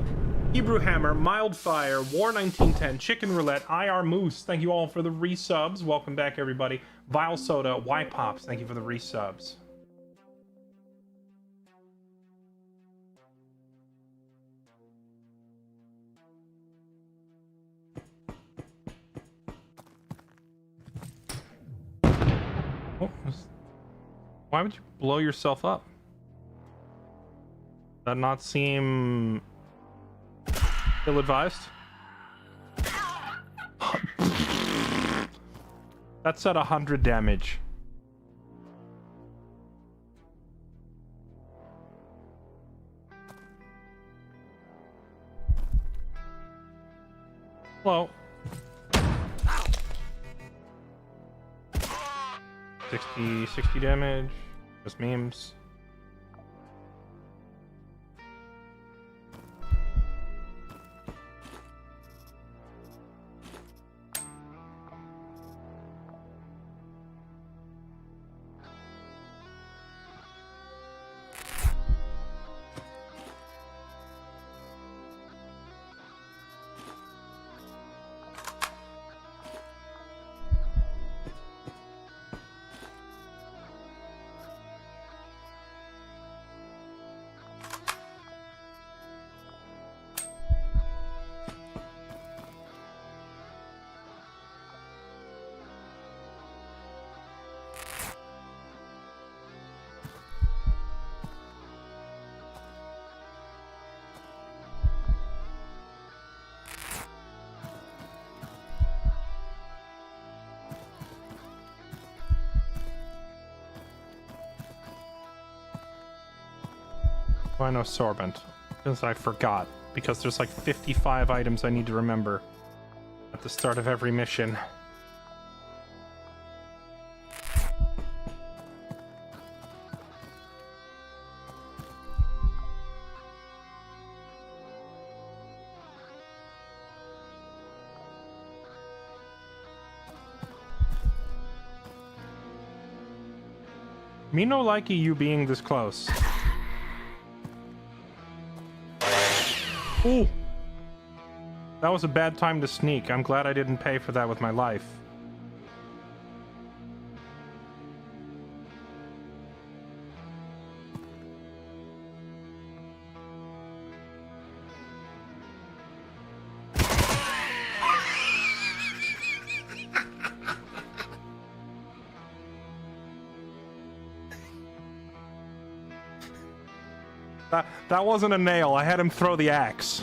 Hebrew Hammer, Mildfire, War 1910, Chicken Roulette, IR Moose, thank you all for the resubs. Welcome back, everybody. Vile Soda, Y Pops, thank you for the resubs. Oh, why would you blow yourself up? Does that not seem ill-advised? That's at 100 damage. Hello. 60 damage. Just memes. Oh, I know sorbent. Because I forgot. Because there's like 55 items I need to remember at the start of every mission. Me no likey you being this close. Ooh! That was a bad time to sneak. I'm glad I didn't pay for that with my life. That wasn't a nail. I had him throw the axe.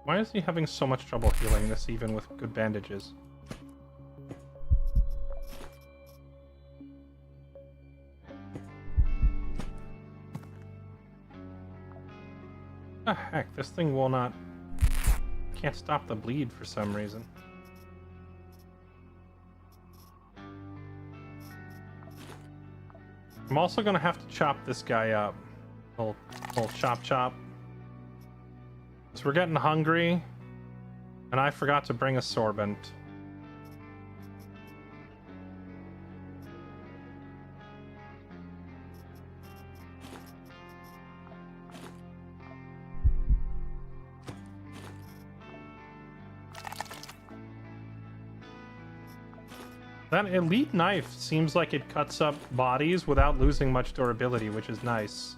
Why is he having so much trouble healing this even with good bandages? Ah, heck, this thing will not... Can't stop the bleed for some reason. I'm also gonna have to chop this guy up. Little chop chop. So we're getting hungry, and I forgot to bring a sorbent. That elite knife seems like it cuts up bodies without losing much durability, which is nice.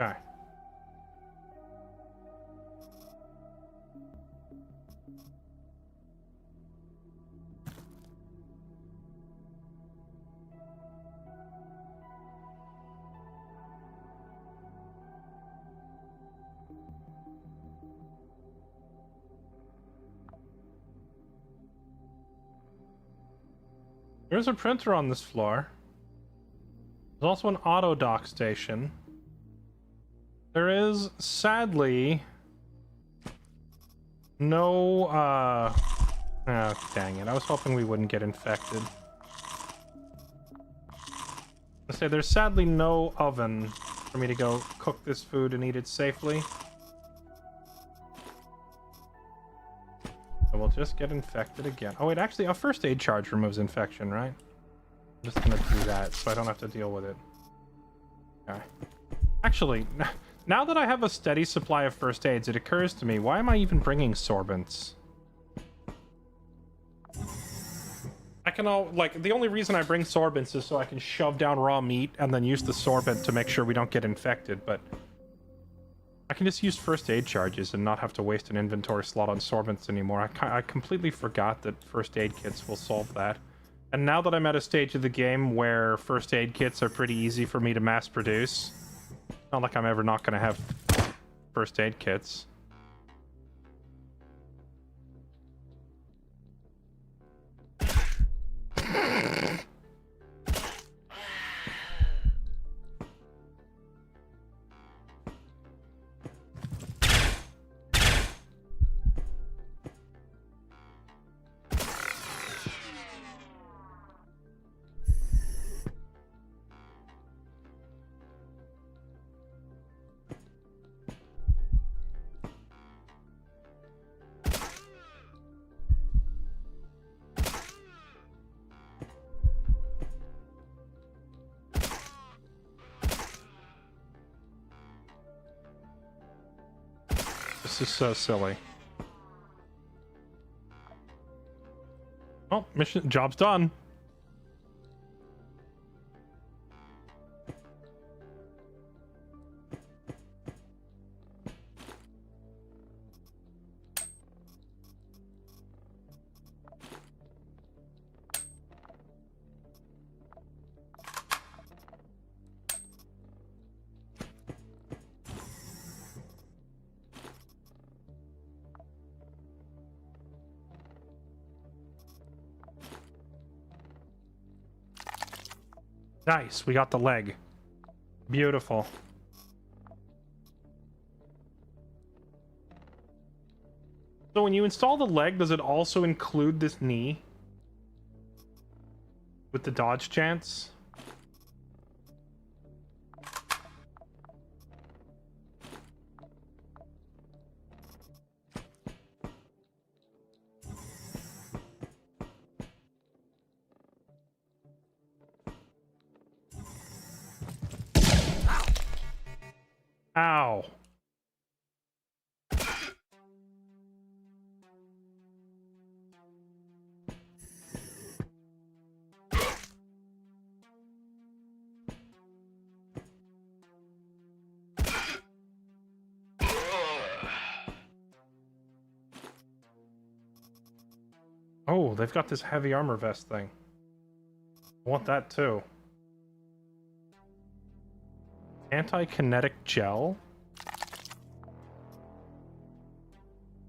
Okay. There's a printer on this floor. There's also an auto dock station. There is, sadly, no, oh, dang it. I was hoping we wouldn't get infected. I say there's sadly no oven for me to go cook this food and eat it safely. So we'll just get infected again. Oh wait, actually a first aid charge removes infection, right? I'm just gonna do that so I don't have to deal with it. Okay. Actually, now that I have a steady supply of first aids, it occurs to me, why am I even bringing sorbents? I can like the only reason I bring sorbents is so I can shove down raw meat and then use the sorbent to make sure we don't get infected, but I can just use first aid charges and not have to waste an inventory slot on sorbents anymore. I completely forgot that first aid kits will solve that. And now that I'm at a stage of the game where first aid kits are pretty easy for me to mass produce, not like I'm ever not going to have first aid kits. This is so silly. Oh, mission job's done. Nice, we got the leg. Beautiful. So when you install the leg, does it also include this knee? With the dodge chance? Ow. Oh, they've got this heavy armor vest thing. I want that too. Anti-kinetic gel?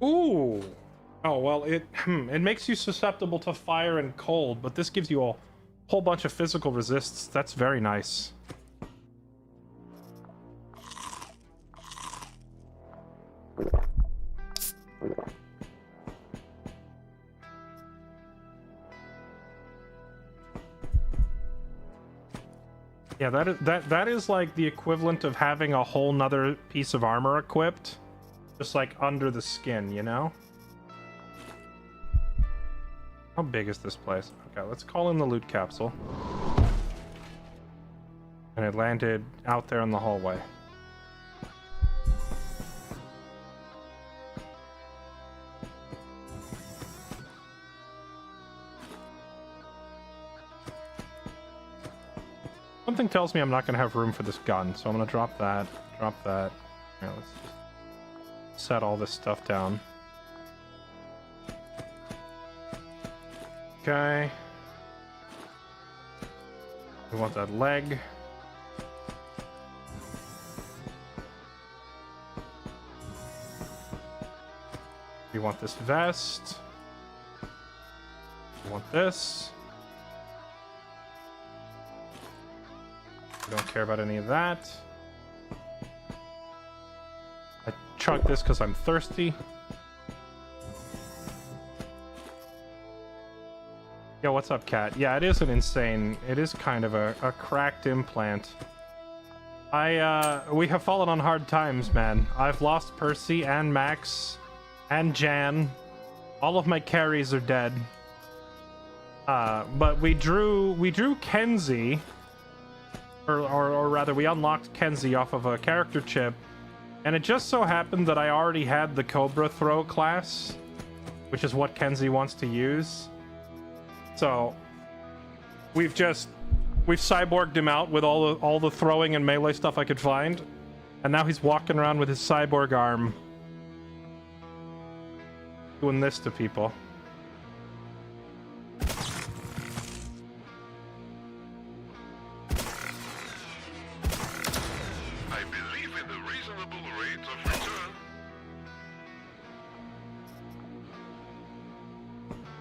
Ooh! Oh, well, it makes you susceptible to fire and cold, but this gives you a whole bunch of physical resists. That's very nice. Yeah, that is like the equivalent of having a whole nother piece of armor equipped, just like under the skin, you know? How big is this place? Okay, let's call in the loot capsule. And it landed out there in the hallway. Something tells me I'm not going to have room for this gun, so I'm going to drop that. Drop that. Yeah, let's just set all this stuff down. Okay. We want that leg. We want this vest. We want this. We don't care about any of that. I chug this because I'm thirsty. Yo, what's up, cat? Yeah, it is an insane... It is kind of a cracked implant. We have fallen on hard times, man. I've lost Percy and Max and Jan. All of my carries are dead. But we drew Kenzie... Or rather, we unlocked Kenzie off of a character chip, and it just so happened that I already had the Cobra Throw class, which is what Kenzie wants to use. So, We've cyborged him out with all the throwing and melee stuff I could find, and now he's walking around with his cyborg arm, doing this to people. I believe in the reasonable rate of return.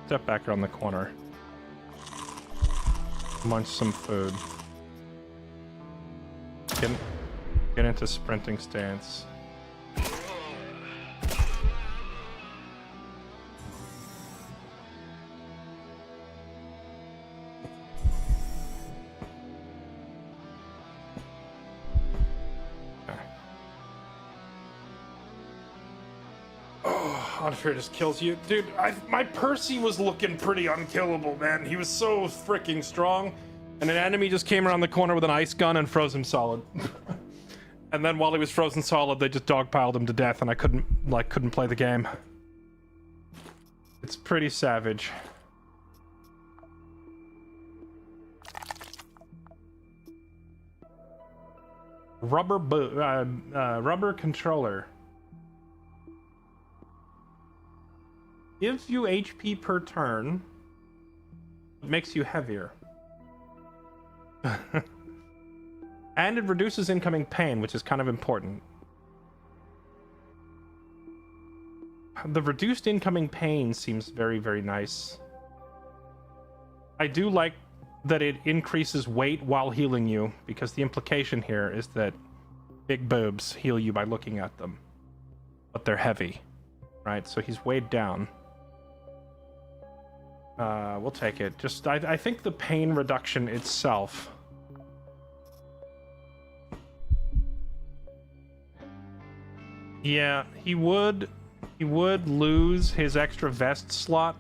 Step back around the corner. Munch some food. Get into sprinting stance. Unfair just kills you. Dude, my Percy was looking pretty unkillable, man. He was so freaking strong. And an enemy just came around the corner with an ice gun and froze him solid. And then while he was frozen solid, they just dogpiled him to death, and I couldn't play the game. It's pretty savage. Rubber controller. Gives you HP per turn. Makes you heavier. And it reduces incoming pain, which is kind of important. The reduced incoming pain seems very, very nice. I do like that it increases weight while healing you, because the implication here is that big boobs heal you by looking at them. But they're heavy, right? So he's weighed down. We'll take it. Just, I think the pain reduction itself. Yeah, he would lose his extra vest slot,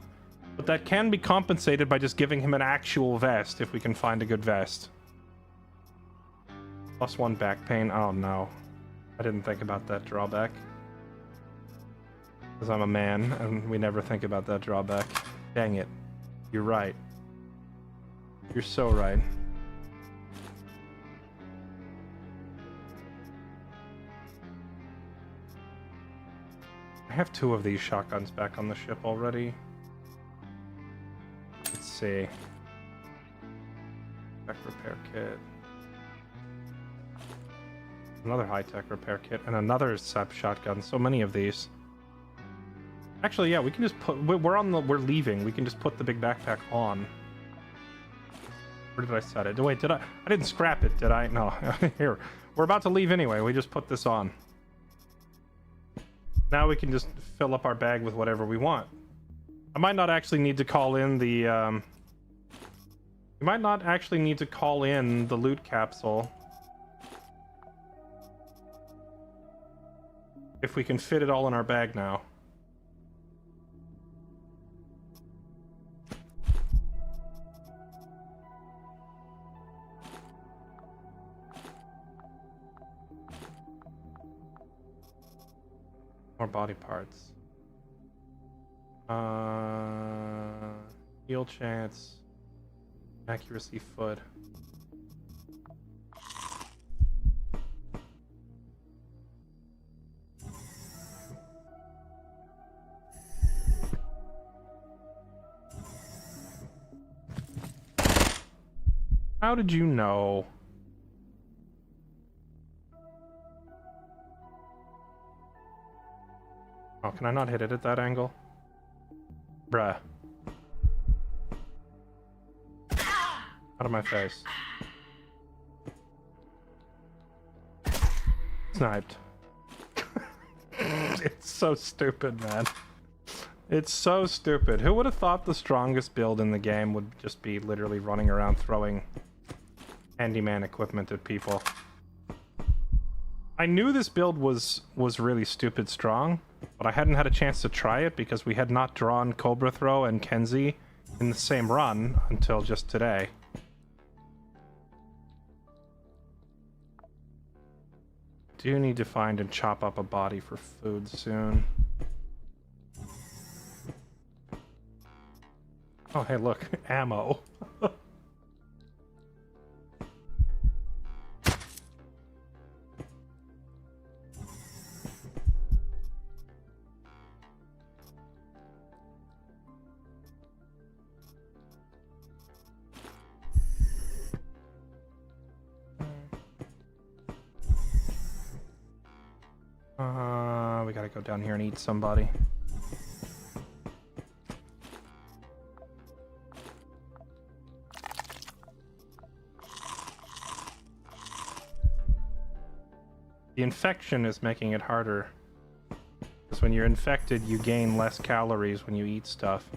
but that can be compensated by just giving him an actual vest if we can find a good vest. +1 back pain. Oh no. I didn't think about that drawback. Because I'm a man, and we never think about that drawback. Dang it. You're right. You're so right. I have 2 of these shotguns back on the ship already. Let's see. Tech repair kit. Another high-tech repair kit, and another SAP shotgun. So many of these. Actually, yeah, we can just put... We're leaving. We can just put the big backpack on. Where did I set it? Wait, did I didn't scrap it, did I? No. Here. We're about to leave anyway. We just put this on. Now we can just fill up our bag with whatever we want. I might not actually need to call in the... We might not actually need to call in the loot capsule. If we can fit it all in our bag now. More body parts. Heal chance. Accuracy foot. How did you know? Oh, can I not hit it at that angle? Bruh. Out of my face. Sniped. It's so stupid, man. It's so stupid. Who would have thought the strongest build in the game would just be literally running around throwing handyman equipment at people? I knew this build was really stupid strong, but I hadn't had a chance to try it because we had not drawn Cobra Throw and Kenzie in the same run until just today. Do need to find and chop up a body for food soon. Oh, hey, look. Ammo. go down here and eat somebody. The infection is making it harder. Because when you're infected, you gain less calories when you eat stuff.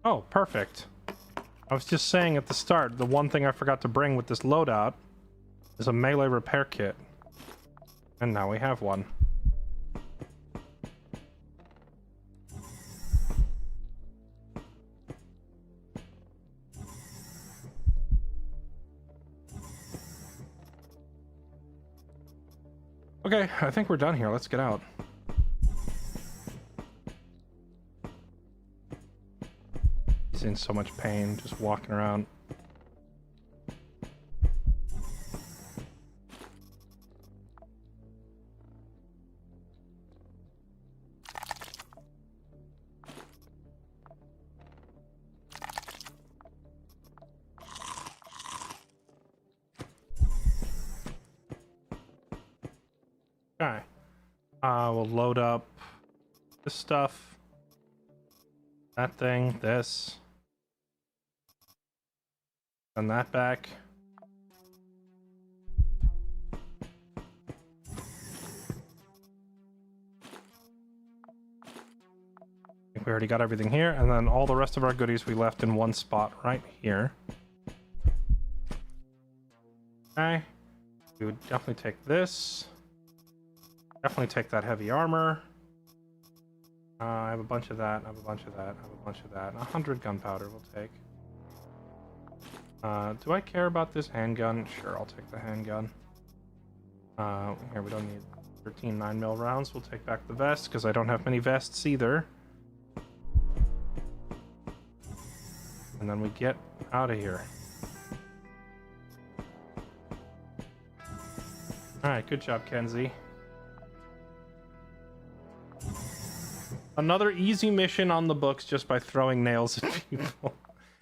Oh, perfect. I was just saying at the start, the one thing I forgot to bring with this loadout is a melee repair kit. And now we have one. Okay, I think we're done here. Let's get out. He's in so much pain just walking around. Okay. We'll load up this stuff. That thing, this. Send that back. I think we already got everything here, and then all the rest of our goodies we left in one spot right here. Okay. We would definitely take this. Definitely take that heavy armor. I have a bunch of that, I have a bunch of that, I have a bunch of that. 100 gunpowder we'll take. Do I care about this handgun? Sure, I'll take the handgun. Here, we don't need 13 9mm rounds. We'll take back the vest, because I don't have many vests either. And then we get out of here. Alright, good job, Kenzie. Another easy mission on the books just by throwing nails at people.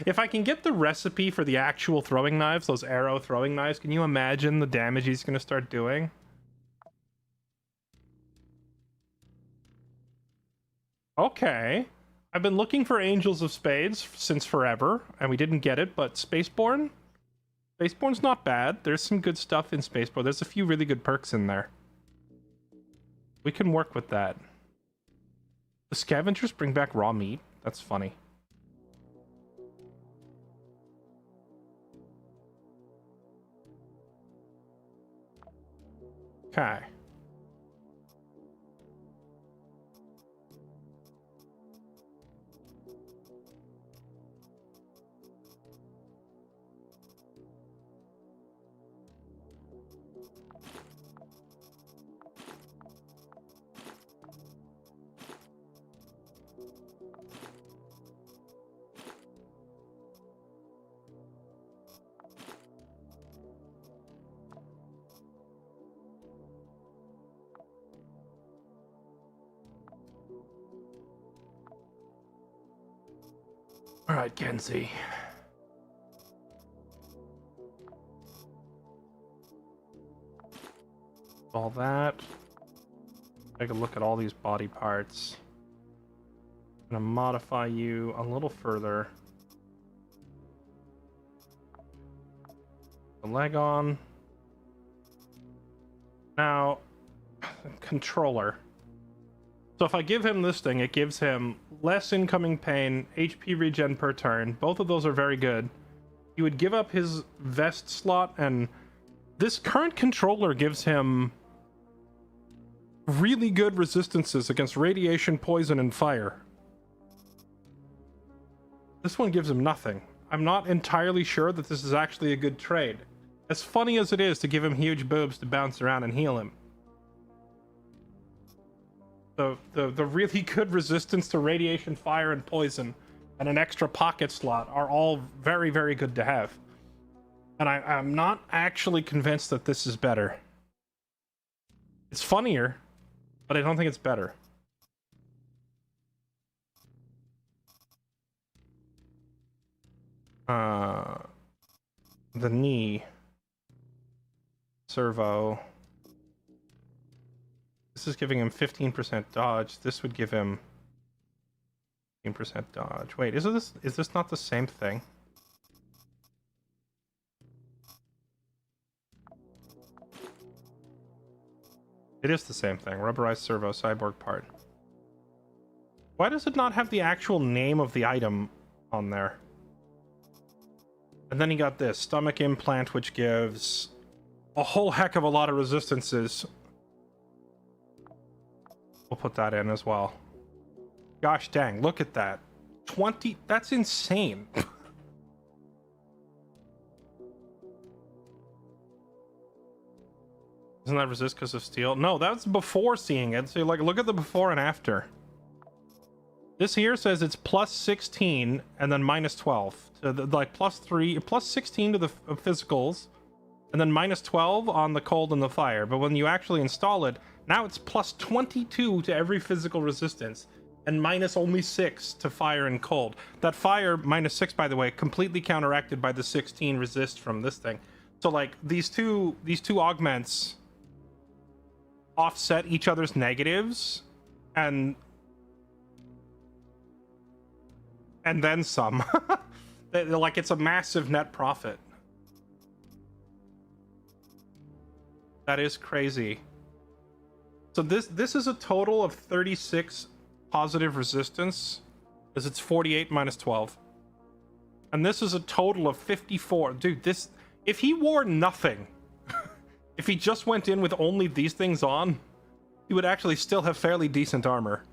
If I can get the recipe for the actual throwing knives, those arrow throwing knives, can you imagine the damage he's going to start doing? Okay. I've been looking for Angels of Spades since forever, and we didn't get it, but Spaceborne? Spaceborne's not bad. There's some good stuff in Spaceborne. There's a few really good perks in there. We can work with that. The scavengers bring back raw meat? That's funny. Okay. All right, Kenzie. All that. Take a look at all these body parts. I'm gonna modify you a little further. The leg on. Now, controller. So if I give him this thing, it gives him less incoming pain, HP regen per turn. Both of those are very good. He would give up his vest slot, and this current controller gives him really good resistances against radiation, poison, and fire. This one gives him nothing. I'm not entirely sure that this is actually a good trade. As funny as it is to give him huge boobs to bounce around and heal him. The really good resistance to radiation, fire, and poison, and an extra pocket slot are all very, very good to have. And I'm not actually convinced that this is better. It's funnier, but I don't think it's better. The knee. servo. This is giving him 15% dodge. This would give him 15% dodge. Wait, is this not the same thing? It is the same thing. Rubberized servo cyborg part. Why does it not have the actual name of the item on there? And then he got this stomach implant, which gives a whole heck of a lot of resistances. We'll put that in as well. Gosh dang, look at that. 20, that's insane. Isn't that resist because of steel? No, that's before seeing it. So like, look at the before and after. This here says it's plus 16 and then minus 12. So like plus 16 to the physicals, and then minus 12 on the cold and the fire. But when you actually install it, now it's plus 22 to every physical resistance, and minus only 6 to fire and cold. That fire, minus 6, by the way, completely counteracted by the 16 resist from this thing. So like these two augments offset each other's negatives, and then some. Like, it's a massive net profit. That is crazy. So this is a total of 36 positive resistance, because it's 48 minus 12. And this is a total of 54. Dude, this, if he wore nothing, if he just went in with only these things on, he would actually still have fairly decent armor.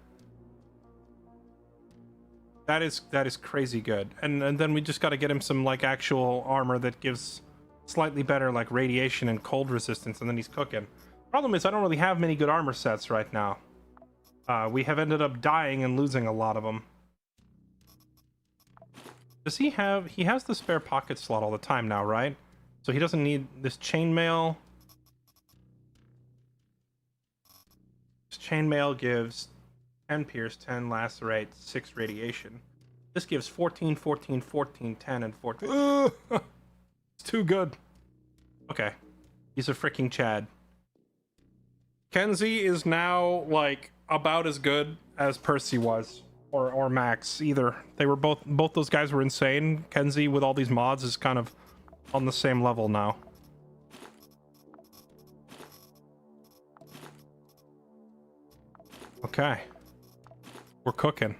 That is crazy good. And then we just got to get him some like actual armor that gives slightly better like radiation and cold resistance, and then he's cooking. Problem is, I don't really have many good armor sets right now. We have ended up dying and losing a lot of them. Does he have... He has the spare pocket slot all the time now, right? So he doesn't need this chainmail. This chainmail gives 10 pierce, 10 lacerate, 6 radiation. This gives 14, 14, 14, 10, and 14. It's too good. Okay. He's a freaking Chad. Kenzie is now, like, about as good as Percy was. Or Max, either. They were both those guys were insane. Kenzie, with all these mods, is kind of on the same level now. Okay. We're cooking.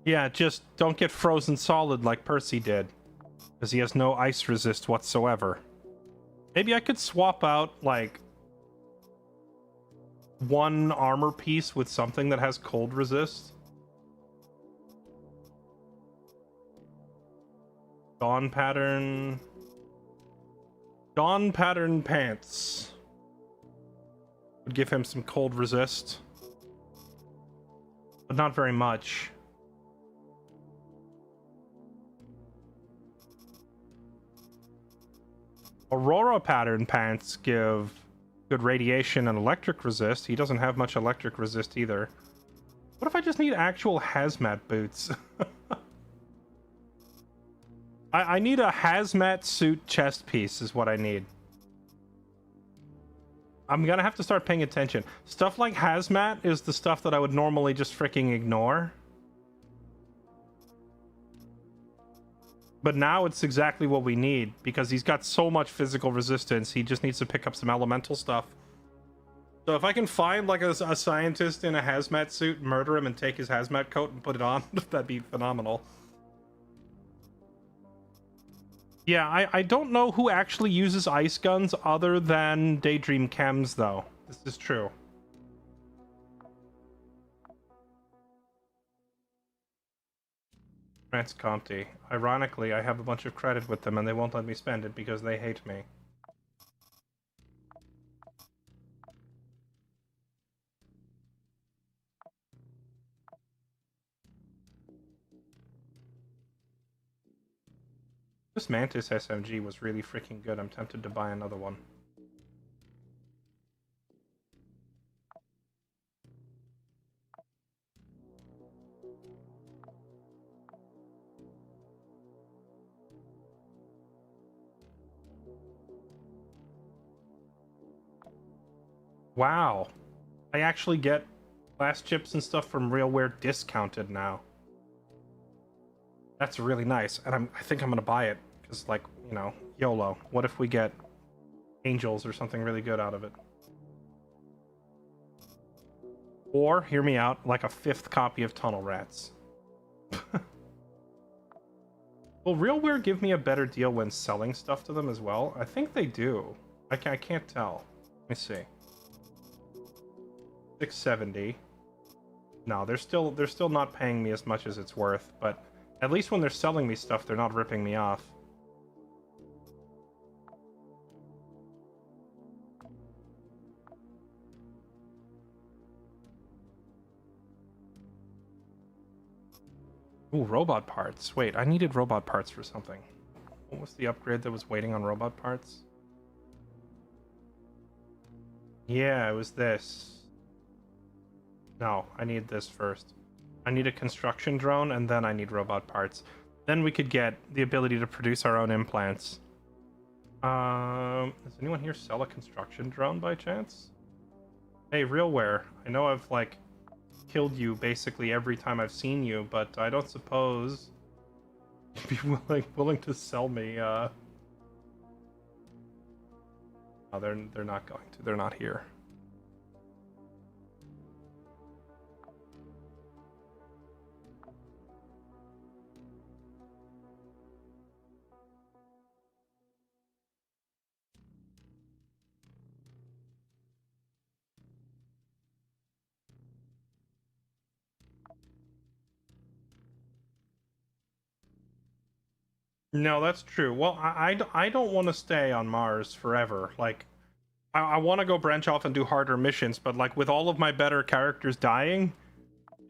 Yeah, just don't get frozen solid like Percy did, because he has no ice resist whatsoever. Maybe I could swap out, like, one armor piece with something that has cold resist. Dawn pattern pants would give him some cold resist, but not very much. Aurora pattern pants give good radiation and electric resist. He doesn't have much electric resist either. What if I just need actual hazmat boots? I need a hazmat suit chest piece is what I need. I'm gonna have to start paying attention. Stuff like hazmat is the stuff that I would normally just freaking ignore. But now it's exactly what we need, because he's got so much physical resistance, he just needs to pick up some elemental stuff. So if I can find like a scientist in a hazmat suit, murder him, and take his hazmat coat and put it on, that'd be phenomenal. Yeah, I don't know who actually uses ice guns other than Daydream Chems, though. This is true. France Conti. Ironically, I have a bunch of credit with them and they won't let me spend it because they hate me. This Mantis SMG was really freaking good. I'm tempted to buy another one. Wow. I actually get glass chips and stuff from Realware discounted now. That's really nice, and I think I'm gonna buy it because, like, you know, YOLO. What if we get angels or something really good out of it? Or, hear me out, like a 5th copy of Tunnel Rats. Will Realware give me a better deal when selling stuff to them as well? I think they do. I can't tell. Let me see. 670. No, they're still not paying me as much as it's worth, but at least when they're selling me stuff, they're not ripping me off. Ooh, robot parts. Wait, I needed robot parts for something. What was the upgrade that was waiting on robot parts? Yeah, it was this. No, I need this first. I need a construction drone, and then I need robot parts. Then we could get the ability to produce our own implants. Does anyone here sell a construction drone by chance? Hey, Realware, I know I've, like, killed you basically every time I've seen you, but I don't suppose you'd be willing to sell me, Oh, they're not going to. They're not here. No, that's true. Well, I don't want to stay on Mars forever. Like, I want to go branch off and do harder missions, but, like, with all of my better characters dying,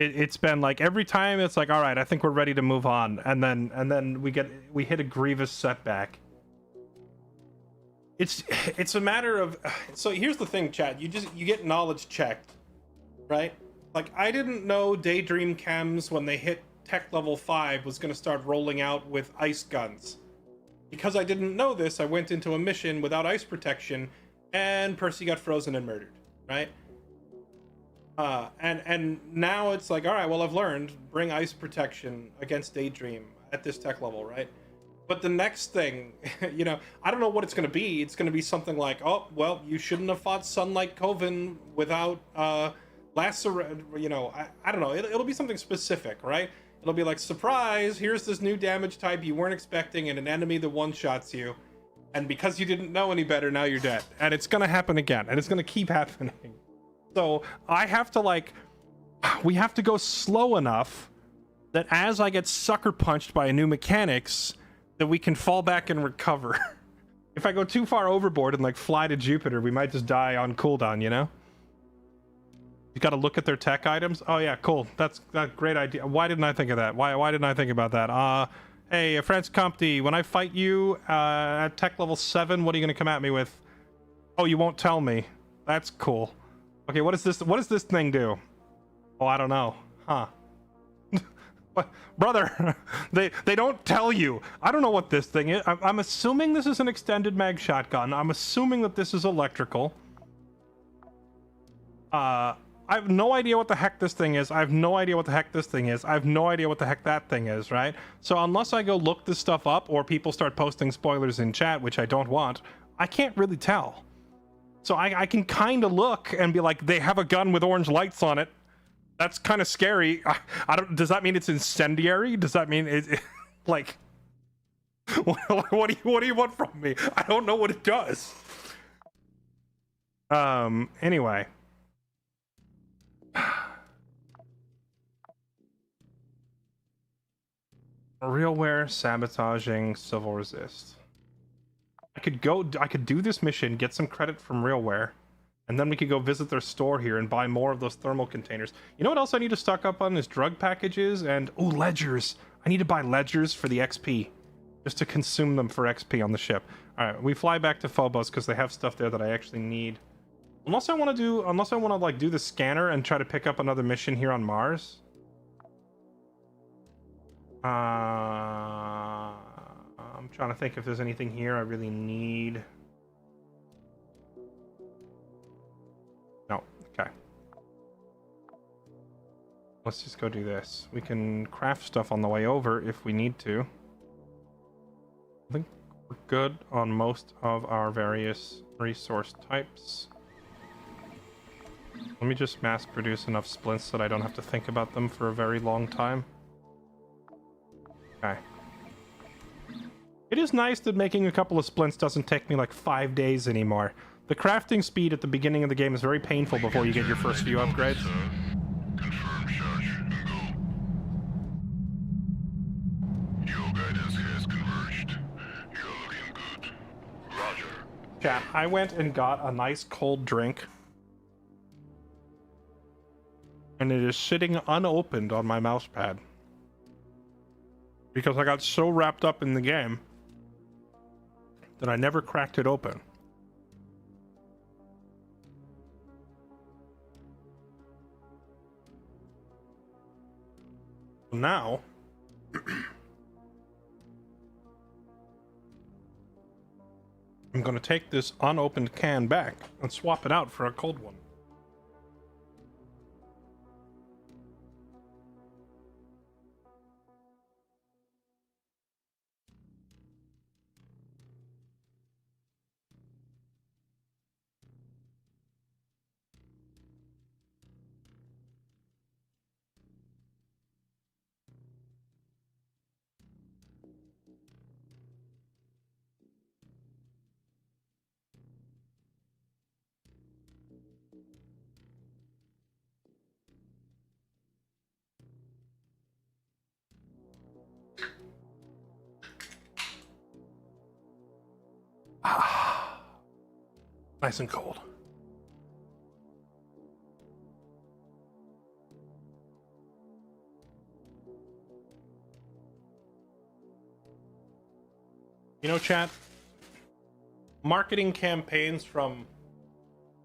it's been like every time it's like, all right, I think we're ready to move on, and then we hit a grievous setback. It's a matter of, so here's the thing, Chad. You get knowledge checked, right? Like, I didn't know Daydream Chems, when they hit tech level 5, was going to start rolling out with ice guns. Because I didn't know this, I went into a mission without ice protection, and Percy got frozen and murdered, right? And now it's like, all right, well, I've learned, bring ice protection against Daydream at this tech level, right? But the next thing, you know, I don't know what it's going to be. It's going to be something like, oh, well, you shouldn't have fought Sunlight Coven without you know, I don't know. It'll be something specific, right? It'll be like, surprise, here's this new damage type you weren't expecting, and an enemy that one-shots you. And because you didn't know any better, now you're dead. And it's going to happen again, and it's going to keep happening. So I have to, like, we have to go slow enough that as I get sucker punched by a new mechanics, that we can fall back and recover. If I go too far overboard and, like, fly to Jupiter, we might just die on cooldown, you know? You gotta look at their tech items. Oh yeah, cool. That's a great idea. Why didn't I think of that? Why didn't I think about that? Hey, Franz Compte, when I fight you at tech level 7, what are you gonna come at me with? Oh, you won't tell me. That's cool. Okay, what does this thing do? Oh, I don't know. Huh. What? Brother, they don't tell you. I don't know what this thing is. I'm assuming this is an extended mag shotgun. I'm assuming that this is electrical. I have no idea what the heck this thing is. I have no idea what the heck this thing is. I have no idea what the heck that thing is, right? So unless I go look this stuff up, or people start posting spoilers in chat, which I don't want, I can't really tell. So I can kind of look and be like, they have a gun with orange lights on it. That's kind of scary. I don't. Does that mean it's incendiary? Does that mean it like? What do you want from me? I don't know what it does. Anyway. Realware, sabotaging, civil resist. I could do this mission, get some credit from Realware, and then we could go visit their store here and buy more of those thermal containers. You know what else I need to stock up on is drug packages and, ooh, ledgers. I need to buy ledgers for the XP, just to consume them for XP on the ship. All right, we fly back to Phobos because they have stuff there that I actually need. Unless I want to like do the scanner and try to pick up another mission here on Mars. I'm trying to think if there's anything here I really need. No. Okay. Let's just go do this. We can craft stuff on the way over if we need to. I think we're good on most of our various resource types. Let me just mass produce enough splints that I don't have to think about them for a very long time. Okay. It is nice that making a couple of splints doesn't take me like 5 days anymore. The crafting speed at the beginning of the game is very painful before you get your first few upgrades. Confirm charge and go. Your guidance has converged. You're looking good. Roger. Chat, I went and got a nice cold drink. And it is sitting unopened on my mouse pad. Because I got so wrapped up in the game that I never cracked it open. Now, I'm going to take this unopened can back and swap it out for a cold one. Nice and cold. You know, chat, marketing campaigns from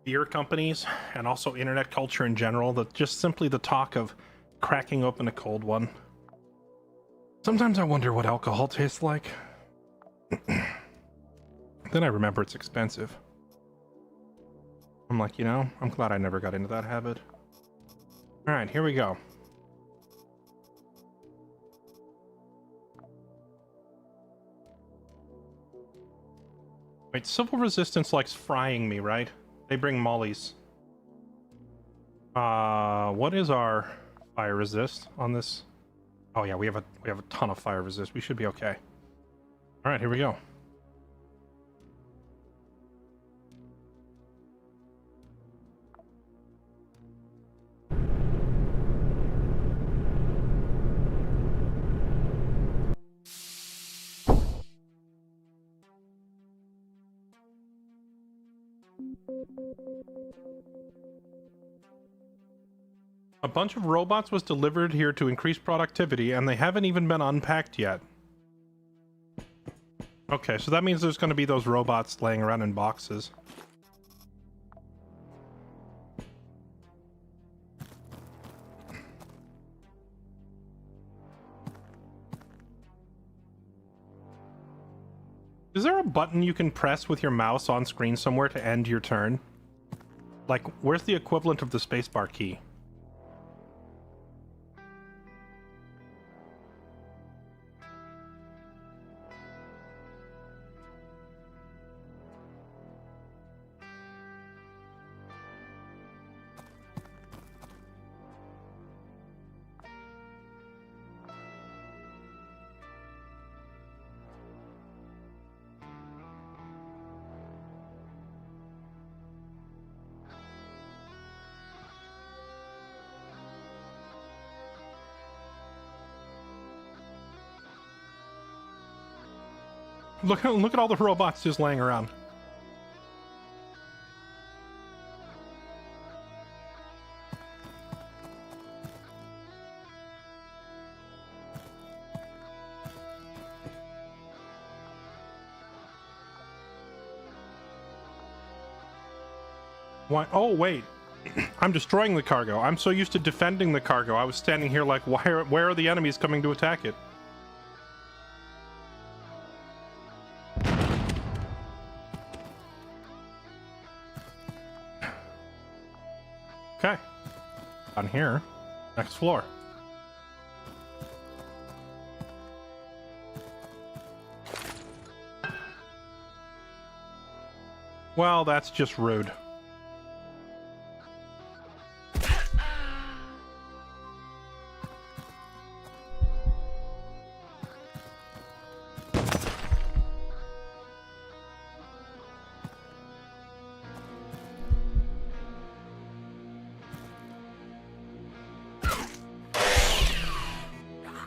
beer companies and also internet culture in general, that just simply the talk of cracking open a cold one. Sometimes I wonder what alcohol tastes like. Then I remember it's expensive. I'm like, you know, I'm glad I never got into that habit. All right, here we go. Wait, Civil Resistance likes frying me, right? They bring mollies. What is our fire resist on this? Oh yeah, we have a ton of fire resist. We should be okay. All right, here we go. A bunch of robots was delivered here to increase productivity, and they haven't even been unpacked yet. Okay, so that means there's going to be those robots laying around in boxes. Is there a button you can press with your mouse on screen somewhere to end your turn? Like, where's the equivalent of the spacebar key? Look at all the robots just laying around. Why? Oh, wait. I'm destroying the cargo. I'm so used to defending the cargo. I was standing here like, where are the enemies coming to attack it? Okay. On here. Next floor. Well, that's just rude.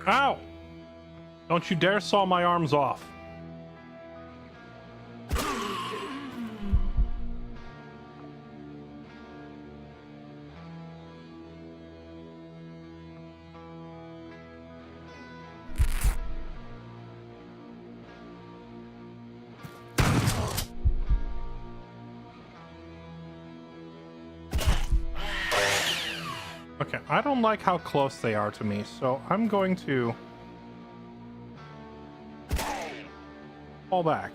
Ow! Don't you dare saw my arms off. Okay, I don't like how close they are to me, so I'm going to fall back.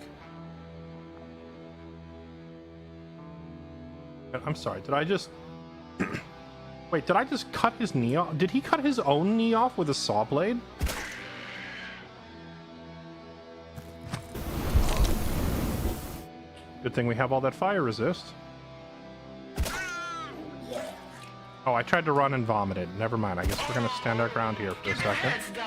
I'm sorry, did I just... Wait, did I just cut his knee off? Did he cut his own knee off with a saw blade? Good thing we have all that fire resist. Oh, I tried to run and vomited. Never mind. I guess we're gonna stand our ground here for a second. Let's go.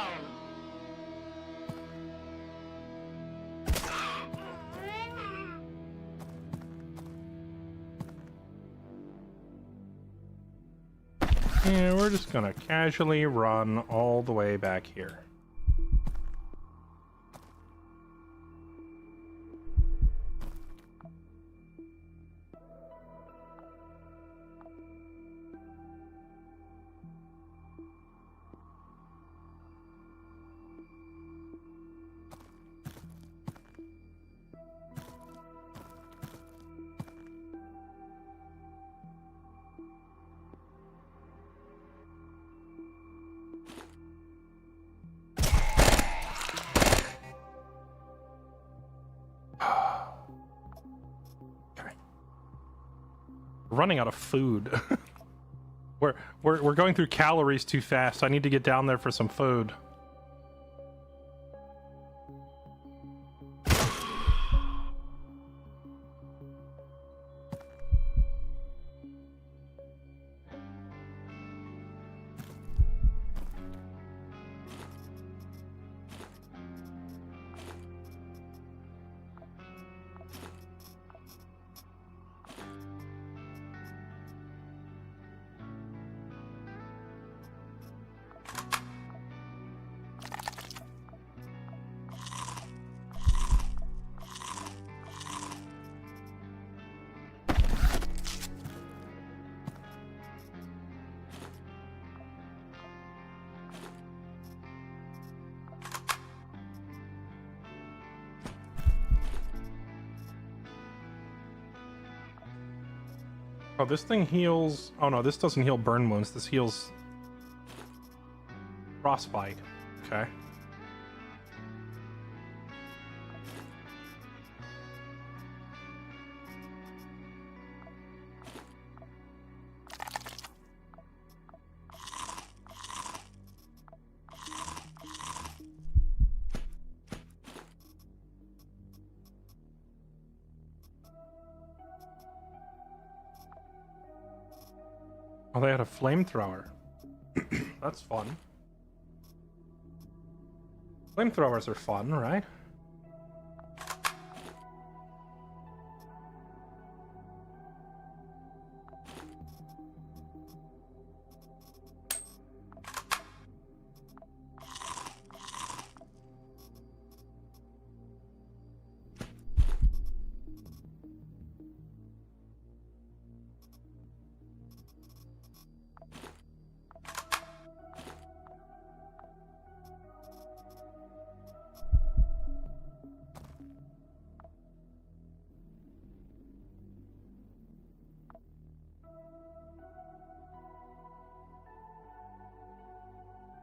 And we're just gonna casually run all the way back here. Running out of food. we're going through calories too fast. I need to get down there for some food. Oh, this thing heals... Oh no, this doesn't heal burn wounds. This heals... frostbite. Okay. Oh, they had a flamethrower. That's fun. Flamethrowers are fun, right?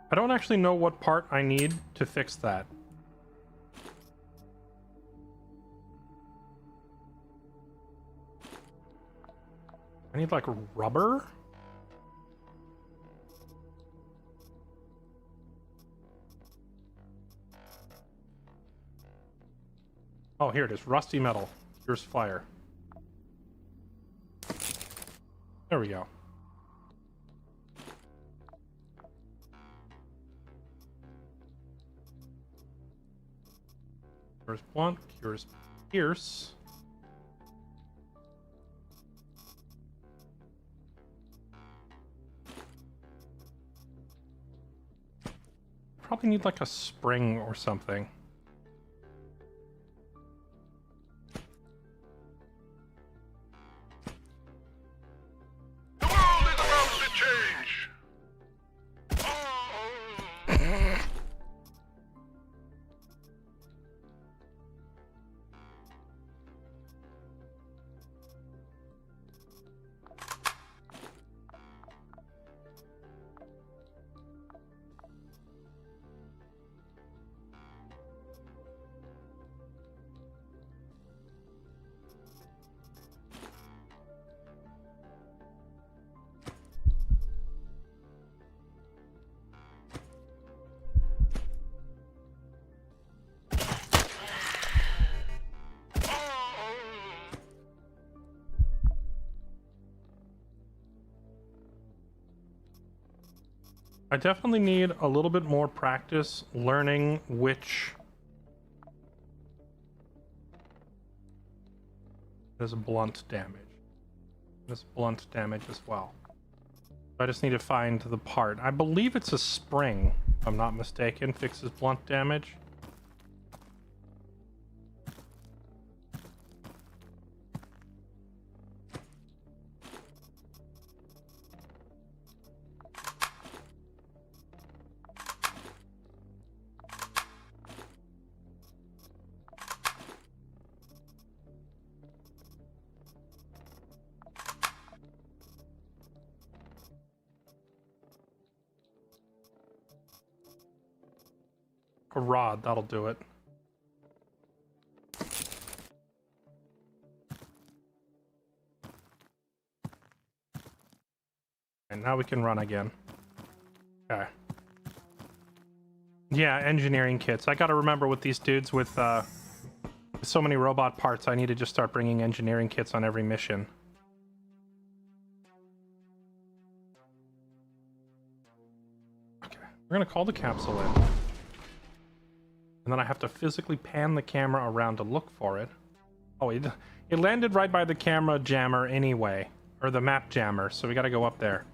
I don't actually know what part I need to fix that. I need like rubber? Oh, here it is. Rusty metal. Here's fire. There we go. Cures blunt, cures pierce. Probably need like a spring or something. The world is about to change. Oh. I definitely need a little bit more practice learning which does blunt damage. This blunt damage as well. I just need to find the part. I believe it's a spring, if I'm not mistaken, fixes blunt damage. A rod, that'll do it. And now we can run again. Okay. Yeah, engineering kits. I gotta remember with these dudes with so many robot parts, I need to just start bringing engineering kits on every mission. Okay, we're gonna call the capsule in. And then I have to physically pan the camera around to look for it. Oh, it landed right by the camera jammer anyway. Or the map jammer, so we gotta go up there.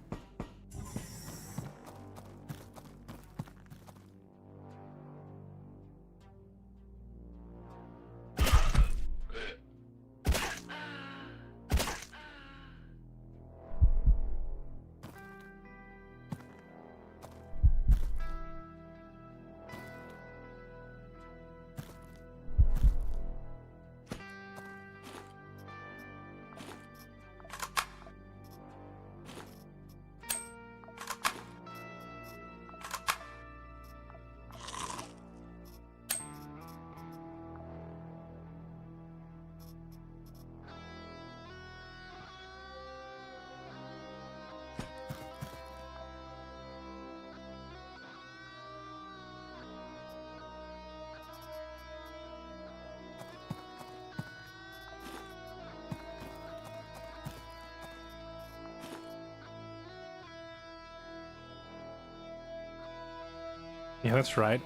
Yeah, that's right.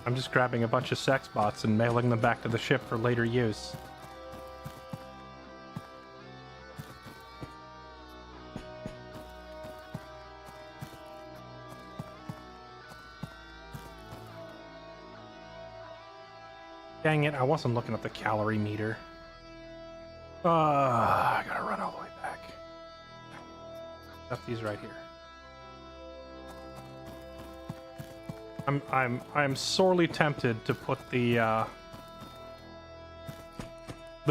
I'm just grabbing a bunch of sex bots and mailing them back to the ship for later use. Dang it, I wasn't looking at the calorie meter. I gotta run all the way back. Got these right here. I'm sorely tempted to put the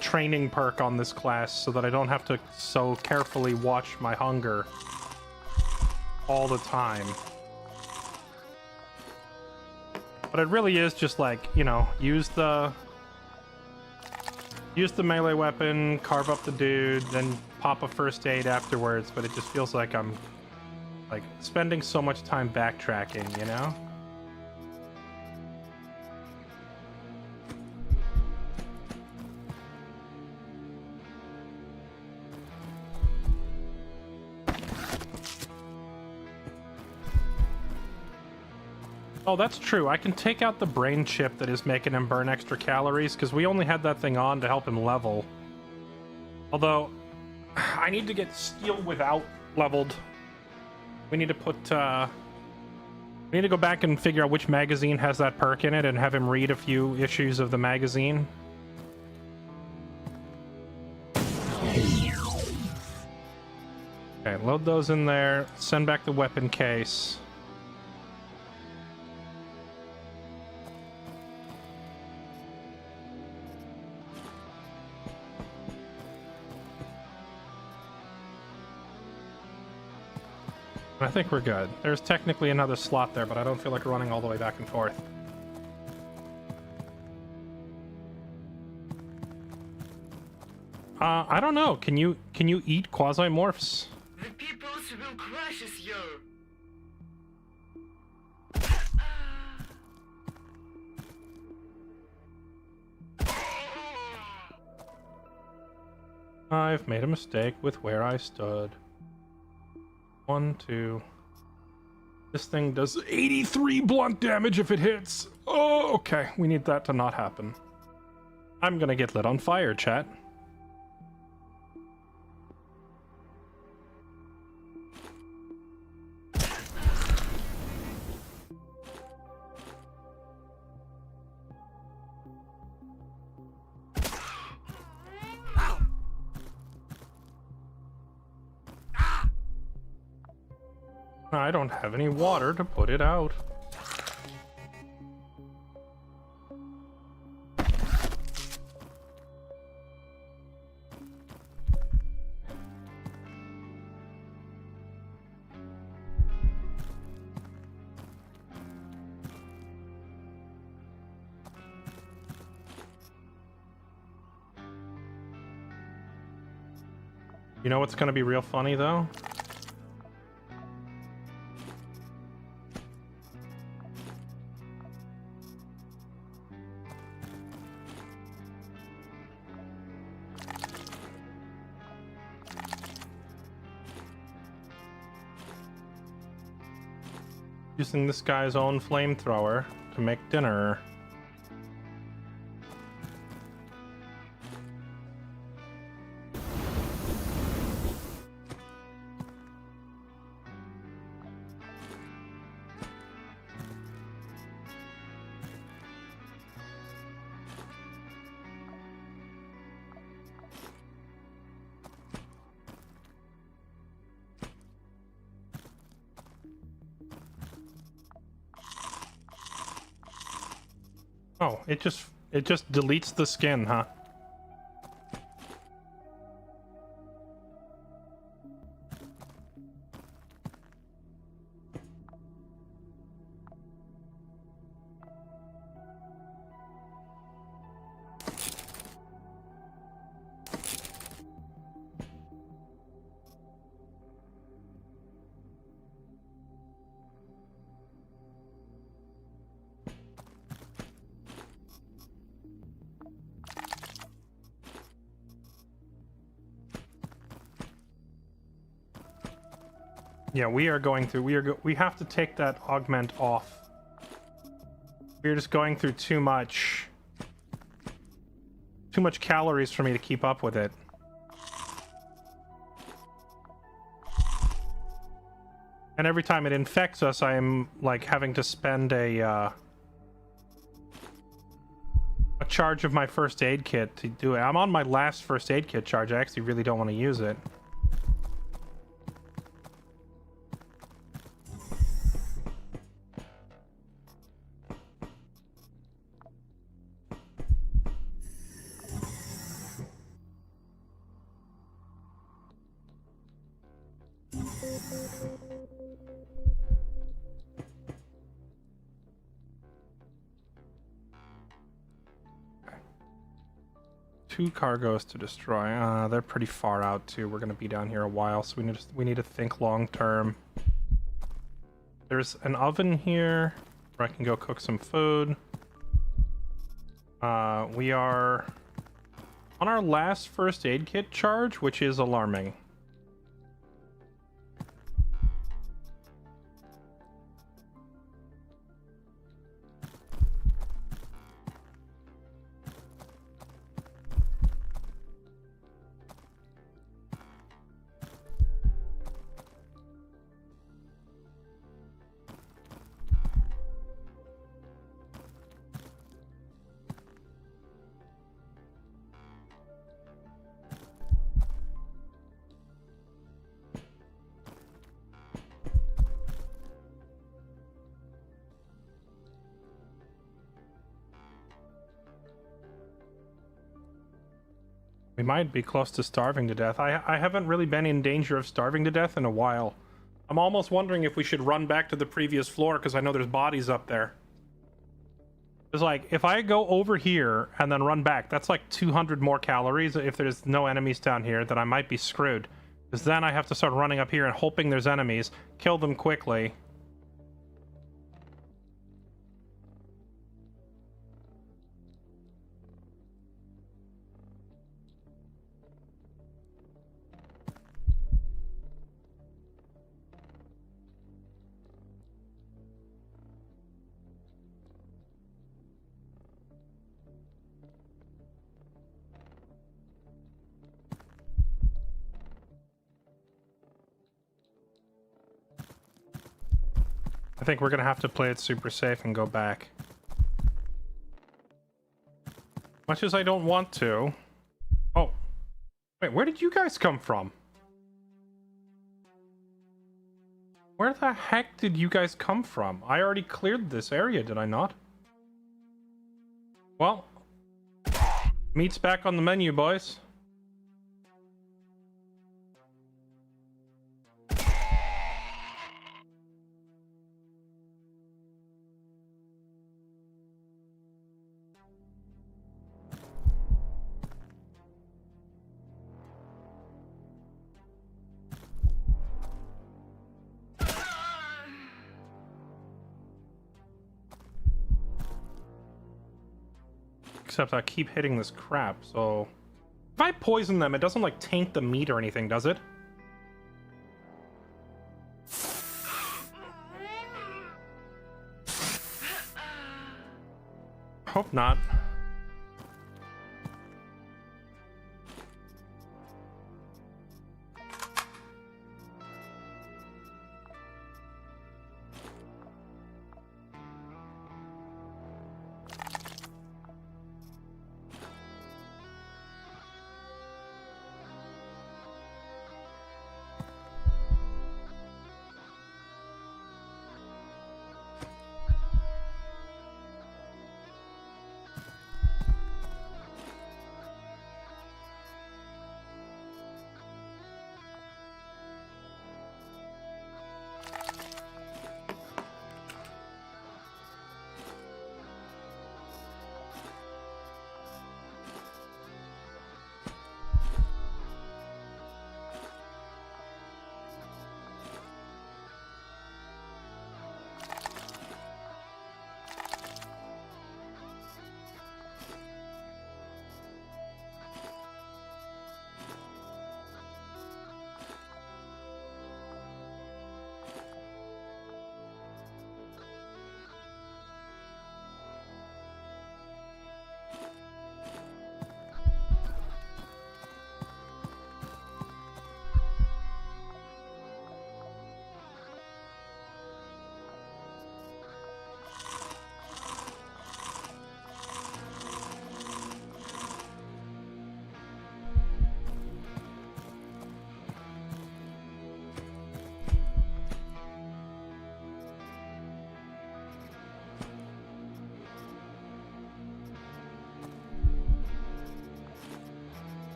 training perk on this class so that I don't have to so carefully watch my hunger all the time. But it really is just like, you know, use the melee weapon, carve up the dude, then pop a first aid afterwards, but it just feels like I'm like spending so much time backtracking, you know? Oh, that's true. I can take out the brain chip that is making him burn extra calories, because we only had that thing on to help him level. Although, I need to get steel without leveled. We need to put, we need to go back and figure out which magazine has that perk in it and have him read a few issues of the magazine. Okay, load those in there. Send back the weapon case. I think we're good. There's technically another slot there, but I don't feel like running all the way back and forth. I don't know. Can you eat Quasimorphs? The peoples will crush you. I've made a mistake with where I stood. 1, 2. This thing does 83 blunt damage if it hits. Oh, okay. We need that to not happen. I'm gonna get lit on fire, chat. I don't have any water to put it out. You know what's gonna be real funny though? Using this guy's own flamethrower to make dinner. Oh, it just deletes the skin, huh? Yeah, we are going through. We have to take that augment off. We're just going through too much calories for me to keep up with it. And every time it infects us, I am like having to spend a charge of my first aid kit to do it. I'm on my last first aid kit charge. I actually really don't want to use it. Two cargoes to destroy. They're pretty far out too. We're gonna be down here a while, so we need to think long term. There's an oven here where I can go cook some food. We are on our last first aid kit charge, which is alarming. We might be close to starving to death. I haven't really been in danger of starving to death in a while. I'm almost wondering if we should run back to the previous floor, because I know there's bodies up there. It's like, if I go over here and then run back, that's like 200 more calories. If there's no enemies down here, then I might be screwed. Because then I have to start running up here and hoping there's enemies, kill them quickly. I think we're gonna have to play it super safe and go back. Much as I don't want to. Oh. Wait, where did you guys come from? Where the heck did you guys come from? I already cleared this area, did I not? Well. Meat's back on the menu, boys. Except I keep hitting this crap, so... If I poison them, it doesn't, like, taint the meat or anything, does it? Hope not.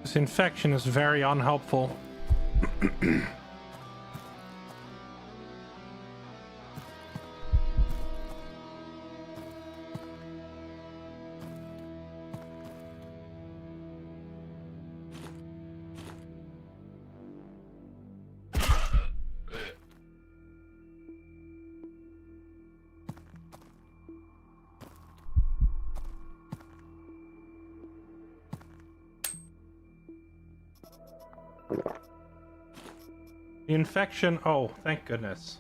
This infection is very unhelpful. The infection... Oh, thank goodness.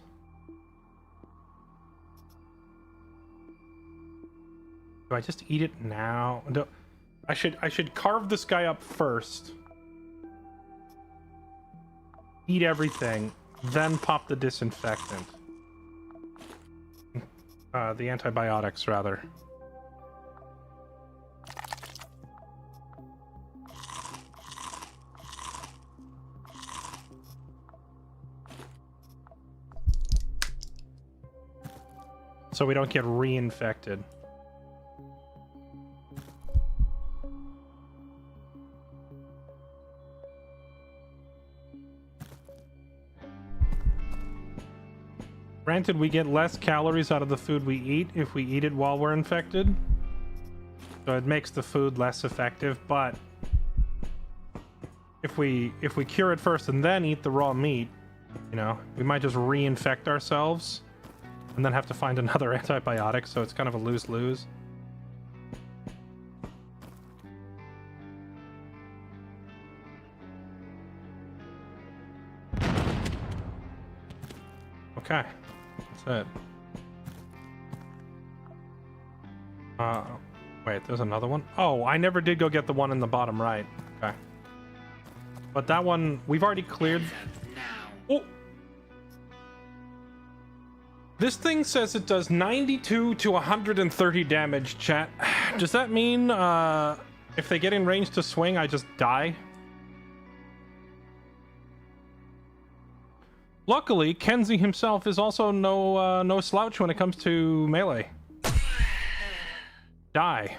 Do I just eat it now? No, I should carve this guy up first. Eat everything, then pop the disinfectant. The antibiotics, rather. So we don't get reinfected. Granted, we get less calories out of the food we eat if we eat it while we're infected. So it makes the food less effective, but if we cure it first and then eat the raw meat, you know, we might just reinfect ourselves and then have to find another antibiotic, so it's kind of a lose-lose. Okay, that's it. Wait, there's another one? Oh, I never did go get the one in the bottom right. Okay. But that one, we've already cleared... Oh! This thing says it does 92 to 130 damage, chat. Does that mean, if they get in range to swing, I just die? Luckily, Kenzie himself is also no slouch when it comes to melee. Die.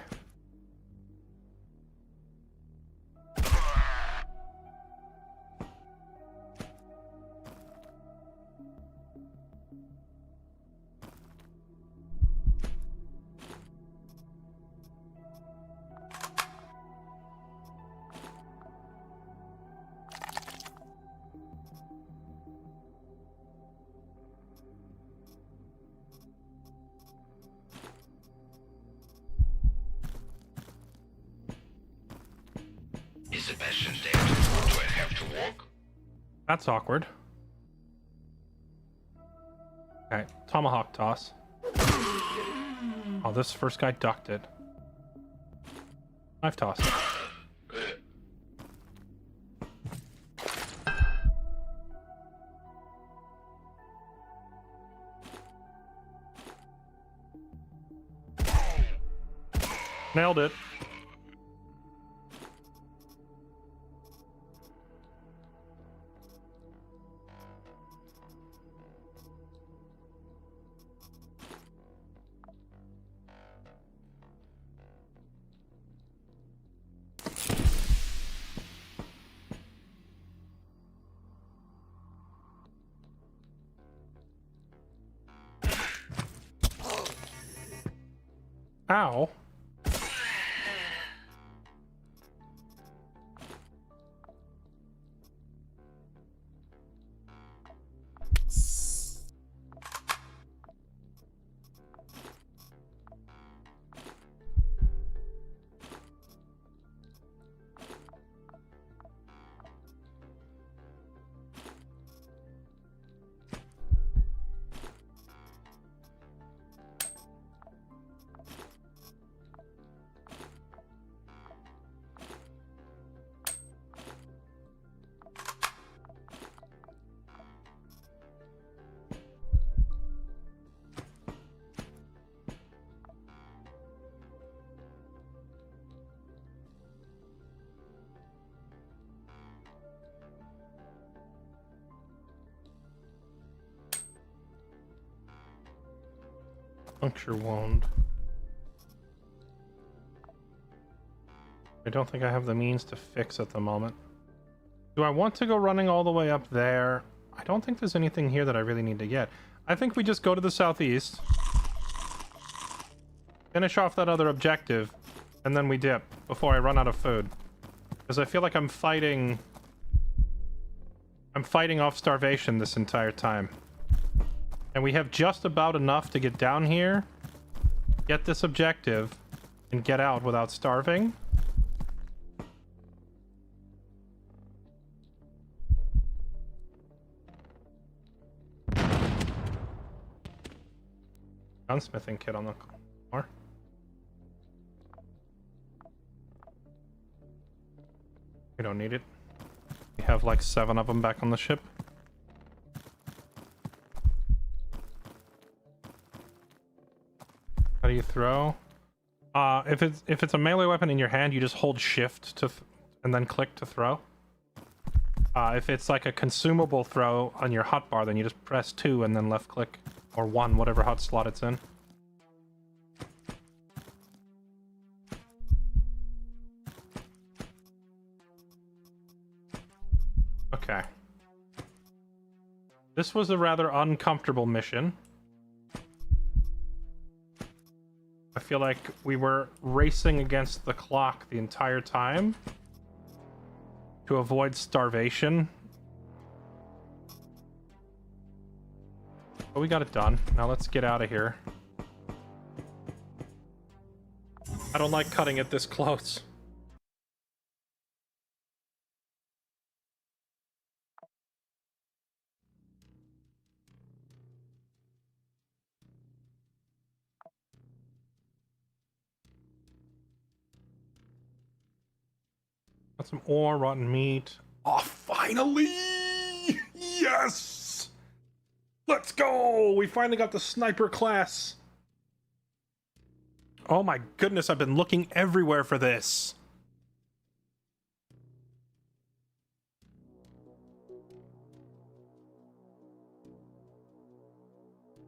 Is Sebastian dead? Do I have to walk? That's awkward. Okay, tomahawk toss. Oh, this first guy ducked it. Knife toss. Nailed it. Ow. Puncture wound. I don't think I have the means to fix at the moment. Do I want to go running all the way up there? I don't think there's anything here that I really need to get. I think we just go to the southeast, finish off that other objective, and then we dip before I run out of food. Because I feel like I'm fighting off starvation this entire time. And we have just about enough to get down here, get this objective, and get out without starving. Gunsmithing kit on the floor. We don't need it. We have like 7 of them back on the ship. How do you throw? If it's a melee weapon in your hand, you just hold shift to and then click to throw. If it's like a consumable throw on your hotbar, then you just press 2 and then left click, or 1, whatever hot slot it's in. Okay. This was a rather uncomfortable mission. I feel like we were racing against the clock the entire time to avoid starvation. But we got it done. Now let's get out of here. I don't like cutting it this close. Got some ore, rotten meat. Oh, finally! Yes! Let's go! We finally got the sniper class. Oh my goodness, I've been looking everywhere for this.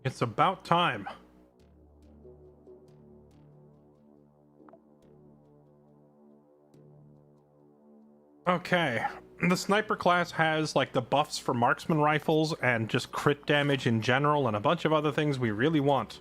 It's about time. Okay, the sniper class has like the buffs for marksman rifles and just crit damage in general and a bunch of other things we really want.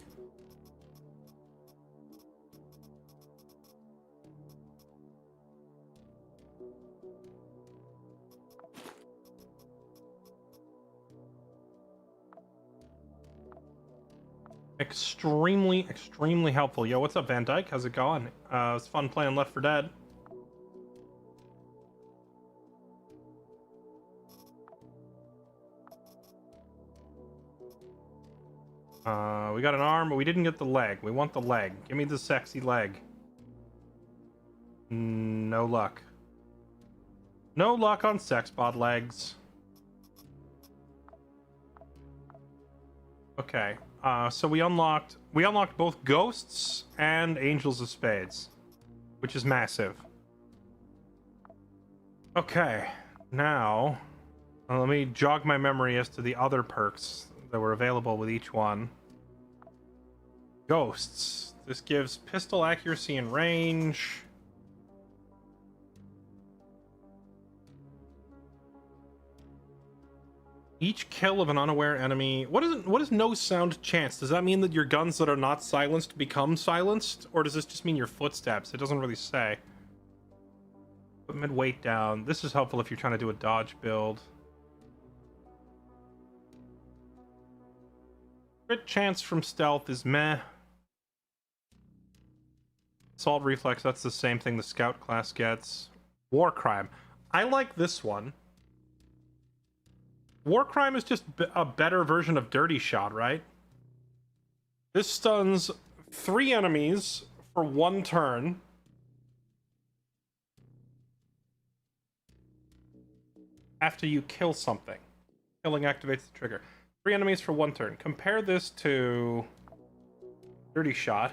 Extremely helpful. Yo, what's up, Van Dyke? How's it going? It's fun playing Left 4 Dead. We got an arm, but we didn't get the leg. We want the leg. Give me the sexy leg. No luck. No luck on sexbot legs. Okay. So we unlocked both ghosts and angels of spades, which is massive. Okay. Now, let me jog my memory as to the other perks that were available with each one. Ghosts. This gives pistol accuracy and range. Each kill of an unaware enemy. What is no sound chance? Does that mean that your guns that are not silenced become silenced? Or does this just mean your footsteps? It doesn't really say. Put mid-weight down. This is helpful if you're trying to do a dodge build. Crit chance from stealth is meh. Assault reflex, that's the same thing the scout class gets. War crime. I like this one. War crime is just a better version of dirty shot, right? This stuns 3 enemies for 1 turn. After you kill something. Killing activates the trigger. 3 enemies for 1 turn. Compare this to dirty shot,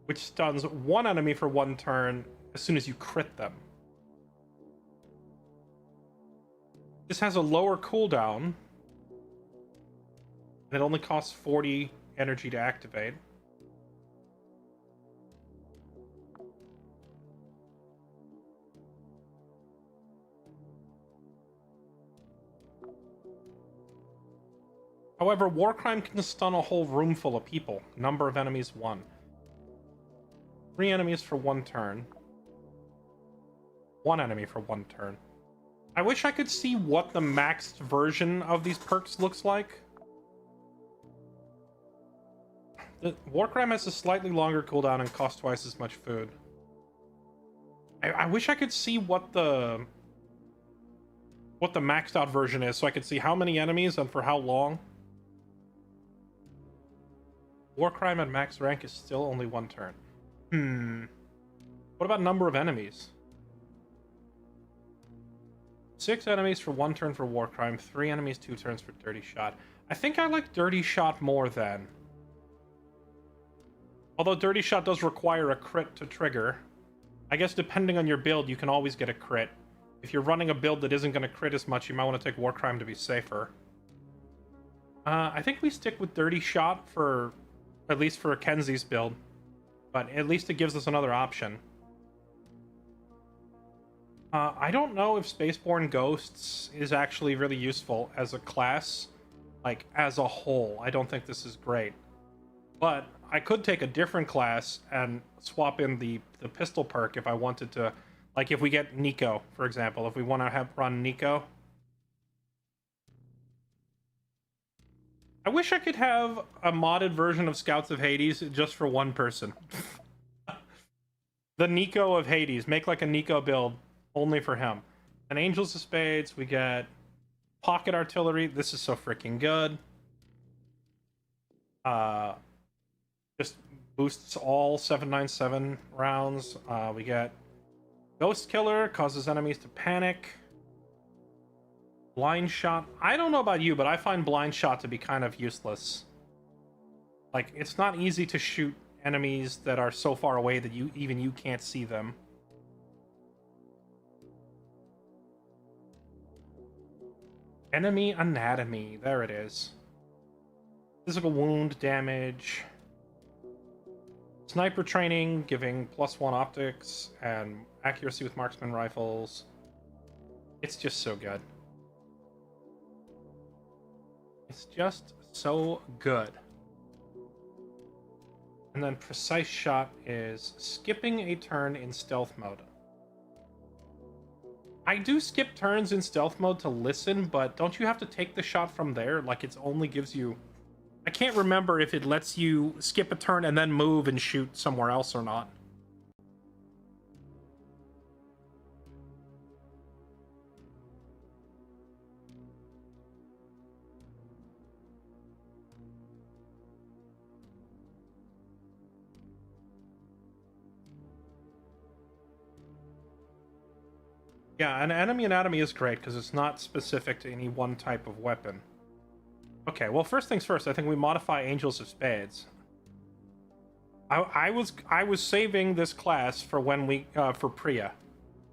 which stuns 1 enemy for 1 turn as soon as you crit them. This has a lower cooldown, and it only costs 40 energy to activate. However, war crime can stun a whole room full of people. Number of enemies, 1. 3 enemies for 1 turn. 1 enemy for 1 turn. I wish I could see what the maxed version of these perks looks like. The war crime has a slightly longer cooldown and costs twice as much food. I wish I could see what the maxed out version is, so I could see how many enemies and for how long. War crime at max rank is still only 1 turn. What about number of enemies? 6 enemies for 1 turn for war crime, 3 enemies 2 turns for dirty shot. I think I like dirty shot more then. Although dirty shot does require a crit to trigger. I guess depending on your build, you can always get a crit. If you're running a build that isn't going to crit as much, you might want to take war crime to be safer. I think we stick with dirty shot for, at least for Kenzie's build. But at least it gives us another option. I don't know if Spaceborne Ghosts is actually really useful as a class. Like, as a whole. I don't think this is great. But I could take a different class and swap in the pistol perk if I wanted to. Like, if we get Nico, for example. If we want to run Nico. I wish I could have a modded version of Scouts of Hades just for one person. The Nico of Hades. Make like a Nico build only for him. And Angels of Spades, we get Pocket Artillery. This is so freaking good. Just boosts all 797 rounds. We get Ghost Killer, causes enemies to panic. Blind Shot. I don't know about you, but I find Blind Shot to be kind of useless. Like, it's not easy to shoot enemies that are so far away that you can't see them. Enemy Anatomy. There it is. Physical wound damage. Sniper training, giving +1 optics and accuracy with marksman rifles. It's just so good. It's just so good. And then Precise Shot is skipping a turn in stealth mode. I do skip turns in stealth mode to listen, but don't you have to take the shot from there? Like, it only gives you... I can't remember if it lets you skip a turn and then move and shoot somewhere else or not. Yeah, and Enemy Anatomy is great because it's not specific to any one type of weapon. Okay, well, first things first, I think we modify Angels of Spades. I was saving this class for when we for Priya.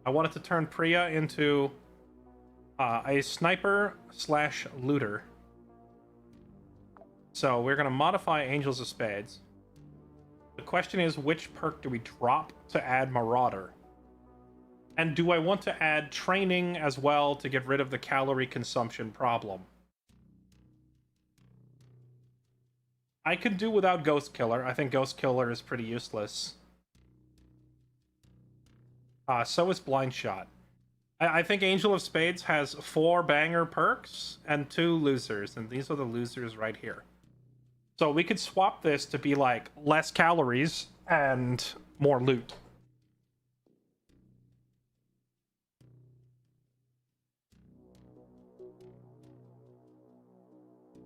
I wanted to turn Priya into a sniper / looter. So we're gonna modify Angels of Spades. The question is, which perk do we drop to add Marauder? And do I want to add training as well to get rid of the calorie consumption problem? I could do without Ghost Killer. I think Ghost Killer is pretty useless. So is Blind Shot. I think Angel of Spades has 4 banger perks and 2 losers, and these are the losers right here. So we could swap this to be like less calories and more loot.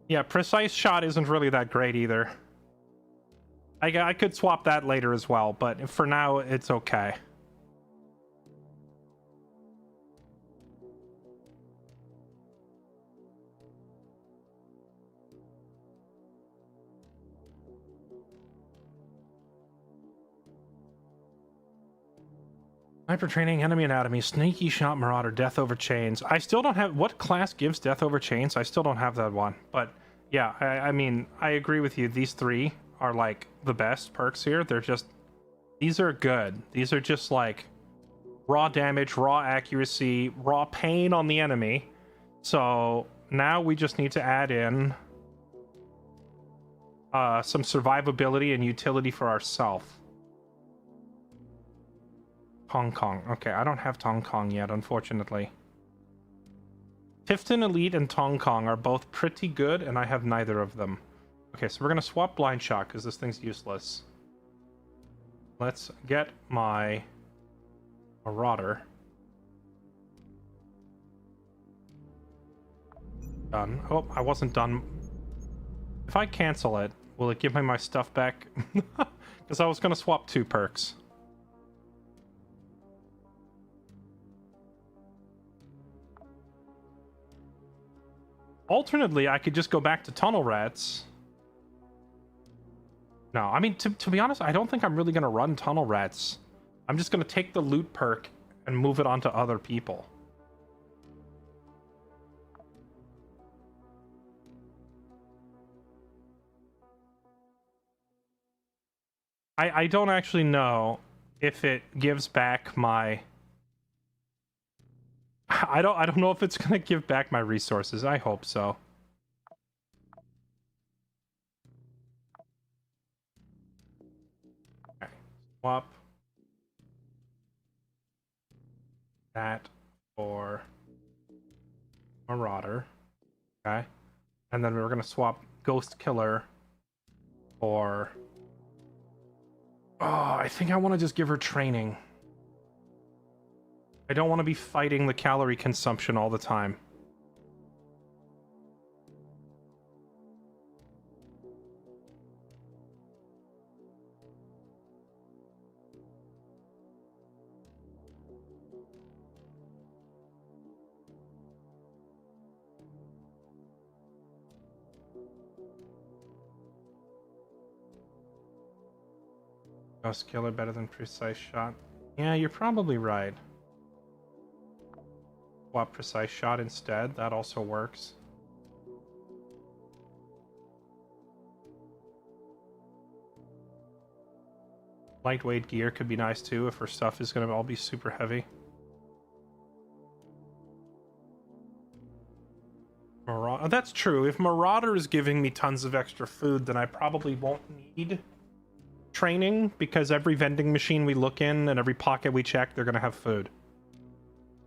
Yeah, Precise Shot isn't really that great either. I could swap that later as well, but for now, it's okay. Sniper training, enemy anatomy, sneaky shot, marauder, death over chains. I still don't have... What class gives death over chains? I still don't have that one. But yeah, I mean, I agree with you. These 3 are like the best perks here. They're just... These are good. These are just like raw damage, raw accuracy, raw pain on the enemy. So now we just need to add in some survivability and utility for ourselves. Hong Kong. Okay, I don't have Hong Kong yet, unfortunately. Tifton Elite and Tong Kong are both pretty good, and I have neither of them. Okay, so we're going to swap Blind Shot, because this thing's useless. Let's get my Marauder. Done. Oh, I wasn't done. If I cancel it, Will it give me my stuff back? Because I was going to swap 2 perks. Alternately, I could just go back to Tunnel Rats. No, I mean, to be honest, I don't think I'm really going to run Tunnel Rats. I'm just going to take the loot perk and move it onto other people. I don't actually know if it gives back my... I don't know if it's going to give back my resources. I hope so. Okay. Swap that for Marauder. Okay. And then we're going to swap Ghost Killer for... Oh, I think I want to just give her training. I don't want to be fighting the calorie consumption all the time. Ghost Killer better than Precise Shot. Yeah, you're probably right. Swap Precise Shot instead. That also works. Lightweight gear could be nice too if her stuff is going to all be super heavy. That's true. If Marauder is giving me tons of extra food, then I probably won't need training, because every vending machine we look in and every pocket we check, they're going to have food.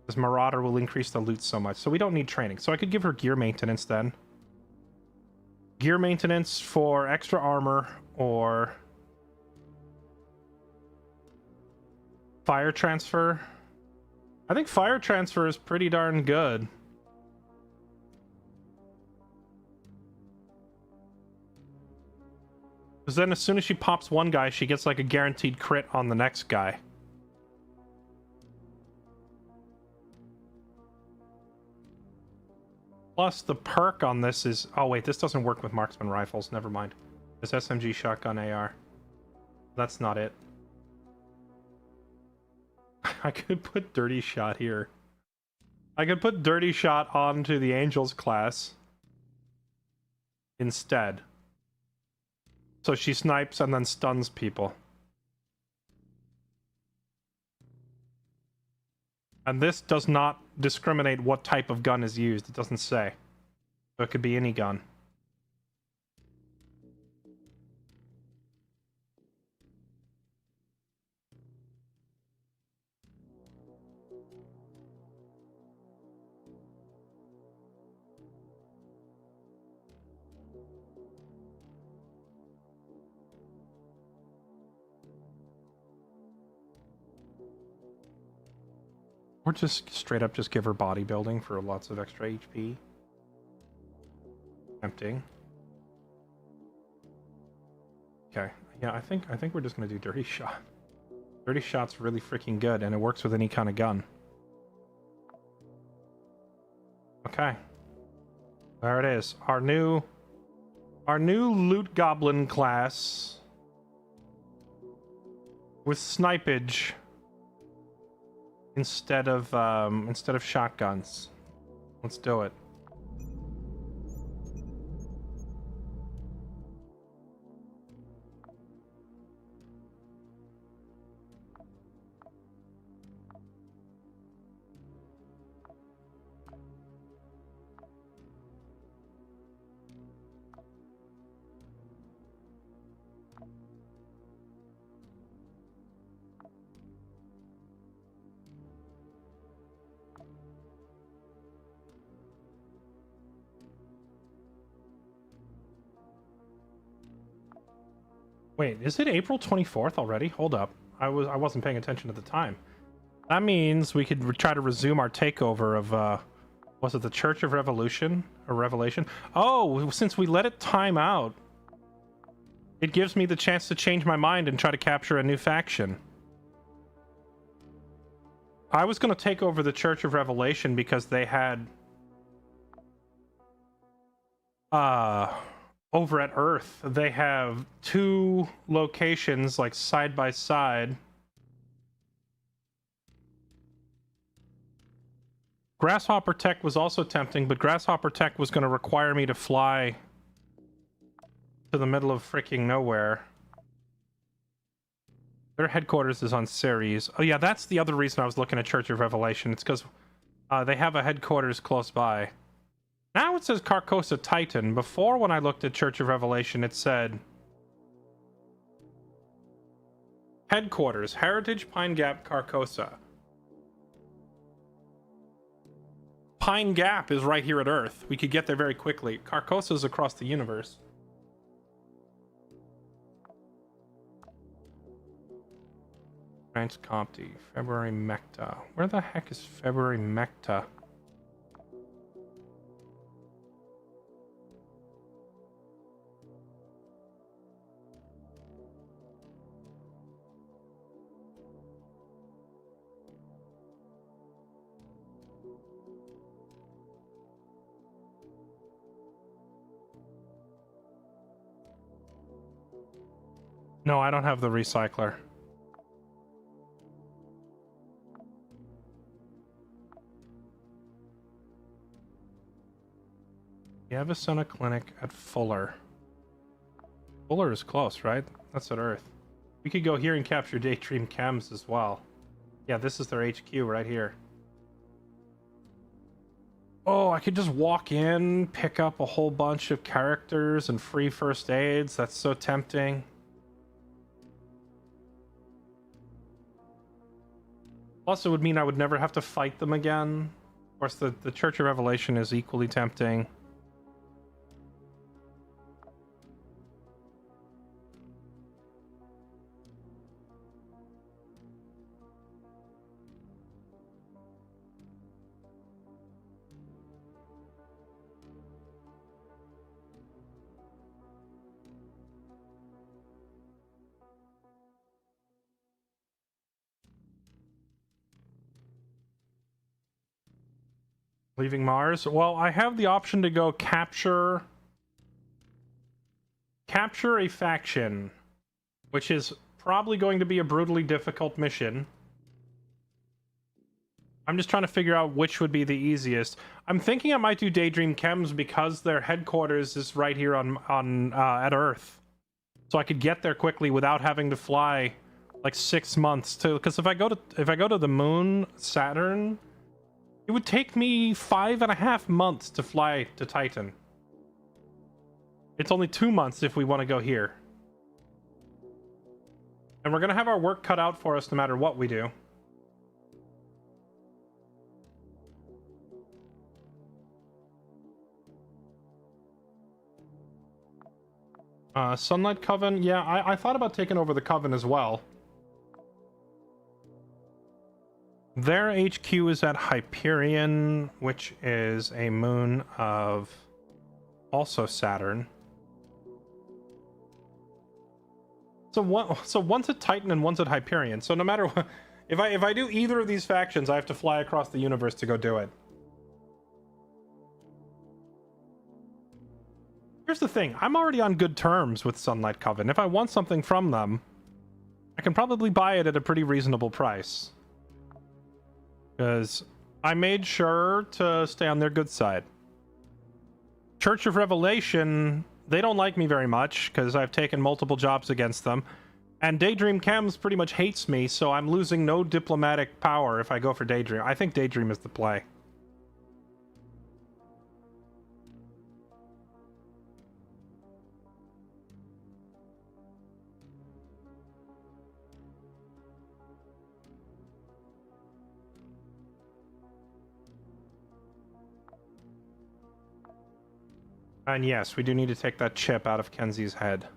Because Marauder will increase the loot so much. So we don't need training. So I could give her gear maintenance then. Gear maintenance for extra armor, or fire transfer. I think fire transfer is pretty darn good. Because then as soon as she pops one guy, she gets like a guaranteed crit on the next guy. Plus the perk on this is... Oh wait, this doesn't work with marksman rifles. Never mind. This SMG shotgun AR. That's not it. I could put Dirty Shot here. I could put Dirty Shot onto the Angels class instead. So she snipes and then stuns people. And this does not discriminate what type of gun is used. It doesn't say. So it could be any gun. Or just straight up just give her bodybuilding for lots of extra HP. Tempting. Okay. Yeah, I think we're just gonna do Dirty Shot. Dirty Shot's really freaking good, and it works with any kind of gun. Okay. There it is. Our new loot goblin class with snipage instead of shotguns. Let's do it. Wait, is it April 24th already? Hold up. I wasn't paying attention at the time. That means we could try to resume our takeover of, was it the Church of Revolution? Or Revelation? Oh, since we let it time out. It gives me the chance to change my mind and try to capture a new faction. I was going to take over the Church of Revelation because they had... over at Earth, they have 2 locations, like, side by side. Grasshopper Tech was also tempting, but Grasshopper Tech was going to require me to fly to the middle of freaking nowhere. Their headquarters is on Ceres. Oh yeah, that's the other reason I was looking at Church of Revelation. It's because they have a headquarters close by. Now it says Carcosa Titan. Before, when I looked at Church of Revelation, it said headquarters, Heritage, Pine Gap, Carcosa. Pine Gap is right here at Earth. We could get there very quickly. Carcosa is across the universe. France Compti, February Mecta. Where the heck is February Mecta? No, I don't have the recycler. The Avicenna Clinic at Fuller. Fuller is close, right? That's at Earth. We could go here and capture Daydream Chems as well. Yeah, this is their HQ right here. Oh, I could just walk in, pick up a whole bunch of characters and free first aids. That's so tempting. Plus, it would mean I would never have to fight them again. Of course, the Church of Revelation is equally tempting. Leaving Mars? Well, I have the option to go capture a faction, which is probably going to be a brutally difficult mission. I'm just trying to figure out which would be the easiest. I'm thinking I might do Daydream Chems because their headquarters is right here at Earth, so I could get there quickly without having to fly like 6 months to. Because if I go to the moon, Saturn, it would take me 5.5 months to fly to Titan. It's only 2 months if we want to go here. And we're going to have our work cut out for us no matter what we do. Sunlight Coven? Yeah, I thought about taking over the Coven as well. Their HQ is at Hyperion, which is a moon of also Saturn. So one's at Titan and one's at Hyperion. So no matter what, if I do either of these factions, I have to fly across the universe to go do it. Here's the thing, I'm already on good terms with Sunlight Coven. If I want something from them, I can probably buy it at a pretty reasonable price. Because I made sure to stay on their good side. Church of Revelation, they don't like me very much because I've taken multiple jobs against them. And Daydream Chems pretty much hates me, so I'm losing no diplomatic power if I go for Daydream. I think Daydream is the play. And yes, we do need to take that chip out of Kenzie's head.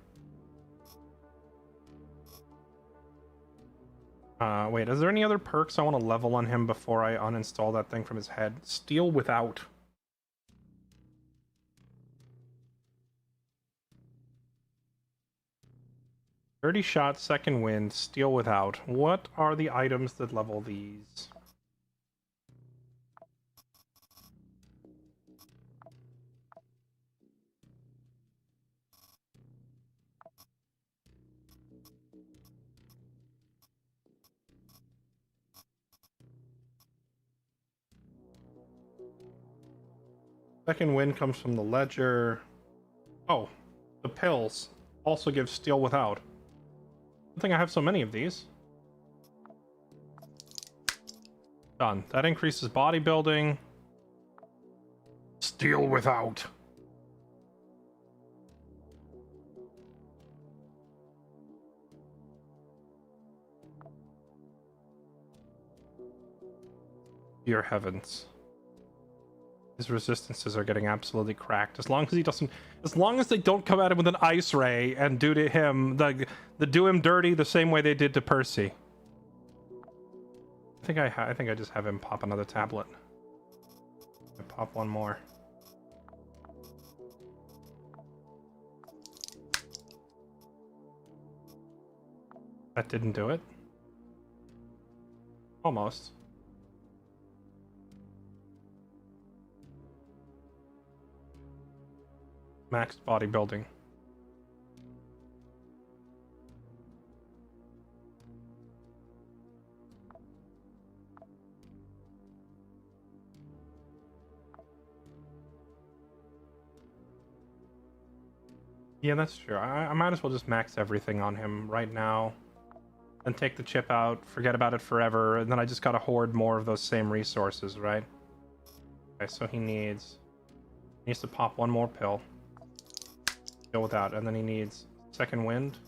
Wait, is there any other perks I want to level on him before I uninstall that thing from his head? Steal without. 30 shots, second wind, steel without. What are the items that level these? Second wind comes from the ledger. Oh, the pills also give steel without. I think I have so many of these. Done. That increases bodybuilding. Steel without. Dear heavens. His resistances are getting absolutely cracked. As long as they don't come at him with an ice ray and do to him the do him dirty the same way they did to Percy. I think I just have him pop another tablet. I pop one more. That didn't do it. Almost. Maxed bodybuilding. Yeah, that's true. I might as well just max everything on him right now. Then take the chip out, forget about it forever, and then I just gotta hoard more of those same resources, right? Okay, so he needs to pop one more pill. Deal with that, and then he needs second wind.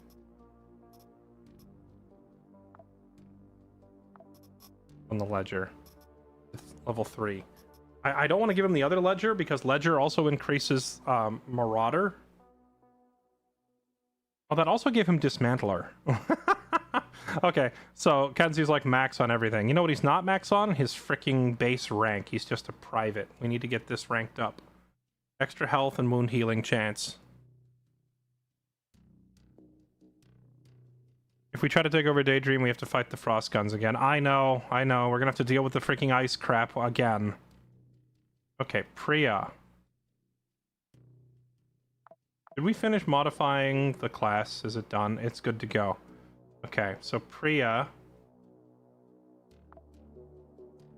On the ledger. It's level 3. I don't want to give him the other ledger because ledger also increases Marauder. Oh, that also gave him Dismantler. Okay, so Kenzie's like max on everything. You know what he's not max on? His freaking base rank. He's just a private. We need to get this ranked up. Extra health and wound healing chance. If we try to take over Daydream, we have to fight the Frost Guns again. I know. We're gonna have to deal with the freaking ice crap again. Okay, Priya. Did we finish modifying the class? Is it done? It's good to go. Okay, so Priya,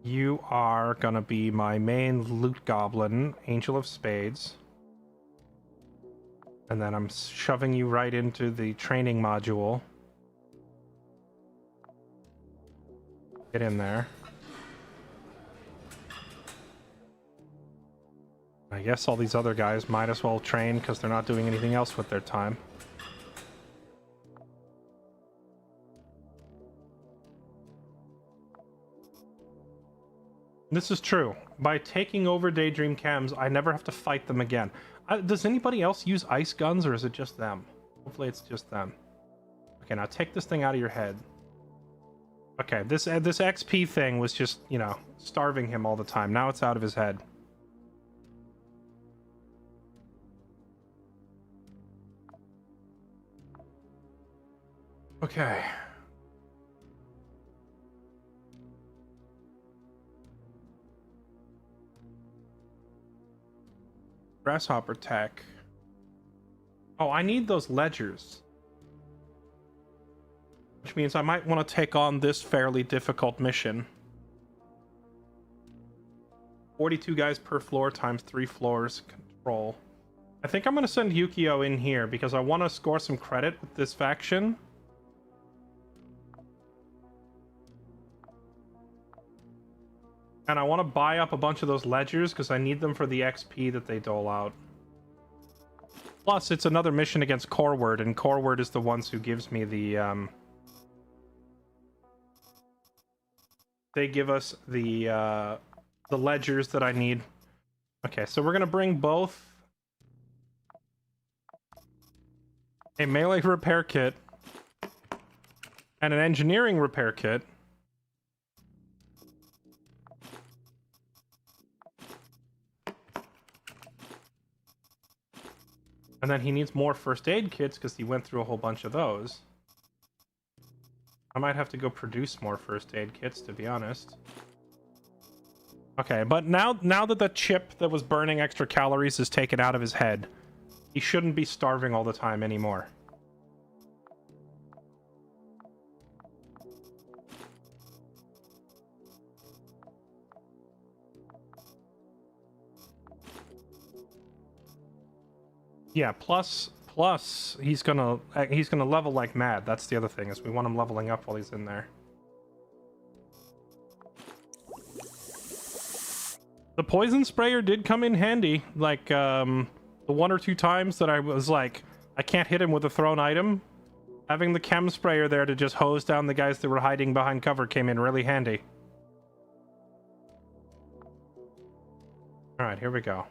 you are gonna be my main loot goblin, Angel of Spades. And then I'm shoving you right into the training module. Get in there. I guess all these other guys might as well train because they're not doing anything else with their time. This is true. By taking over Daydream Chems, I never have to fight them again. Does anybody else use ice guns, or is it just them? Hopefully it's just them. Okay, now take this thing out of your head. Okay, this XP thing was just, you know, starving him all the time. Now it's out of his head. Okay. Grasshopper tech. Oh, I need those ledgers. Which means I might want to take on this fairly difficult mission. 42 guys per floor times 3 floors control. I think I'm going to send Yukio in here because I want to score some credit with this faction. And I want to buy up a bunch of those ledgers because I need them for the XP that they dole out. Plus, it's another mission against Coreword, and Coreword is the ones who gives me the, they give us the ledgers that I need. Okay, so we're gonna bring both a melee repair kit and an engineering repair kit. And then he needs more first aid kits because he went through a whole bunch of those. I might have to go produce more first aid kits, to be honest. Okay, but now that the chip that was burning extra calories is taken out of his head, he shouldn't be starving all the time anymore. Yeah, plus he's gonna level like mad. That's the other thing, is we want him leveling up while he's in there. The poison sprayer did come in handy, like the 1 or 2 times that I was like, I can't hit him with a thrown item. Having the chem sprayer there to just hose down the guys that were hiding behind cover came in really handy. Alright, here we go.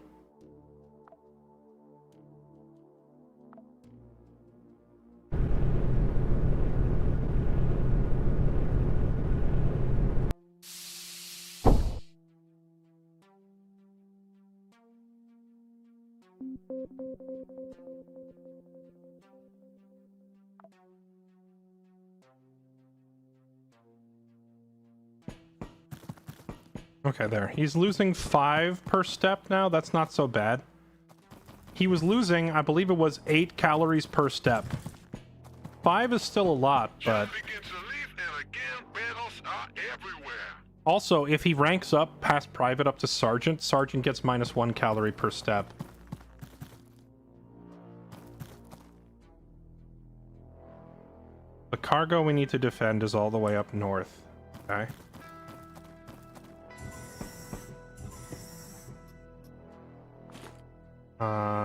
Okay, there. He's losing 5 per step now. That's not so bad. He was losing, I believe it was 8 calories per step. 5 is still a lot, but... Also, if he ranks up past private up to sergeant, sergeant gets -1 calorie per step. The cargo we need to defend is all the way up north. Okay.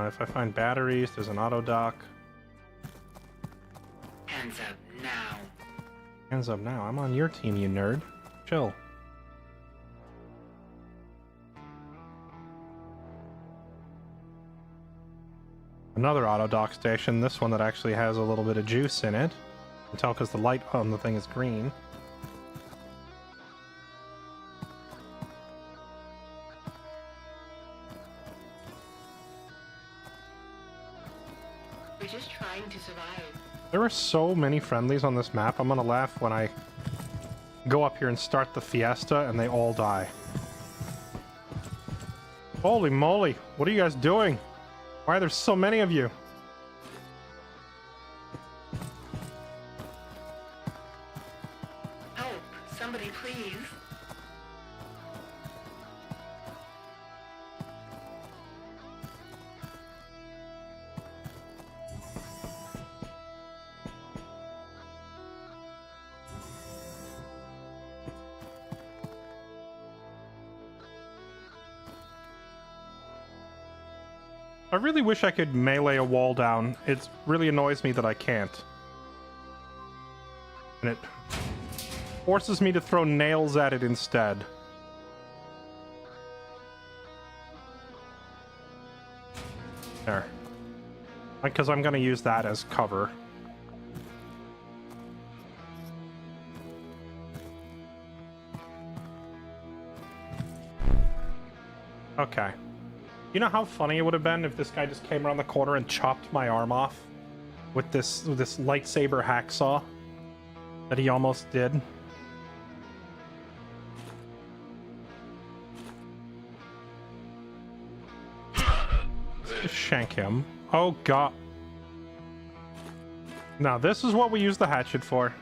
If I find batteries, there's an auto dock. Hands up now. Hands up now. I'm on your team, you nerd. Chill. Another auto dock station. This one that actually has a little bit of juice in it. You can tell because the light on the thing is green. We're just trying to survive. There are so many friendlies on this map. I'm gonna laugh when I go up here and start the fiesta and they all die. Holy moly, what are you guys doing? Why are there so many of you? Help! Somebody please. I really wish I could melee a wall down. It really annoys me that I can't. And it forces me to throw nails at it instead. There. Because I'm gonna use that as cover. Okay. You know how funny it would have been if this guy just came around the corner and chopped my arm off with this lightsaber hacksaw that he almost did? Just shank him. Oh god. Now this is what we use the hatchet for.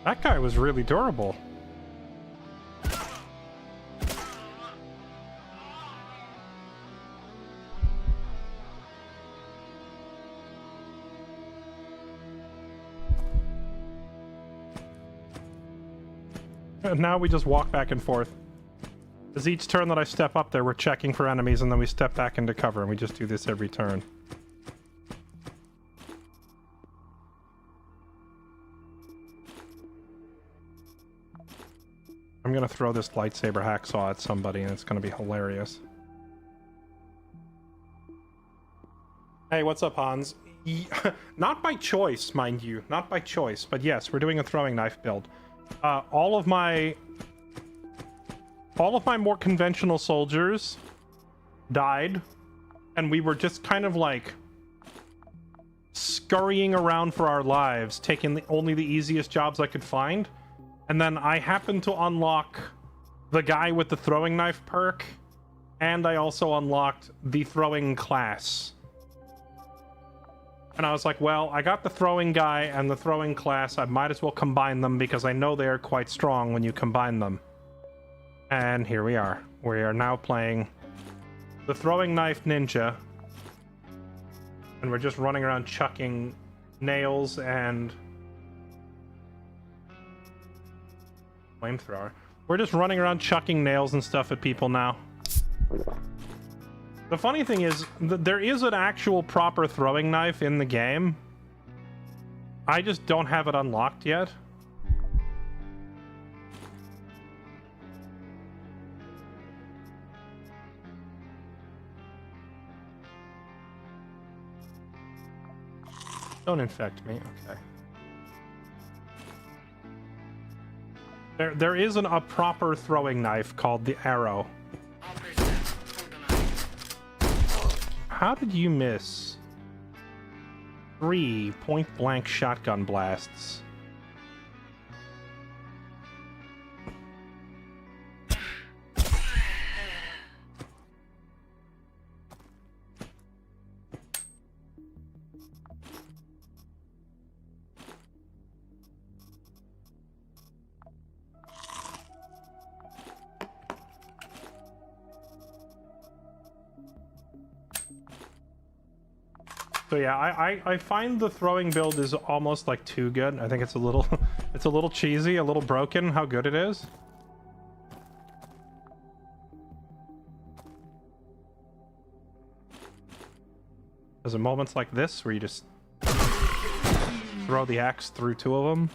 That guy was really durable. And now we just walk back and forth. As each turn that I step up there, we're checking for enemies, and then we step back into cover, and we just do this every turn. I'm gonna throw this lightsaber hacksaw at somebody and it's gonna be hilarious. Hey, what's up, Hans? Not by choice, mind you. Not by choice, but yes, we're doing a throwing knife build. All of my more conventional soldiers died, and we were just kind of like scurrying around for our lives, taking only the easiest jobs I could find. And then I happened to unlock the guy with the throwing knife perk, and I also unlocked the throwing class. And I was like, well, I got the throwing guy and the throwing class. I might as well combine them because I know they are quite strong when you combine them. And here we are. We are now playing the throwing knife ninja. And we're just running around chucking nails and flamethrower. We're just running around chucking nails and stuff at people now. The funny thing is, there is an actual proper throwing knife in the game. I just don't have it unlocked yet. Don't infect me, okay. There is a proper throwing knife called the arrow. How did you miss 3 point-blank shotgun blasts? So yeah, I find the throwing build is almost like too good. I think it's a little it's a little cheesy, a little broken how good it is. There's moments like this where you just throw the axe through 2 of them.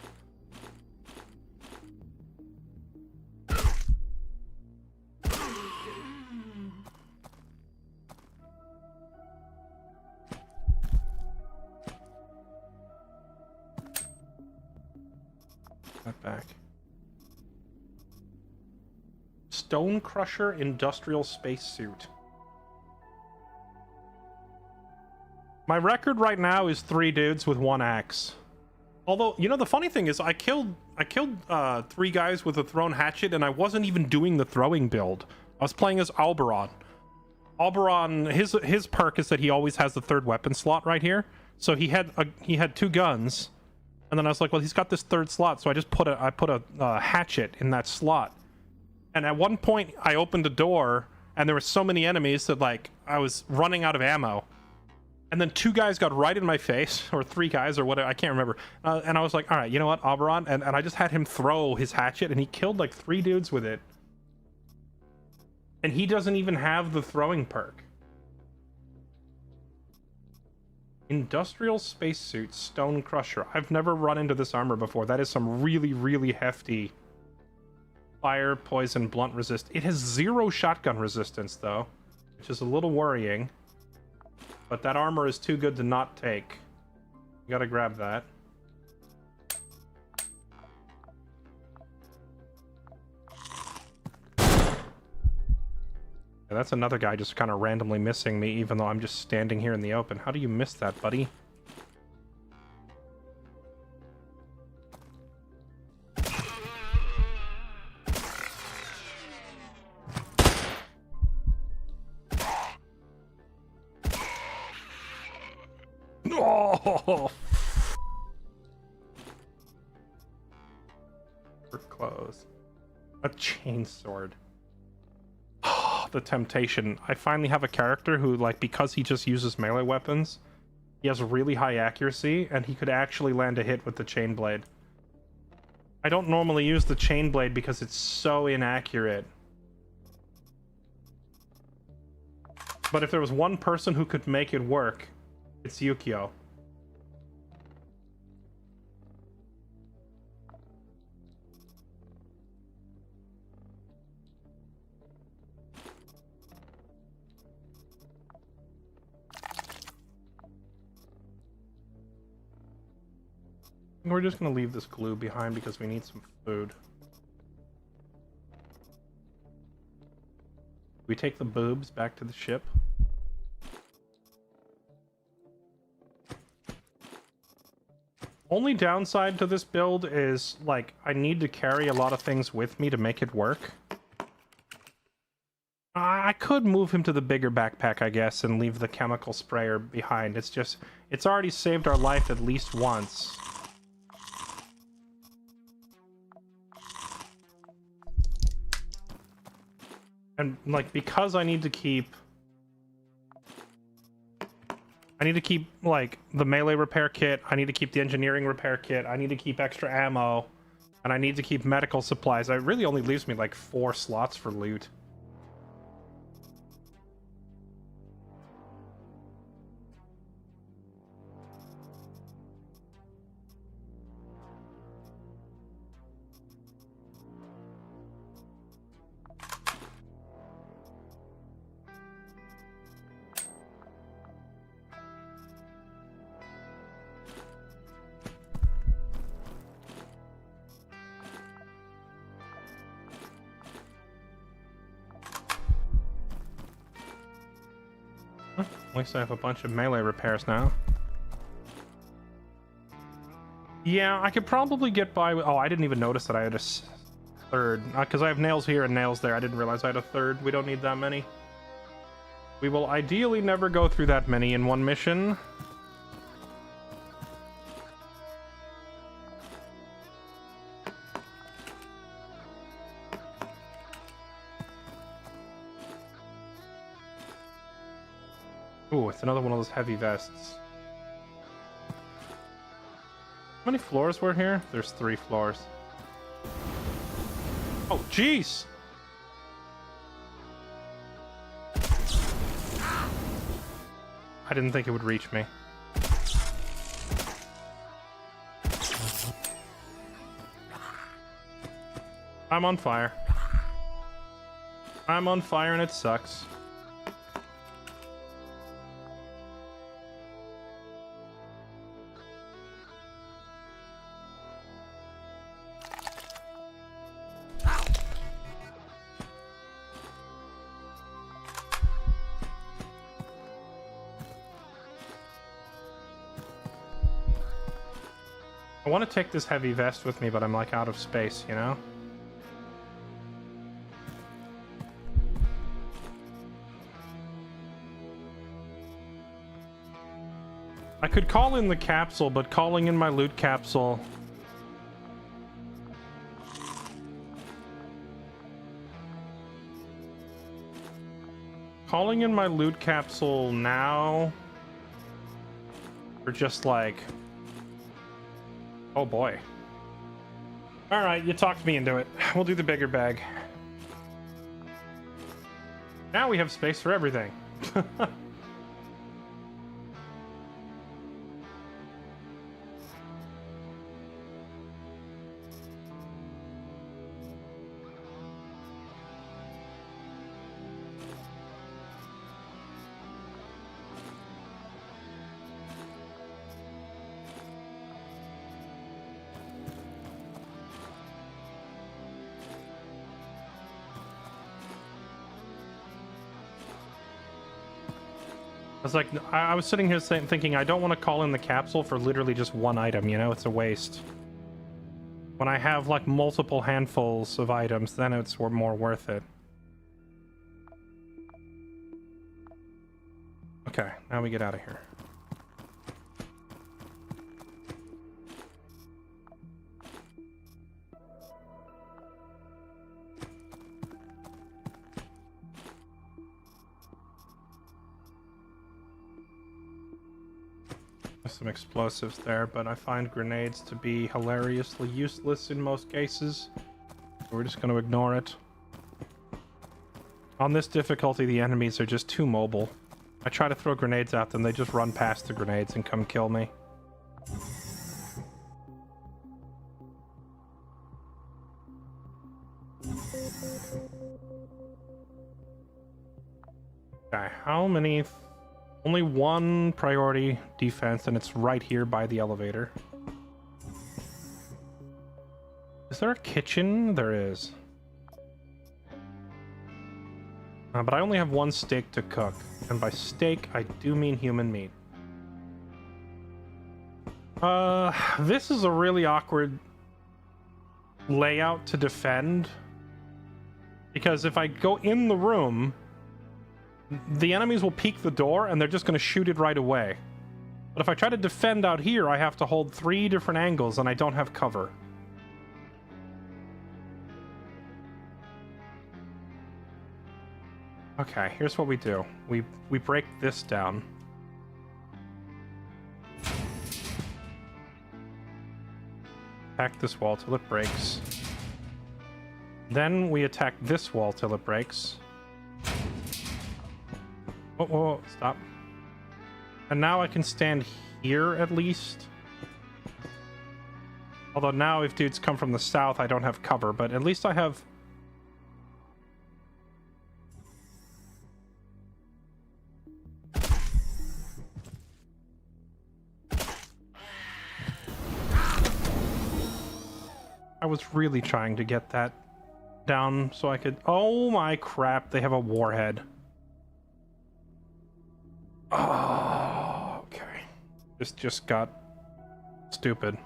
Back. Stone Crusher Industrial Spacesuit. My record right now is 3 dudes with 1 axe. Although, you know, the funny thing is I killed 3 guys with a thrown hatchet, and I wasn't even doing the throwing build. I was playing as Alberon. Alberon, his perk is that he always has the 3rd weapon slot right here. So he had 2 guns. And then I was like, well, he's got this 3rd slot, so I just put a hatchet in that slot. And at one point, I opened a door, and there were so many enemies that, like, I was running out of ammo. And then 2 guys got right in my face, or 3 guys, or whatever, I can't remember. And I was like, all right, you know what, Alberon? And I just had him throw his hatchet, and he killed, like, 3 dudes with it. And he doesn't even have the throwing perk. Industrial Spacesuit, Stone Crusher. I've never run into this armor before. That is some really, really hefty fire, poison, blunt resist. It has 0 shotgun resistance, though, which is a little worrying. But that armor is too good to not take. You gotta grab that. Yeah, that's another guy just kind of randomly missing me, even though I'm just standing here in the open. How do you miss that, buddy? Oh! We're close. A chainsword. The temptation. I finally have a character who, like, because he just uses melee weapons, he has really high accuracy, and he could actually land a hit with the chain blade. I don't normally use the chain blade because it's so inaccurate. But if there was one person who could make it work, it's Yukio. We're just gonna leave this glue behind because we need some food. We take the boobs back to the ship. Only downside to this build is, like, I need to carry a lot of things with me to make it work. I could move him to the bigger backpack, I guess, and leave the chemical sprayer behind. It's just, it's already saved our life at least once. And, like, because I need to keep, like, the melee repair kit, I need to keep the engineering repair kit, I need to keep extra ammo, and I need to keep medical supplies. It really only leaves me, like, 4 slots for loot. At least I have a bunch of melee repairs now. Yeah, I could probably get by with... Oh, I didn't even notice that I had a third. Because I have nails here and nails there. I didn't realize I had a third. We don't need that many. We will ideally never go through that many in one mission. Ooh, it's another one of those heavy vests. How many floors were here? There's 3 floors. Oh, jeez! I didn't think it would reach me. I'm on fire. I'm on fire and it sucks. I want to take this heavy vest with me, but I'm like out of space, you know? I could call in the capsule, but calling in my loot capsule... Calling in my loot capsule now... Or just like... Oh boy. Alright, you talked me into it. We'll do the bigger bag. Now we have space for everything. I was sitting here thinking I don't want to call in the capsule for literally just one item, you know? It's a waste. When I have, like, multiple handfuls of items, then it's more worth it. Okay, now we get out of here. Some explosives there, but I find grenades to be hilariously useless in most cases. We're just going to ignore it. On this difficulty, the enemies are just too mobile. I try to throw grenades at them, they just run past the grenades and come kill me. Okay, how many... Only one priority defense, and it's right here by the elevator. there a kitchen? There is. But I only have one steak to cook. And by steak, I do mean human meat. This is a really awkward layout to defend. Because if I go in the room, the enemies will peek the door and they're just going to shoot it right away. But if I try to defend out here, I have to hold 3 different angles and I don't have cover. Okay, here's what we do. We break this down. Attack this wall till it breaks. Then we attack this wall till it breaks. Oh, whoa, stop. And now I can stand here at least. Although now if dudes come from the south, I don't have cover, but at least I have... I was really trying to get that down so I could... Oh my crap, they have a warhead. Oh, okay. This just got stupid.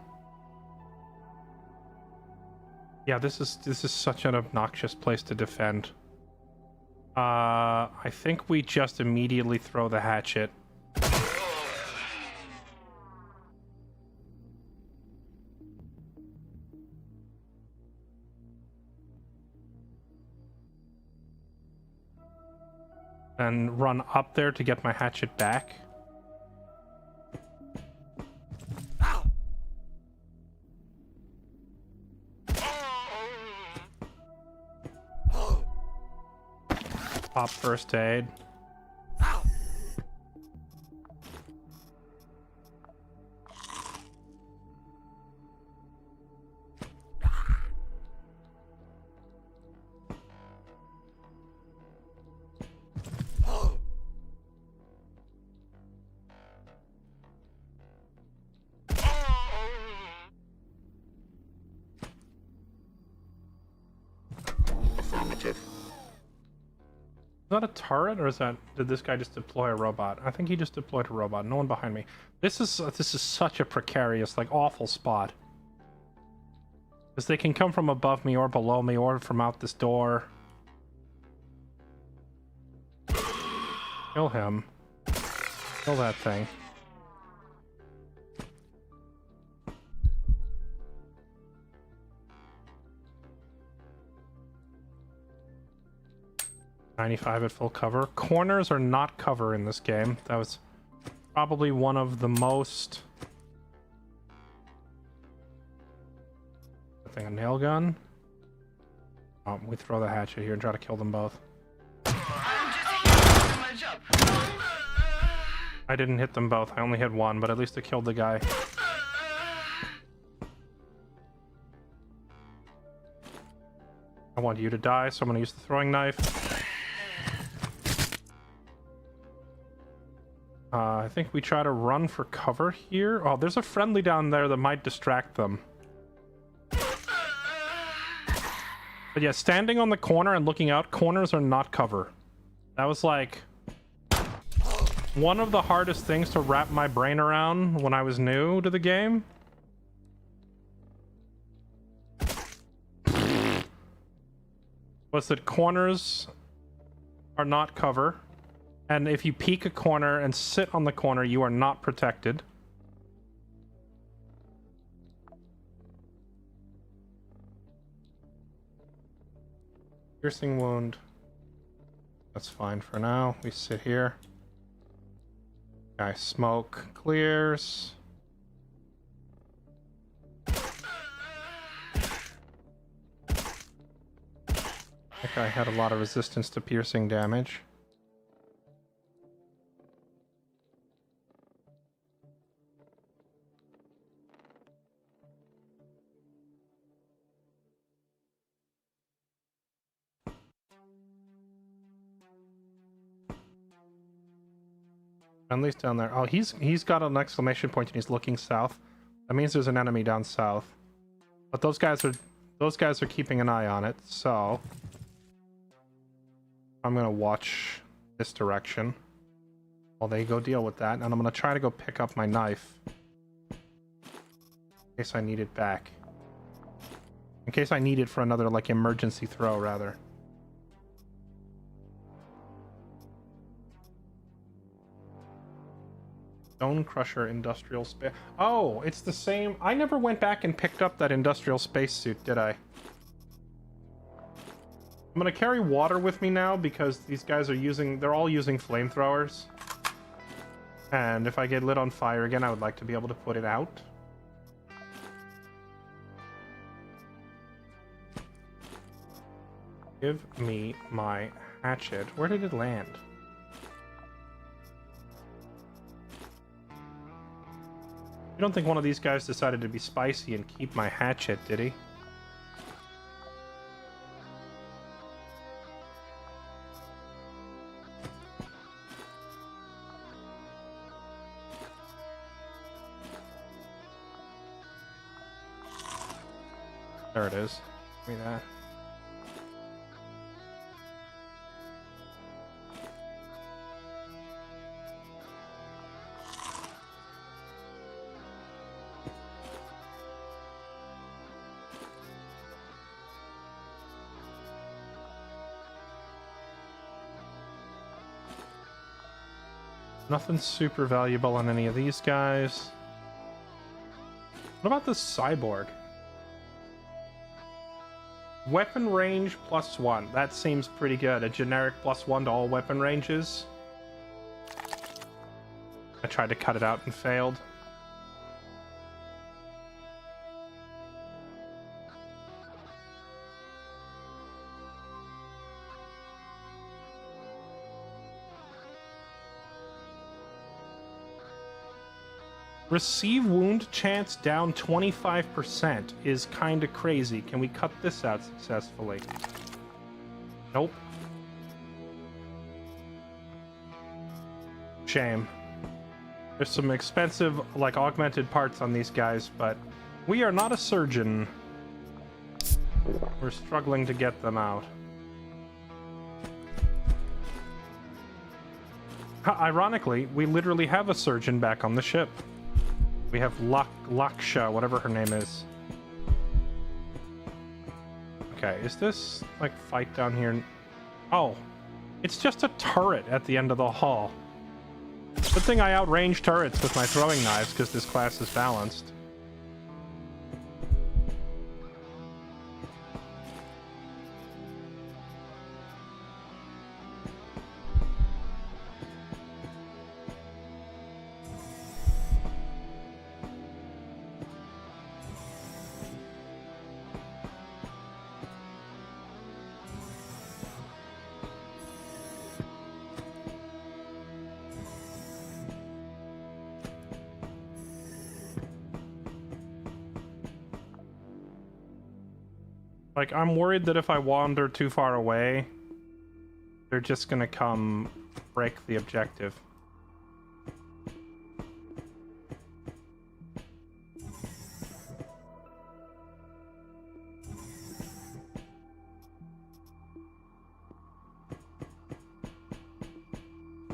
Yeah, this is such an obnoxious place to defend. I think we just immediately throw the hatchet. And run up there to get my hatchet back. Pop first aid. Affirmative. Is that a turret, or is that... Did this guy just deploy a robot? I think he just deployed a robot. No one behind me. This is such a precarious, like, awful spot. Because they can come from above me or below me or from out this door. Kill him. Kill that thing. .95 at full cover. Corners are not cover in this game. That was probably one of the most... I think a nail gun. Oh, we throw the hatchet here and try to kill them both. I didn't hit them both. I only hit one, but at least I killed the guy. I want you to die, so I'm gonna use the throwing knife. I think we try to run for cover here. Oh, there's a friendly down there that might distract them. But yeah, standing on the corner and looking out, corners are not cover. That was like one of the hardest things to wrap my brain around when I was new to the game. Was that corners are not cover. And if you peek a corner and sit on the corner, you are not protected. Piercing wound. That's fine for now. We sit here. Guy smoke clears. That guy had a lot of resistance to piercing damage. Friendly's down there. Oh, he's got an exclamation point and he's looking south. That means there's an enemy down south. But those guys are Those guys are keeping an eye on it, so I'm gonna watch this direction while they go deal with that, and I'm gonna try to go pick up my knife in case I need it back. In case I need it for another, like, emergency throw, rather. Stone Crusher industrial space. Oh, it's the same. I never went back and picked up that industrial spacesuit, did I? I'm gonna carry water with me now because these guys are using, they're all using flamethrowers. And if I get lit on fire again, I would like to be able to put it out. Give me my hatchet. Where did it land? You don't think one of these guys decided to be spicy and keep my hatchet, did he? There it is. Give me that. Nothing super valuable on any of these guys. What about this cyborg? Weapon range +1. That seems pretty good. A generic +1 to all weapon ranges. I tried to cut it out and failed. Receive wound chance down 25% is kind of crazy. Can we cut this out successfully? Nope. Shame. There's some expensive, like, augmented parts on these guys, but we are not a surgeon. We're struggling to get them out. Ironically, we literally have a surgeon back on the ship. We have Laksha, whatever her name is. Okay, is this, like, fight down here? Oh, it's just a turret at the end of the hall. Good thing I outrange turrets with my throwing knives, because this class is balanced. Like, I'm worried that if I wander too far away, they're just gonna come break the objective.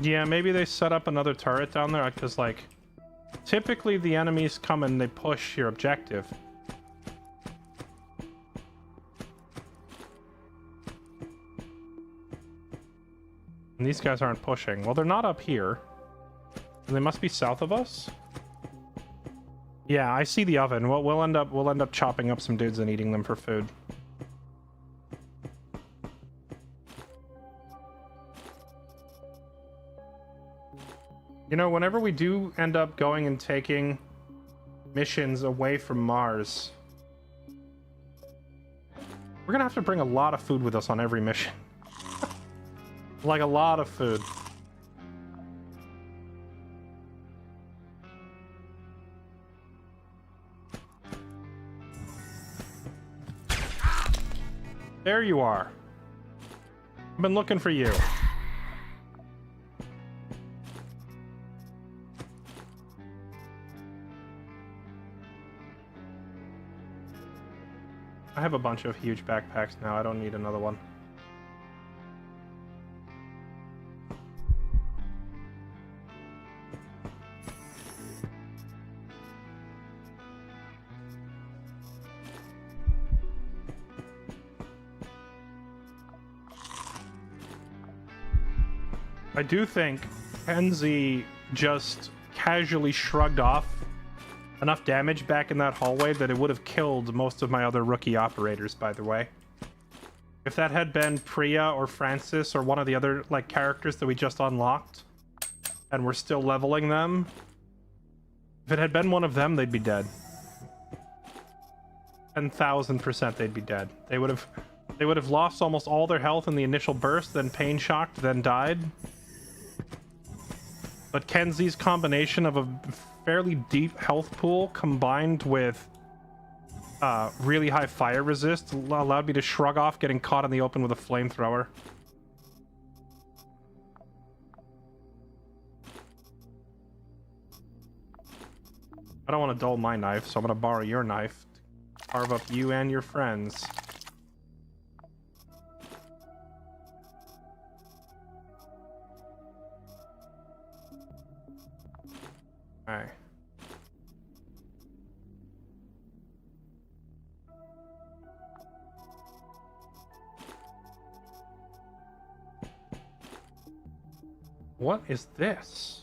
Yeah, maybe they set up another turret down there, because, like, typically the enemies come and they push your objective. And these guys aren't pushing. Well, they're not up here. They must be south of us. Yeah, I see the oven. We'll end up chopping up some dudes and eating them for food. You know, whenever we do end up going and taking missions away from Mars, we're gonna have to bring a lot of food with us on every mission. Like, a lot of food. There you are. I've been looking for you. I have a bunch of huge backpacks now. I don't need another one. I do think Kenzie just casually shrugged off enough damage back in that hallway that it would have killed most of my other rookie operators, by the way. If that had been Priya or Francis or one of the other like characters that we just unlocked and we're still leveling them, if it had been one of them, they'd be dead. 10,000% they'd be dead. They would have lost almost all their health in the initial burst, then pain shocked, then died. But Kenzie's combination of a fairly deep health pool combined with really high fire resist allowed me to shrug off getting caught in the open with a flamethrower. I don't want to dull my knife, so I'm going to borrow your knife to carve up you and your friends. Alright. What is this?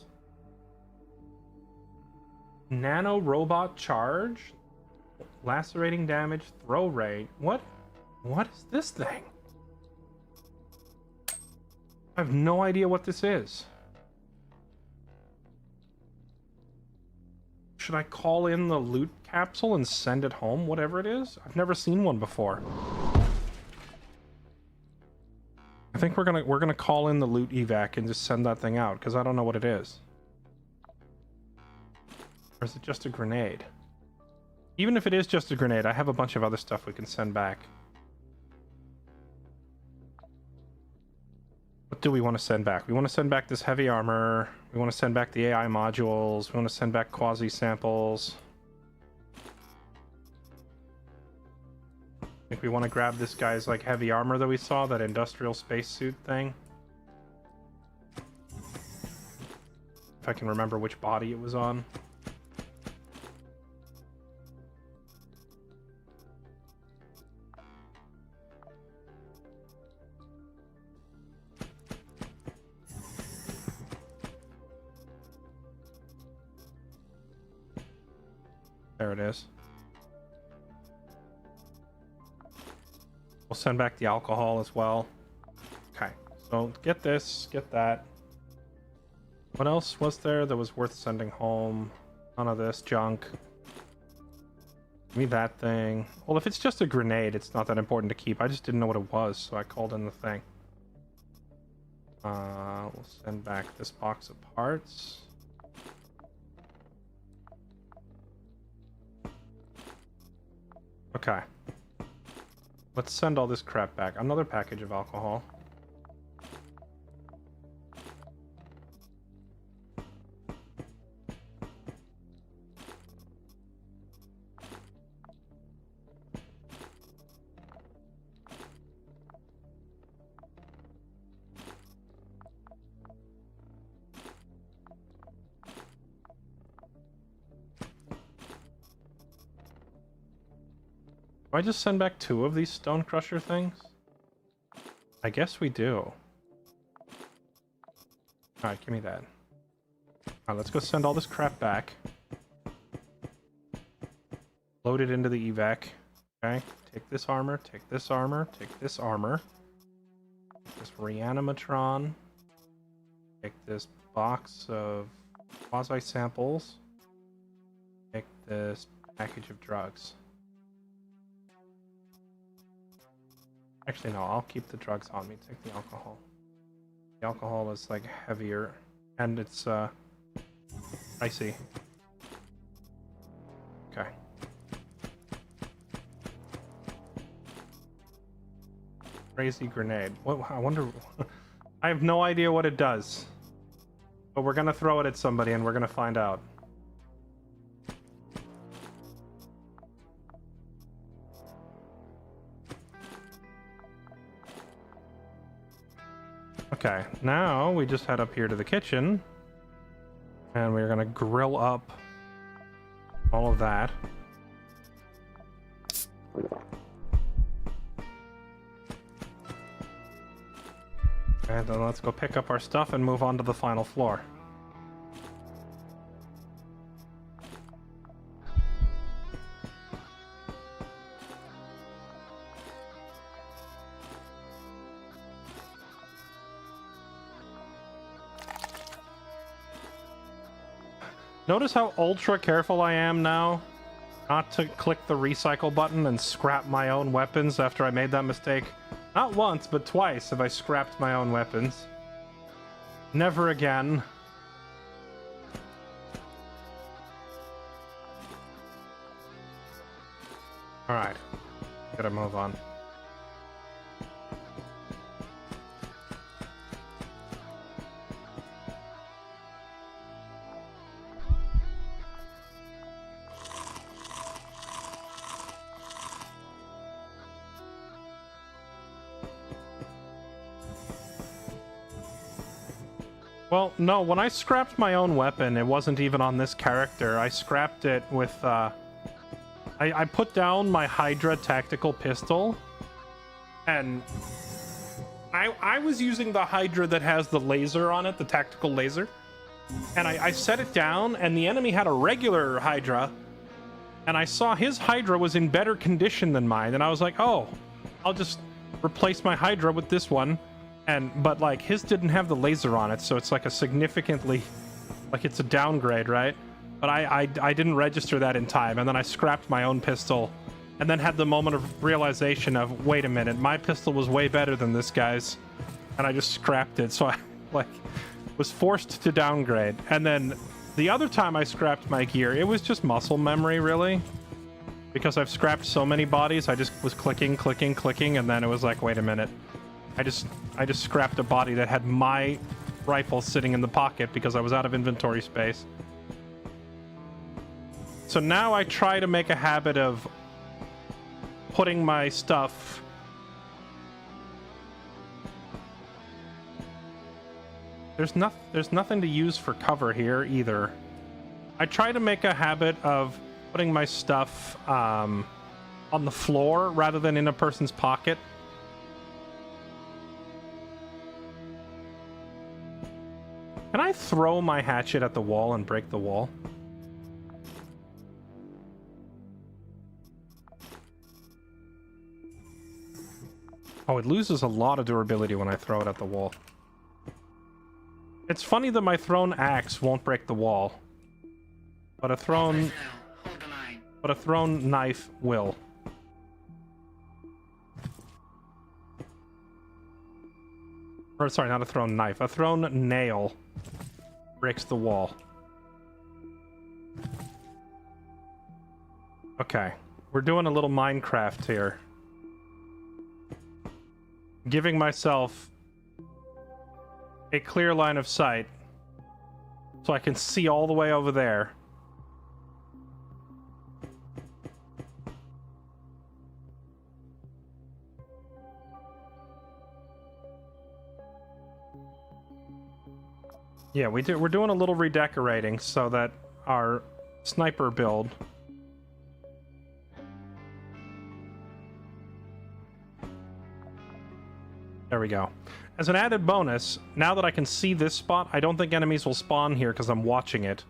Nano robot charge? Lacerating damage, throw rate. What is this thing? I have no idea what this is. Should I call in the loot capsule and send it home, whatever it is? I've never seen one before. I think we're gonna call in the loot evac and just send that thing out, because I don't know what it is. Or is it just a grenade? Even if it is just a grenade, I have a bunch of other stuff we can send back. What do we want to send back? We want to send back this heavy armor. We want to send back the AI modules. We want to send back quasi samples. I think we want to grab this guy's like heavy armor that we saw, that industrial spacesuit thing. If I can remember which body it was on. There it is. We'll send back the alcohol as well. Okay, so get this, get that. What else was there that was worth sending home? None of this junk. Give me that thing. Well, if it's just a grenade, it's not that important to keep. I just didn't know what it was, so I called in the thing. We'll send back this box of parts. Okay. Let's send all this crap back. Another package of alcohol. Do I just send back 2 of these stone crusher things? I guess we do. Alright, give me that. Alright, let's go send all this crap back. Load it into the evac. Okay, take this armor, take this armor, take this armor. Take this reanimatron. Take this box of quasi samples. Take this package of drugs. Actually, no, I'll keep the drugs on me. Take the alcohol. The alcohol is, like, heavier. And it's, icy. Okay. Crazy grenade. What? I wonder... I have no idea what it does. But we're gonna throw it at somebody and we're gonna find out. Okay, now we just head up here to the kitchen. And we're gonna grill up all of that. And then let's go pick up our stuff and move on to the final floor. Notice how ultra careful I am now not to click the recycle button and scrap my own weapons after I made that mistake. Not once, but twice have I scrapped my own weapons. Never again. Alright. Gotta move on. Well, no, when I scrapped my own weapon, it wasn't even on this character. I scrapped it with, I put down my Hydra tactical pistol, and I was using the Hydra that has the laser on it, the tactical laser, and I set it down, and the enemy had a regular Hydra, and I saw his Hydra was in better condition than mine, and I was like, oh, I'll just replace my Hydra with this one. But like his didn't have the laser on it, so it's like a significantly, like it's a downgrade, right? But I didn't register that in time, and then I scrapped my own pistol, and then had the moment of realization of, wait a minute, my pistol was way better than this guy's, and I just scrapped it. So I like was forced to downgrade. And then the other time I scrapped my gear, it was just muscle memory, really, because I've scrapped so many bodies. I just was clicking, and then it was like, wait a minute. I just scrapped a body that had my rifle sitting in the pocket because I was out of inventory space. So now I try to make a habit of putting my stuff... There's nothing to use for cover here either. I try to make a habit of putting my stuff on the floor rather than in a person's pocket. Can I throw my hatchet at the wall and break the wall? Oh, it loses a lot of durability when I throw it at the wall. It's funny that my thrown axe won't break the wall, but a thrown knife will. Or sorry, not a thrown knife. A thrown nail breaks the wall. Okay, we're doing a little Minecraft here. Giving myself a clear line of sight so I can see all the way over there. Yeah, we're doing a little redecorating so that our sniper build there we go. As an added bonus, now that I can see this spot, I don't think enemies will spawn here because I'm watching it.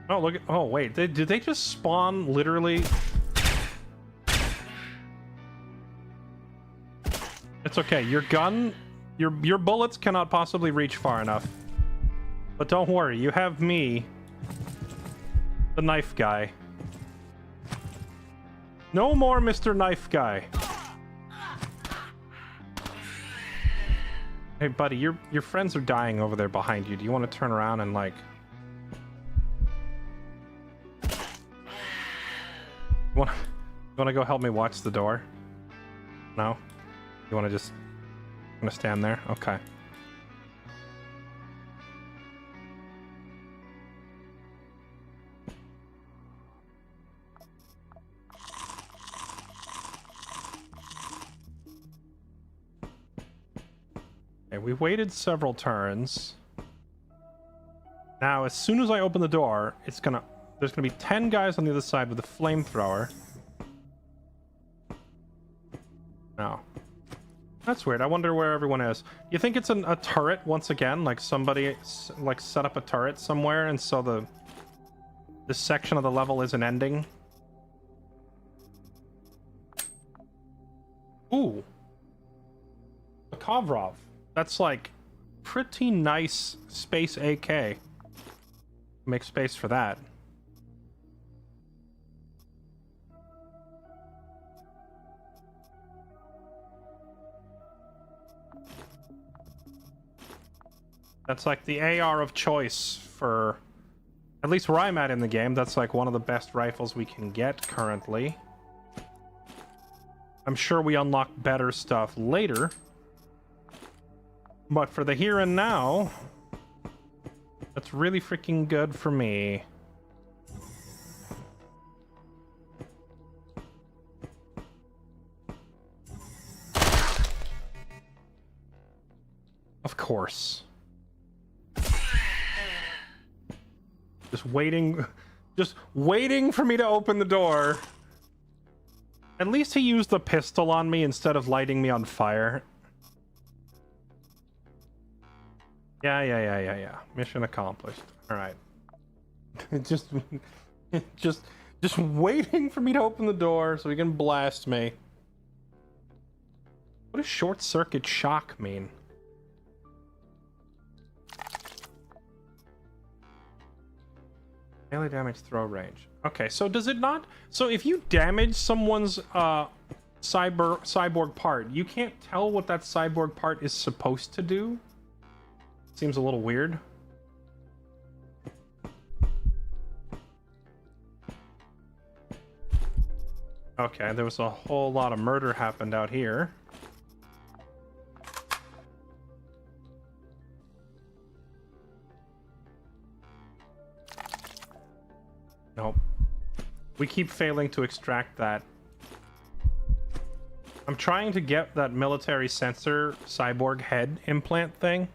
Oh, look at... Oh, wait. Did they just spawn literally... It's okay. Your gun... Your bullets cannot possibly reach far enough. But don't worry, you have me, the knife guy. No more Mr. Knife Guy. Hey buddy, your friends are dying over there behind you. Do you want to turn around and like... You want to go help me watch the door? No? You want to just... Gonna stand there? Okay. we waited several turns. Now, as soon as I open the door, there's gonna be 10 guys on the other side with a flamethrower. No. That's weird. I wonder where everyone is. You think it's a turret once again? Like somebody set up a turret somewhere, and so this section of the level isn't ending? Ooh. A Kovrov. That's like pretty nice space AK. Make space for that. That's like the AR of choice for, at least where I'm at in the game. That's like one of the best rifles we can get currently. I'm sure we unlock better stuff later. But for the here and now, that's really freaking good for me. Of course. Just waiting for me to open the door. At least he used the pistol on me instead of lighting me on fire. Yeah. Mission accomplished. All right. just waiting for me to open the door so he can blast me. What does short circuit shock mean? Melee damage, throw range. Okay, so does it not? So if you damage someone's cyborg part, you can't tell what that cyborg part is supposed to do? Seems a little weird. Okay, there was a whole lot of murder happened out here. Nope. We keep failing to extract that. I'm trying to get that military sensor cyborg head implant thing.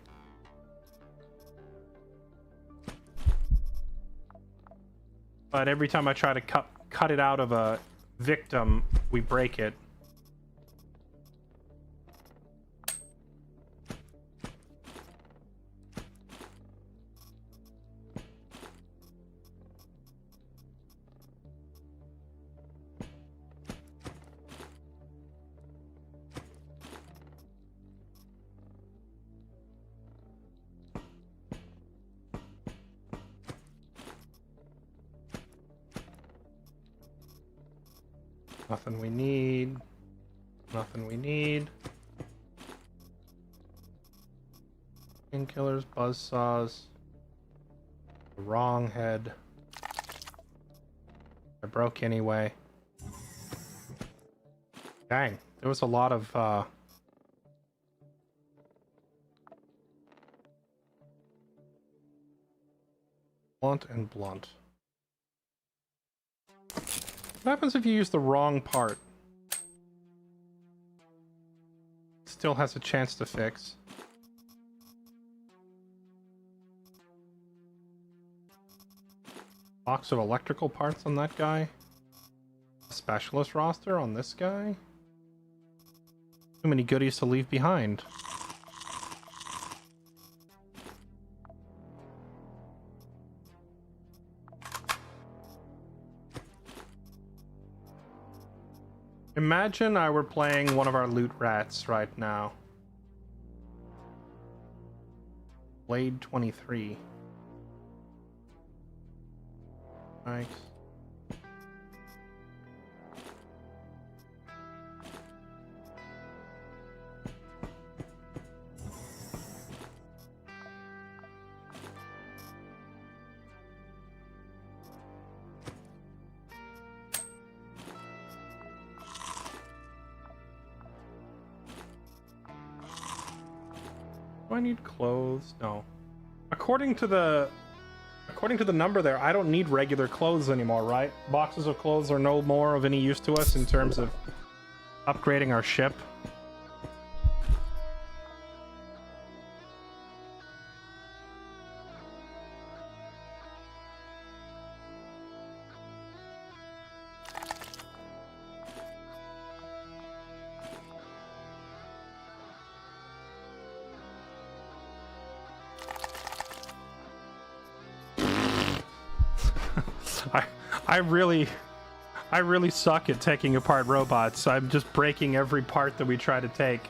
But every time I try to cut it out of a victim, we break it. Nothing we need. Nothing we need. Painkillers, buzzsaws. The wrong head. I broke anyway. Dang, there was a lot of blunt and blunt. What happens if you use the wrong part? Still has a chance to fix. Box of electrical parts on that guy. Specialist roster on this guy. Too many goodies to leave behind. Imagine I were playing one of our loot rats right now. Blade 23. Nice. Do I need clothes? No. According to the number there, I don't need regular clothes anymore, right? Boxes of clothes are no more of any use to us in terms of upgrading our ship. I really suck at taking apart robots. I'm just breaking every part that we try to take.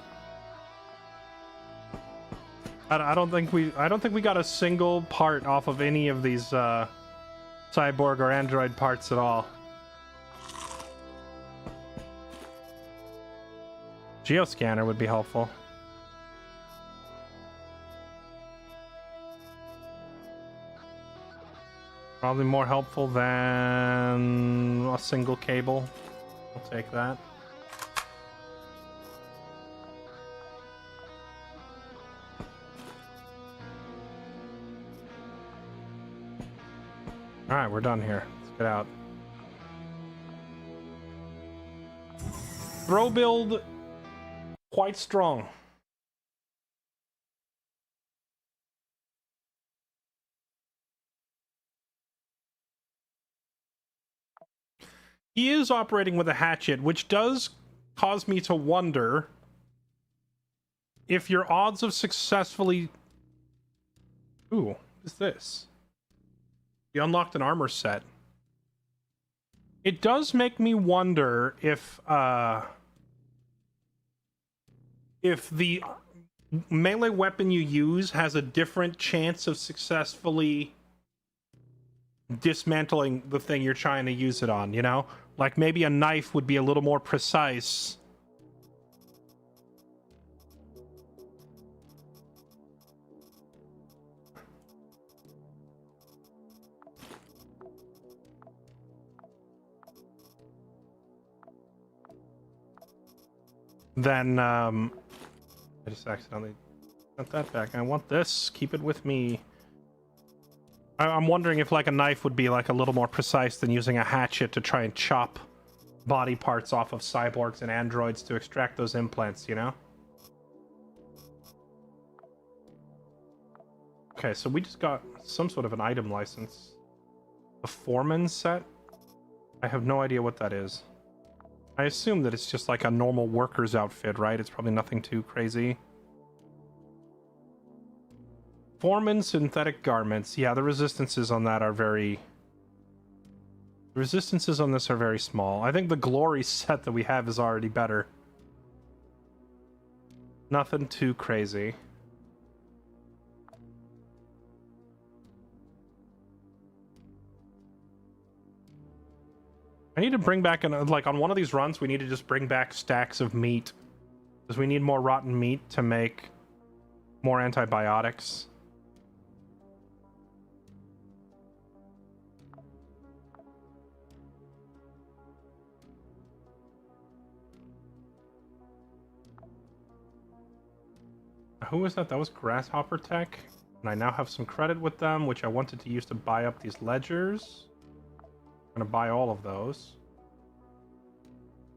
I don't think we got a single part off of any of these cyborg or android parts at all. Geoscanner would be helpful. Probably more helpful than a single cable. I'll take that. Alright, we're done here. Let's get out. Throw build, quite strong. He is operating with a hatchet, which does cause me to wonder if your odds of successfully... Ooh, what is this? You unlocked an armor set. It does make me wonder if the melee weapon you use has a different chance of successfully dismantling the thing you're trying to use it on, you know? Like maybe a knife would be a little more precise. Then, I just accidentally sent that back. I want this. Keep it with me. I'm wondering if, like, a knife would be, like, a little more precise than using a hatchet to try and chop body parts off of cyborgs and androids to extract those implants, you know? Okay, so we just got some sort of an item license. A foreman set? I have no idea what that is. I assume that it's just like a normal worker's outfit, right? It's probably nothing too crazy. Foreman synthetic garments. Yeah, the resistances on that are very... The resistances on this are very small. I think the glory set that we have is already better. Nothing too crazy. I need to bring back, like, on one of these runs, we need to just bring back stacks of meat. Because we need more rotten meat to make more antibiotics. Who was that? That was Grasshopper Tech. And I now have some credit with them, which I wanted to use to buy up these ledgers. I'm gonna buy all of those.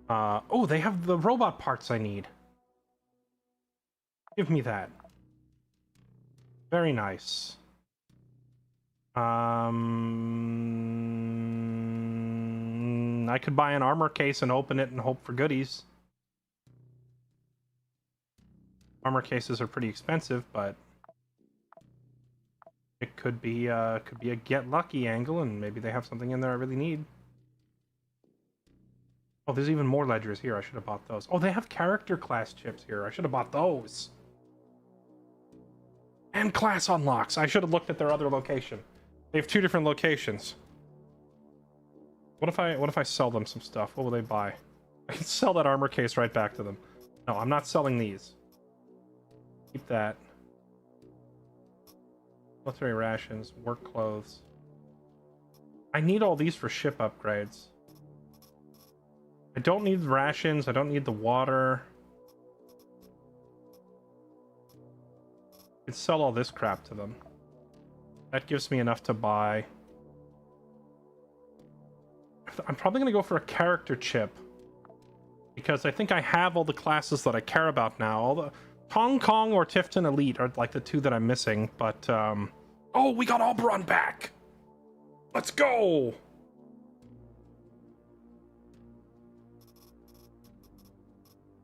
Oh, they have the robot parts I need. Give me that. Very nice. I could buy an armor case and open it and hope for goodies. Armor cases are pretty expensive, but it could be a get lucky angle, and maybe they have something in there I really need. Oh, there's even more ledgers here. I should have bought those. Oh, they have character class chips here. I should have bought those. And class unlocks. I should have looked at their other location. They have 2 different locations. What if I sell them some stuff? What will they buy? I can sell that armor case right back to them. No, I'm not selling these. Keep that. Military rations, work clothes. I need all these for ship upgrades. I don't need the rations. I don't need the water. I can sell all this crap to them. That gives me enough to buy. I'm probably going to go for a character chip. Because I think I have all the classes that I care about now. All the Hong Kong or Tifton Elite are like the 2 that I'm missing. But, oh, we got Oberon back! Let's go!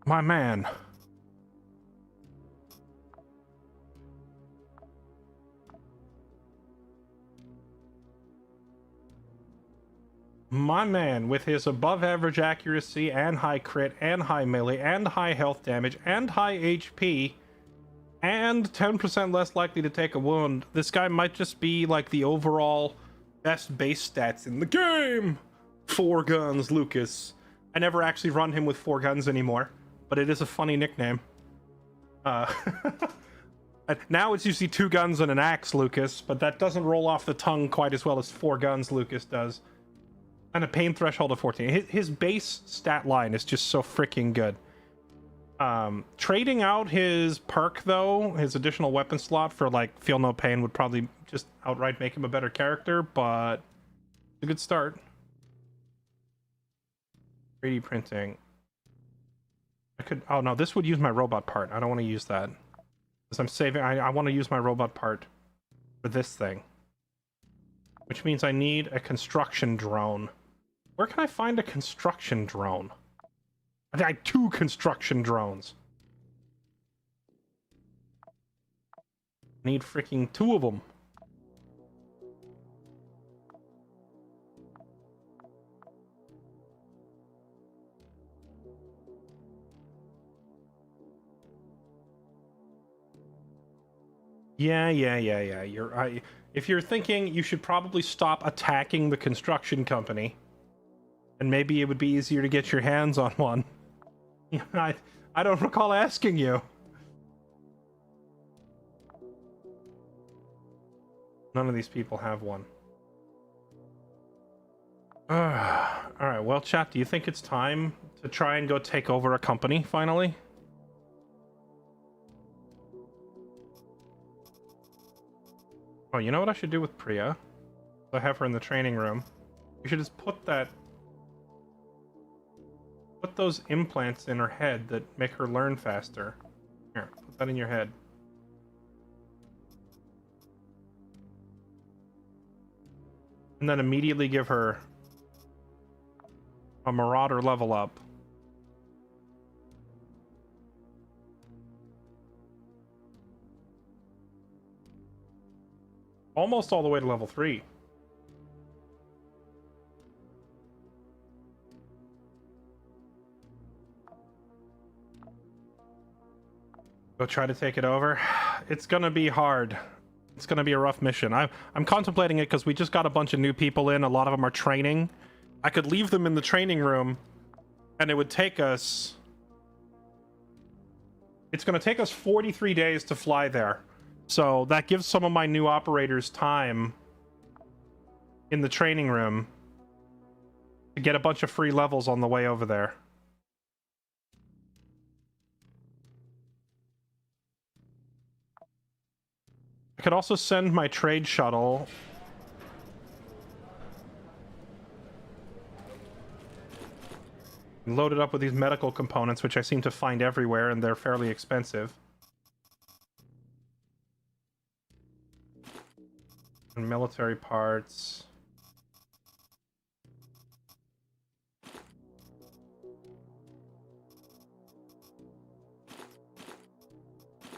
My man. My man, with his above average accuracy and high crit and high melee and high health damage and high HP and 10% less likely to take a wound, this guy might just be like the overall best base stats in the game. 4 guns, Lucas. I never actually run him with 4 guns anymore, but it is a funny nickname. Now it's usually 2 guns and an axe, Lucas, but that doesn't roll off the tongue quite as well as 4 guns, Lucas does. And a pain threshold of 14. His base stat line is just so freaking good. Trading out his perk, though, his additional weapon slot for, like, Feel No Pain would probably just outright make him a better character, but it's a good start. 3D printing. I could... Oh, no, this would use my robot part. I don't want to use that. Because I'm saving... I want to use my robot part for this thing. Which means I need a construction drone. Where can I find a construction drone? I got 2 construction drones. Need freaking 2 of them. Yeah. If you're thinking you should probably stop attacking the construction company, and maybe it would be easier to get your hands on one. I don't recall asking you. None of these people have one. Alright, well, chat, do you think it's time to try and go take over a company, finally? Oh, you know what I should do with Priya? I have her in the training room. You should just put those implants in her head that make her learn faster. Here, put that in your head. And then immediately give her a Marauder level up. Almost all the way to level 3. Go try to take it over. It's gonna be hard. It's gonna be a rough mission. I'm contemplating it because we just got a bunch of new people in. A lot of them are training. I could leave them in the training room, and it would take us... It's gonna take us 43 days to fly there. So that gives some of my new operators time in the training room to get a bunch of free levels on the way over there. I could also send my trade shuttle and load it up with these medical components, which I seem to find everywhere, and they're fairly expensive. And military parts.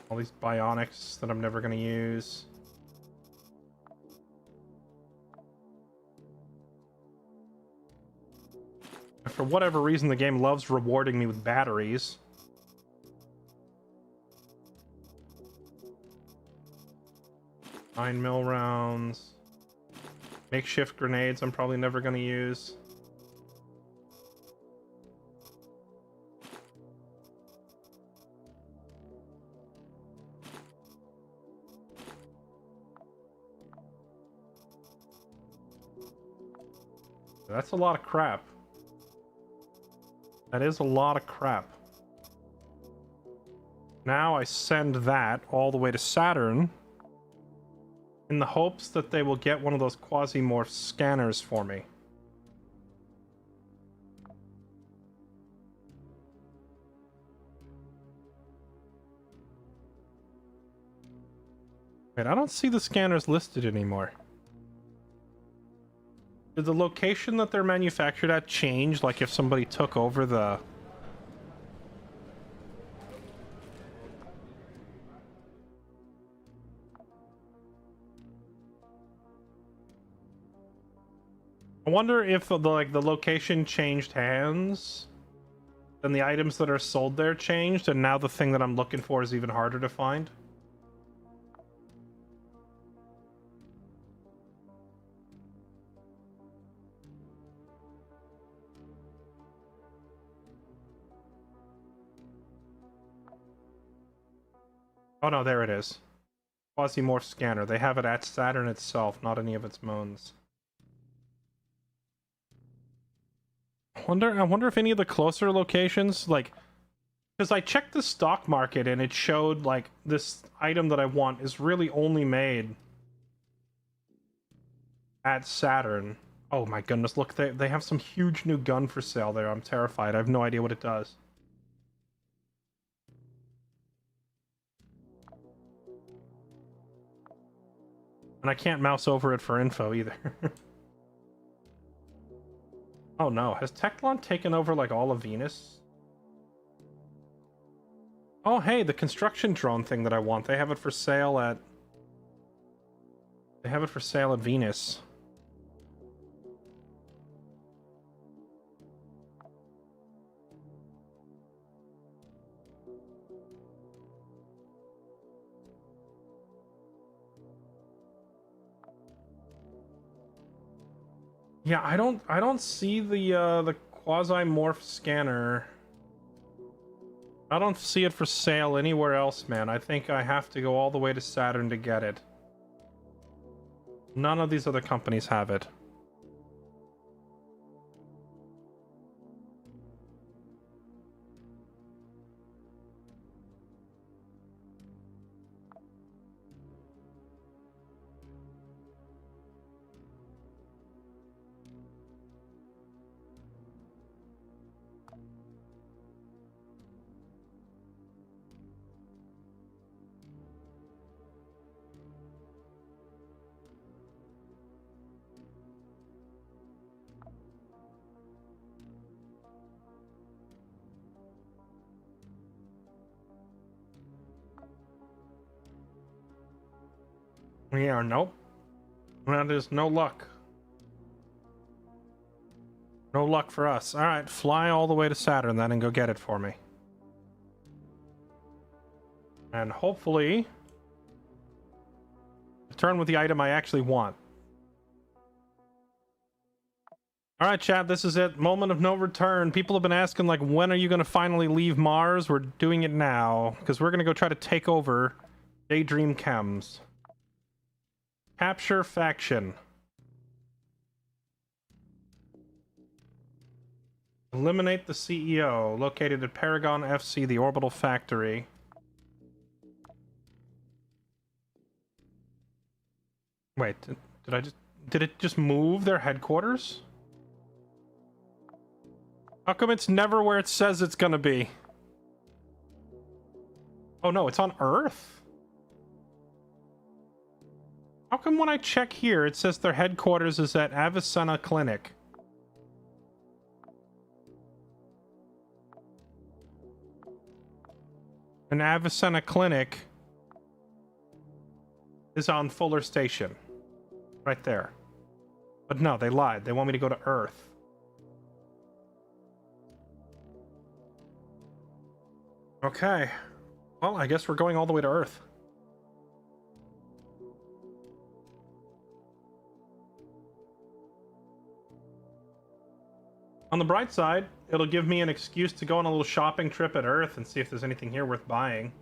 All these bionics that I'm never going to use. And for whatever reason, the game loves rewarding me with batteries. 9mm rounds. Makeshift grenades I'm probably never going to use. That's a lot of crap. That is a lot of crap. Now I send that all the way to Saturn in the hopes that they will get one of those Quasimoprh scanners for me. Wait, I don't see the scanners listed anymore. Did the location that they're manufactured at change? Like if somebody took over the... I wonder if the location changed hands, and the items that are sold there changed, and now the thing that I'm looking for is even harder to find. Oh no, there it is. Quasimoprh scanner. They have it at Saturn itself, not any of its moons. I wonder if any of the closer locations, like, because I checked the stock market and it showed like this item that I want is really only made at Saturn. Oh my goodness, look, they have some huge new gun for sale there. I'm terrified. I have no idea what it does. And I can't mouse over it for info either. Oh no, has Teclon taken over like all of Venus? Oh hey, the construction drone thing that I want. They have it for sale at... They have it for sale at Venus. Yeah, I don't see the Quasimoprh scanner. I don't see it for sale anywhere else, man. I think I have to go all the way to Saturn to get it. None of these other companies have it. Yeah, nope. That is no luck. No luck for us. Alright, fly all the way to Saturn then and go get it for me. And hopefully... return with the item I actually want. Alright, chat, this is it. Moment of no return. People have been asking, like, when are you going to finally leave Mars? We're doing it now. Because we're going to go try to take over Daydream Chems. Capture faction. Eliminate the CEO, located at Paragon FC, the orbital factory. Wait, did it just move their headquarters? How come it's never where it says it's gonna be? Oh no, it's on Earth? How come when I check here, it says their headquarters is at Avicenna Clinic? And Avicenna Clinic is on Fuller Station. Right there. But no, they lied. They want me to go to Earth. Okay. Well, I guess we're going all the way to Earth. On the bright side, it'll give me an excuse to go on a little shopping trip at Earth and see if there's anything here worth buying.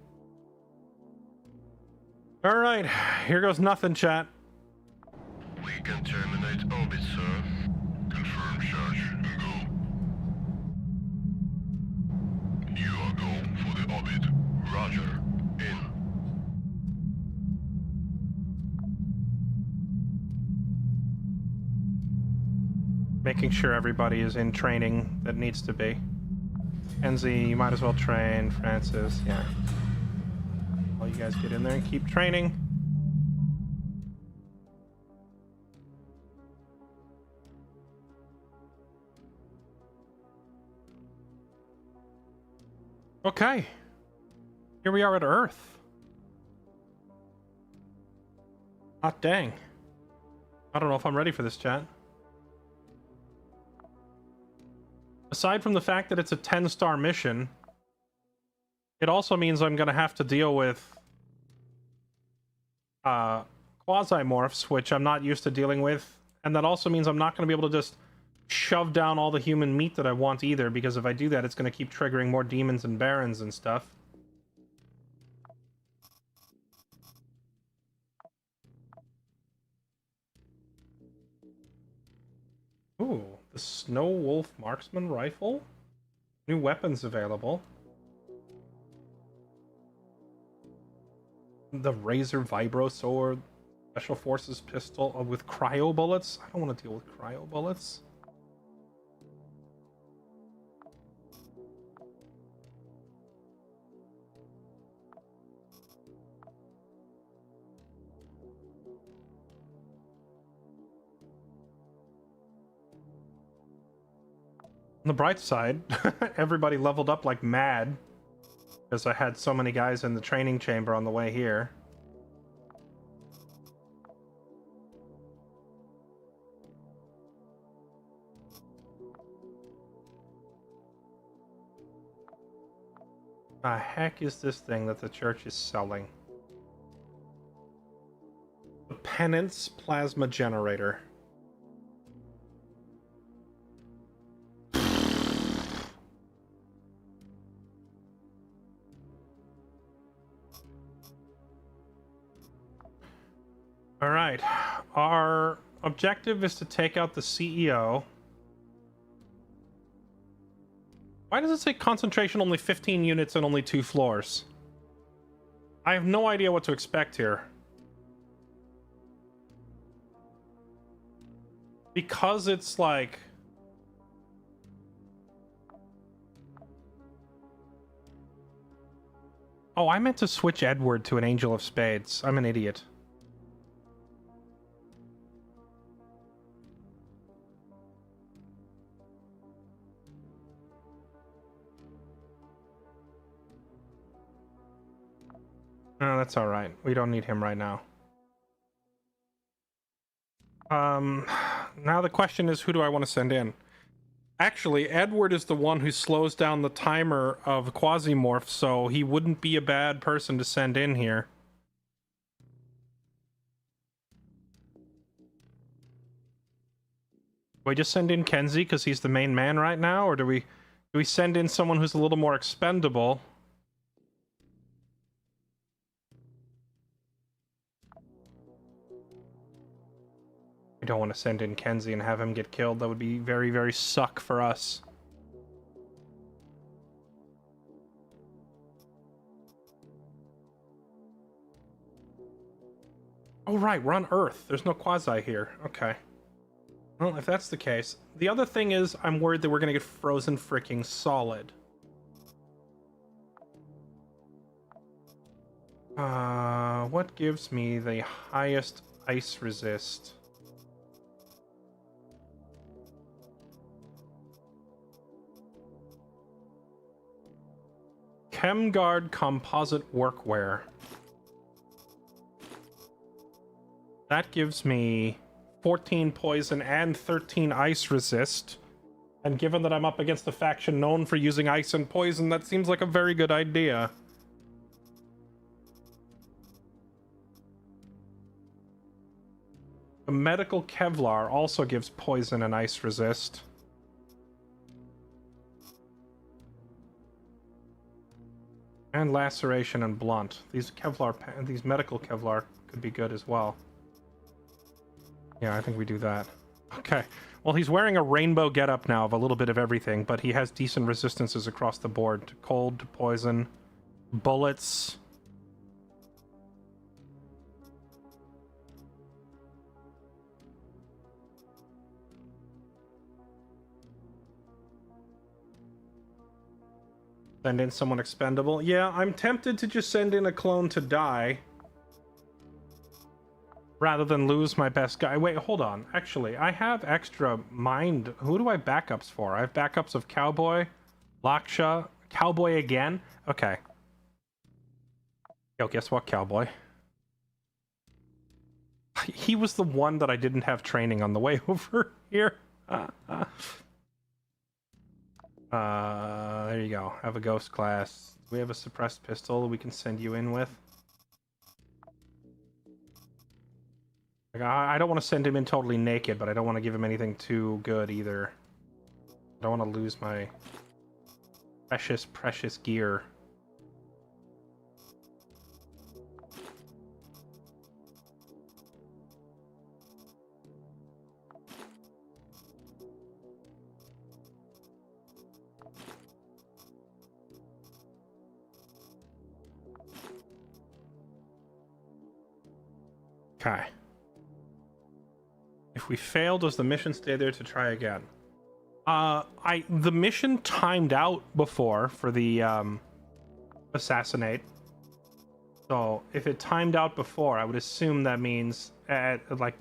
Alright, here goes nothing, chat. We can terminate orbit, sir. Confirm charge and go. You are go for the orbit. Roger. In. Making sure everybody is in training that needs to be. Enzi, you might as well train. Francis, yeah. All you guys get in there and keep training. Okay. Here we are at Earth. Hot dang. I don't know if I'm ready for this, chat. aside from the fact that it's a 10-star mission, it also means I'm going to have to deal with Quasimorphs, which I'm not used to dealing with, and that also means I'm not going to be able to just shove down all the human meat that I want either, because if I do that, it's going to keep triggering more demons and barons and stuff. Ooh, the Snow Wolf Marksman Rifle? New weapons available. The Razor Vibro Sword. Special Forces Pistol with cryo bullets. I don't want to deal with cryo bullets. On the bright side, everybody leveled up like mad because I had so many guys in the training chamber on the way here. The heck is this thing that the church is selling? The Penance Plasma Generator. Alright, our objective is to take out the CEO. Why does it say concentration only 15 units and only 2 floors? I have no idea what to expect here. Because it's like... Oh, I meant to switch Edward to an Angel of Spades. I'm an idiot. No, that's alright. We don't need him right now. Now the question is, who do I want to send in? Actually, Edward is the one who slows down the timer of Quasimorph, so he wouldn't be a bad person to send in here. Do we just send in Kenzie because he's the main man right now, or do we send in someone who's a little more expendable? I don't want to send in Kenzie and have him get killed. That would be very, very suck for us. Oh, right, we're on Earth. There's no Quasi here. Okay. Well, if that's the case. The other thing is, I'm worried that we're going to get frozen freaking solid. What gives me the highest ice resist? ChemGuard composite workwear. That gives me 14 poison and 13 ice resist. And given that I'm up against a faction known for using ice and poison, that seems like a very good idea. The medical Kevlar also gives poison and ice resist. And laceration and blunt. These medical Kevlar could be good as well. Yeah, I think we do that. Okay. Well, he's wearing a rainbow getup now of a little bit of everything, but he has decent resistances across the board to cold, to poison, bullets. Send in someone expendable. Yeah, I'm tempted to just send in a clone to die. Rather than lose my best guy. Wait, hold on. Actually, I have extra mind. Who do I have backups for? I have backups of Cowboy, Laksha, Cowboy again? Okay. Yo, guess what, Cowboy? He was the one that I didn't have training on the way over here. There you go. Have a ghost class. We have a suppressed pistol we can send you in with. Like, I don't want to send him in totally naked, but I don't want to give him anything too good either. I don't want to lose my precious, precious gear. Okay. If we fail, does the mission stay there to try again? The mission timed out before for the assassinate. So if it timed out before, I would assume that means like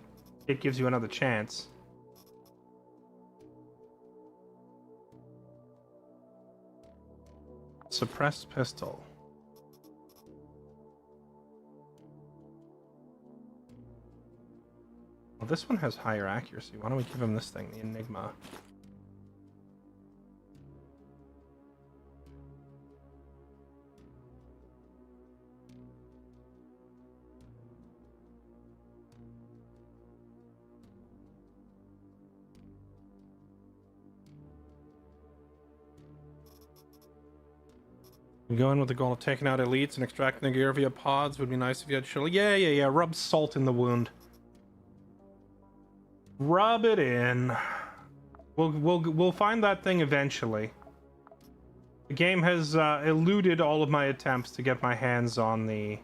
it gives you another chance. Suppressed pistol. Well, this one has higher accuracy. Why don't we give him this thing, the Enigma? We go in with the goal of taking out elites and extracting the gear via pods. Would be nice if you had chill. Yeah. Rub salt in the wound. Rub it in. We'll find that thing eventually. The game has eluded all of my attempts to get my hands on the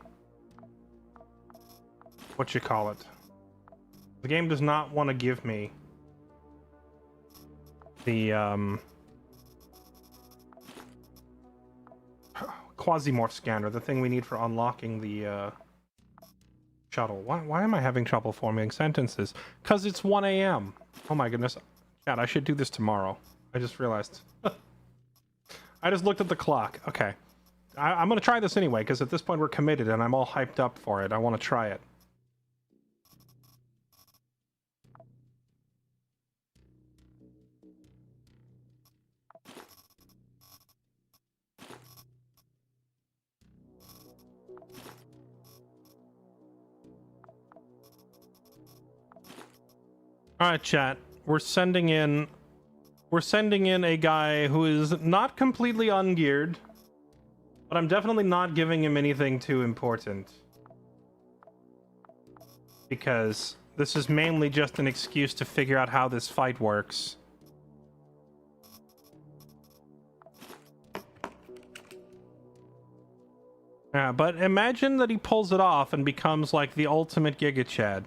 what you call it. The game does not want to give me the Quasimoprh scanner, the thing we need for unlocking the shuttle. Why am I having trouble forming sentences? Because it's 1 a.m. Oh my goodness. God, I should do this tomorrow. I just realized. I just looked at the clock. Okay. I'm going to try this anyway, because at this point we're committed and I'm all hyped up for it. I want to try it. All right, chat. We're sending in a guy who is not completely ungeared, but I'm definitely not giving him anything too important, because this is mainly just an excuse to figure out how this fight works. Yeah, but imagine that he pulls it off and becomes like the ultimate Giga Chad.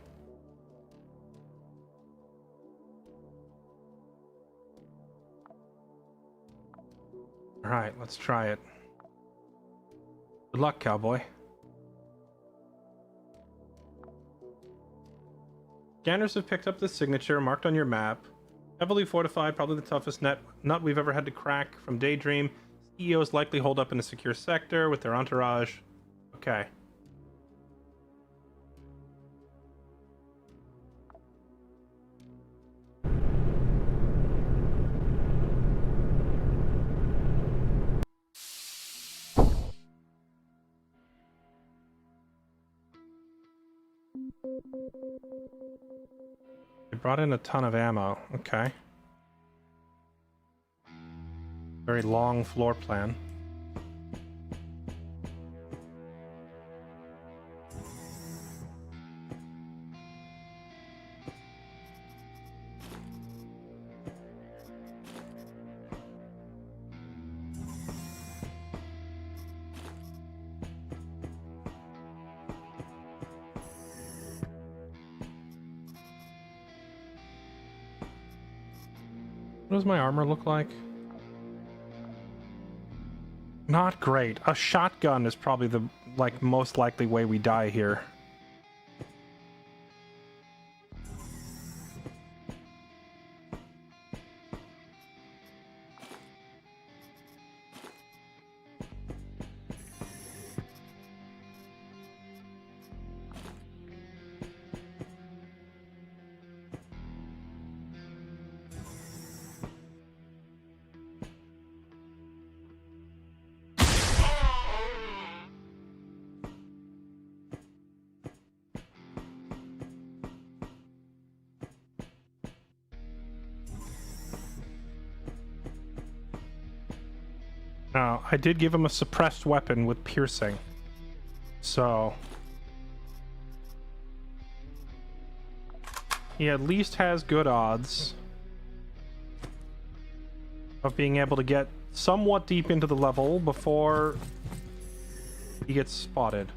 Alright, let's try it. Good luck, cowboy. Scanners have picked up this signature marked on your map. Heavily fortified, probably the toughest nut we've ever had to crack. From Daydream, CEOs likely hold up in a secure sector with their entourage. Okay. They brought in a ton of ammo. Okay. Very long floor plan. What does my armor look like? Not great. A shotgun is probably the most likely way we die here. Now, I did give him a suppressed weapon with piercing. So... he at least has good odds of being able to get somewhat deep into the level before he gets spotted.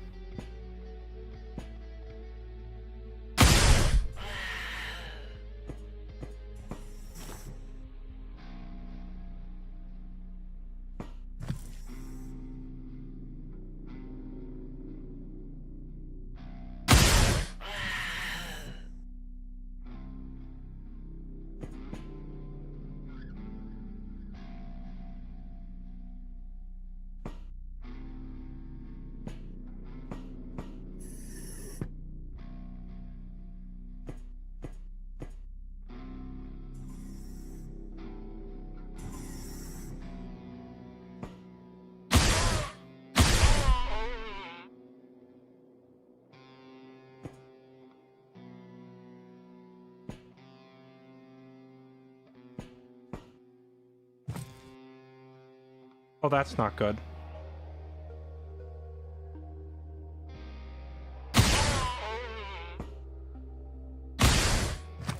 Oh, that's not good.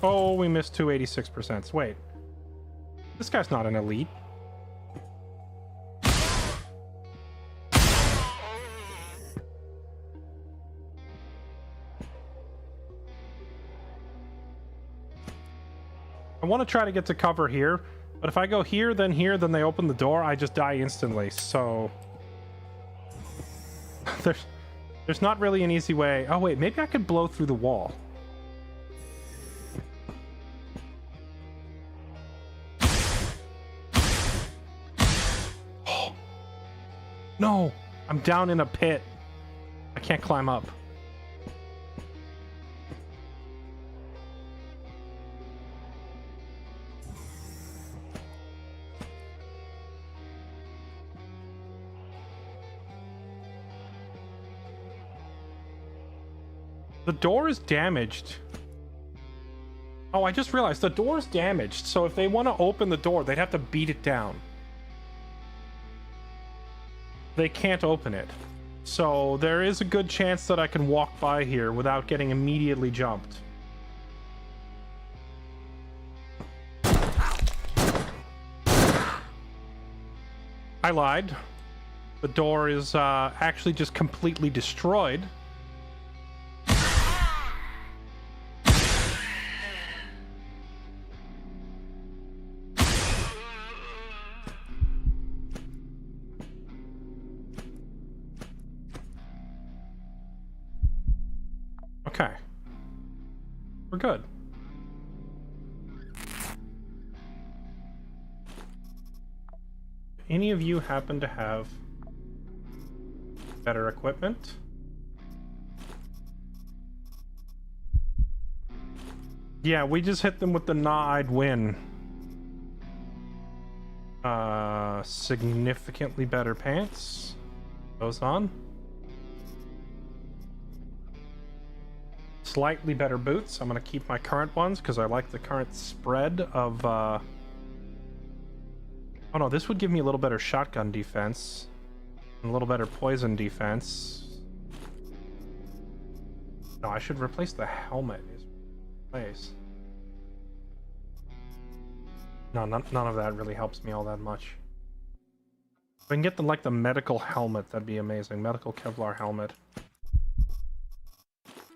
Oh, we missed 286%. Wait. This guy's not an elite. I want to try to get to cover here, but if I go here, then they open the door, I just die instantly, so... There's not really an easy way. Oh wait, maybe I could blow through the wall. No! I'm down in a pit. I can't climb up. The door is damaged. Oh, I just realized the door is damaged, so if they want to open the door, they'd have to beat it down. They can't open it. So there is a good chance that I can walk by here without getting immediately jumped. I lied. The door is actually just completely destroyed. Okay. We're good. Any of you happen to have better equipment? Yeah, we just hit them with the nah, I'd win. Significantly better pants. Those on. Slightly better boots. I'm going to keep my current ones because I like the current spread of... Oh no, this would give me a little better shotgun defense. And a little better poison defense. No, I should replace the helmet. Place. No, none of that really helps me all that much. If I can get the medical helmet, that'd be amazing. Medical Kevlar helmet.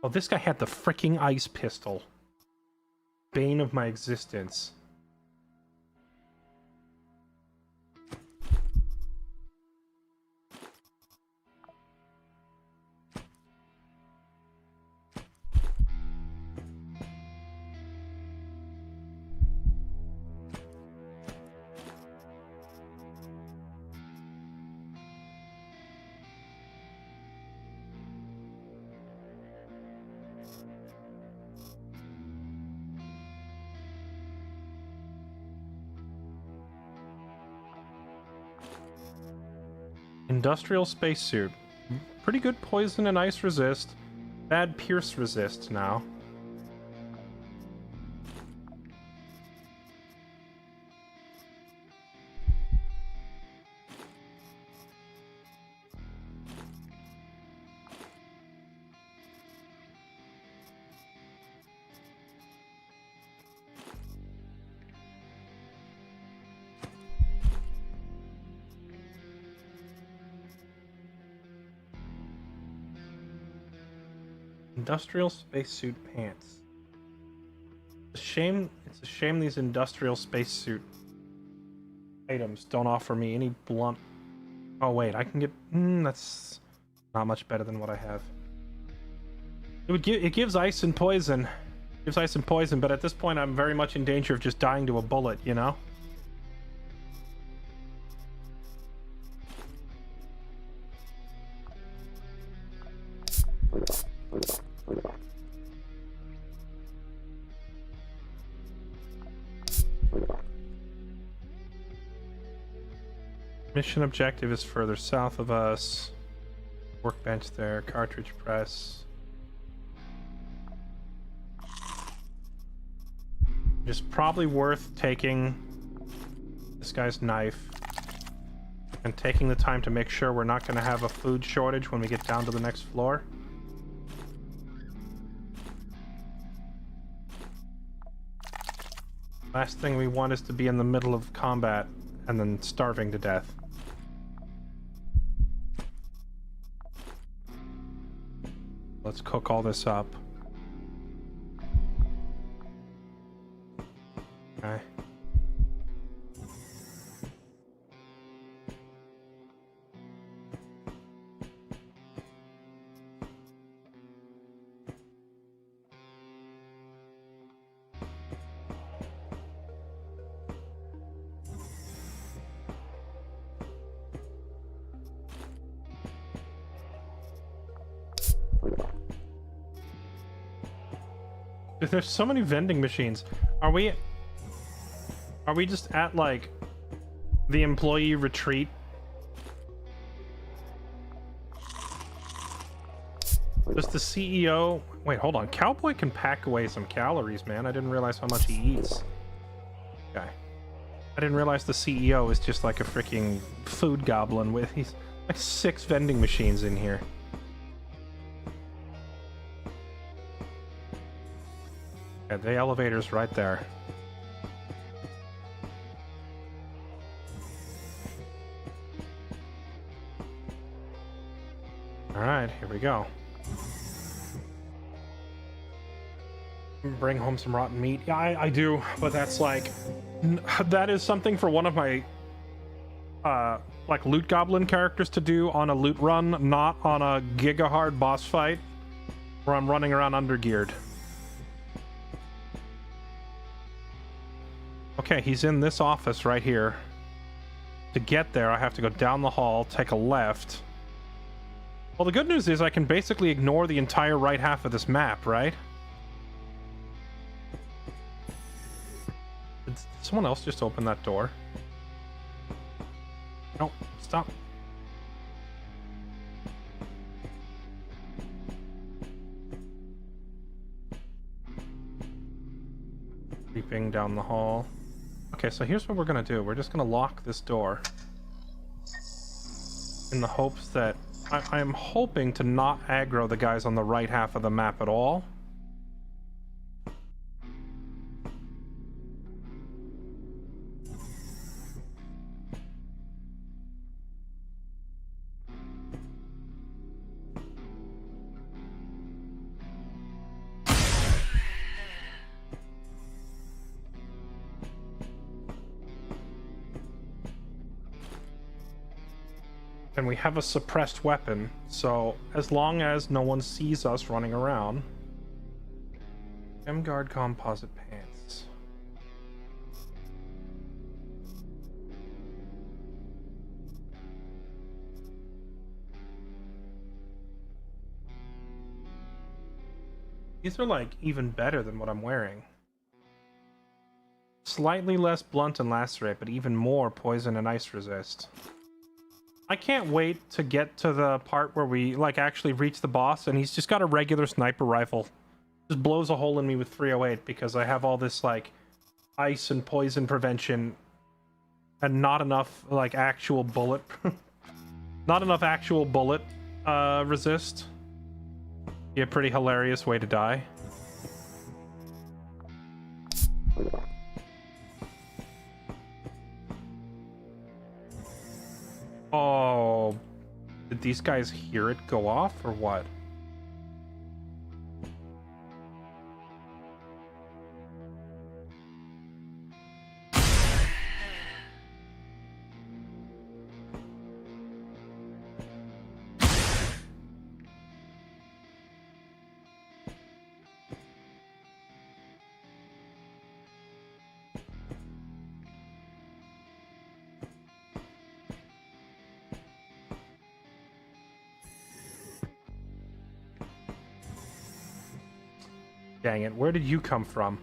Oh, this guy had the freaking ice pistol. Bane of my existence. Industrial spacesuit. Pretty good poison and ice resist. Bad pierce resist now. Industrial spacesuit pants. It's a shame these industrial spacesuit items don't offer me any blunt. Oh wait, I can get. That's not much better than what I have. It gives ice and poison. It gives ice and poison, but at this point I'm very much in danger of just dying to a bullet, you know? Mission objective is further south of us. Workbench there, cartridge press. It's probably worth taking this guy's knife and taking the time to make sure we're not going to have a food shortage when we get down to the next floor. Last thing we want is to be in the middle of combat and then starving to death. Let's cook all this up. Okay. There's so many vending machines. Are we just at like the employee retreat? Does the CEO... Wait, hold on. Cowboy can pack away some calories, man. I didn't realize how much he eats. Okay. I didn't realize the CEO is just like a freaking food goblin with... He's like 6 vending machines in here. Yeah, the elevator's right there. Alright, here we go. Bring home some rotten meat. Yeah, I do, but that's like... That is something for one of my... like loot goblin characters to do on a loot run, not on a giga hard boss fight where I'm running around undergeared. Okay, he's in this office right here. To get there, I have to go down the hall, take a left. Well, the good news is I can basically ignore the entire right half of this map, right? Did someone else just open that door? No, stop. Creeping down the hall. Okay, so here's what we're gonna do. We're just gonna lock this door in the hopes that I am hoping to not aggro the guys on the right half of the map at all. And we have a suppressed weapon, so as long as no one sees us running around. M-Guard composite pants. These are like even better than what I'm wearing. Slightly less blunt and lacerate, but even more poison and ice resist. I can't wait to get to the part where we like actually reach the boss and he's just got a regular sniper rifle. Just blows a hole in me with 308 because I have all this like ice and poison prevention and not enough like actual bullet not enough actual bullet resist. Be a pretty hilarious way to die. Oh, did these guys hear it go off or what? Dang it, where did you come from?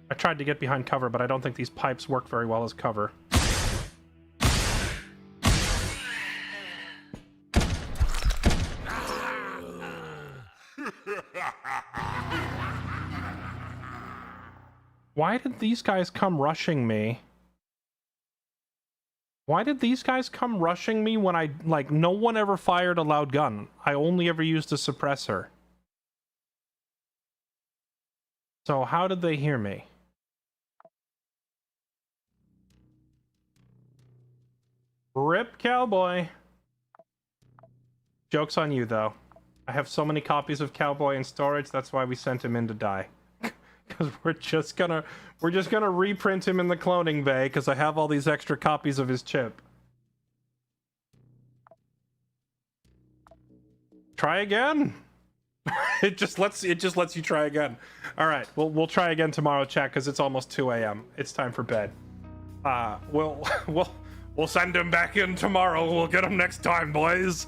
I tried to get behind cover, but I don't think these pipes work very well as cover. Why did these guys come rushing me? Why did these guys come rushing me when I, like, no one ever fired a loud gun? I only ever used a suppressor. So how did they hear me? Rip Cowboy. Joke's on you, though. I have so many copies of Cowboy in storage, that's why we sent him in to die. Because we're just gonna reprint him in the cloning bay, because I have all these extra copies of his chip. Try again? It just lets you try again. Alright, we'll try again tomorrow, chat, because it's almost 2 a.m. It's time for bed. We'll send him back in tomorrow. We'll get him next time, boys.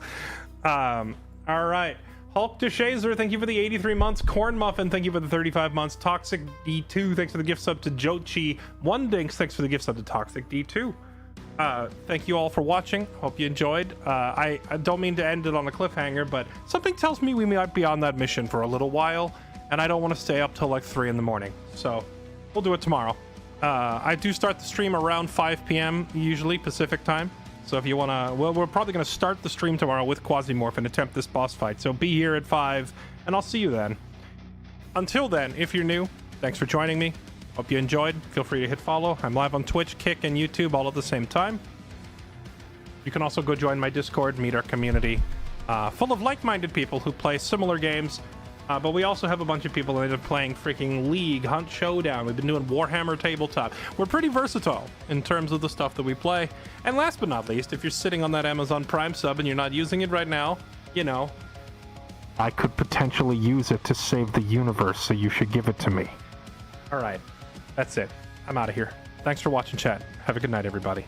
Alright. Hulk DeShazer, thank you for the 83 months. Corn Muffin, thank you for the 35 months. Toxic D2, thanks for the gift sub to Jochi. One Dinks, thanks for the gift sub to Toxic D2. Thank you all for watching. Hope you enjoyed. I don't mean to end it on a cliffhanger, but something tells me we might be on that mission for a little while, and I don't want to stay up till like 3 in the morning. So we'll do it tomorrow. I do start the stream around 5 p.m. usually Pacific time. So if you want to, well, we're probably going to start the stream tomorrow with Quasimoprh and attempt this boss fight. So be here at 5, and I'll see you then. Until then, if you're new, thanks for joining me. Hope you enjoyed. Feel free to hit follow. I'm live on Twitch, Kick, and YouTube all at the same time. You can also go join my Discord, meet our community, full of like-minded people who play similar games. But we also have a bunch of people that end up playing freaking League, Hunt Showdown. We've been doing Warhammer Tabletop. We're pretty versatile in terms of the stuff that we play. And last but not least, if you're sitting on that Amazon Prime sub and you're not using it right now, you know, I could potentially use it to save the universe, so you should give it to me. All right, that's it. I'm out of here. Thanks for watching, chat. Have a good night, everybody.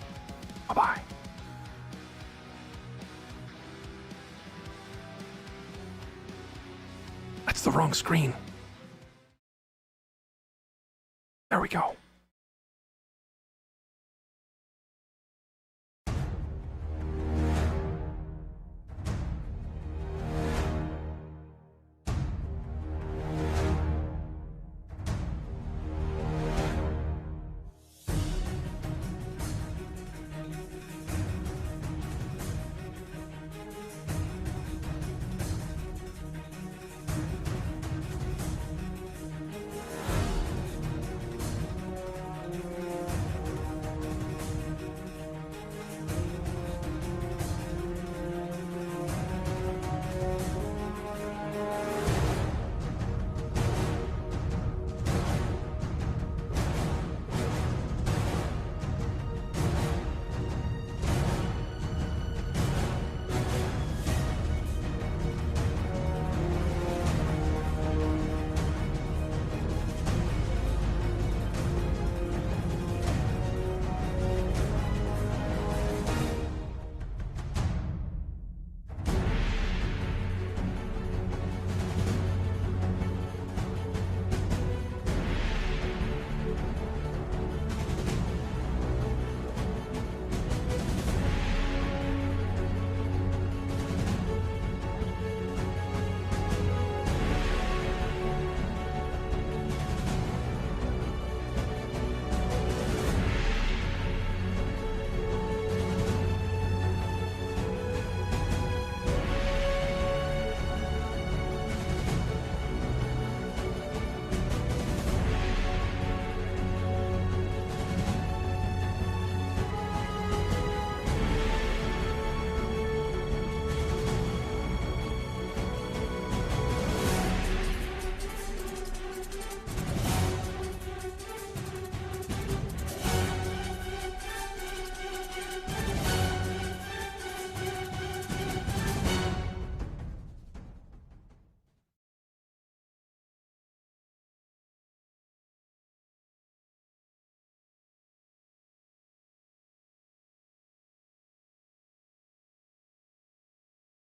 Bye-bye. That's the wrong screen. There we go.